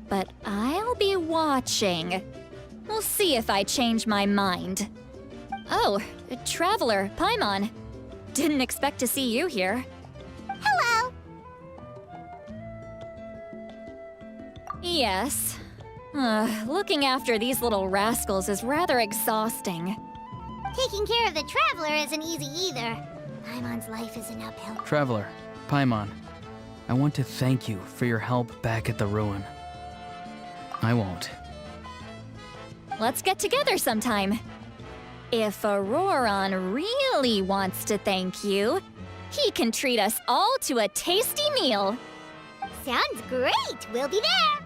But I'll be watching. We'll see if I change my mind. Oh, Traveler, Paimon. Didn't expect to see you here. Hello! Yes. Looking after these little rascals is rather exhausting. Taking care of the Traveler isn't easy either. Paimon's life is an uphill. Traveler, Paimon, I want to thank you for your help back at the ruin. I won't. Let's get together sometime. If Auroron really wants to thank you, he can treat us all to a tasty meal. Sounds great! We'll be there!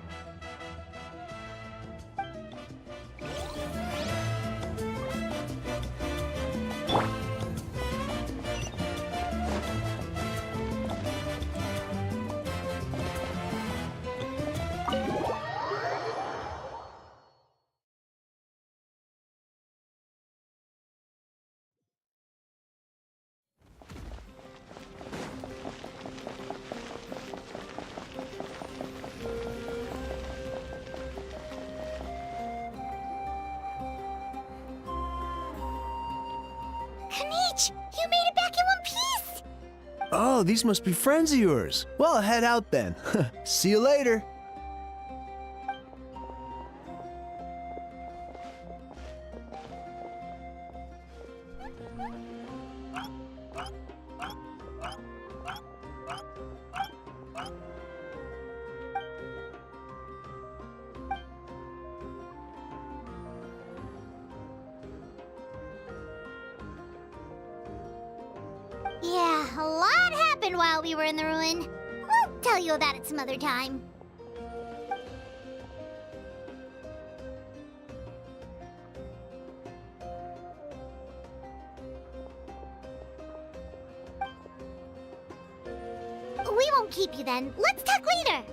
You made it back in one piece! Oh, these must be friends of yours. Well, head out then. See you later. Yeah, a lot happened while we were in the ruin. We'll tell you about it some other time. We won't keep you then. Let's talk later.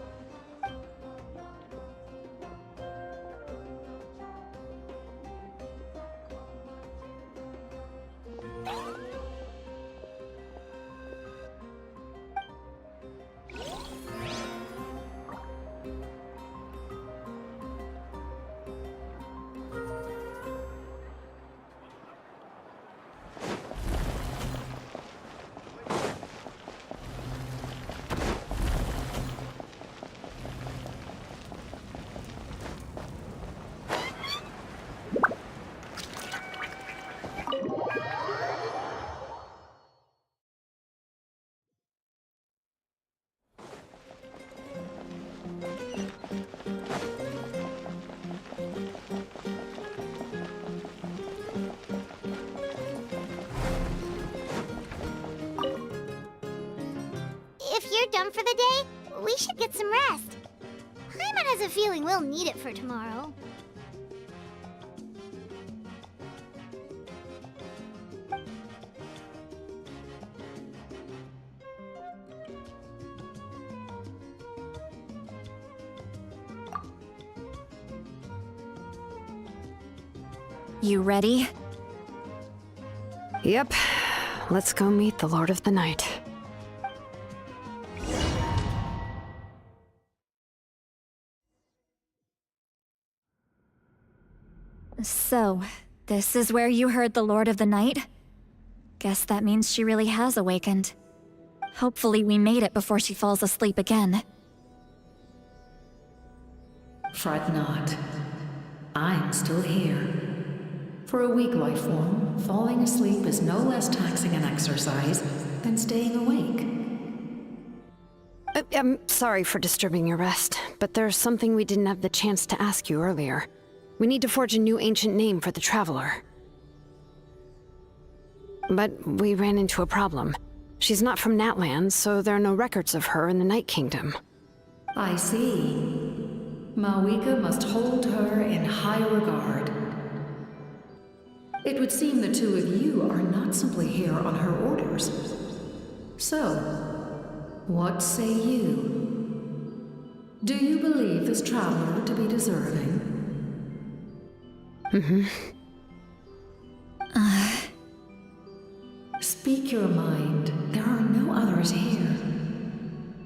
If you're done for the day, we should get some rest. Paimon has a feeling we'll need it for tomorrow. You ready? Yep. Let's go meet the Lord of the Night. So, this is where you heard the Lord of the Night? Guess that means she really has awakened. Hopefully we made it before she falls asleep again. Fret not. I'm still here. For a weak life form, falling asleep is no less taxing an exercise than staying awake. I'm sorry for disturbing your rest, but there's something we didn't have the chance to ask you earlier. We need to forge a new ancient name for the Traveler. But we ran into a problem. She's not from Natland, so there are no records of her in the Night Kingdom. I see. Mawika must hold her in high regard. It would seem the two of you are not simply here on her orders. So, what say you? Do you believe this traveler to be deserving? Speak your mind. There are no others here.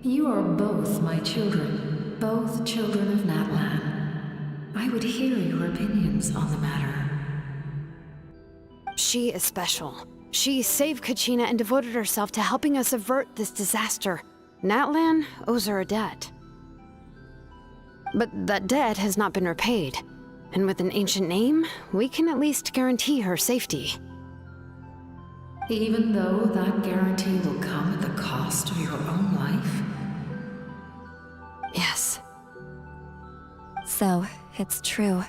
You are both my children, both children of Natlan. I would hear your opinions on the matter. She is special. She saved Kachina and devoted herself to helping us avert this disaster. Natlan owes her a debt. But that debt has not been repaid. And with an ancient name, we can at least guarantee her safety. Even though that guarantee will come at the cost of your own life? Yes. So, it's true.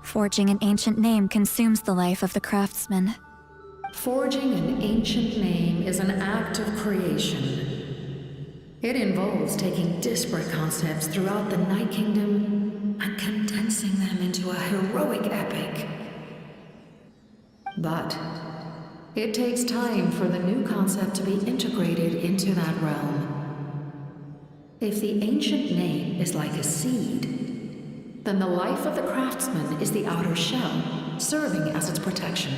Forging an ancient name consumes the life of the craftsman. Forging an ancient name is an act of creation. It involves taking disparate concepts throughout the Night Kingdom and condensing them into a heroic epic. But it takes time for the new concept to be integrated into that realm. If the ancient name is like a seed, then the life of the craftsman is the outer shell, serving as its protection.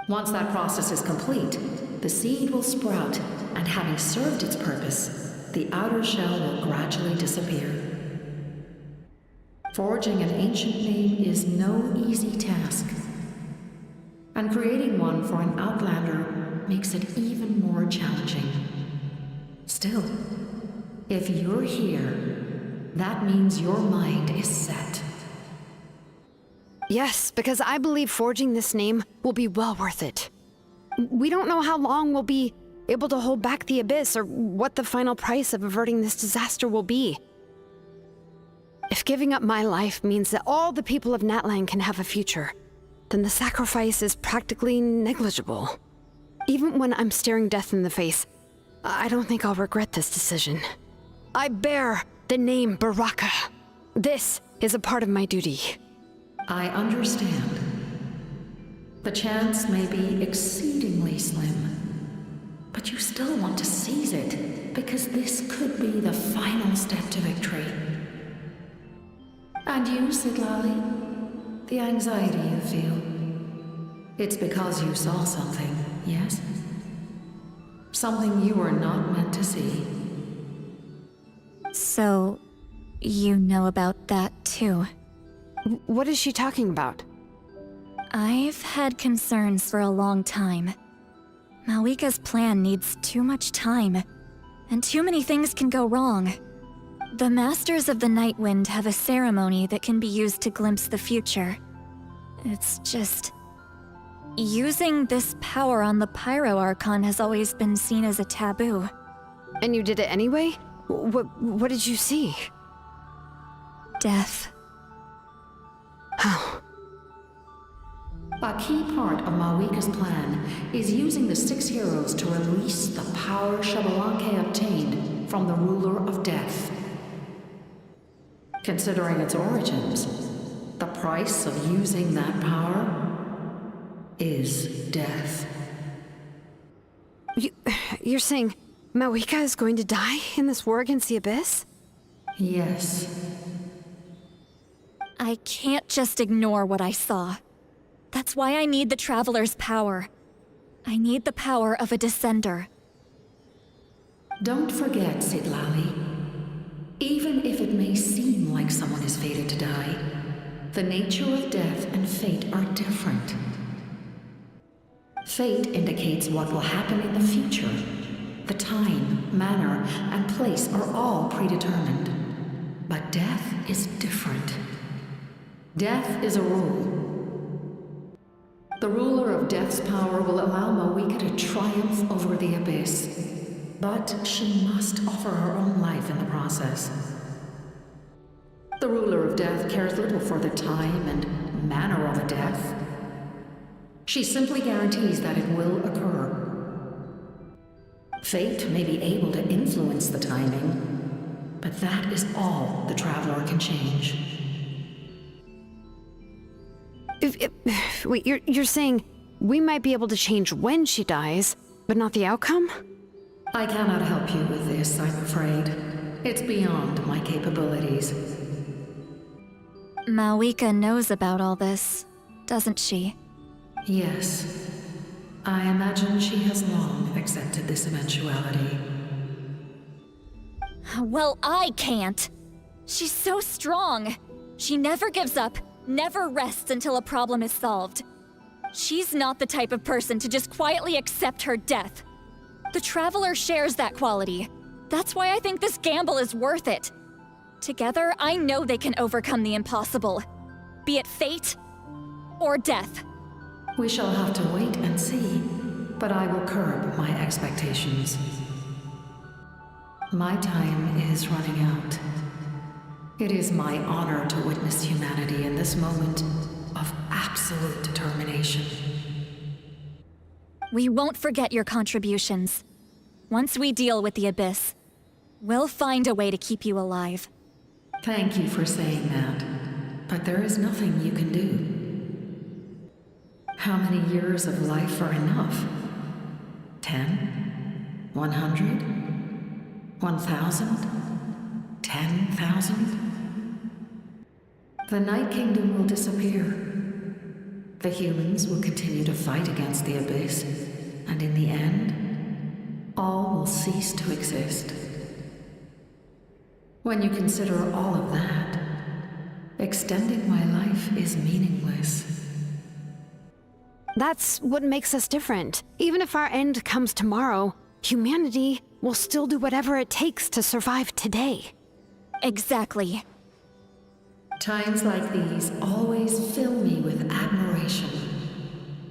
Once that process is complete, the seed will sprout, and having served its purpose, the outer shell will gradually disappear. Forging an ancient name is no easy task, and creating one for an outlander makes it even more challenging. Still, if you're here, that means your mind is set. Yes, because I believe forging this name will be well worth it. We don't know how long we'll be able to hold back the Abyss or what the final price of averting this disaster will be. If giving up my life means that all the people of Natlan can have a future, then the sacrifice is practically negligible. Even when I'm staring death in the face, I don't think I'll regret this decision. I bear the name Baraka. This is a part of my duty. I understand. The chance may be exceedingly slim, but you still want to seize it, because this could be the final step to victory. And you, Sidlali? The anxiety you feel. It's because you saw something, yes? Something you were not meant to see. So, you know about that too? What is she talking about? I've had concerns for a long time. Mawika's plan needs too much time, and too many things can go wrong. The Masters of the Night Wind have a ceremony that can be used to glimpse the future. It's just... using this power on the Pyro Archon has always been seen as a taboo. And you did it anyway? What did you see? Death. Oh. A key part of Mawika's plan is using the 6 heroes to release the power Xbalanque obtained from the Ruler of Death. Considering its origins, the price of using that power is death. You're saying Mawika is going to die in this war against the Abyss? Yes. I can't just ignore what I saw. That's why I need the Traveler's power. I need the power of a Descender. Don't forget, Sidlali. Even if it may seem like someone is fated to die, The nature of death and fate are different. Fate indicates what will happen in the future. The time, manner, and place are all predetermined. But death is different. Death is a rule. The ruler of death's power will allow Moika to triumph over the abyss. But she must offer her own life in the process. The ruler of death cares little for the time and manner of a death. She simply guarantees that it will occur. Fate may be able to influence the timing, but that is all the Traveler can change. Wait, you're saying we might be able to change when she dies, but not the outcome? I cannot help you with this, I'm afraid. It's beyond my capabilities. Moika knows about all this, doesn't she? Yes. I imagine she has long accepted this eventuality. Well, I can't. She's so strong. She never gives up, never rests until a problem is solved. She's not the type of person to just quietly accept her death. The Traveler shares that quality. That's why I think this gamble is worth it. Together, I know they can overcome the impossible. Be it fate or death. We shall have to wait and see, but I will curb my expectations. My time is running out. It is my honor to witness humanity in this moment of absolute determination. We won't forget your contributions. Once we deal with the Abyss, we'll find a way to keep you alive. Thank you for saying that, but there is nothing you can do. How many years of life are enough? 10? 100? 1,000? 10,000? The Night Kingdom will disappear. The humans will continue to fight against the Abyss, and in the end, all will cease to exist. When you consider all of that, extending my life is meaningless. That's what makes us different. Even if our end comes tomorrow, humanity will still do whatever it takes to survive today. Exactly. Times like these always fill me with admiration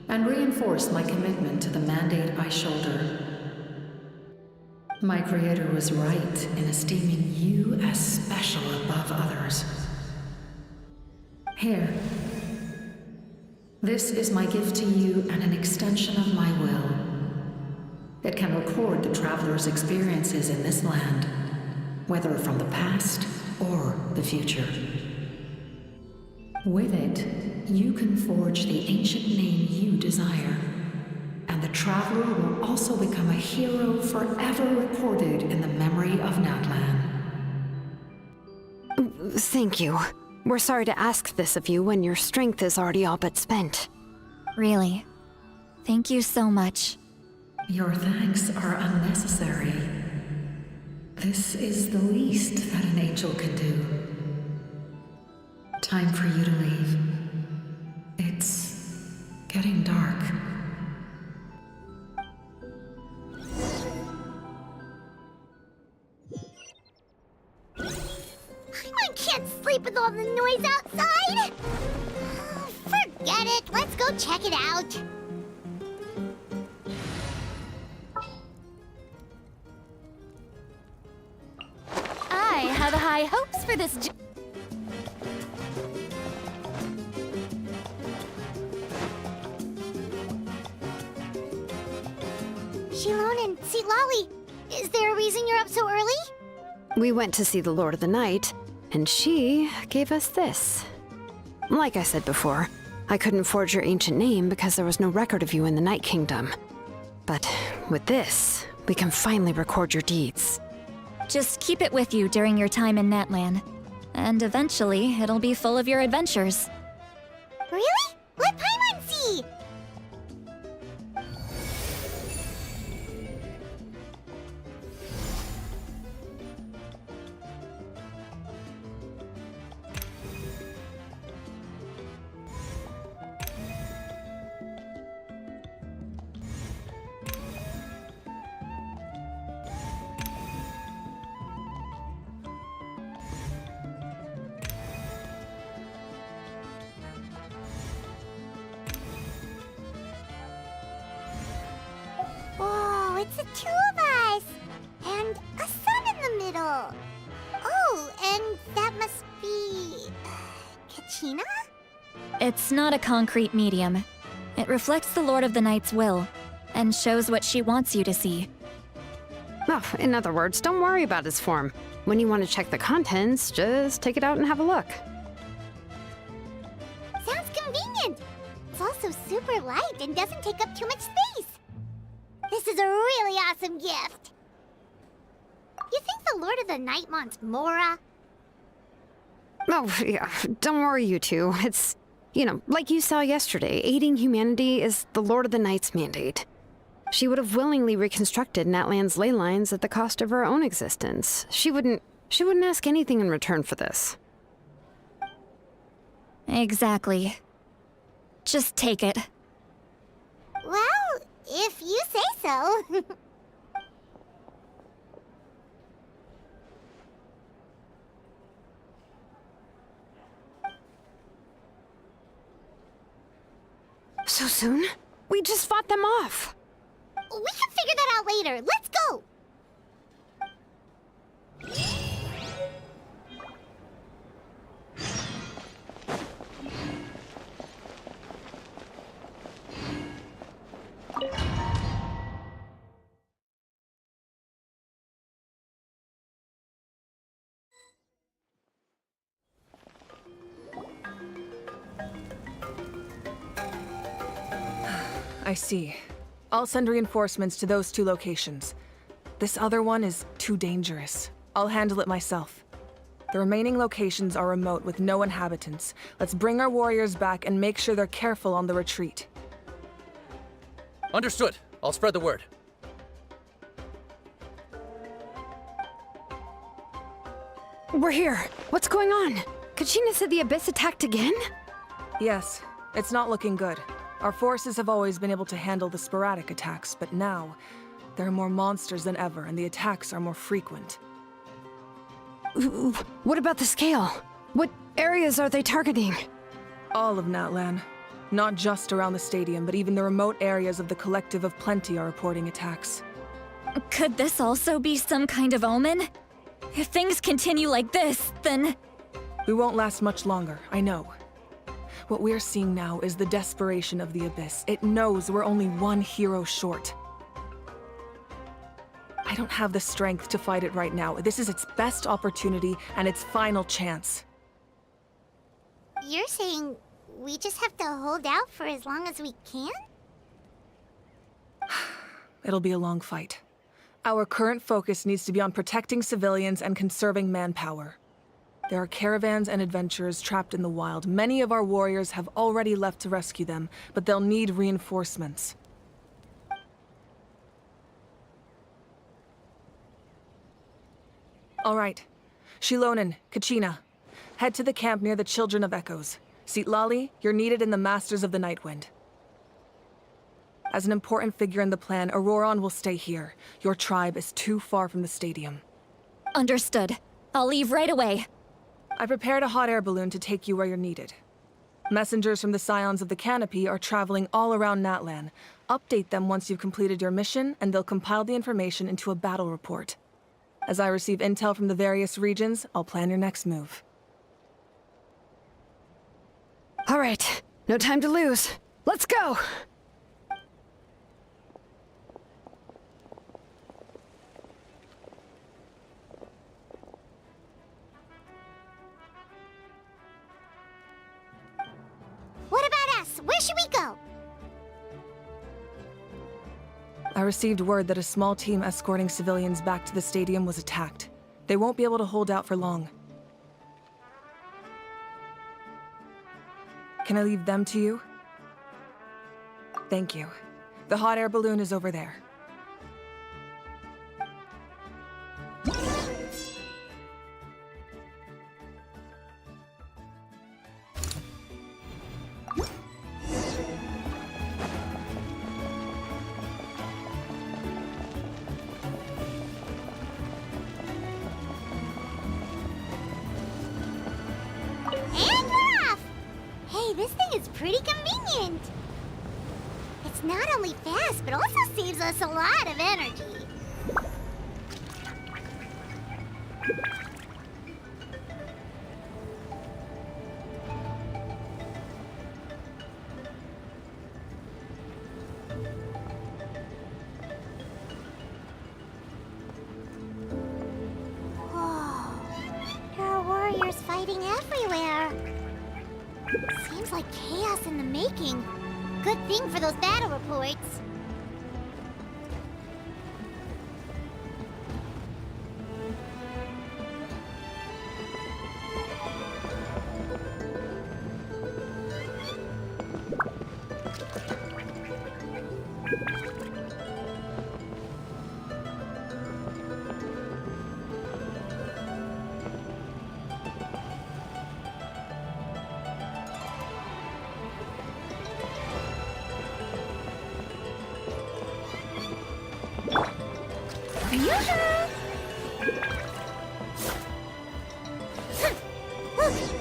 and reinforce my commitment to the mandate I shoulder. My Creator was right in esteeming you as special above others. Here. This is my gift to you and an extension of my will. It can record the Traveler's experiences in this land, whether from the past or the future. With it, you can forge the ancient name you desire, and the Traveler will also become a hero forever recorded in the memory of Natlan. Thank you. We're sorry to ask this of you when your strength is already all but spent. Really. Thank you so much. Your thanks are unnecessary. This is the least that an angel can do. Time for you to leave. It's getting dark. I can't sleep with all the noise outside! Forget it, let's go check it out. I have high hopes for this Shilon and Lolly, is there a reason you're up so early? We went to see the Lord of the Night, and she gave us this. Like I said before, I couldn't forge your ancient name because there was no record of you in the Night Kingdom. But with this, we can finally record your deeds. Just keep it with you during your time in Natlan. And eventually, it'll be full of your adventures. Really? Let Paimon see! it's the two of us! And a sun in the middle! Oh, and that must be... Kachina? It's not a concrete medium. It reflects the Lord of the Night's will, and shows what she wants you to see. Oh, in other words, don't worry about his form. When you want to check the contents, just take it out and have a look. Sounds convenient! It's also super light and doesn't take up too much space! This is a really awesome gift! You think the Lord of the Night wants Mora? Oh, yeah, don't worry, you two. It's, like you saw yesterday, aiding humanity is the Lord of the Night's mandate. She would have willingly reconstructed Natlan's ley lines at the cost of her own existence. She wouldn't ask anything in return for this. Exactly. Just take it. Well, if you say so. So soon? We just fought them off. We can figure that out later. Let's go! I see. I'll send reinforcements to those 2 locations. This other one is too dangerous. I'll handle it myself. The remaining locations are remote with no inhabitants. Let's bring our warriors back and make sure they're careful on the retreat. Understood. I'll spread the word. We're here. What's going on? Kachina said the Abyss attacked again? Yes, it's not looking good. Our forces have always been able to handle the sporadic attacks, but now, there are more monsters than ever, and the attacks are more frequent. What about the scale? What areas are they targeting? All of Natlan. Not just around the stadium, but even the remote areas of the Collective of Plenty are reporting attacks. Could this also be some kind of omen? If things continue like this, then... We won't last much longer, I know. What we're seeing now is the desperation of the Abyss. It knows we're only one hero short. I don't have the strength to fight it right now. This is its best opportunity and its final chance. You're saying we just have to hold out for as long as we can? It'll be a long fight. Our current focus needs to be on protecting civilians and conserving manpower. There are caravans and adventurers trapped in the wild. Many of our warriors have already left to rescue them, but they'll need reinforcements. All right. Shilonen, Kachina, head to the camp near the Children of Echoes. Citlali, you're needed in the Masters of the Nightwind. As an important figure in the plan, Auroron will stay here. Your tribe is too far from the stadium. Understood. I'll leave right away. I prepared a hot air balloon to take you where you're needed. Messengers from the Scions of the Canopy are traveling all around Natlan. Update them once you've completed your mission, and they'll compile the information into a battle report. As I receive intel from the various regions, I'll plan your next move. All right, no time to lose. Let's go! What about us? Where should we go? I received word that a small team escorting civilians back to the stadium was attacked. They won't be able to hold out for long. Can I leave them to you? Thank you. The hot air balloon is over there. And we're off! Hey, this thing is pretty convenient. It's It's not only fast, but also saves us a lot of energy. There are warriors fighting everywhere. Seems like chaos in the making. Good thing for those battle reports.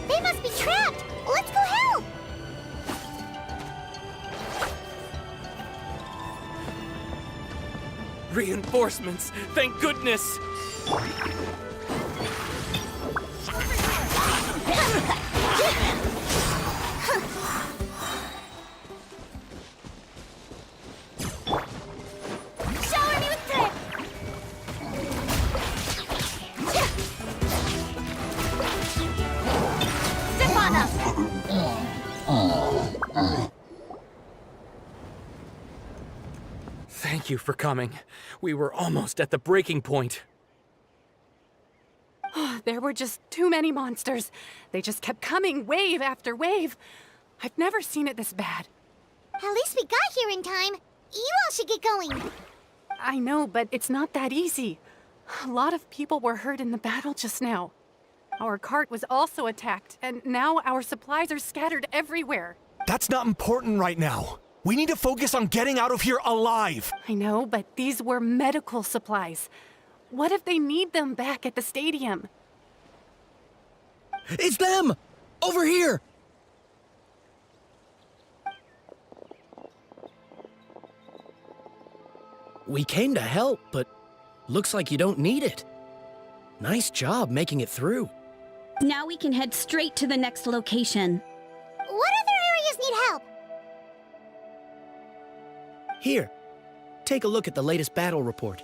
They must be trapped! Let's go help! Reinforcements! Thank goodness! Shower me with drip! Step on us! Thank you for coming. We were almost at the breaking point. There were just too many monsters. They just kept coming, wave after wave. I've never seen it this bad. At least we got here in time. You all should get going. I know, but it's not that easy. A lot of people were hurt in the battle just now. Our cart was also attacked, and now our supplies are scattered everywhere. That's not important right now. We need to focus on getting out of here alive. I know, but these were medical supplies. What if they need them back at the stadium? It's them! Over here! We came to help, but looks like you don't need it. Nice job making it through. Now we can head straight to the next location. What other areas need help? Here, take a look at the latest battle report.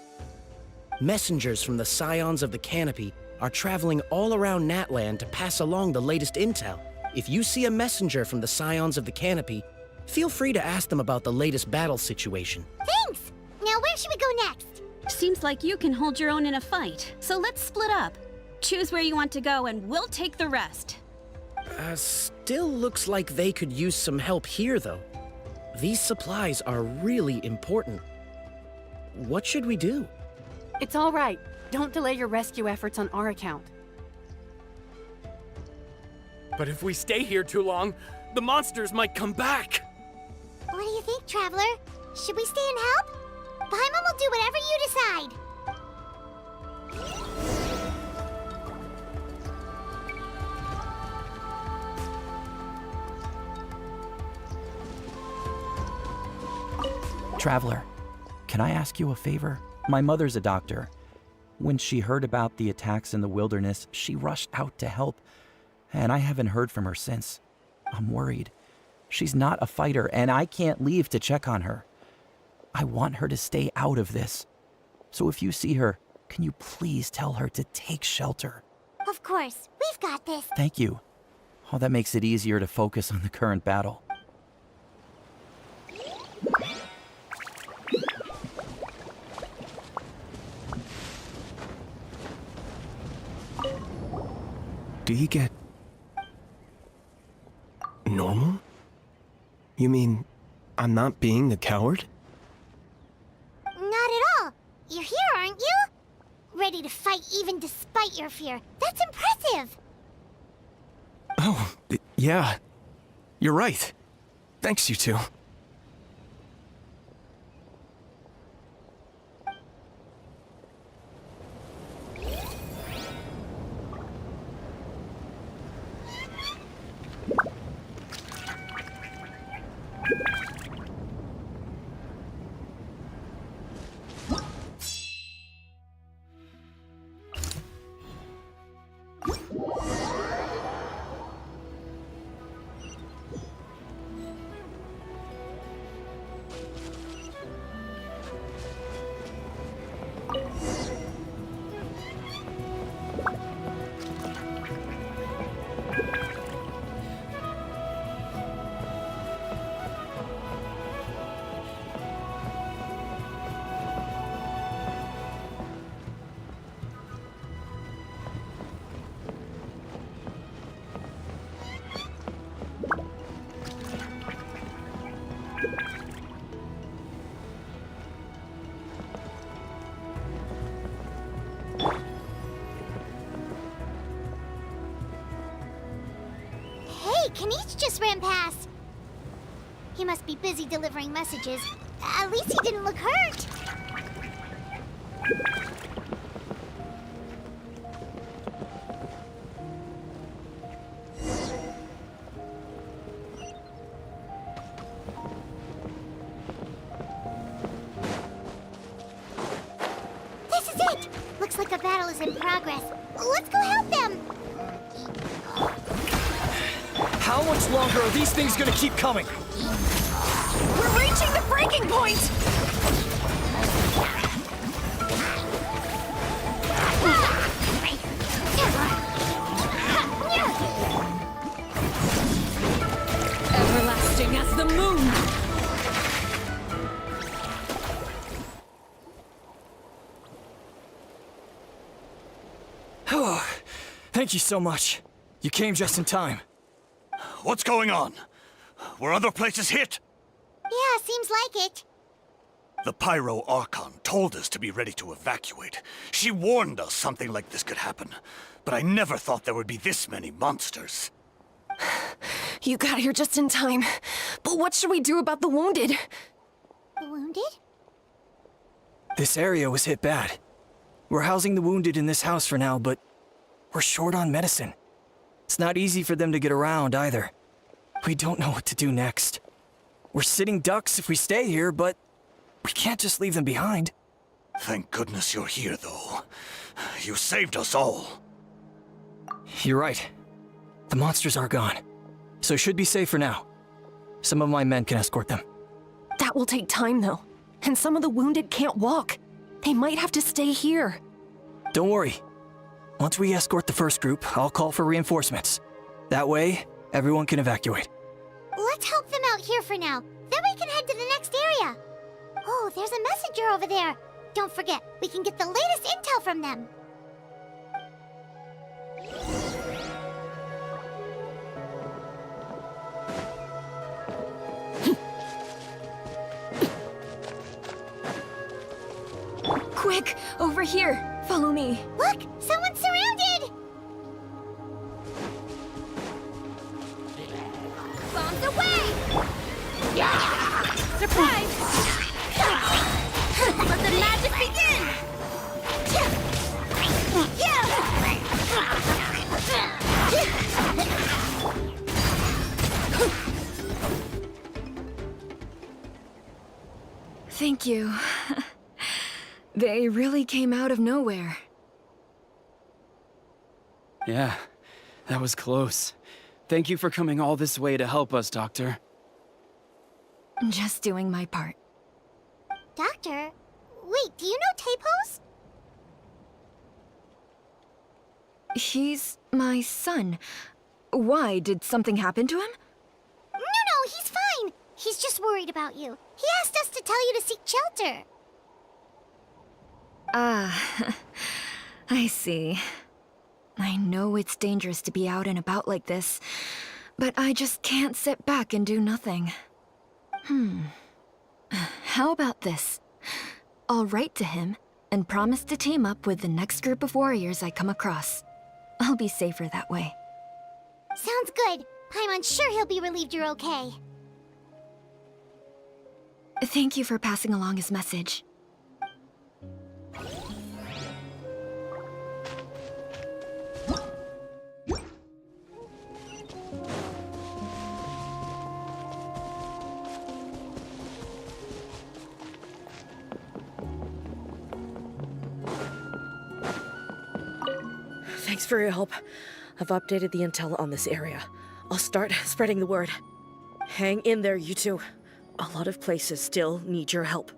Messengers from the Scions of the Canopy are traveling all around Natland to pass along the latest intel. If you see a messenger from the Scions of the Canopy, feel free to ask them about the latest battle situation. Thanks! Now where should we go next? Seems like you can hold your own in a fight, so let's split up. Choose where you want to go and we'll take the rest. Still looks like they could use some help here, though. These supplies are really important. What should we do? It's all right. Don't delay your rescue efforts on our account. But if we stay here too long, the monsters might come back. What do you think, Traveler? Should we stay and help? Paimon will do whatever you decide. Traveler, can I ask you a favor? My mother's a doctor. When she heard about the attacks in the wilderness, she rushed out to help, and I haven't heard from her since. I'm worried. She's not a fighter, and I can't leave to check on her. I want her to stay out of this. So if you see her, can you please tell her to take shelter? Of course, we've got this. Thank you. Oh, that makes it easier to focus on the current battle. Do you get... normal? You mean, I'm not being a coward? Not at all. You're here, aren't you? Ready to fight even despite your fear. That's impressive. Oh, yeah. You're right. Thanks, you two. Kanich just ran past. He must be busy delivering messages. At least he didn't look hurt. This is it! Looks like a battle is in progress. Let's go help them! How much longer are these things gonna keep coming? We're reaching the breaking point! Everlasting as the moon! Oh, thank you so much. You came just in time. What's going on? Were other places hit? Yeah, seems like it. The Pyro Archon told us to be ready to evacuate. She warned us something like this could happen. But I never thought there would be this many monsters. You got here just in time. But what should we do about the wounded? The wounded? This area was hit bad. We're housing the wounded in this house for now, but we're short on medicine. It's not easy for them to get around either. We don't know what to do next. We're sitting ducks if we stay here, but we can't just leave them behind. Thank goodness you're here, though. You saved us all. You're right. The monsters are gone, so should be safe for now. Some of my men can escort them. That will take time, though. And some of the wounded can't walk. They might have to stay here. Don't worry. Once we escort the first group, I'll call for reinforcements. That way, everyone can evacuate. Let's help them out here for now. Then we can head to the next area. Oh, there's a messenger over there. Don't forget, we can get the latest intel from them. Quick, over here. Follow me. Look, someone's surrounded! Bombs away! Surprise! Let the magic begin! Thank you. They really came out of nowhere. Yeah, that was close. Thank you for coming all this way to help us, Doctor. Just doing my part. Doctor? Wait, do you know Tapos? He's my son. Why? Did something happen to him? No, he's fine. He's just worried about you. He asked us to tell you to seek shelter. Ah, I see. I know it's dangerous to be out and about like this, but I just can't sit back and do nothing. How about this? I'll write to him and promise to team up with the next group of warriors I come across. I'll be safer that way. Sounds good. Paimon sure he'll be relieved you're okay. Thank you for passing along his message. Thanks for your help. I've updated the intel on this area. I'll start spreading the word. Hang in there, you two. A lot of places still need your help.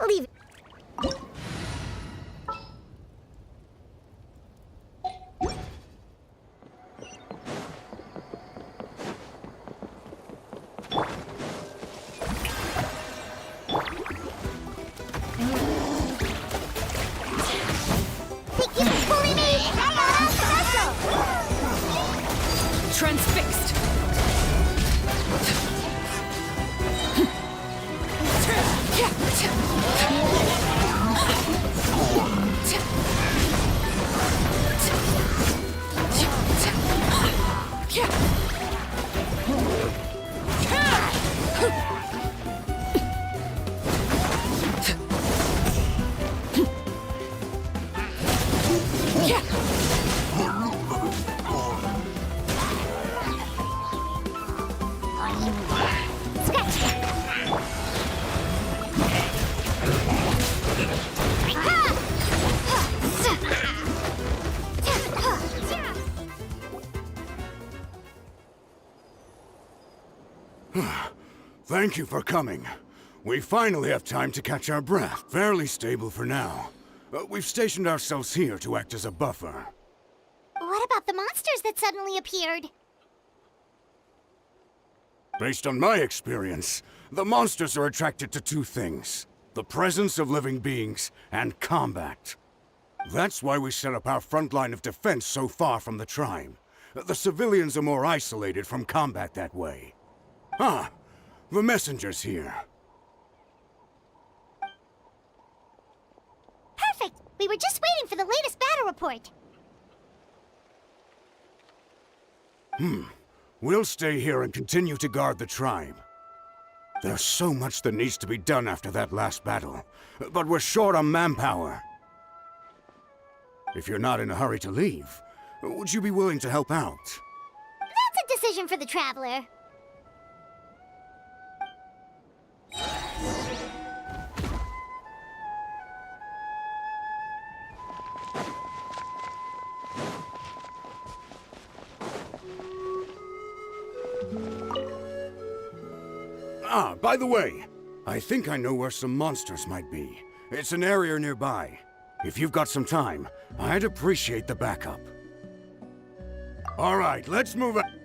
Leave it. Think you can bully me? Special! Transfixed! Thank you for coming. We finally have time to catch our breath. Fairly stable for now. We've stationed ourselves here to act as a buffer. What about the monsters that suddenly appeared? Based on my experience, the monsters are attracted to two things: the presence of living beings and combat. That's why we set up our front line of defense so far from the tribe. The civilians are more isolated from combat that way. Ah, the messenger's here. Perfect! We were just waiting for the latest battle report. We'll stay here and continue to guard the tribe. There's so much that needs to be done after that last battle, but we're short on manpower. If you're not in a hurry to leave, would you be willing to help out? That's a decision for the Traveler. Ah, by the way, I think I know where some monsters might be. It's an area nearby. If you've got some time, I'd appreciate the backup. All right, let's move on.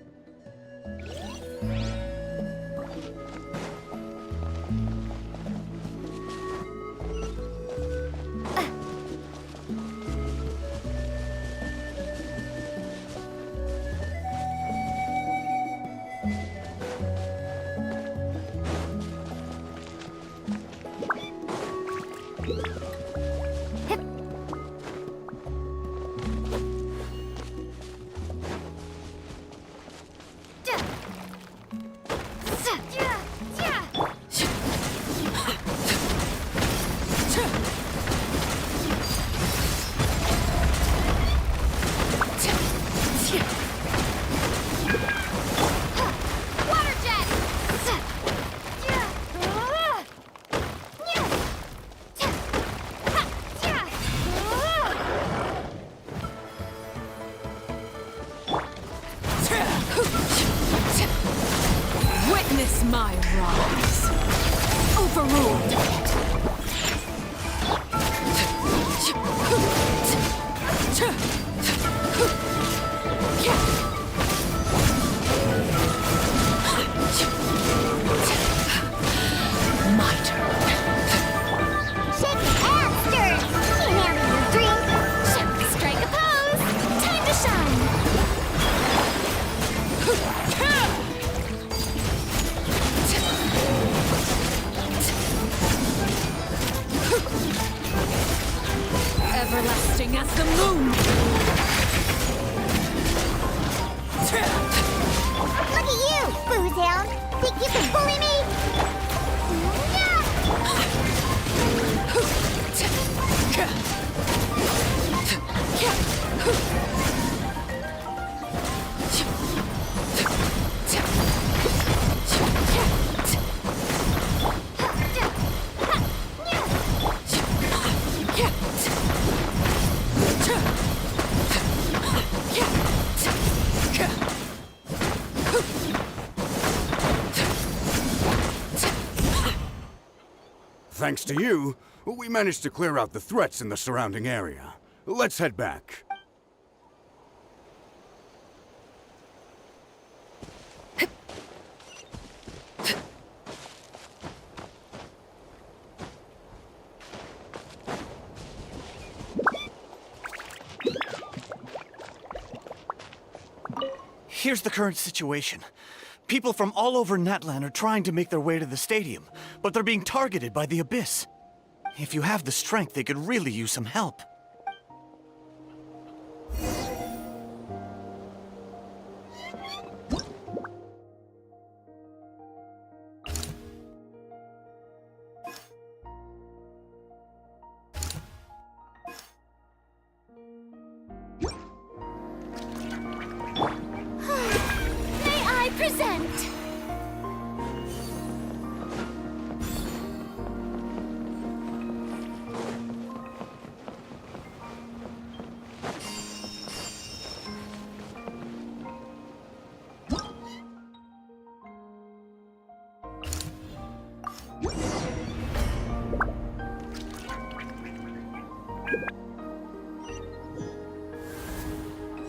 Witness my rise. Overruled. My turn. Shake hands, stir. You handle your drink. Strike a pose. Time to shine. Everlasting as the moon. Look at you, Boozehound. Think you can bully me? thanks to you, we managed to clear out the threats in the surrounding area. Let's head back. Here's the current situation. People from all over Natlan are trying to make their way to the stadium, but they're being targeted by the Abyss. If you have the strength, they could really use some help. Present!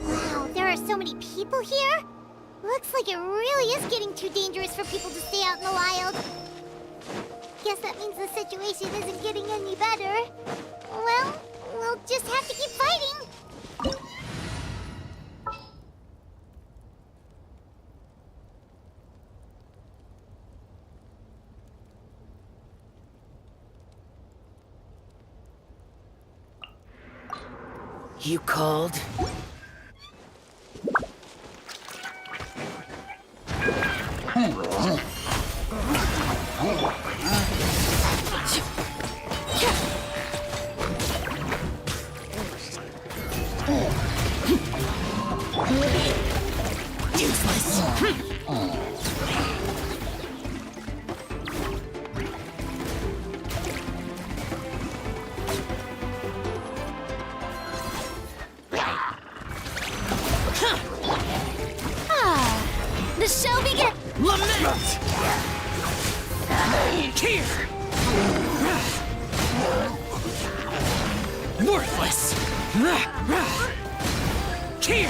Wow, there are so many people here? Looks like it really is getting too dangerous for people to stay out in the wild. Guess that means the situation isn't getting any better. Well, we'll just have to keep fighting. You called? The show begins! Lament! Here! Worthless! Here!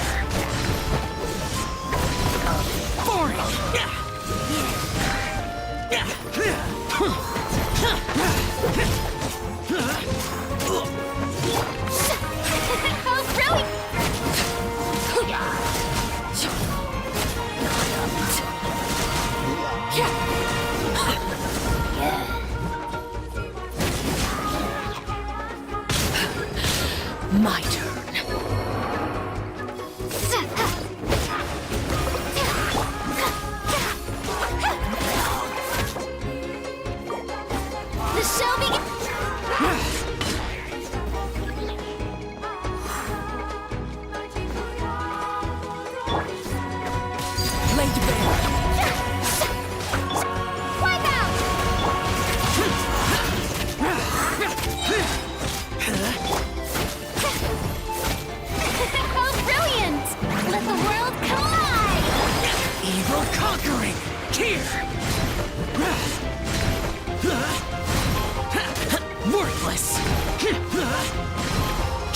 Boring! How brilliant! My turn. The show begins! Lay to bear. Wipe out! How brilliant! Let the world collide! Evil conquering! Here! Worthless!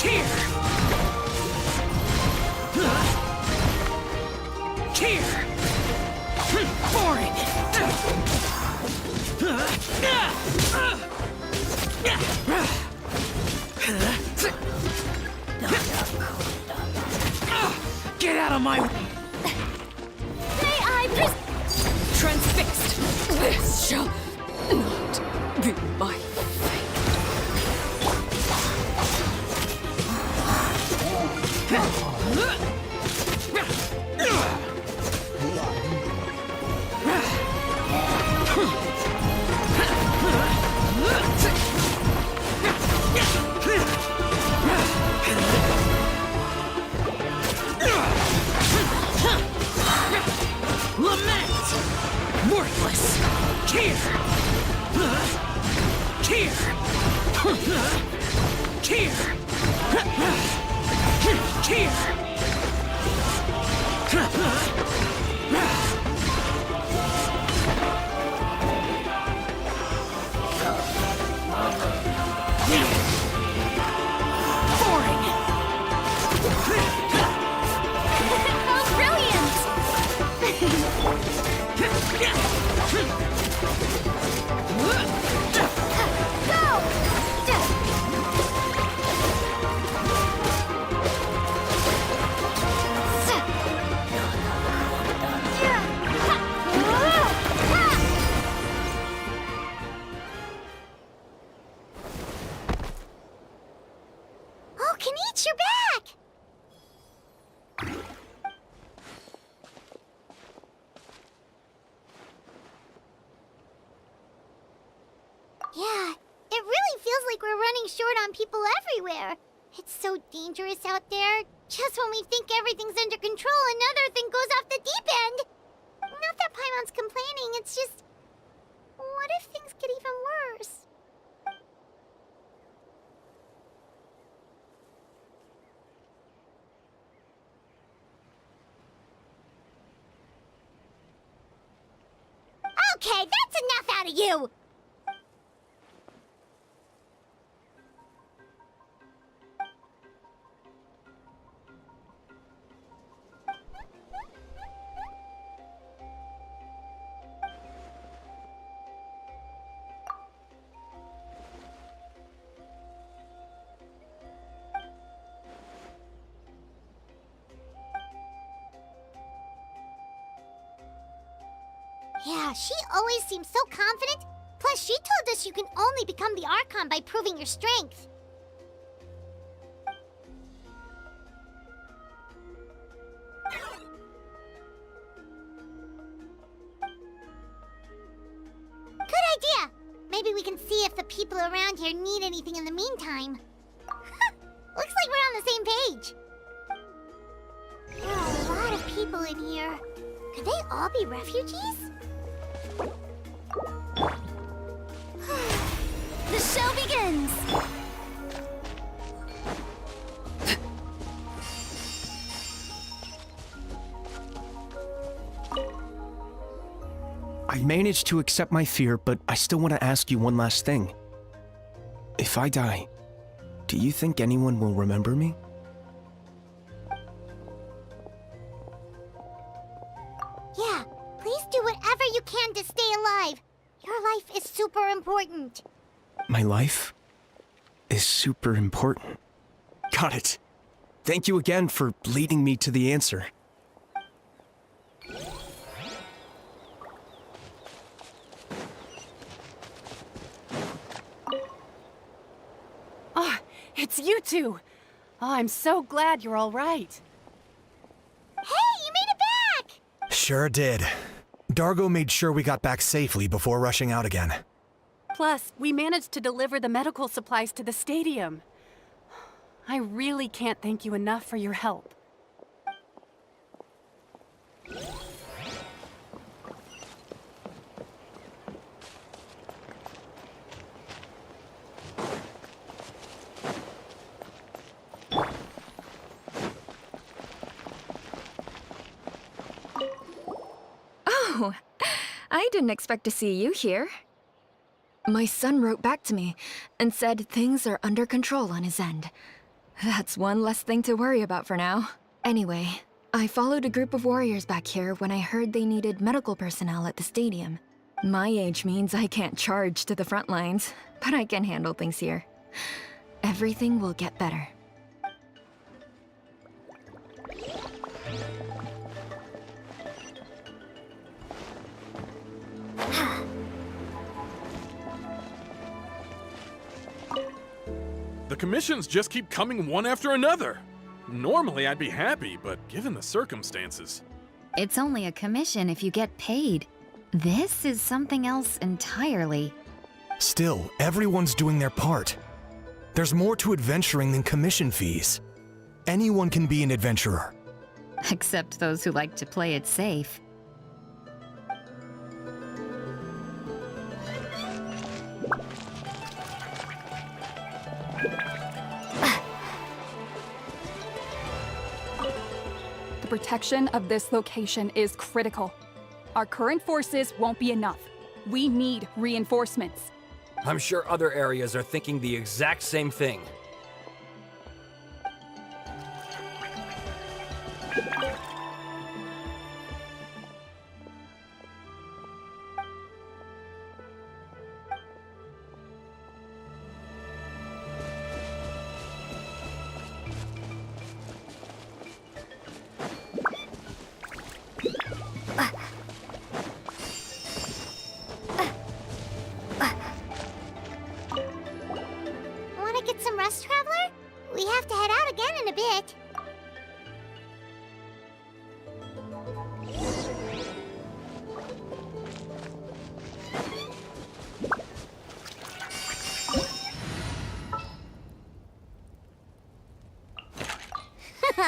Here! Here! Boring! Get out of my... May I Transfixed! This shall not be my Lament! Worthless! Here! Here! Here! Here! Oh, Kanichi, you're back! Yeah, it really feels like we're running short on people everywhere. It's so dangerous out there. Just when we think everything's under control, another thing goes off the deep end. Not that Paimon's complaining, it's just... What if things get even worse? Okay, that's enough out of you! Yeah, she always seems so confident. Plus, she told us you can only become the Archon by proving your strength. Good idea! Maybe we can see if the people around here need anything in the meantime. Looks like we're on the same page. There are a lot of people in here. Could they all be refugees? The show begins! I managed to accept my fear, but I still want to ask you one last thing. If I die, do you think anyone will remember me? Yeah, please do whatever you can to stay alive. Your life is super important. My life is super important. Got it. Thank you again for leading me to the answer. Oh, it's you two! Oh, I'm so glad you're all right. Hey, you made it back! Sure did. Dargo made sure we got back safely before rushing out again. Plus, we managed to deliver the medical supplies to the stadium. I really can't thank you enough for your help. Oh, I didn't expect to see you here. My son wrote back to me and said things are under control on his end. That's one less thing to worry about for now. Anyway, I followed a group of warriors back here when I heard they needed medical personnel at the stadium. My age means I can't charge to the front lines, but I can handle things here. Everything will get better. The commissions just keep coming one after another. Normally I'd be happy, but given the circumstances... It's only a commission if you get paid. This is something else entirely. Still, everyone's doing their part. There's more to adventuring than commission fees. Anyone can be an adventurer. Except those who like to play it safe. The protection of this location is critical. Our current forces won't be enough. We need reinforcements. I'm sure other areas are thinking the exact same thing.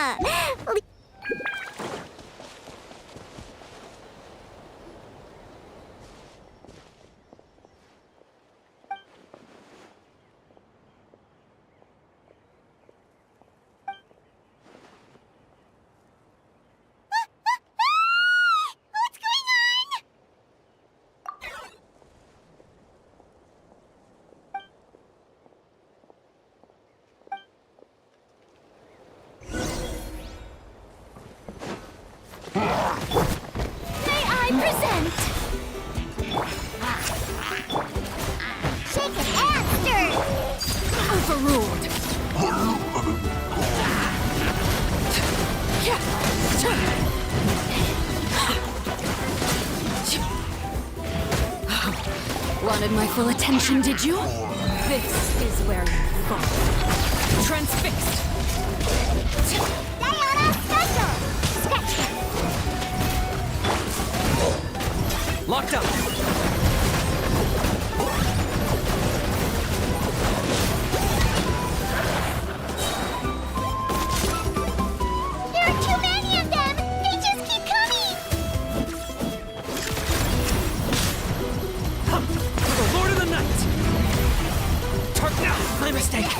What's going on? May I present? Shaken and stirred. Overruled. Wanted my full attention, did you? This is where you fall. Transfixed. Diana special. Scratch. Locked up. There are too many of them. They just keep coming. For the Lord of the Night! Tark now! My mistake!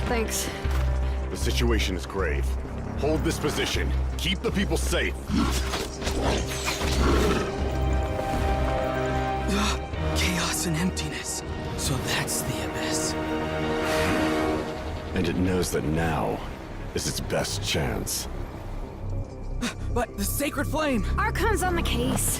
Thanks. The situation is grave. Hold this position. Keep the people safe. Chaos and emptiness. So that's the abyss. And it knows that now is its best chance. But the sacred flame! Archon's on the case.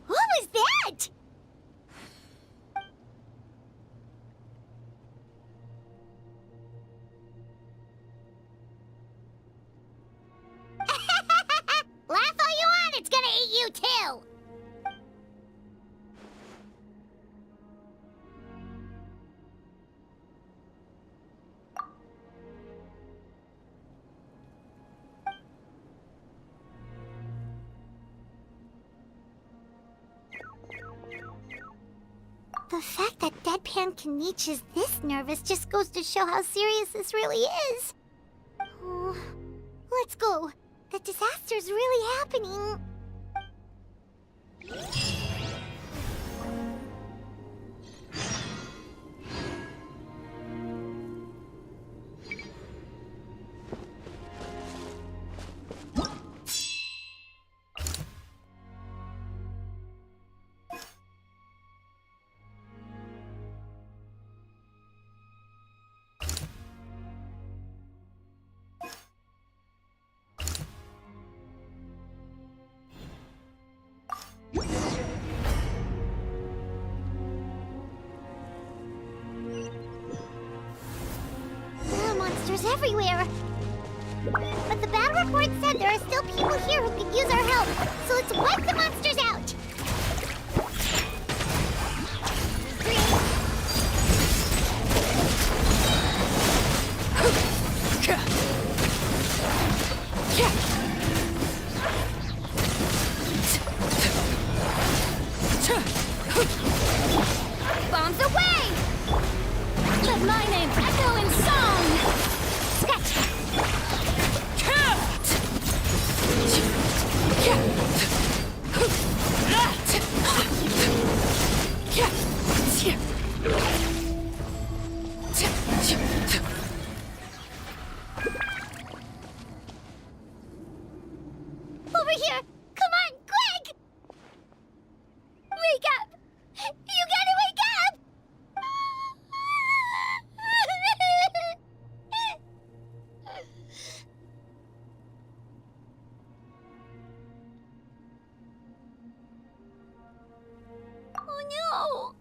What was that? Laugh all you want, it's gonna eat you too. The fact that Deadpan Kaniche is this nervous just goes to show how serious this really is. Oh, let's go. The disaster's really happening. monsters everywhere. But the battle report said there are still people here who could use our help, so let's wipe the monsters out! Bombs away! Let my name echo in song! Scratch! Over here! Come on, quick! Wake up! You gotta wake up! Oh no!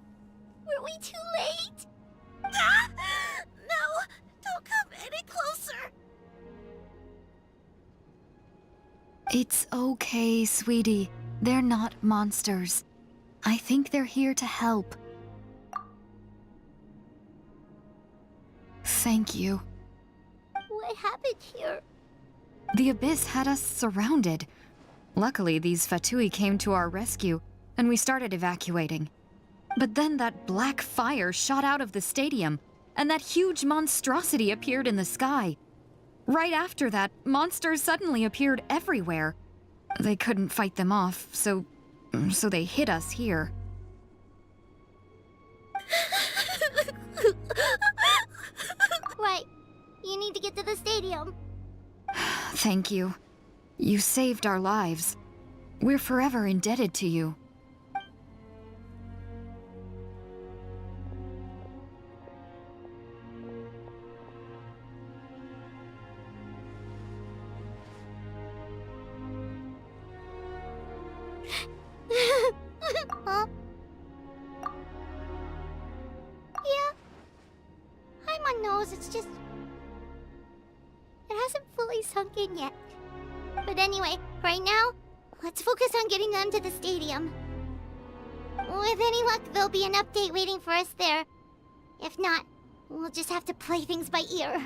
Were we too late? Ah! No! Don't come any closer! It's okay, sweetie. They're not monsters. I think they're here to help. Thank you. What happened here? The Abyss had us surrounded. Luckily, these Fatui came to our rescue, and we started evacuating. But then that black fire shot out of the stadium, and that huge monstrosity appeared in the sky. Right after that, monsters suddenly appeared everywhere. They couldn't fight them off, so they hit us here. Right. You need to get to the stadium. Thank you. You saved our lives. We're forever indebted to you. Huh? Yeah. I'm on nose, it's just... It hasn't fully sunk in yet. But anyway, right now, let's focus on getting them to the stadium. With any luck, there'll be an update waiting for us there. If not, we'll just have to play things by ear.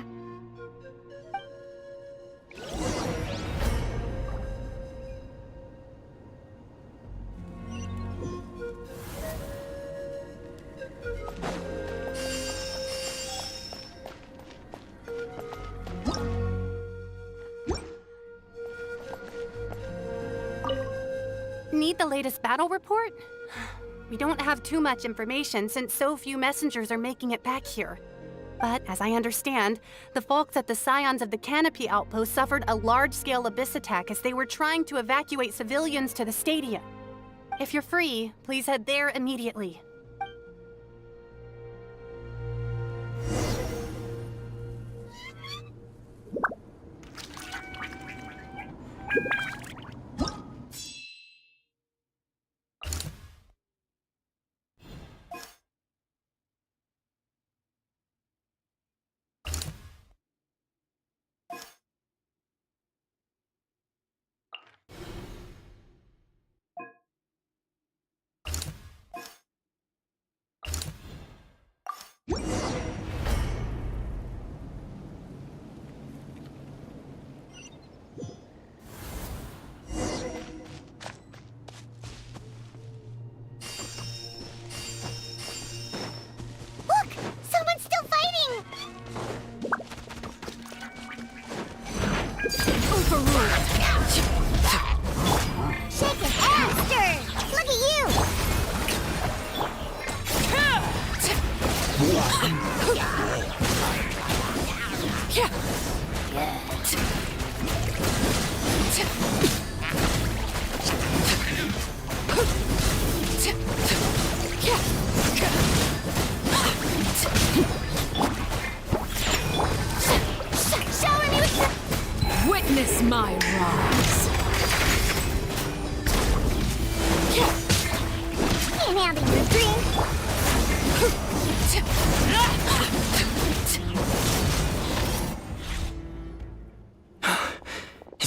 Need the latest battle report? We don't have too much information since so few messengers are making it back here. But as I understand, the folks at the Scions of the Canopy Outpost suffered a large-scale abyss attack as they were trying to evacuate civilians to the stadium. If you're free, please head there immediately. Witness my rise. Can't handle your drink.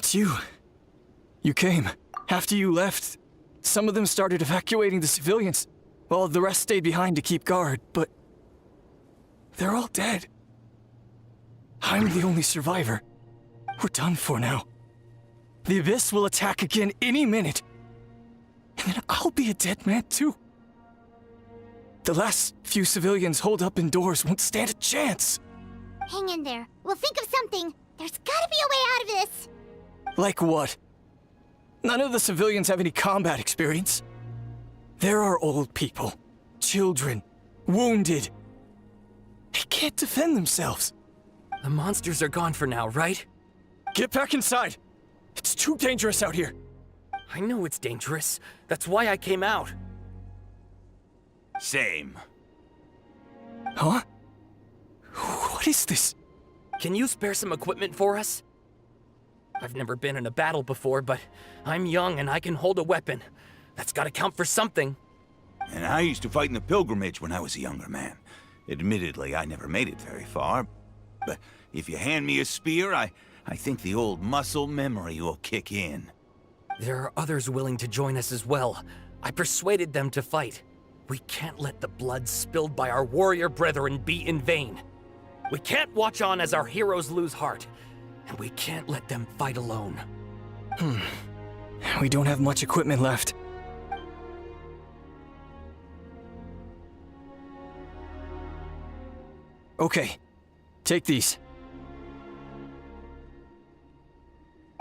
It's you. You came. After you left, some of them started evacuating the civilians, while the rest stayed behind to keep guard, but they're all dead. I'm the only survivor. We're done for now. The Abyss will attack again any minute. And then I'll be a dead man too. The last few civilians holed up indoors won't stand a chance. Hang in there. We'll think of something. There's gotta be a way out of this. Like what? None of the civilians have any combat experience. There are old people, children, wounded. They can't defend themselves. The monsters are gone for now, right? Get back inside. It's too dangerous out here. I know it's dangerous. That's why I came out. Same. Huh? What is this? Can you spare some equipment for us? I've never been in a battle before, but I'm young and I can hold a weapon. That's gotta count for something. And I used to fight in the pilgrimage when I was a younger man. Admittedly, I never made it very far. But if you hand me a spear, I think the old muscle memory will kick in. There are others willing to join us as well. I persuaded them to fight. We can't let the blood spilled by our warrior brethren be in vain. We can't watch on as our heroes lose heart. And we can't let them fight alone. We don't have much equipment left. Okay, take these.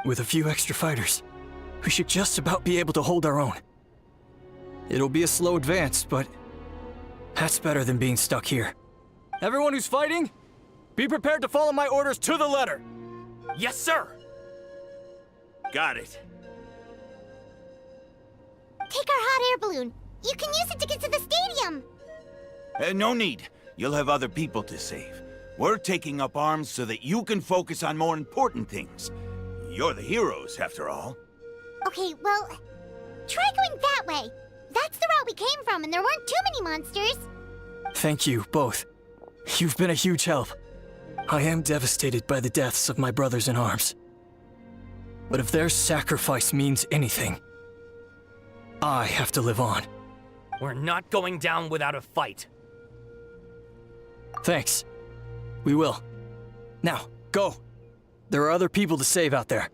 With a few extra fighters, we should just about be able to hold our own. It'll be a slow advance, but that's better than being stuck here. Everyone who's fighting, be prepared to follow my orders to the letter. Yes, sir! Got it. Take our hot air balloon. You can use it to get to the stadium. No need. You'll have other people to save. We're taking up arms so that you can focus on more important things. You're the heroes, after all. Okay, well, try going that way. That's the route we came from, and there weren't too many monsters. Thank you, both. You've been a huge help. I am devastated by the deaths of my brothers in arms. But if their sacrifice means anything, I have to live on. We're not going down without a fight. Thanks. We will. Now, go. There are other people to save out there.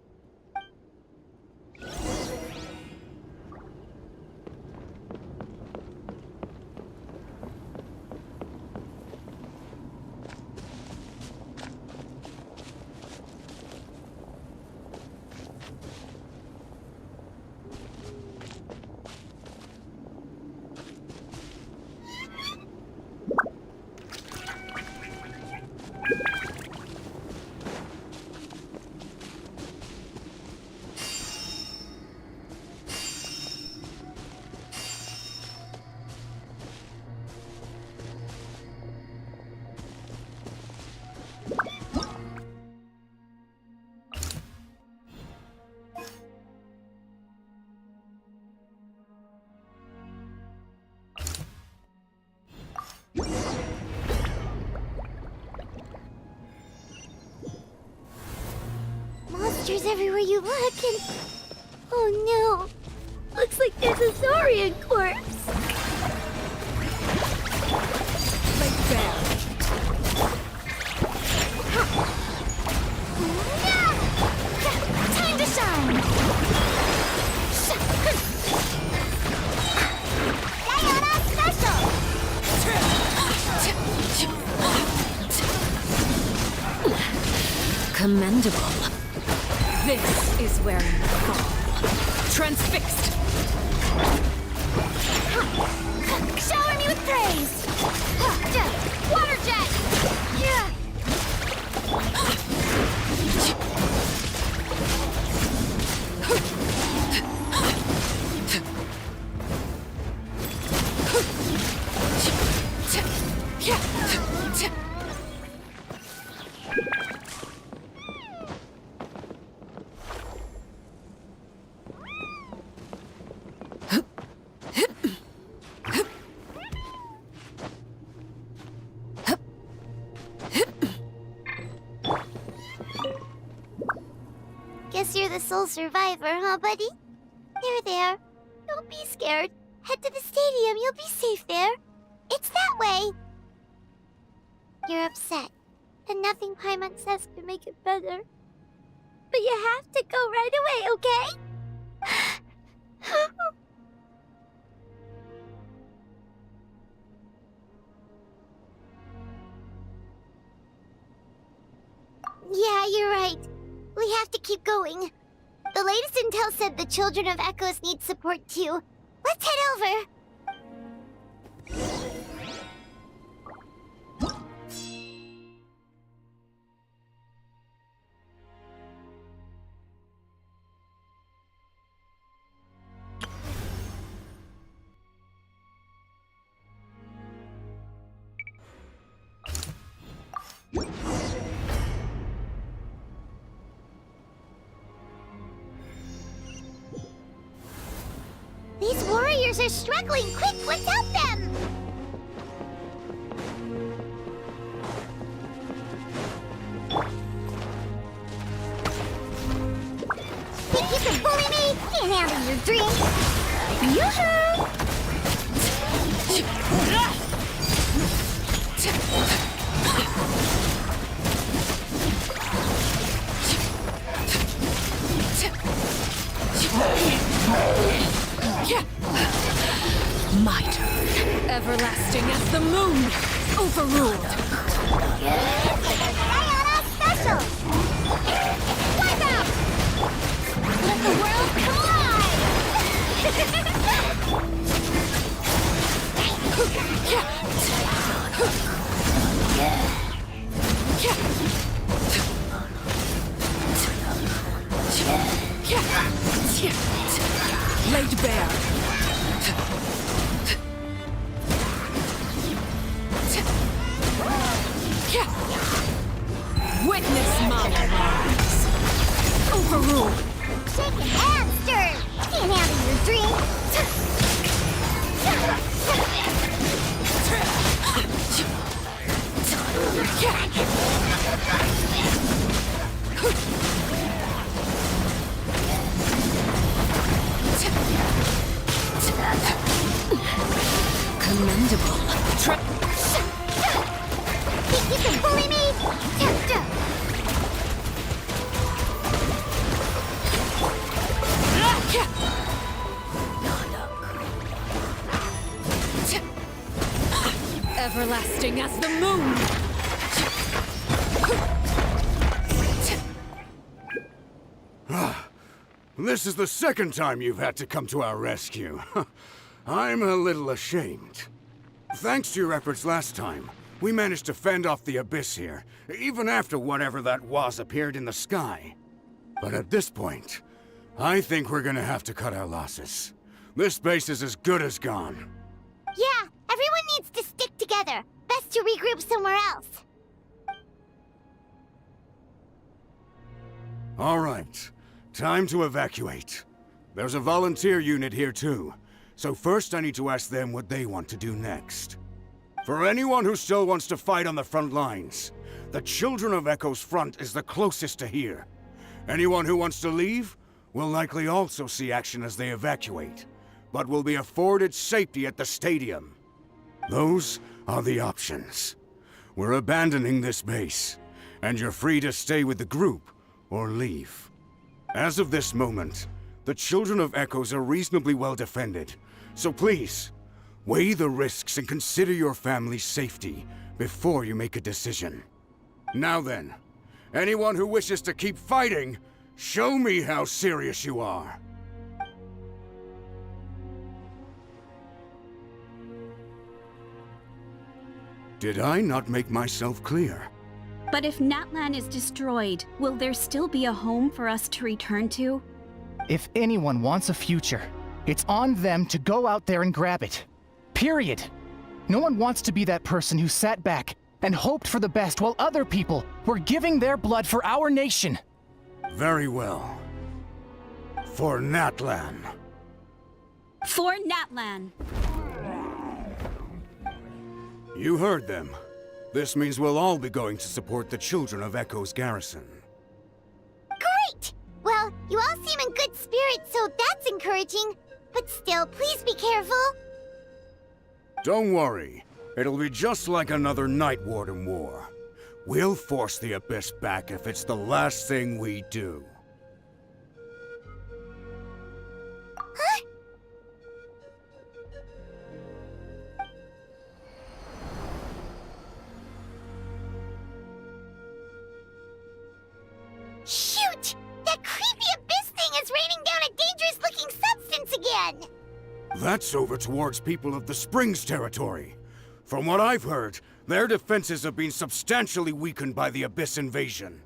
Monsters everywhere you look, and... oh no! Looks like there's a Saurian corpse! Like that. Time to shine! Sayonara special! Commendable. This is where you fall. Transfixed. Shower me with praise! Water jet! Guess you're the sole survivor, huh, buddy? There. Don't be scared. Head to the stadium, you'll be safe there. It's that way. You're upset, and nothing Paimon says can make it better. But you have to go right away, okay? Yeah, you're right. We have to keep going. The latest intel said the Children of Echoes need support too. Let's head over. These warriors are struggling! Quick, let's help them! Think you can bully me? Can't handle your drink! Yoo-hoo! Might, everlasting as the moon, overruled. Diana Special! Wipe out! Let the world collide! Laid bare. Witness my rise. Overruled. Shaking and stirred. Can't handle your drink. Commendable. Think you can bully me? Everlasting as the moon. This is the second time you've had to come to our rescue. I'm a little ashamed. Thanks to your efforts last time, we managed to fend off the abyss here, even after whatever that was appeared in the sky. But at this point, I think we're gonna have to cut our losses. This base is as good as gone. Yeah, everyone needs to stick together. Best to regroup somewhere else. All right, time to evacuate. There's a volunteer unit here too, so first I need to ask them what they want to do next. For anyone who still wants to fight on the front lines, the Children of Echo's front is the closest to here. Anyone who wants to leave will likely also see action as they evacuate, but will be afforded safety at the stadium. Those are the options. We're abandoning this base, and you're free to stay with the group or leave. As of this moment, the Children of Echoes are reasonably well defended, so please, weigh the risks and consider your family's safety before you make a decision. Now then, anyone who wishes to keep fighting, show me how serious you are. Did I not make myself clear? But if Natlan is destroyed, will there still be a home for us to return to? If anyone wants a future, it's on them to go out there and grab it. Period. No one wants to be that person who sat back and hoped for the best while other people were giving their blood for our nation. Very well. For Natlan. For Natlan. You heard them. This means we'll all be going to support the Children of Echo's garrison. Great! Well, You all seem in good spirits, so that's encouraging. But still, please be careful. Don't worry. It'll be just like another Night Warden war. We'll force the Abyss back if it's the last thing we do. Huh? Shoot! That creepy Abyss thing is raining down a dangerous-looking substance again! That's over towards people of the Springs territory. From what I've heard, their defenses have been substantially weakened by the Abyss invasion.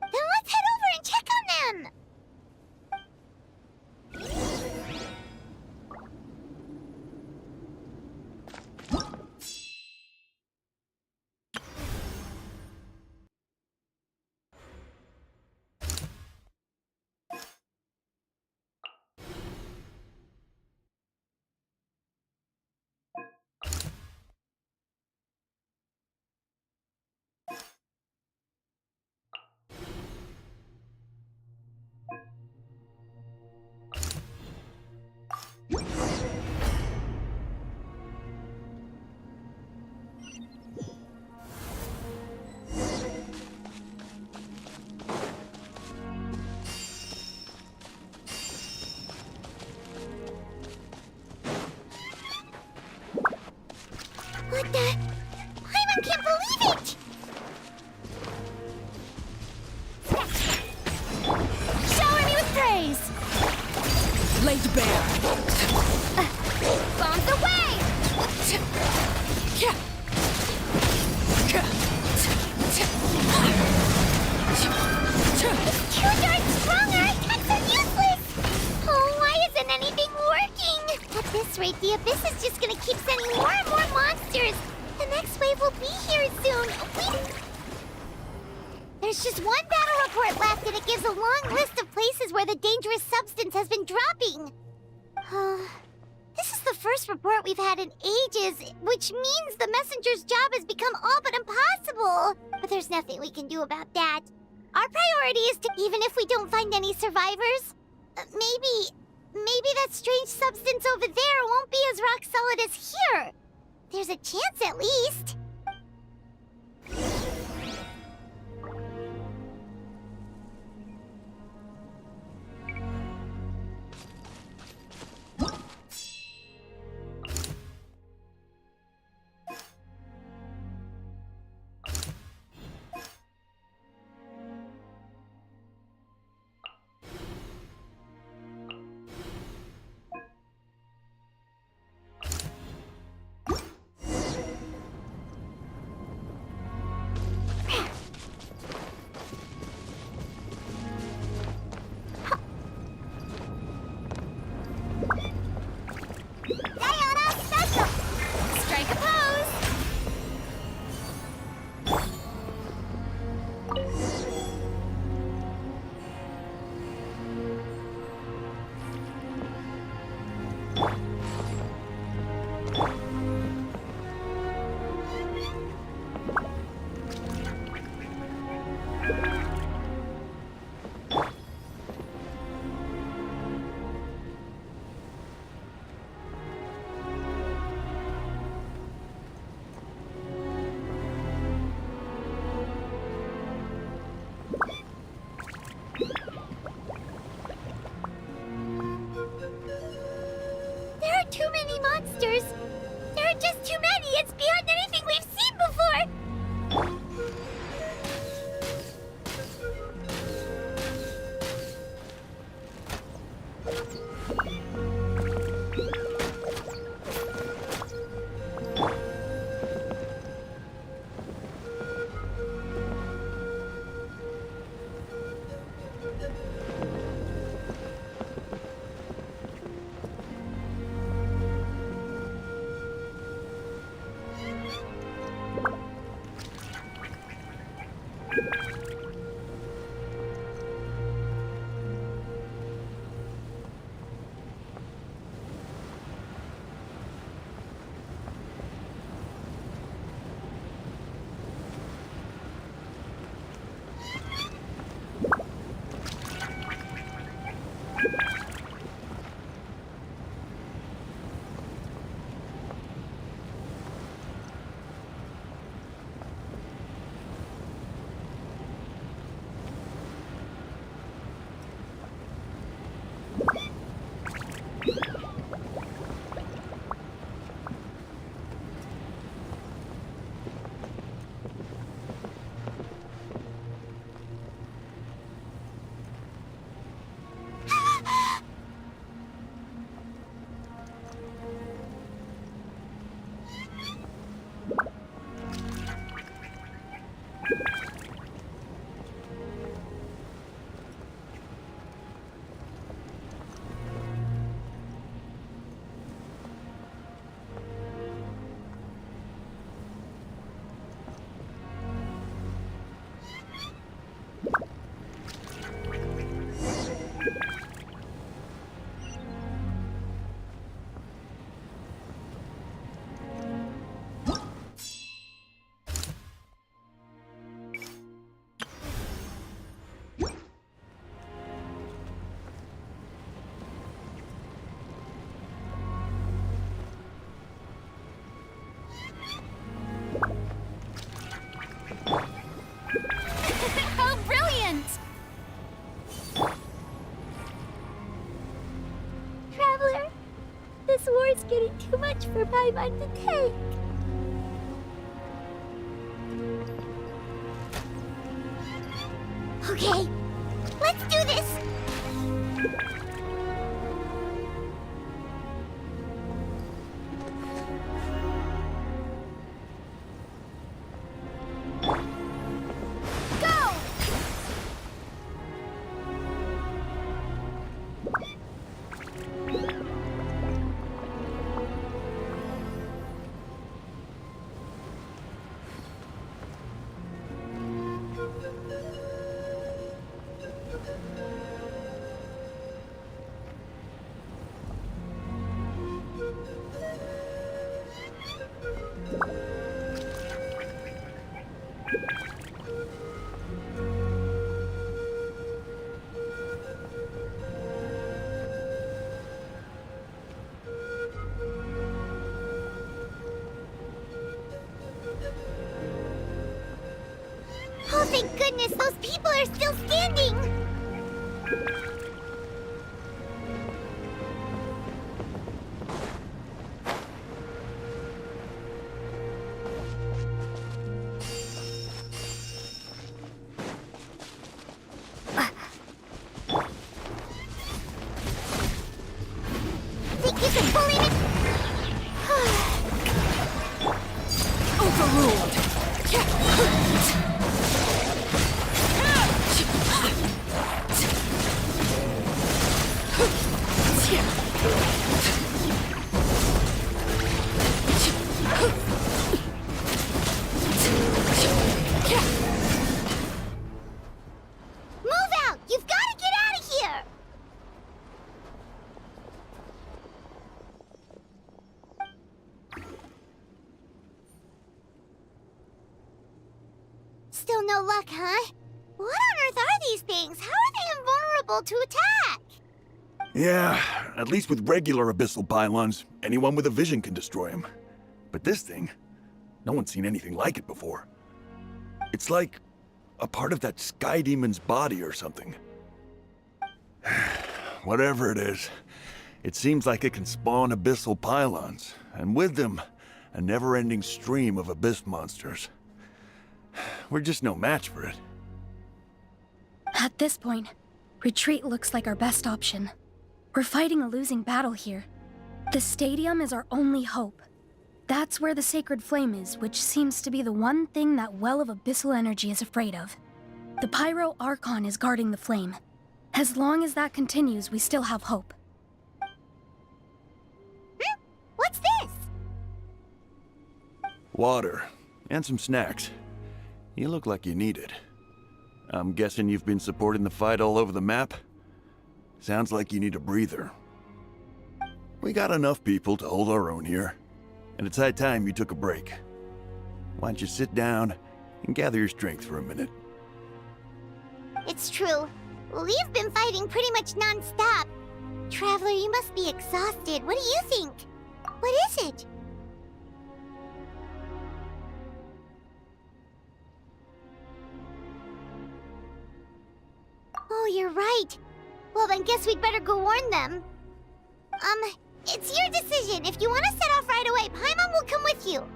Then let's head over and check on them! What the? Paimon can't believe it! Shower me with praise! Laid bare. Bombs away! Q darts strong, our attacks are useless! Oh, why isn't anything working? At this rate, the Abyss is just gonna keep sending more and more monsters. The next wave will be here soon. There's just one battle report left, and it gives a long list of places where the dangerous substance has been dropping. This is the first report we've had in ages, which means the messenger's job has become all but impossible. But there's nothing we can do about that. Our priority is to, even if we don't find any survivors, maybe that strange substance over there won't be as rock solid as here. There's a chance at least. getting too much for Paimon to take. Okay, let's do this! Oh, thank goodness, those people are still standing! Think you can bully me? Overruled. Move out! You've got to get out of here! Still no luck, huh? What on earth are these things? How are they invulnerable to attack? Yeah, at least with regular abyssal pylons, anyone with a vision can destroy them. But this thing, no one's seen anything like it before. It's like a part of that sky demon's body or something. Whatever it is, it seems like it can spawn abyssal pylons, and with them, a never-ending stream of abyss monsters. We're just no match for it. At this point, retreat looks like our best option. We're fighting a losing battle here. The stadium is our only hope. That's where the sacred flame is, which seems to be the one thing that well of abyssal energy is afraid of. The Pyro Archon is guarding the flame. As long as that continues, we still have hope. What's this? Water, and some snacks. You look like you need it. I'm guessing you've been supporting the fight all over the map? Sounds like you need a breather. We got enough people to hold our own here, and it's high time you took a break. Why don't you sit down and gather your strength for a minute? It's true. We've been fighting pretty much non-stop. Traveler, you must be exhausted. What do you think? What is it? Oh, you're right. Well, then guess we'd better go warn them. It's your decision. If you want to set off right away, Paimon will come with you.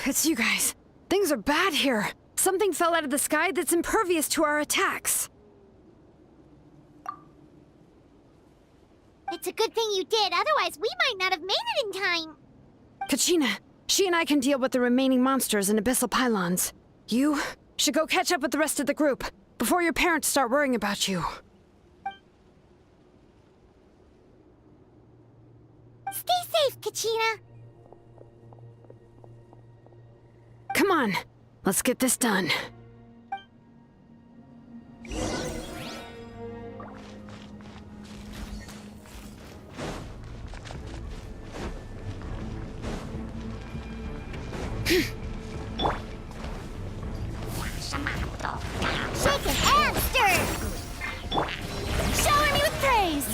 It's you guys. Things are bad here. Something fell out of the sky that's impervious to our attacks. It's a good thing you did, otherwise we might not have made it in time. Kachina, she and I can deal with the remaining monsters and abyssal pylons. You should go catch up with the rest of the group before your parents start worrying about you. Stay safe, Kachina. Come on, let's get this done. Shaken and stirred. Shower me with praise!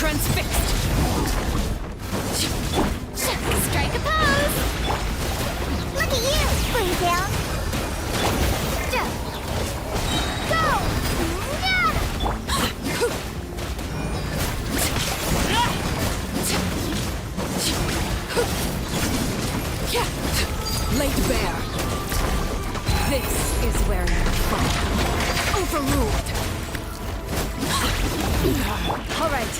Transfixed! Strike a pose! Look at you, bring down! Go! Laid bare. This is where you fall. Overruled. All right.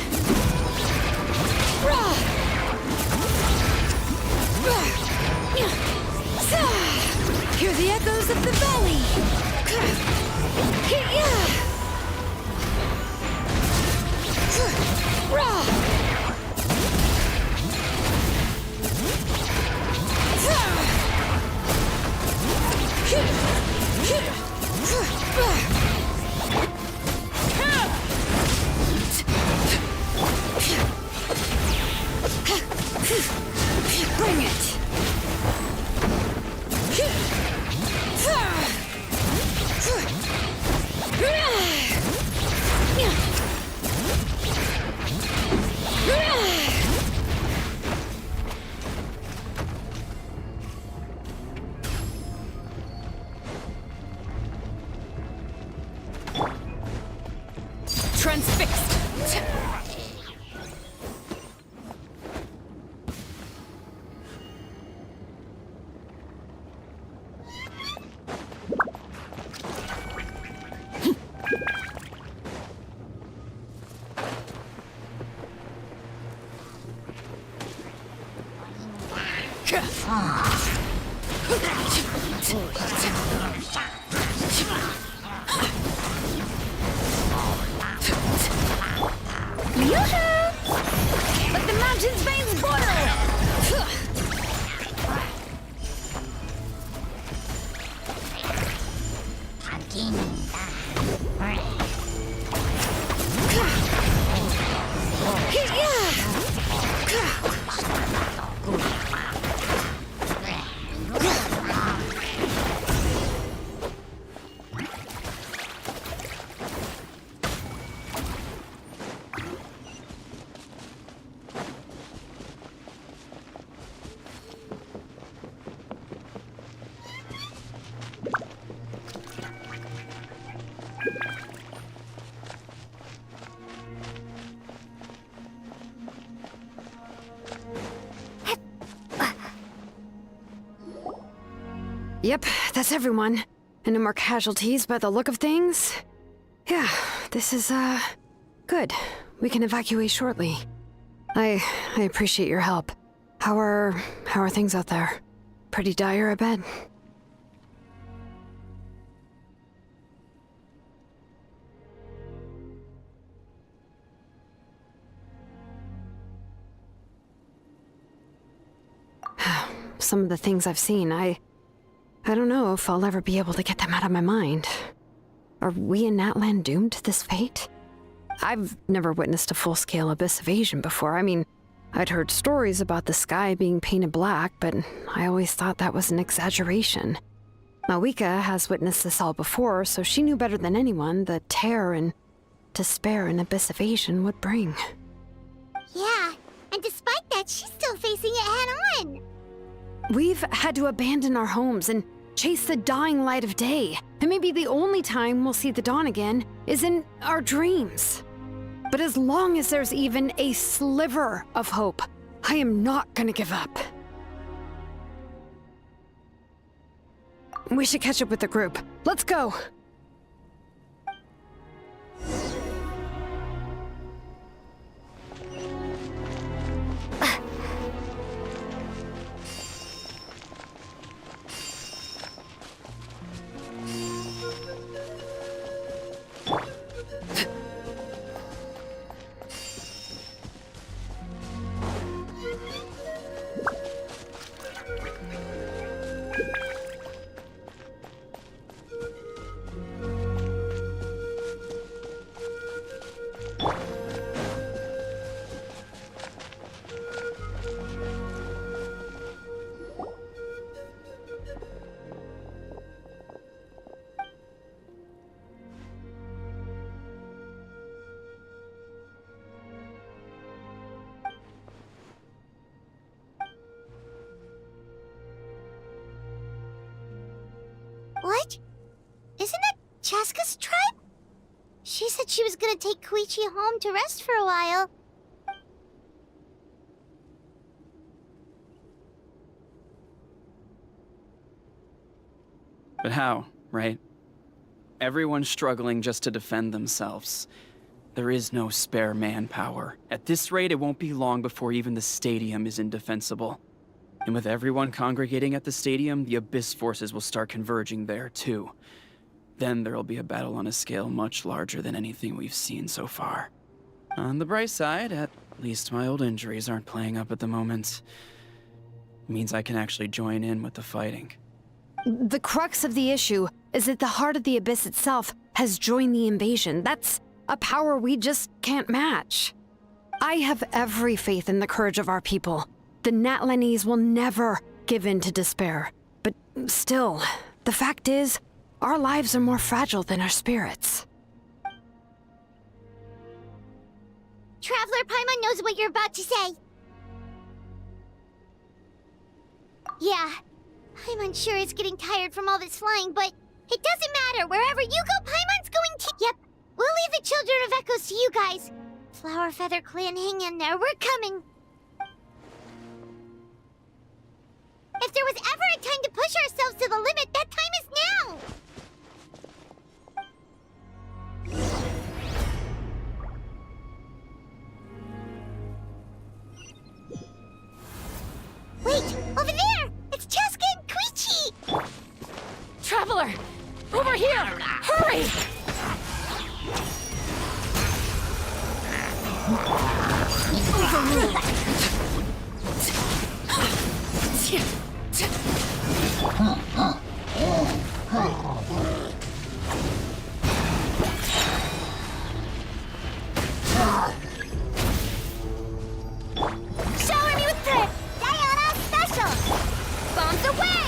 Hear the echoes of the valley. Bring it! Transfixed! Yoo-hoo! Let the mountain's veins boil! Yep, that's everyone. And no more casualties by the look of things. Yeah, this is, good. We can evacuate shortly. I appreciate your help. How are things out there? Pretty dire, I bet. Some of the things I've seen, I don't know if I'll ever be able to get them out of my mind. Are we in Natlan doomed to this fate? I've never witnessed a full-scale abyss invasion before. I mean, I'd heard stories about the sky being painted black, but I always thought that was an exaggeration. Malika has witnessed this all before, so she knew better than anyone the terror and despair an abyss of Asian would bring. Yeah, and despite that, she's still facing it head-on. We've had to abandon our homes and chase the dying light of day, and maybe the only time we'll see the dawn again is in our dreams. But as long as there's even a sliver of hope, I am not gonna give up. We should catch up with the group. Let's go! What? Isn't that Chaska's tribe? She said she was gonna take Koichi home to rest for a while. But how, right? Everyone's struggling just to defend themselves. There is no spare manpower. At this rate, it won't be long before even the stadium is indefensible. And with everyone congregating at the stadium, the Abyss forces will start converging there, too. Then there'll be a battle on a scale much larger than anything we've seen so far. On the bright side, at least my old injuries aren't playing up at the moment. It means I can actually join in with the fighting. The crux of the issue is that the heart of the Abyss itself has joined the invasion. That's a power we just can't match. I have every faith in the courage of our people. The Natlanese will never give in to despair. But still, the fact is, our lives are more fragile than our spirits. Traveler Paimon knows what you're about to say. Yeah, Paimon sure is getting tired from all this flying, but it doesn't matter. Wherever you go, Paimon's going to... Yep, we'll leave the Children of Echoes to you guys. Flower Feather Clan, hang in there. We're coming. If there was ever a time to push ourselves to the limit, that time is now! Wait! Over there! It's Chaska and Koichi! Traveler! Over here! Hurry! Shower me with the Diana Special! Bombs away!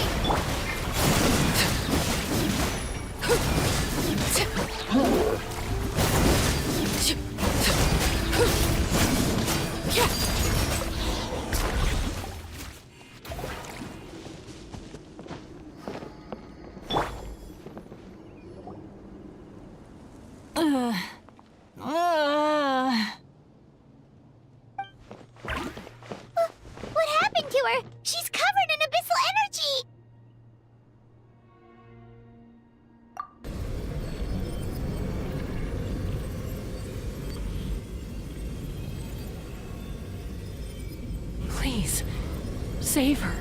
What happened to her? She's covered in abyssal energy! Please, save her.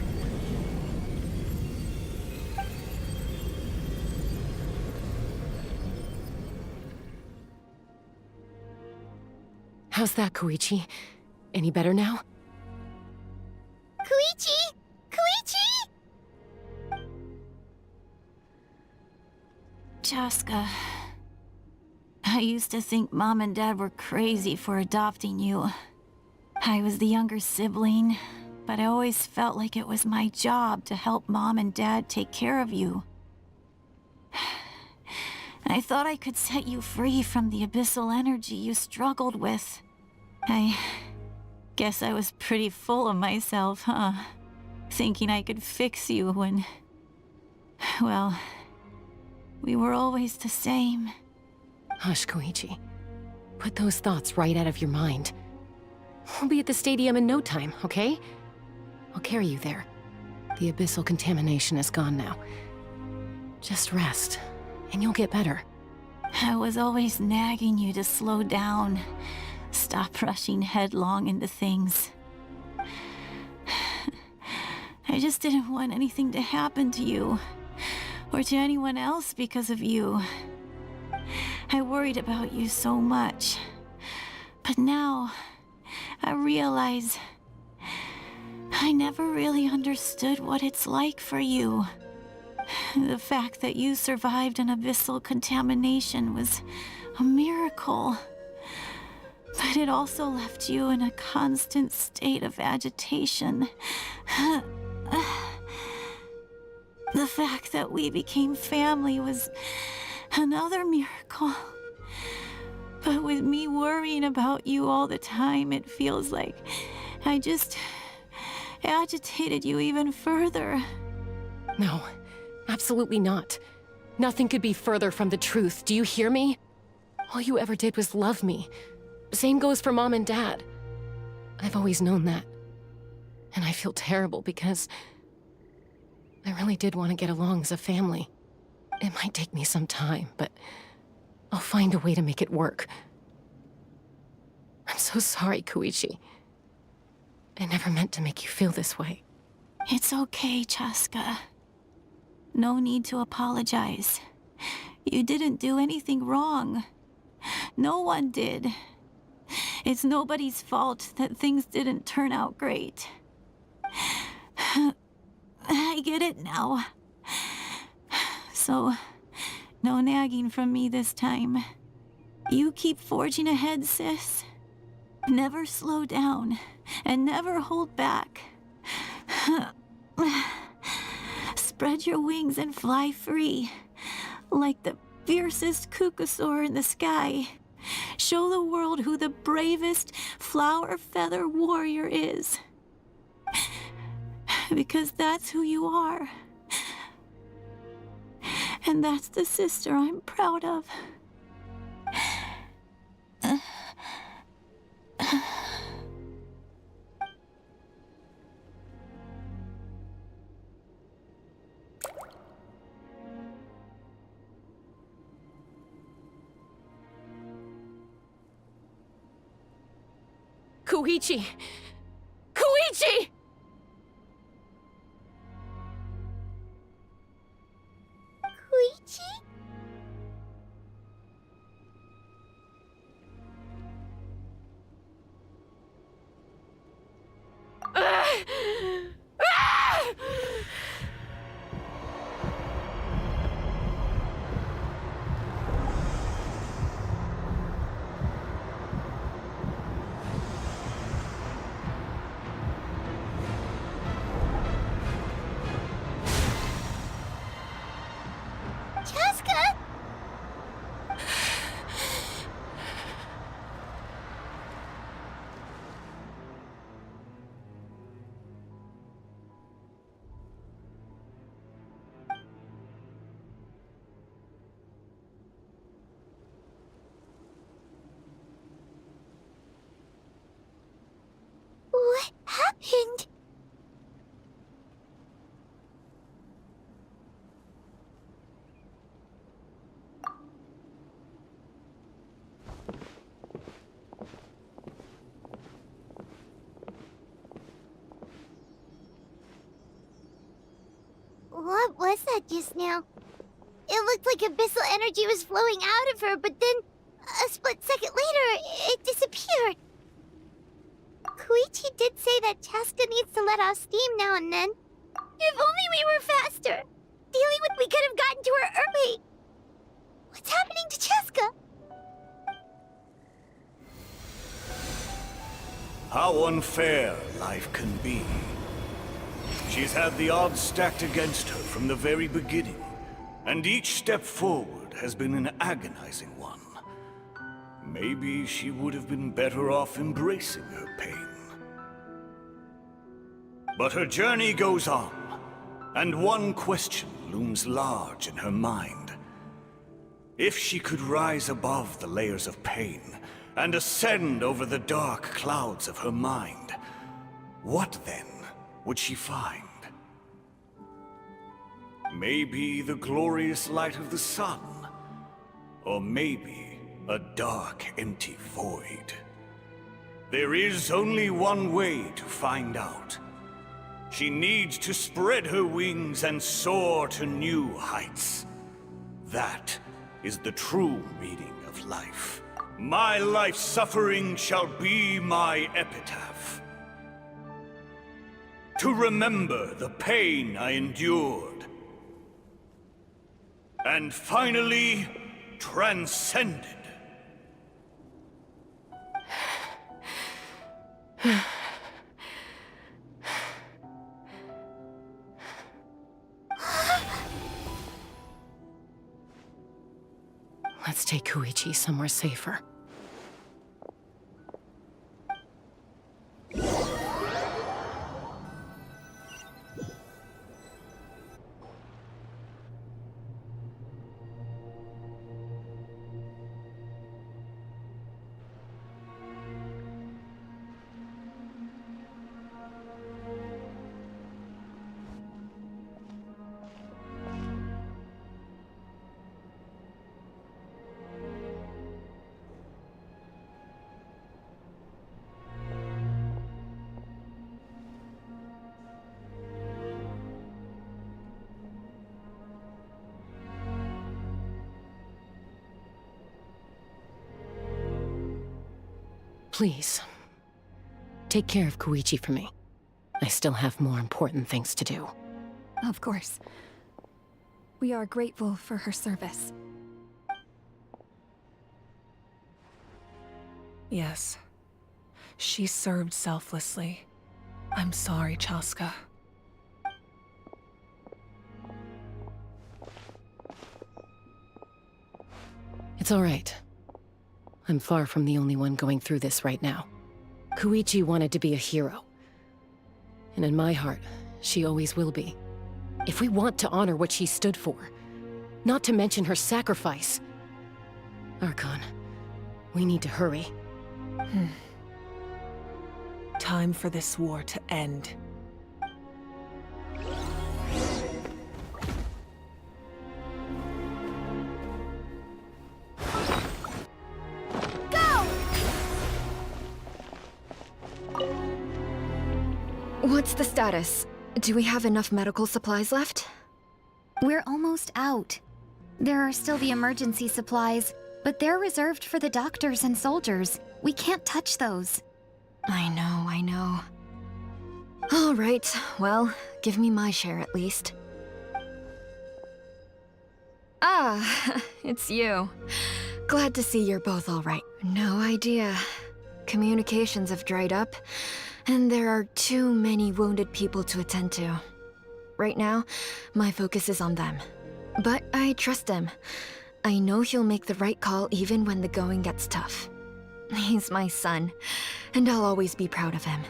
How's that, Koichi? Any better now? Koichi! Koichi! Chaska, I used to think Mom and Dad were crazy for adopting you. I was the younger sibling, but I always felt like it was my job to help Mom and Dad take care of you. I thought I could set you free from the abyssal energy you struggled with. I guess I was pretty full of myself, huh? Thinking I could fix you when... well, we were always the same. Hush, Koichi. Put those thoughts right out of your mind. We'll be at the stadium in no time, okay? I'll carry you there. The abyssal contamination is gone now. Just rest, and you'll get better. I was always nagging you to slow down. Stop rushing headlong into things. I just didn't want anything to happen to you, or to anyone else because of you. I worried about you so much. But now, I realize I never really understood what it's like for you. The fact that you survived an abyssal contamination was a miracle. But it also left you in a constant state of agitation. The fact that we became family was another miracle. But with me worrying about you all the time, it feels like I just agitated you even further. No, absolutely not. Nothing could be further from the truth. Do you hear me? All you ever did was love me. Same goes for Mom and Dad. I've always known that. And I feel terrible because I really did want to get along as a family. It might take me some time, but I'll find a way to make it work. I'm so sorry, Koichi. I never meant to make you feel this way. It's okay, Chaska. No need to apologize. You didn't do anything wrong. No one did. It's nobody's fault that things didn't turn out great. I get it now. So, no nagging from me this time. You keep forging ahead, sis. Never slow down, and never hold back. Spread your wings and fly free, like the fiercest kukusaur in the sky. Show the world who the bravest flower feather warrior is. Because that's who you are. And that's the sister I'm proud of. Koichi! Koichi! Koichi? Chaska! What happened? What was that just now? It looked like abyssal energy was flowing out of her, but then a split second later, it disappeared. Koichi did say that Chaska needs to let off steam now and then. If only we were faster! Dealing with we could have gotten to her early! What's happening to Chaska? How unfair life can be. She's had the odds stacked against her from the very beginning, and each step forward has been an agonizing one. Maybe she would have been better off embracing her pain. But her journey goes on, and one question looms large in her mind. If she could rise above the layers of pain and ascend over the dark clouds of her mind, what then would she find? Maybe the glorious light of the sun, or maybe a dark, empty void. There is only one way to find out. She needs to spread her wings and soar to new heights. That is the true meaning of life. My life's suffering shall be my epitaph. To remember the pain I endured. And finally, transcended. Let's take Koichi somewhere safer. Please, take care of Koichi for me. I still have more important things to do. Of course. We are grateful for her service. Yes. She served selflessly. I'm sorry, Chaska. It's all right. I'm far from the only one going through this right now. Koichi wanted to be a hero. And in my heart, she always will be. If we want to honor what she stood for, not to mention her sacrifice. Archon, we need to hurry. Time for this war to end. What's the status? Do we have enough medical supplies left? We're almost out. There are still the emergency supplies, but they're reserved for the doctors and soldiers. We can't touch those. I know. All right, well, give me my share at least. Ah, it's you. Glad to see you're both all right. No idea. Communications have dried up, and there are too many wounded people to attend to. Right now, my focus is on them. But I trust him. I know he'll make the right call even when the going gets tough. He's my son, and I'll always be proud of him.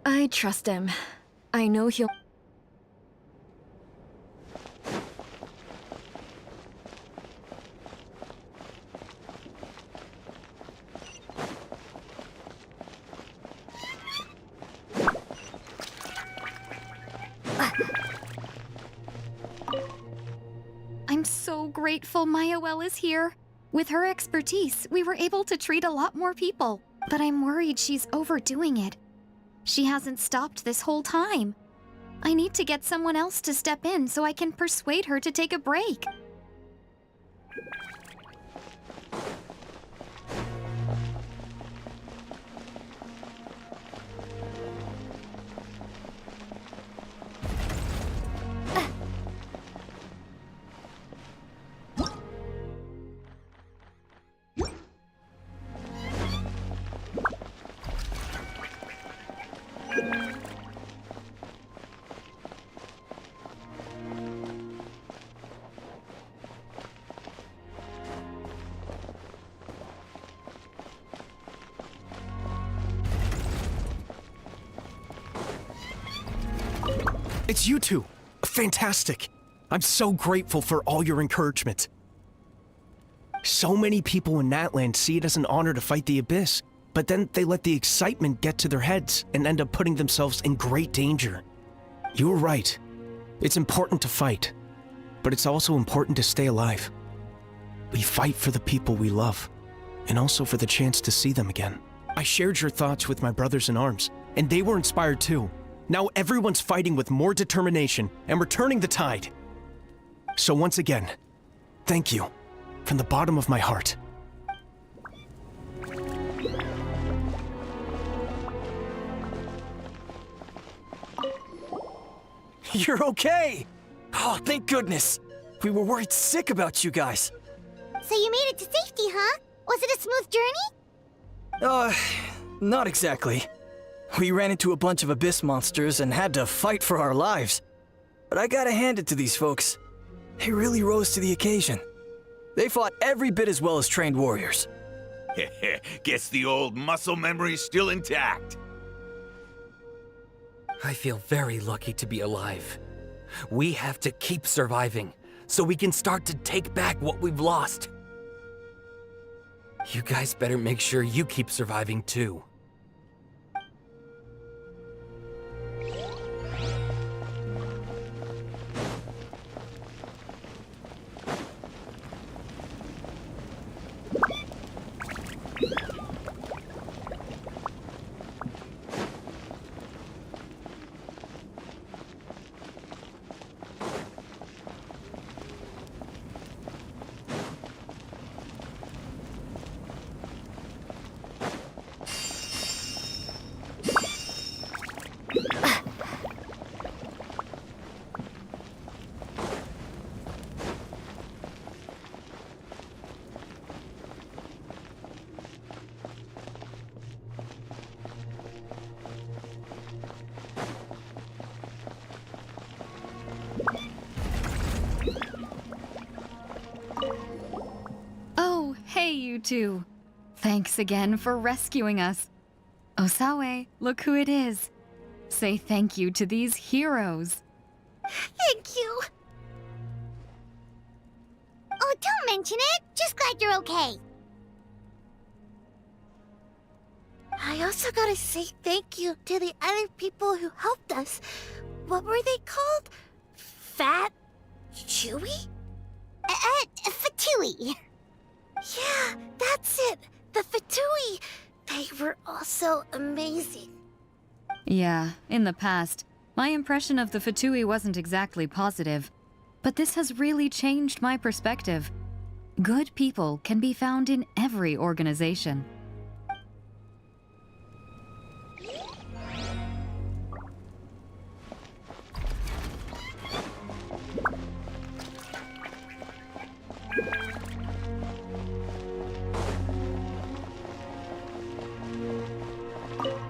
I trust him. I know he'll... I'm so grateful Mayuel is here. With her expertise, we were able to treat a lot more people. But I'm worried she's overdoing it. She hasn't stopped this whole time. I need to get someone else to step in so I can persuade her to take a break. It's you two! Fantastic! I'm so grateful for all your encouragement. So many people in Natland see it as an honor to fight the Abyss, but then they let the excitement get to their heads and end up putting themselves in great danger. You were right. It's important to fight, but it's also important to stay alive. We fight for the people we love, and also for the chance to see them again. I shared your thoughts with my brothers in arms, and they were inspired too. Now everyone's fighting with more determination and returning the tide. So once again, thank you from the bottom of my heart. You're okay! Oh, thank goodness! We were worried sick about you guys. So you made it to safety, huh? Was it a smooth journey? Not exactly. We ran into a bunch of abyss monsters and had to fight for our lives. But I gotta hand it to these folks. They really rose to the occasion. They fought every bit as well as trained warriors. Guess the old muscle memory's still intact. I feel very lucky to be alive. We have to keep surviving, so we can start to take back what we've lost. You guys better make sure you keep surviving too. Hey, you two. Thanks again for rescuing us. Osawe, look who it is. Say thank you to these heroes. Thank you. Oh, don't mention it. Just glad you're okay. I also gotta say thank you to the other people who helped us. What were they called? Fat? Chewy? Fatui. Yeah, that's it. The Fatui. They were also amazing. Yeah, in the past, my impression of the Fatui wasn't exactly positive. But this has really changed my perspective. Good people can be found in every organization.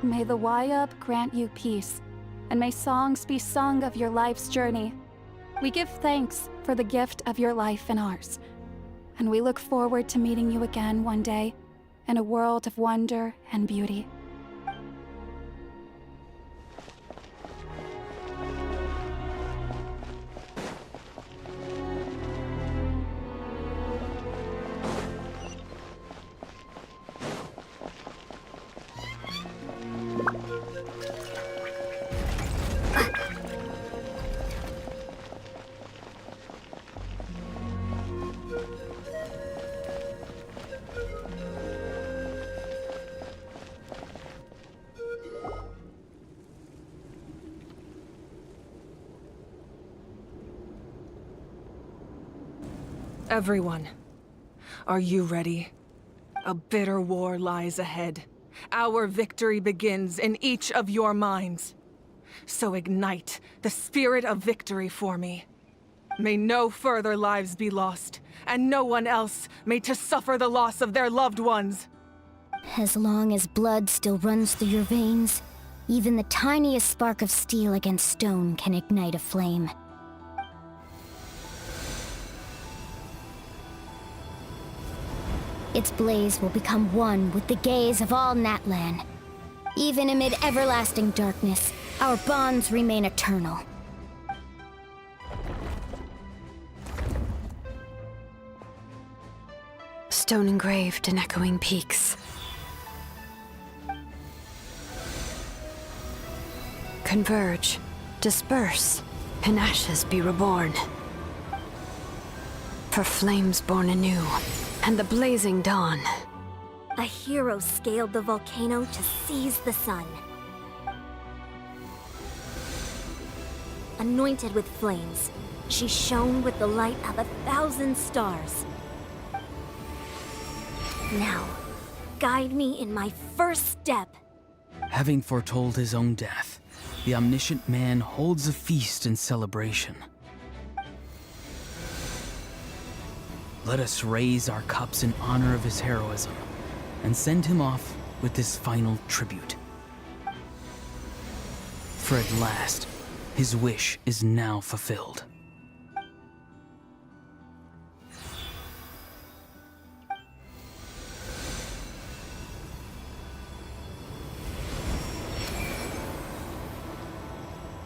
May the Wayub grant you peace, and may songs be sung of your life's journey. We give thanks for the gift of your life and ours, and we look forward to meeting you again one day in a world of wonder and beauty. Everyone, are you ready? A bitter war lies ahead. Our victory begins in each of your minds. So ignite the spirit of victory for me. May no further lives be lost, and no one else may to suffer the loss of their loved ones. As long as blood still runs through your veins, even the tiniest spark of steel against stone can ignite a flame. Its blaze will become one with the gaze of all Natlan. Even amid everlasting darkness, our bonds remain eternal. Stone engraved in echoing peaks. Converge, disperse, in ashes be reborn. For flames born anew, and the blazing dawn. A hero scaled the volcano to seize the sun. Anointed with flames, she shone with the light of 1,000 stars. Now, guide me in my first step. Having foretold his own death, the omniscient man holds a feast in celebration. Let us raise our cups in honor of his heroism and send him off with this final tribute. For at last, his wish is now fulfilled.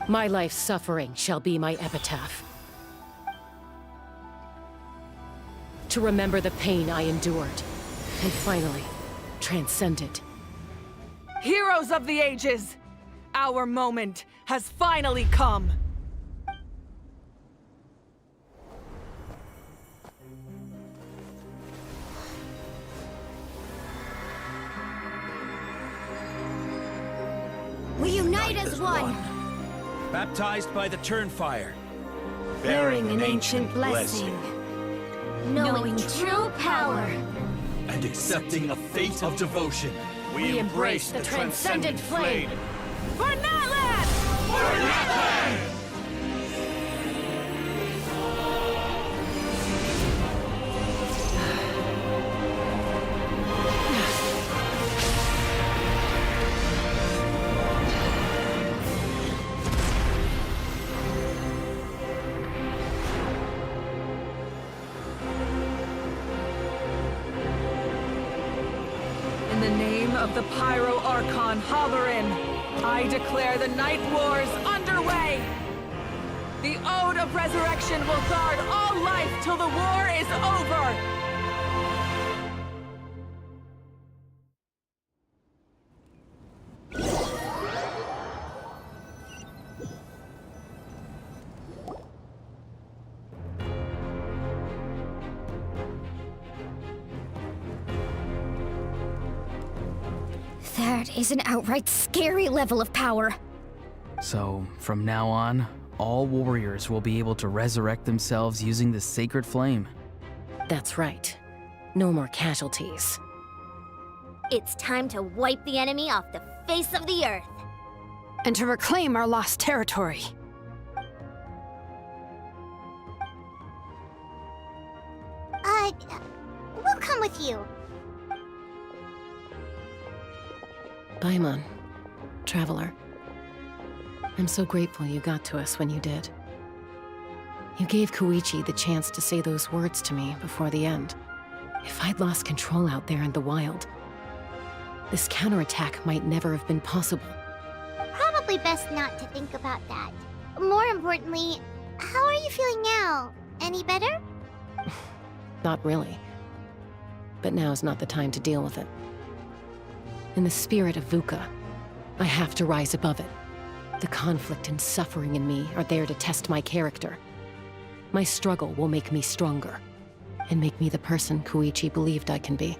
My life's suffering shall be my epitaph. To remember the pain I endured, and finally, transcend it. Heroes of the ages! Our moment has finally come! We unite as one! Baptized by the Turnfire. Bearing an ancient blessing. Knowing true power. And accepting a fate of devotion. We embrace the transcendent flame. For Natlan! For Natlan! In the name of the Pyro Archon Halloran, I declare the Night Wars underway! The Ode of Resurrection will guard all life till the war is over! That is an outright scary level of power. So, from now on, all warriors will be able to resurrect themselves using the sacred flame. That's right. No more casualties. It's time to wipe the enemy off the face of the earth. And to reclaim our lost territory. We'll come with you. Paimon, Traveler. I'm so grateful you got to us when you did. You gave Koichi the chance to say those words to me before the end. If I'd lost control out there in the wild, this counterattack might never have been possible. Probably best not to think about that. More importantly, how are you feeling now? Any better? Not really. But now's not the time to deal with it. In the spirit of VUCA, I have to rise above it. The conflict and suffering in me are there to test my character. My struggle will make me stronger, and make me the person Koichi believed I can be.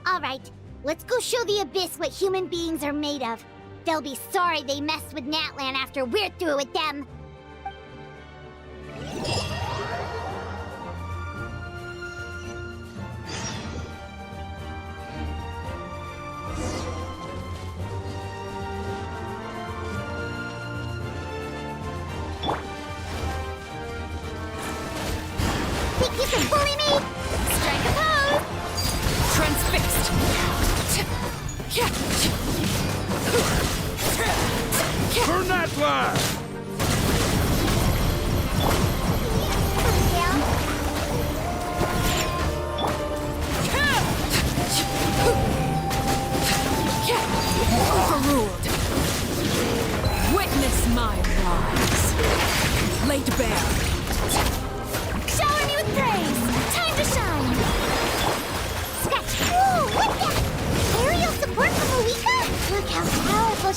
Alright, let's go show the Abyss what human beings are made of. They'll be sorry they messed with Natlan after we're through with them.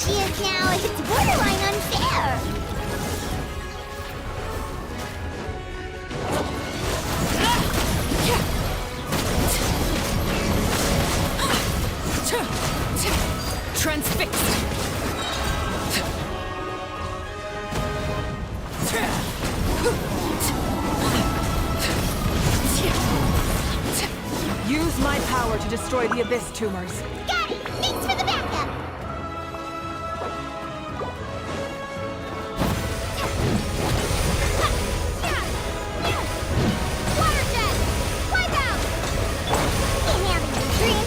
she is now, it's borderline unfair. Transfixed. Use my power to destroy the abyss tumors. Got it! Thanks for the backup! Water jet! Wipe out! Ain't having a dream!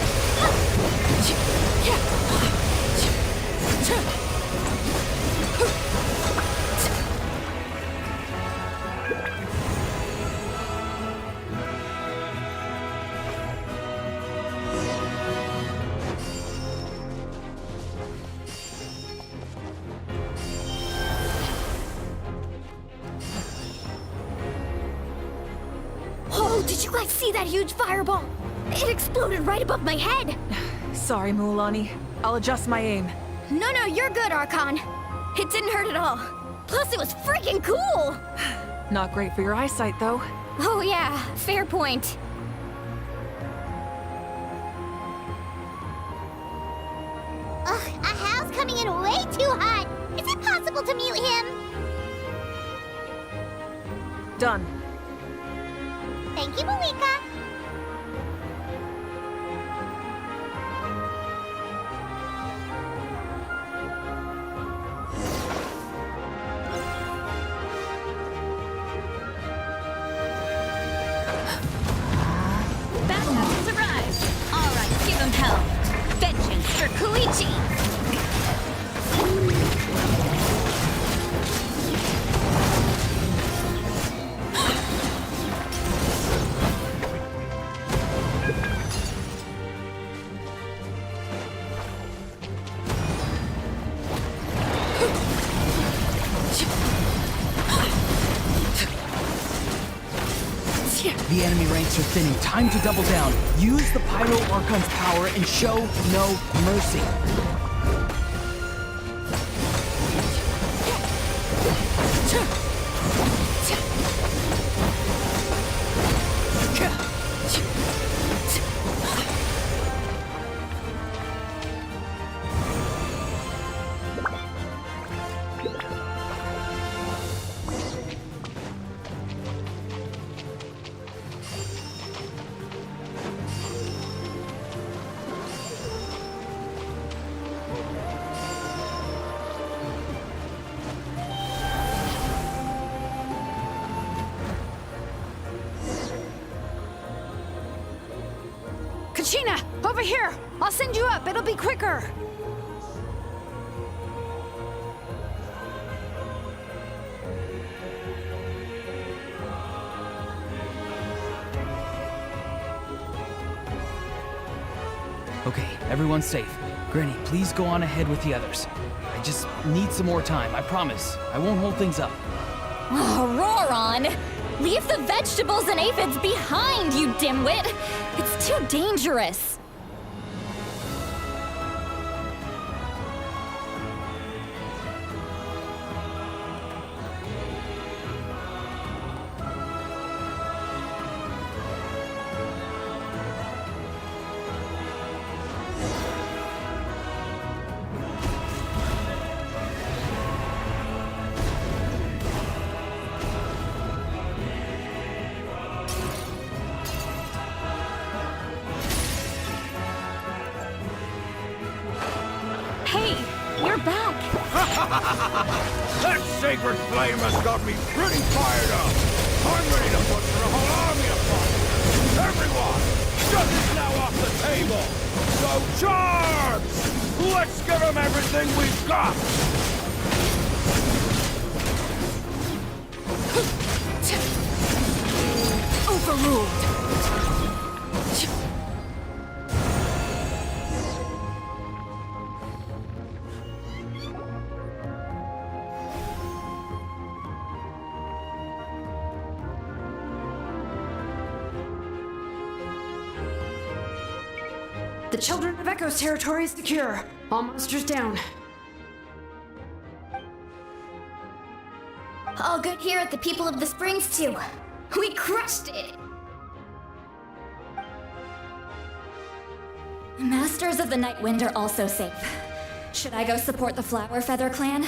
Oh, did you guys see that huge fireball? It exploded right above my head. Sorry, Mulan. I'll adjust my aim. No, you're good, Archon. It didn't hurt at all. Plus, it was freaking cool. Not great for your eyesight, though. Oh yeah, fair point. Ugh, a Hal's coming in way too hot. Is it possible to mute him? Done. Thank you, Malika. Battle has arrived. All right, give him hell. Vengeance for Koichi. The enemy ranks are thinning. Time to double down. Use the Pyro Archon's power and show no mercy. Kachina, over here! I'll send you up, it'll be quicker! Okay, everyone's safe. Granny, please go on ahead with the others. I just need some more time, I promise. I won't hold things up. Oh, Roron! Leave the vegetables and aphids behind, you dimwit! It's too dangerous! Hey, you're back! That sacred flame has got me pretty fired up! I'm ready to butcher a whole army of monsters! Everyone! Shut this now off the table! So charge! Let's give them everything we've got! Overruled! The Children of Echo's territory is secure. All monsters down. All good here at the People of the Springs, too. We crushed it! Masters of the Night Wind are also safe. Should I go support the Flower Feather clan?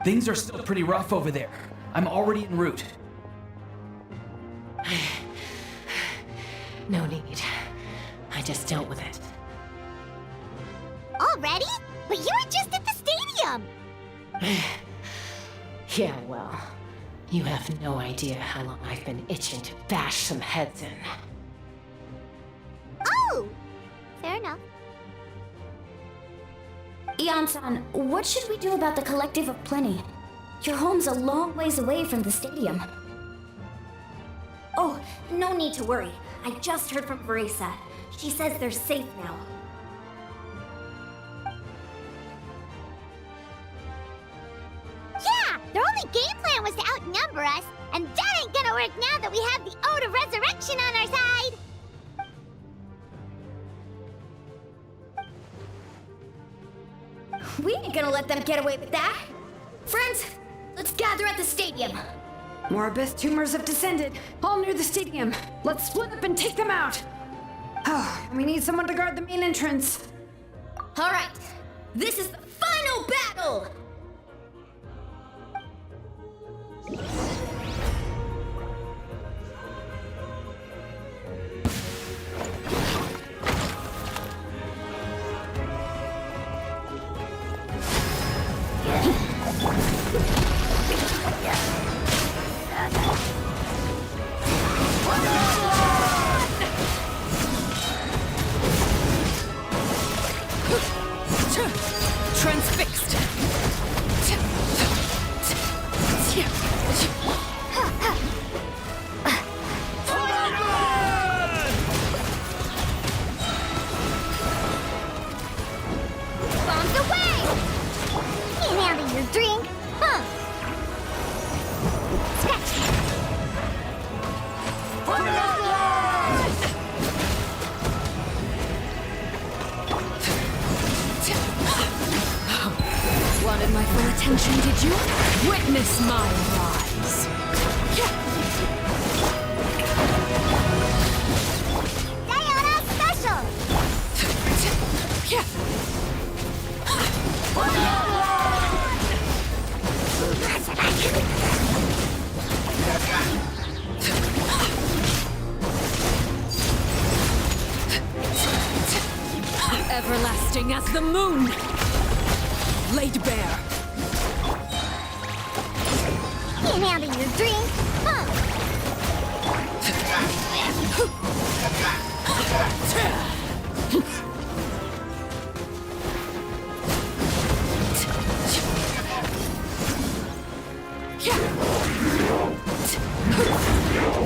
Things are still pretty rough over there. I'm already en route. No need. I just dealt with it. Already? But you were just at the stadium! Yeah, well, you have no idea how long I've been itching to bash some heads in. Oh! Fair enough. Ian-san, what should we do about the Collective of Plenty? Your home's a long ways away from the stadium. Oh, no need to worry. I just heard from Verisa. She says they're safe now. Yeah! Their only game plan was to outnumber us, and that ain't gonna work now that we have the Ode of Resurrection on our side! We ain't gonna let them get away with that. Friends, let's gather at the stadium. More abyss tumors have descended, all near the stadium. Let's split up and take them out. Oh, we need someone to guard the main entrance. All right, this is the final battle! Transfixed. Bombs away! Can't handle your drink, huh? Wanted my full attention, did you? Witness my rise. Diana Special! Everlasting as the moon. Laid bare. Can't handle your drink, huh?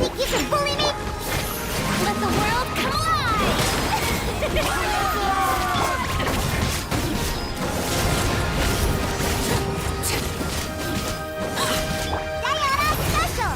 Think you can bully me? Let the world collide! Diana Special!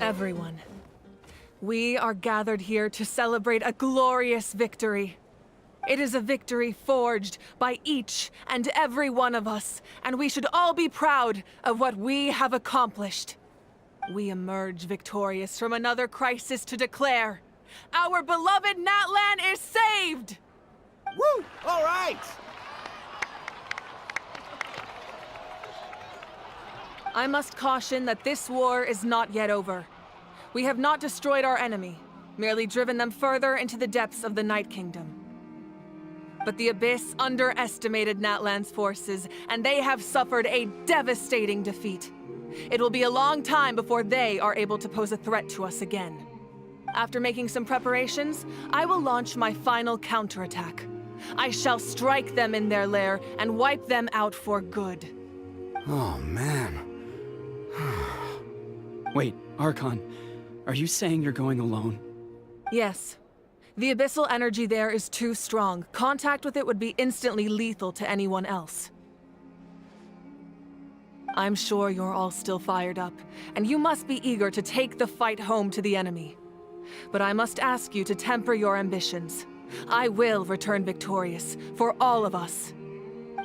Everyone, we are gathered here to celebrate a glorious victory. It is a victory forged by each and every one of us, and we should all be proud of what we have accomplished. We emerge victorious from another crisis to declare, our beloved Natlan is saved! Woo! All right! I must caution that this war is not yet over. We have not destroyed our enemy, merely driven them further into the depths of the Night Kingdom. But the Abyss underestimated Natlan's forces, and they have suffered a devastating defeat. It will be a long time before they are able to pose a threat to us again. After making some preparations, I will launch my final counterattack. I shall strike them in their lair and wipe them out for good. Oh, man. Wait, Archon, are you saying you're going alone? Yes. The abyssal energy there is too strong. Contact with it would be instantly lethal to anyone else. I'm sure you're all still fired up, and you must be eager to take the fight home to the enemy. But I must ask you to temper your ambitions. I will return victorious, for all of us.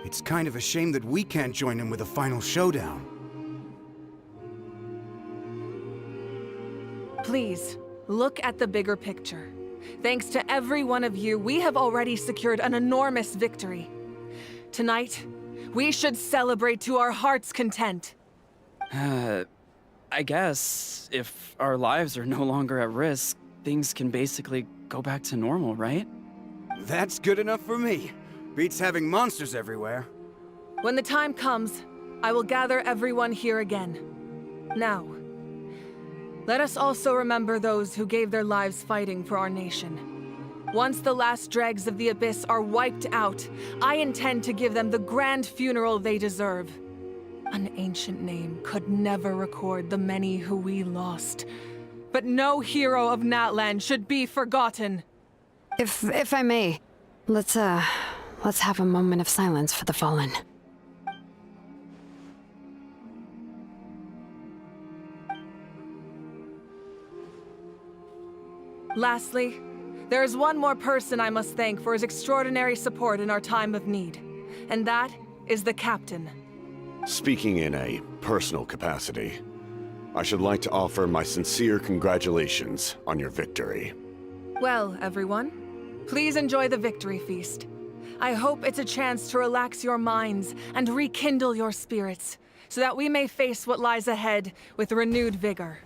It's kind of a shame that we can't join in with a final showdown. Please, look at the bigger picture. Thanks to every one of you, we have already secured an enormous victory. Tonight, we should celebrate to our heart's content. I guess if our lives are no longer at risk, things can basically go back to normal, right? That's good enough for me. Beats having monsters everywhere. When the time comes, I will gather everyone here again. Now, let us also remember those who gave their lives fighting for our nation. Once the last dregs of the Abyss are wiped out, I intend to give them the grand funeral they deserve. An ancient name could never record the many who we lost. But no hero of Natlan should be forgotten. If I may, let's have a moment of silence for the fallen. Lastly, there is one more person I must thank for his extraordinary support in our time of need, and that is the Captain. Speaking in a personal capacity, I should like to offer my sincere congratulations on your victory. Well, everyone, please enjoy the victory feast. I hope it's a chance to relax your minds and rekindle your spirits, so that we may face what lies ahead with renewed vigor.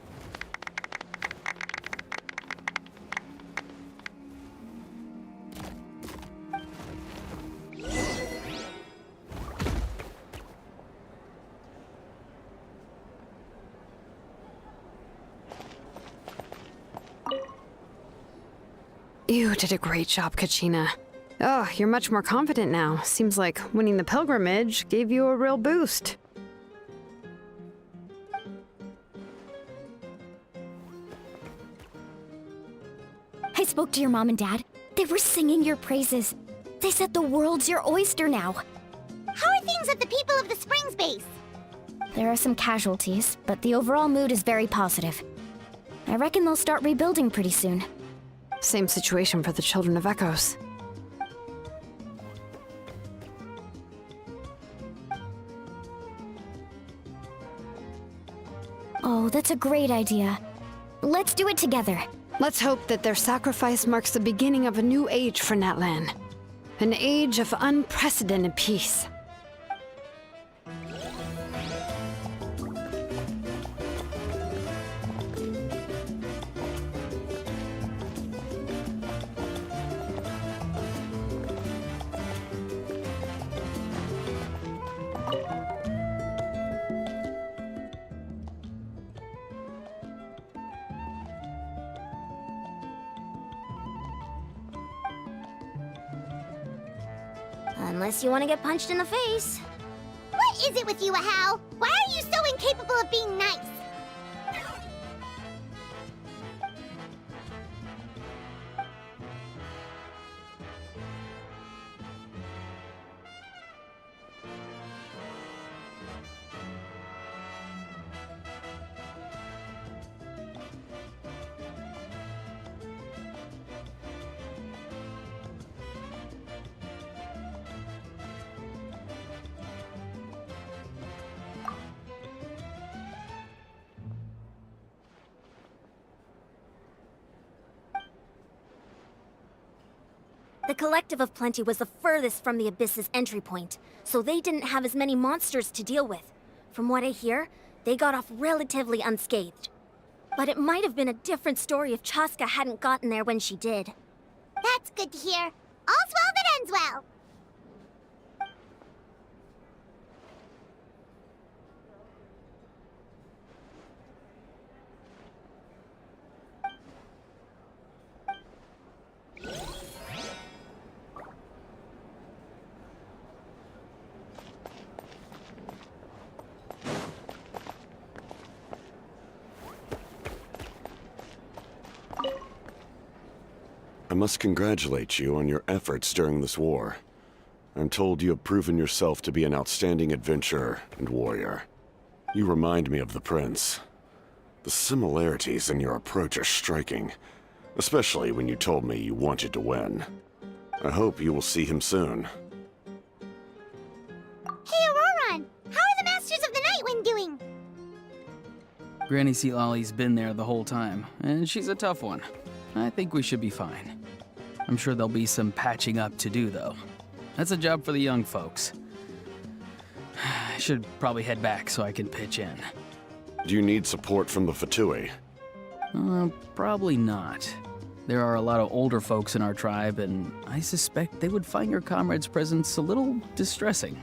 You did a great job, Kachina. Oh, you're much more confident now. Seems like winning the pilgrimage gave you a real boost. I spoke to your mom and dad. They were singing your praises. They said the world's your oyster now. How are things at the People of the Springs base? There are some casualties, but the overall mood is very positive. I reckon they'll start rebuilding pretty soon. Same situation for the Children of Echoes. Oh, that's a great idea. Let's do it together. Let's hope that their sacrifice marks the beginning of a new age for Natlan. An age of unprecedented peace. Unless you want to get punched in the face. What is it with you, Ahau? Why are you so incapable of being nice? The Collective of Plenty was the furthest from the Abyss's entry point, so they didn't have as many monsters to deal with. From what I hear, they got off relatively unscathed. But it might have been a different story if Chaska hadn't gotten there when she did. That's good to hear. All's well that ends well. I must congratulate you on your efforts during this war. I'm told you have proven yourself to be an outstanding adventurer and warrior. You remind me of the Prince. The similarities in your approach are striking, especially when you told me you wanted to win. I hope you will see him soon. Hey, Auroron! How are the Masters of the Nightwind doing? Granny Sealolly's been there the whole time, and she's a tough one. I think we should be fine. I'm sure there'll be some patching up to do, though. That's a job for the young folks. I should probably head back so I can pitch in. Do you need support from the Fatui? Probably not. There are a lot of older folks in our tribe, and I suspect they would find your comrade's presence a little distressing.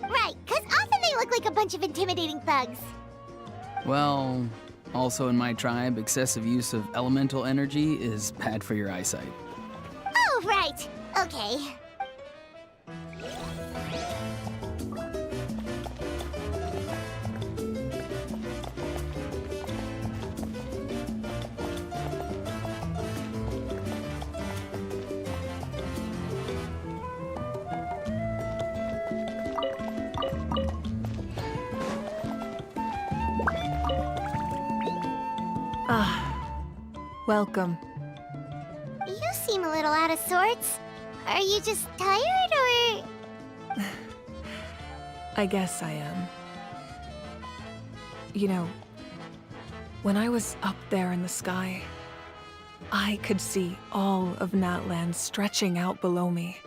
Right, 'cause often they look like a bunch of intimidating thugs. Well, also in my tribe, excessive use of elemental energy is bad for your eyesight. Oh, right. Okay. Welcome. You seem a little out of sorts. Are you just tired, or...? I guess I am. You know, when I was up there in the sky, I could see all of Natland stretching out below me.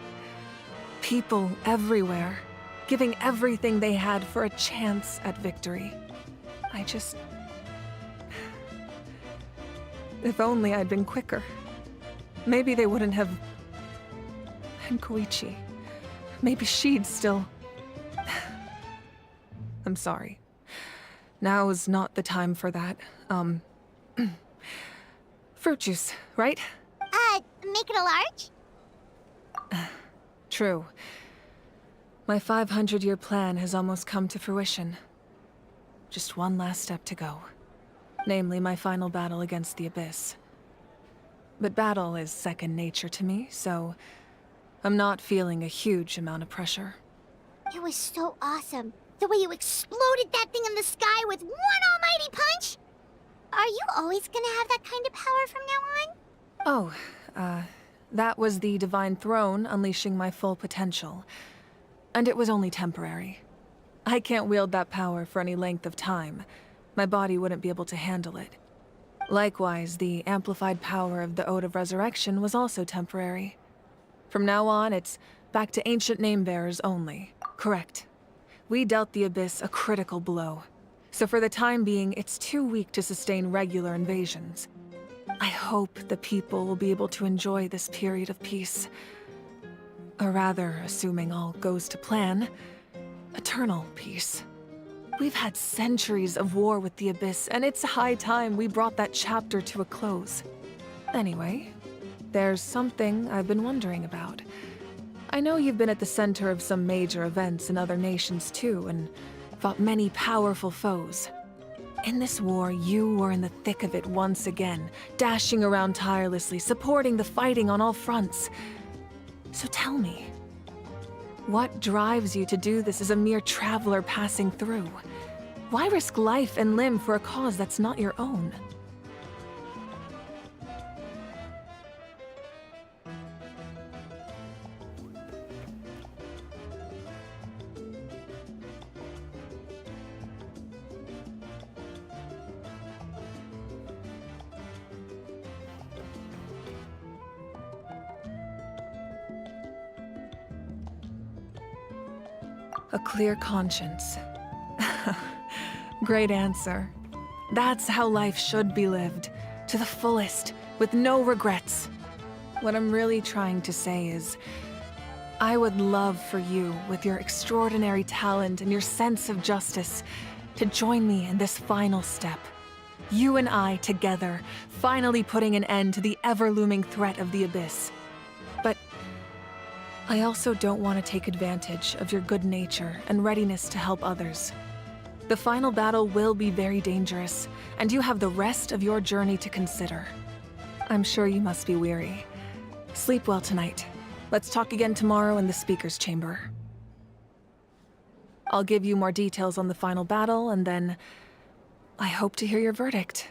People everywhere, giving everything they had for a chance at victory. If only I'd been quicker. Maybe they wouldn't have... And Koichi. Maybe she'd still... I'm sorry. Now is not the time for that. Fruit juice, right? Make it a large? True. My 500-year plan has almost come to fruition. Just one last step to go. Namely, my final battle against the Abyss. But battle is second nature to me, so I'm not feeling a huge amount of pressure. It was so awesome. The way you exploded that thing in the sky with one almighty punch! Are you always gonna have that kind of power from now on? Oh, that was the Divine Throne unleashing my full potential. And it was only temporary. I can't wield that power for any length of time. My body wouldn't be able to handle it. Likewise, the amplified power of the Ode of Resurrection was also temporary. From now on, it's back to ancient name-bearers only. Correct. We dealt the Abyss a critical blow. So for the time being, it's too weak to sustain regular invasions. I hope the people will be able to enjoy this period of peace. Or rather, assuming all goes to plan, eternal peace. We've had centuries of war with the Abyss, and it's high time we brought that chapter to a close. Anyway, there's something I've been wondering about. I know you've been at the center of some major events in other nations too, and fought many powerful foes. In this war, you were in the thick of it once again, dashing around tirelessly, supporting the fighting on all fronts. So tell me, what drives you to do this as a mere traveler passing through? Why risk life and limb for a cause that's not your own? A clear conscience. Great answer. That's how life should be lived, to the fullest, with no regrets. What I'm really trying to say is, I would love for you, with your extraordinary talent and your sense of justice, to join me in this final step. You and I together, finally putting an end to the ever-looming threat of the Abyss. But I also don't want to take advantage of your good nature and readiness to help others. The final battle will be very dangerous, and you have the rest of your journey to consider. I'm sure you must be weary. Sleep well tonight. Let's talk again tomorrow in the speaker's chamber. I'll give you more details on the final battle, and then I hope to hear your verdict.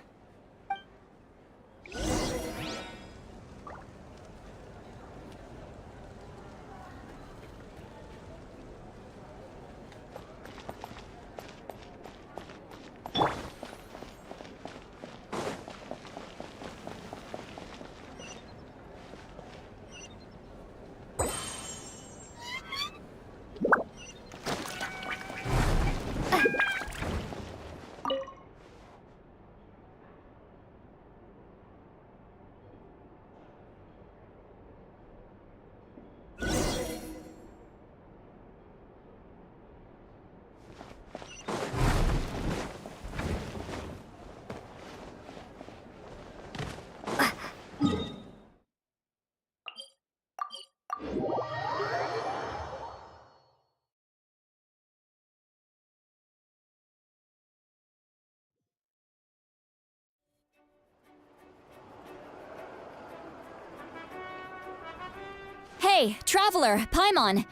Hey, Traveler, Paimon!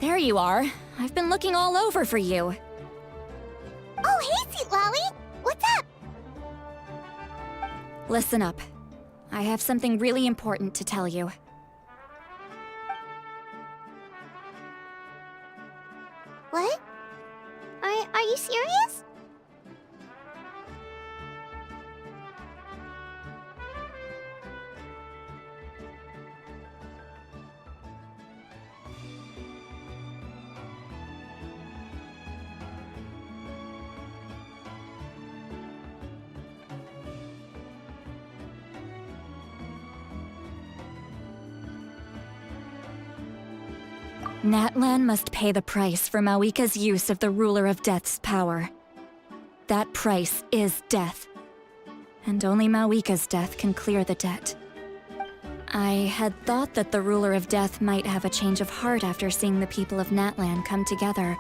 There you are. I've been looking all over for you. Oh, hey, Sweet Lolly! What's up? Listen up. I have something really important to tell you. What? Are you serious? Natlan must pay the price for Mawika's use of the Ruler of Death's power. That price is death. And only Mawika's death can clear the debt. I had thought that the Ruler of Death might have a change of heart after seeing the people of Natlan come together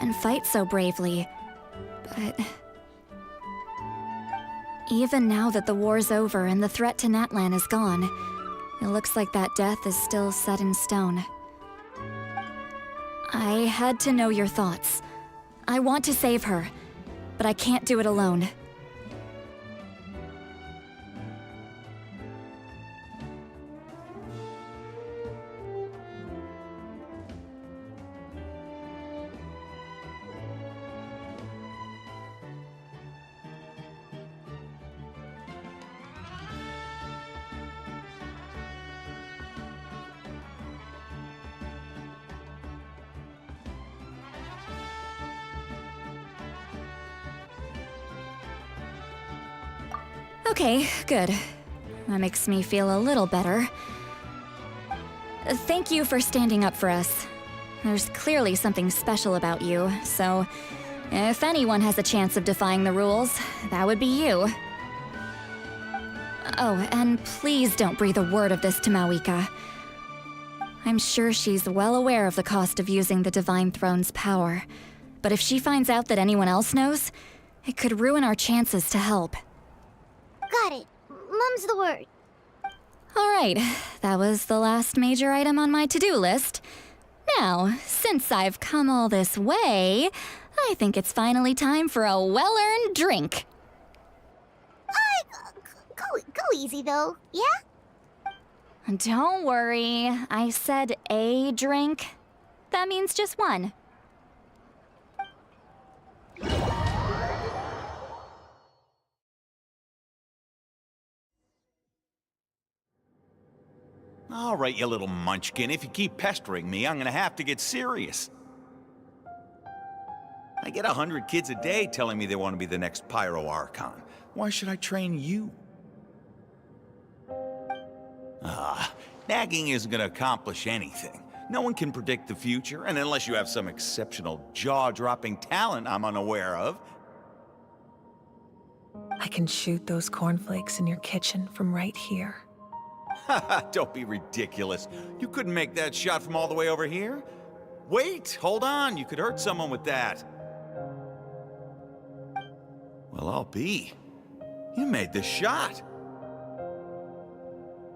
and fight so bravely, but... even now that the war's over and the threat to Natlan is gone, it looks like that death is still set in stone. I had to know your thoughts. I want to save her, but I can't do it alone. Okay, good. That makes me feel a little better. Thank you for standing up for us. There's clearly something special about you, so if anyone has a chance of defying the rules, that would be you. Oh, and please don't breathe a word of this to Mawika. I'm sure she's well aware of the cost of using the Divine Throne's power, but if she finds out that anyone else knows, it could ruin our chances to help. Got it. Mum's the word. All right, that was the last major item on my to-do list. Now, since I've come all this way, I think it's finally time for a well-earned drink. Go easy, though, yeah? Don't worry, I said a drink. That means just one. All right, you little munchkin. If you keep pestering me, I'm gonna have to get serious. I get 100 kids a day telling me they want to be the next Pyro Archon. Why should I train you? Nagging isn't going to accomplish anything. No one can predict the future, and unless you have some exceptional jaw-dropping talent I'm unaware of. I can shoot those cornflakes in your kitchen from right here. Don't be ridiculous. You couldn't make that shot from all the way over here? Wait, hold on. You could hurt someone with that. Well, I'll be. You made the shot.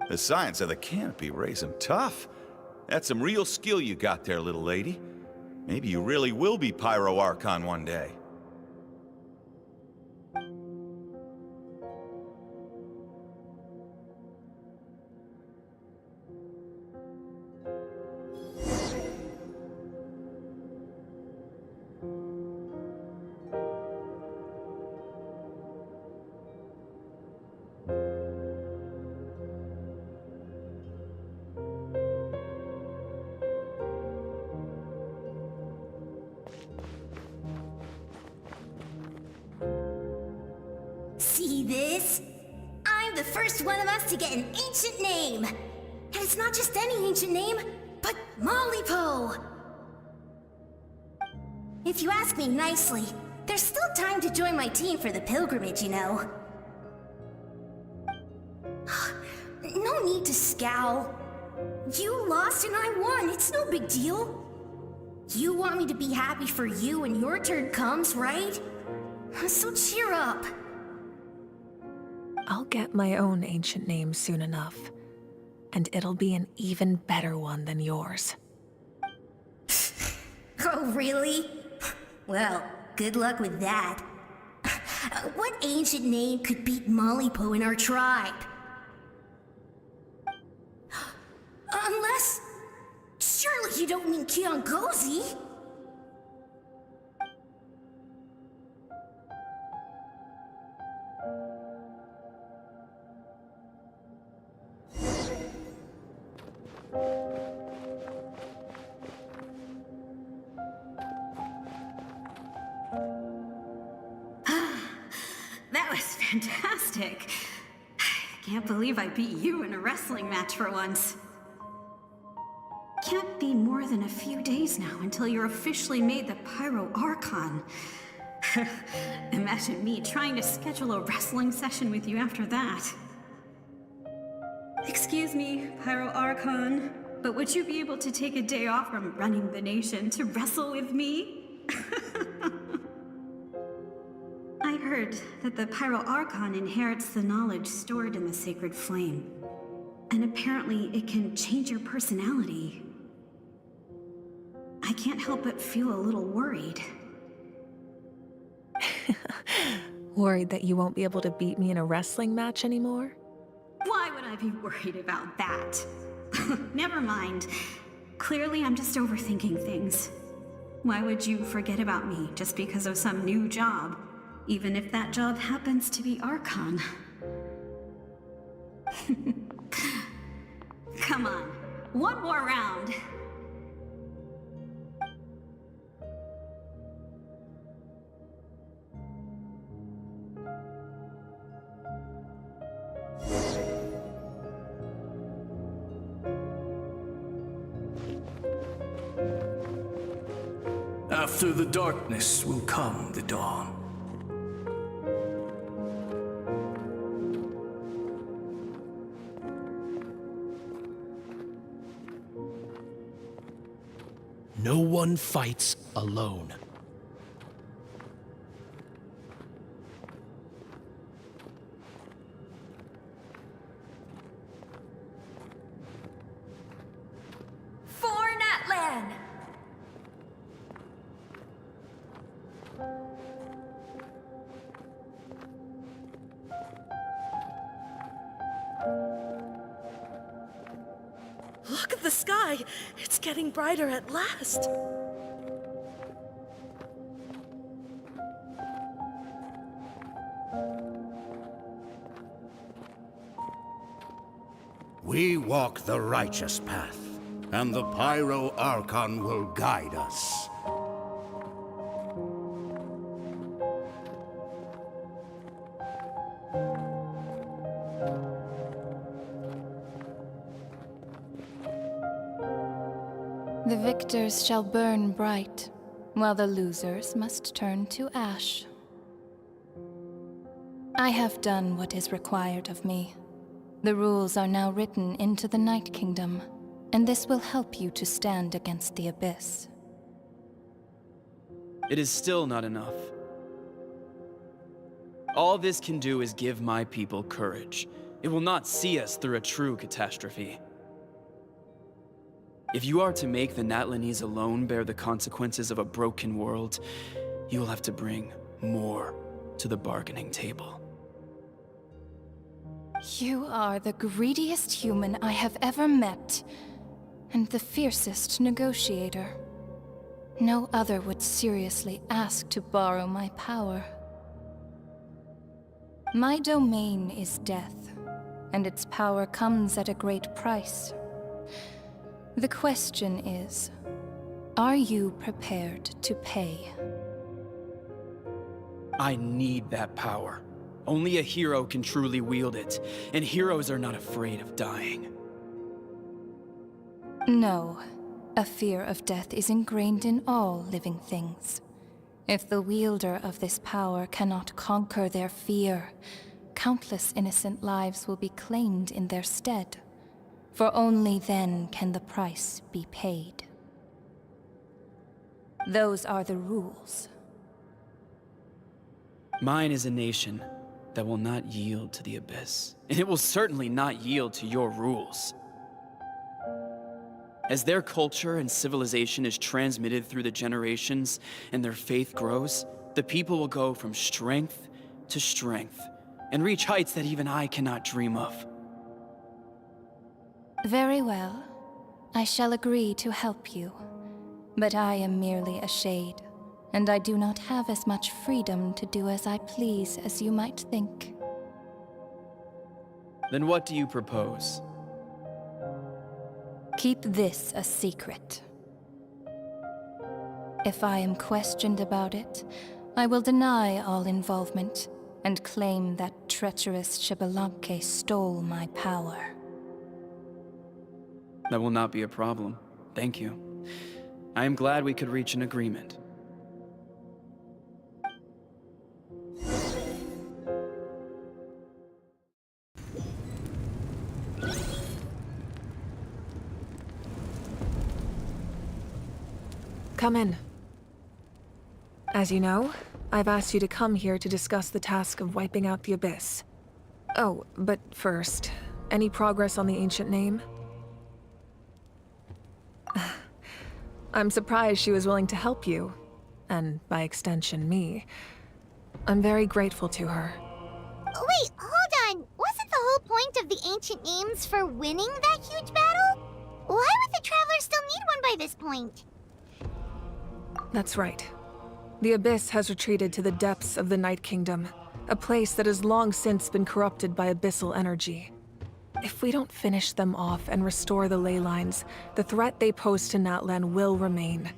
The science of the canopy raised him tough. That's some real skill you got there, little lady. Maybe you really will be Pyro Archon one day. See this? I'm the first one of us to get an ancient name. And it's not just any ancient name, but Mollypo. If you ask me nicely, there's still time to join my team for the pilgrimage, you know. No need to scowl. You lost and I won, it's no big deal. You want me to be happy for you when your turn comes, right? So cheer up. I'll get my own ancient name soon enough, and it'll be an even better one than yours. Oh, really? Well, good luck with that. What ancient name could beat Mollypo in our tribe? Unless... surely you don't mean Kiangozi? That was fantastic. Can't believe I beat you in a wrestling match for once. Can't be more than a few days now until you're officially made the Pyro Archon. Imagine me trying to schedule a wrestling session with you after that. Excuse me, Pyro Archon, but would you be able to take a day off from running the nation to wrestle with me? I heard that the Pyro Archon inherits the knowledge stored in the sacred flame. And apparently it can change your personality. I can't help but feel a little worried. Worried that you won't be able to beat me in a wrestling match anymore? Why would I be worried about that? Never mind. Clearly I'm just overthinking things. Why would you forget about me just because of some new job? Even if that job happens to be Archon. Come on, one more round. After the darkness will come the dawn. No one fights alone. For Natlan! Look at the sky! It's getting brighter at last! We walk the righteous path, and the Pyro Archon will guide us. The victors shall burn bright, while the losers must turn to ash. I have done what is required of me. The rules are now written into the Night Kingdom, and this will help you to stand against the Abyss. It is still not enough. All this can do is give my people courage. It will not see us through a true catastrophe. If you are to make the Natlanese alone bear the consequences of a broken world, you will have to bring more to the bargaining table. You are the greediest human I have ever met, and the fiercest negotiator. No other would seriously ask to borrow my power. My domain is death, and its power comes at a great price. The question is, are you prepared to pay? I need that power. Only a hero can truly wield it, and heroes are not afraid of dying. No. A fear of death is ingrained in all living things. If the wielder of this power cannot conquer their fear, countless innocent lives will be claimed in their stead. For only then can the price be paid. Those are the rules. Mine is a nation that will not yield to the Abyss, and it will certainly not yield to your rules. As their culture and civilization is transmitted through the generations and their faith grows, the people will go from strength to strength and reach heights that even I cannot dream of. Very well. I shall agree to help you. But I am merely a shade, and I do not have as much freedom to do as I please as you might think. Then what do you propose? Keep this a secret. If I am questioned about it, I will deny all involvement and claim that treacherous Xbalanque stole my power. That will not be a problem. Thank you. I am glad we could reach an agreement. Come in. As you know, I've asked you to come here to discuss the task of wiping out the Abyss. Oh, but first, any progress on the ancient name? I'm surprised she was willing to help you, and by extension, me. I'm very grateful to her. Wait, hold on. Wasn't the whole point of the ancient names for winning that huge battle? Why would the Travelers still need one by this point? That's right. The Abyss has retreated to the depths of the Night Kingdom, a place that has long since been corrupted by abyssal energy. If we don't finish them off and restore the ley lines, the threat they pose to Natlan will remain.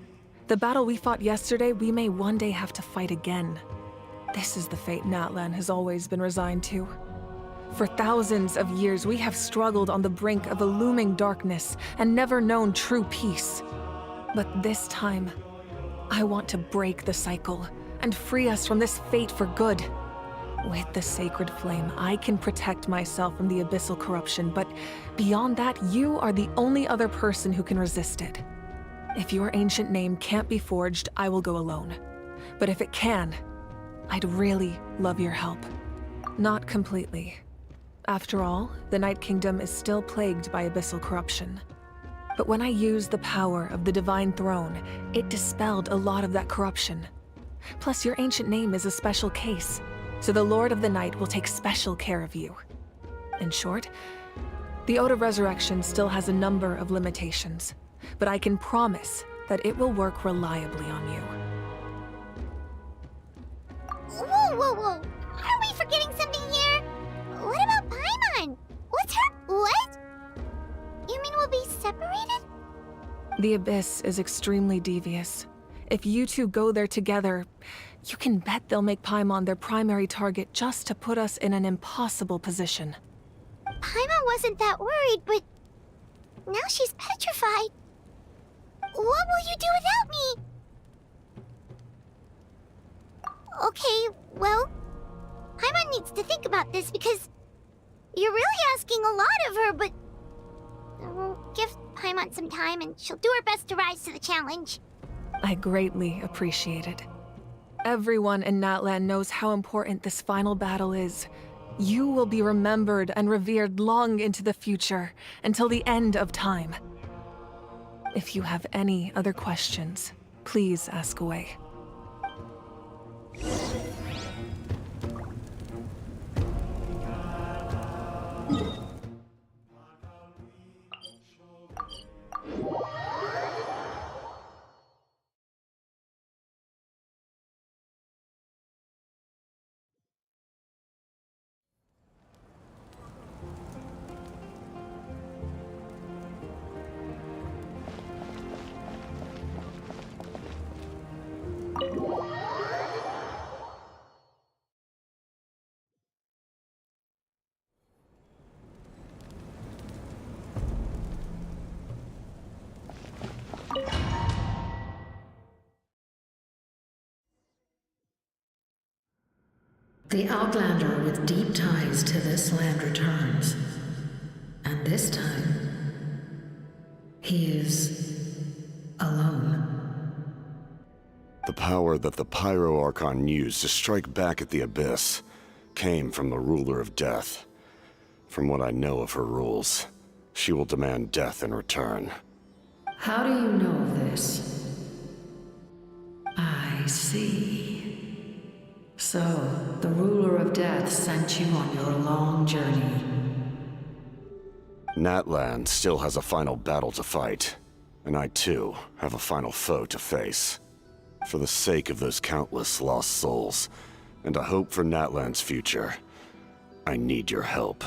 The battle we fought yesterday, we may one day have to fight again. This is the fate Natlan has always been resigned to. For thousands of years, we have struggled on the brink of a looming darkness and never known true peace. But this time, I want to break the cycle and free us from this fate for good. With the sacred flame, I can protect myself from the abyssal corruption, but beyond that, you are the only other person who can resist it. If your ancient name can't be forged, I will go alone. But if it can, I'd really love your help. Not completely. After all, the Night Kingdom is still plagued by abyssal corruption. But when I used the power of the Divine Throne, it dispelled a lot of that corruption. Plus, your ancient name is a special case, so the Lord of the Night will take special care of you. In short, the Ode of Resurrection still has a number of limitations, but I can promise that it will work reliably on you. Whoa, whoa, whoa! Are we forgetting something here? What about Paimon? What's her... what? You mean we'll be separated? The Abyss is extremely devious. If you two go there together, you can bet they'll make Paimon their primary target just to put us in an impossible position. Paimon wasn't that worried, but now she's petrified. Okay, well, Paimon needs to think about this because you're really asking a lot of her, but we'll give Paimon some time and she'll do her best to rise to the challenge. I greatly appreciate it. Everyone in Natlan knows how important this final battle is. You will be remembered and revered long into the future, until the end of time. If you have any other questions, please ask away. The Outlander with deep ties to this land returns. And this time, he is alone. The power that the Pyro Archon used to strike back at the Abyss came from the Ruler of Death. From what I know of her rules, she will demand death in return. How do you know this? I see. So, the Ruler of Death sent you on your long journey. Natlan still has a final battle to fight, and I too have a final foe to face. For the sake of those countless lost souls, and a hope for Natlan's future, I need your help.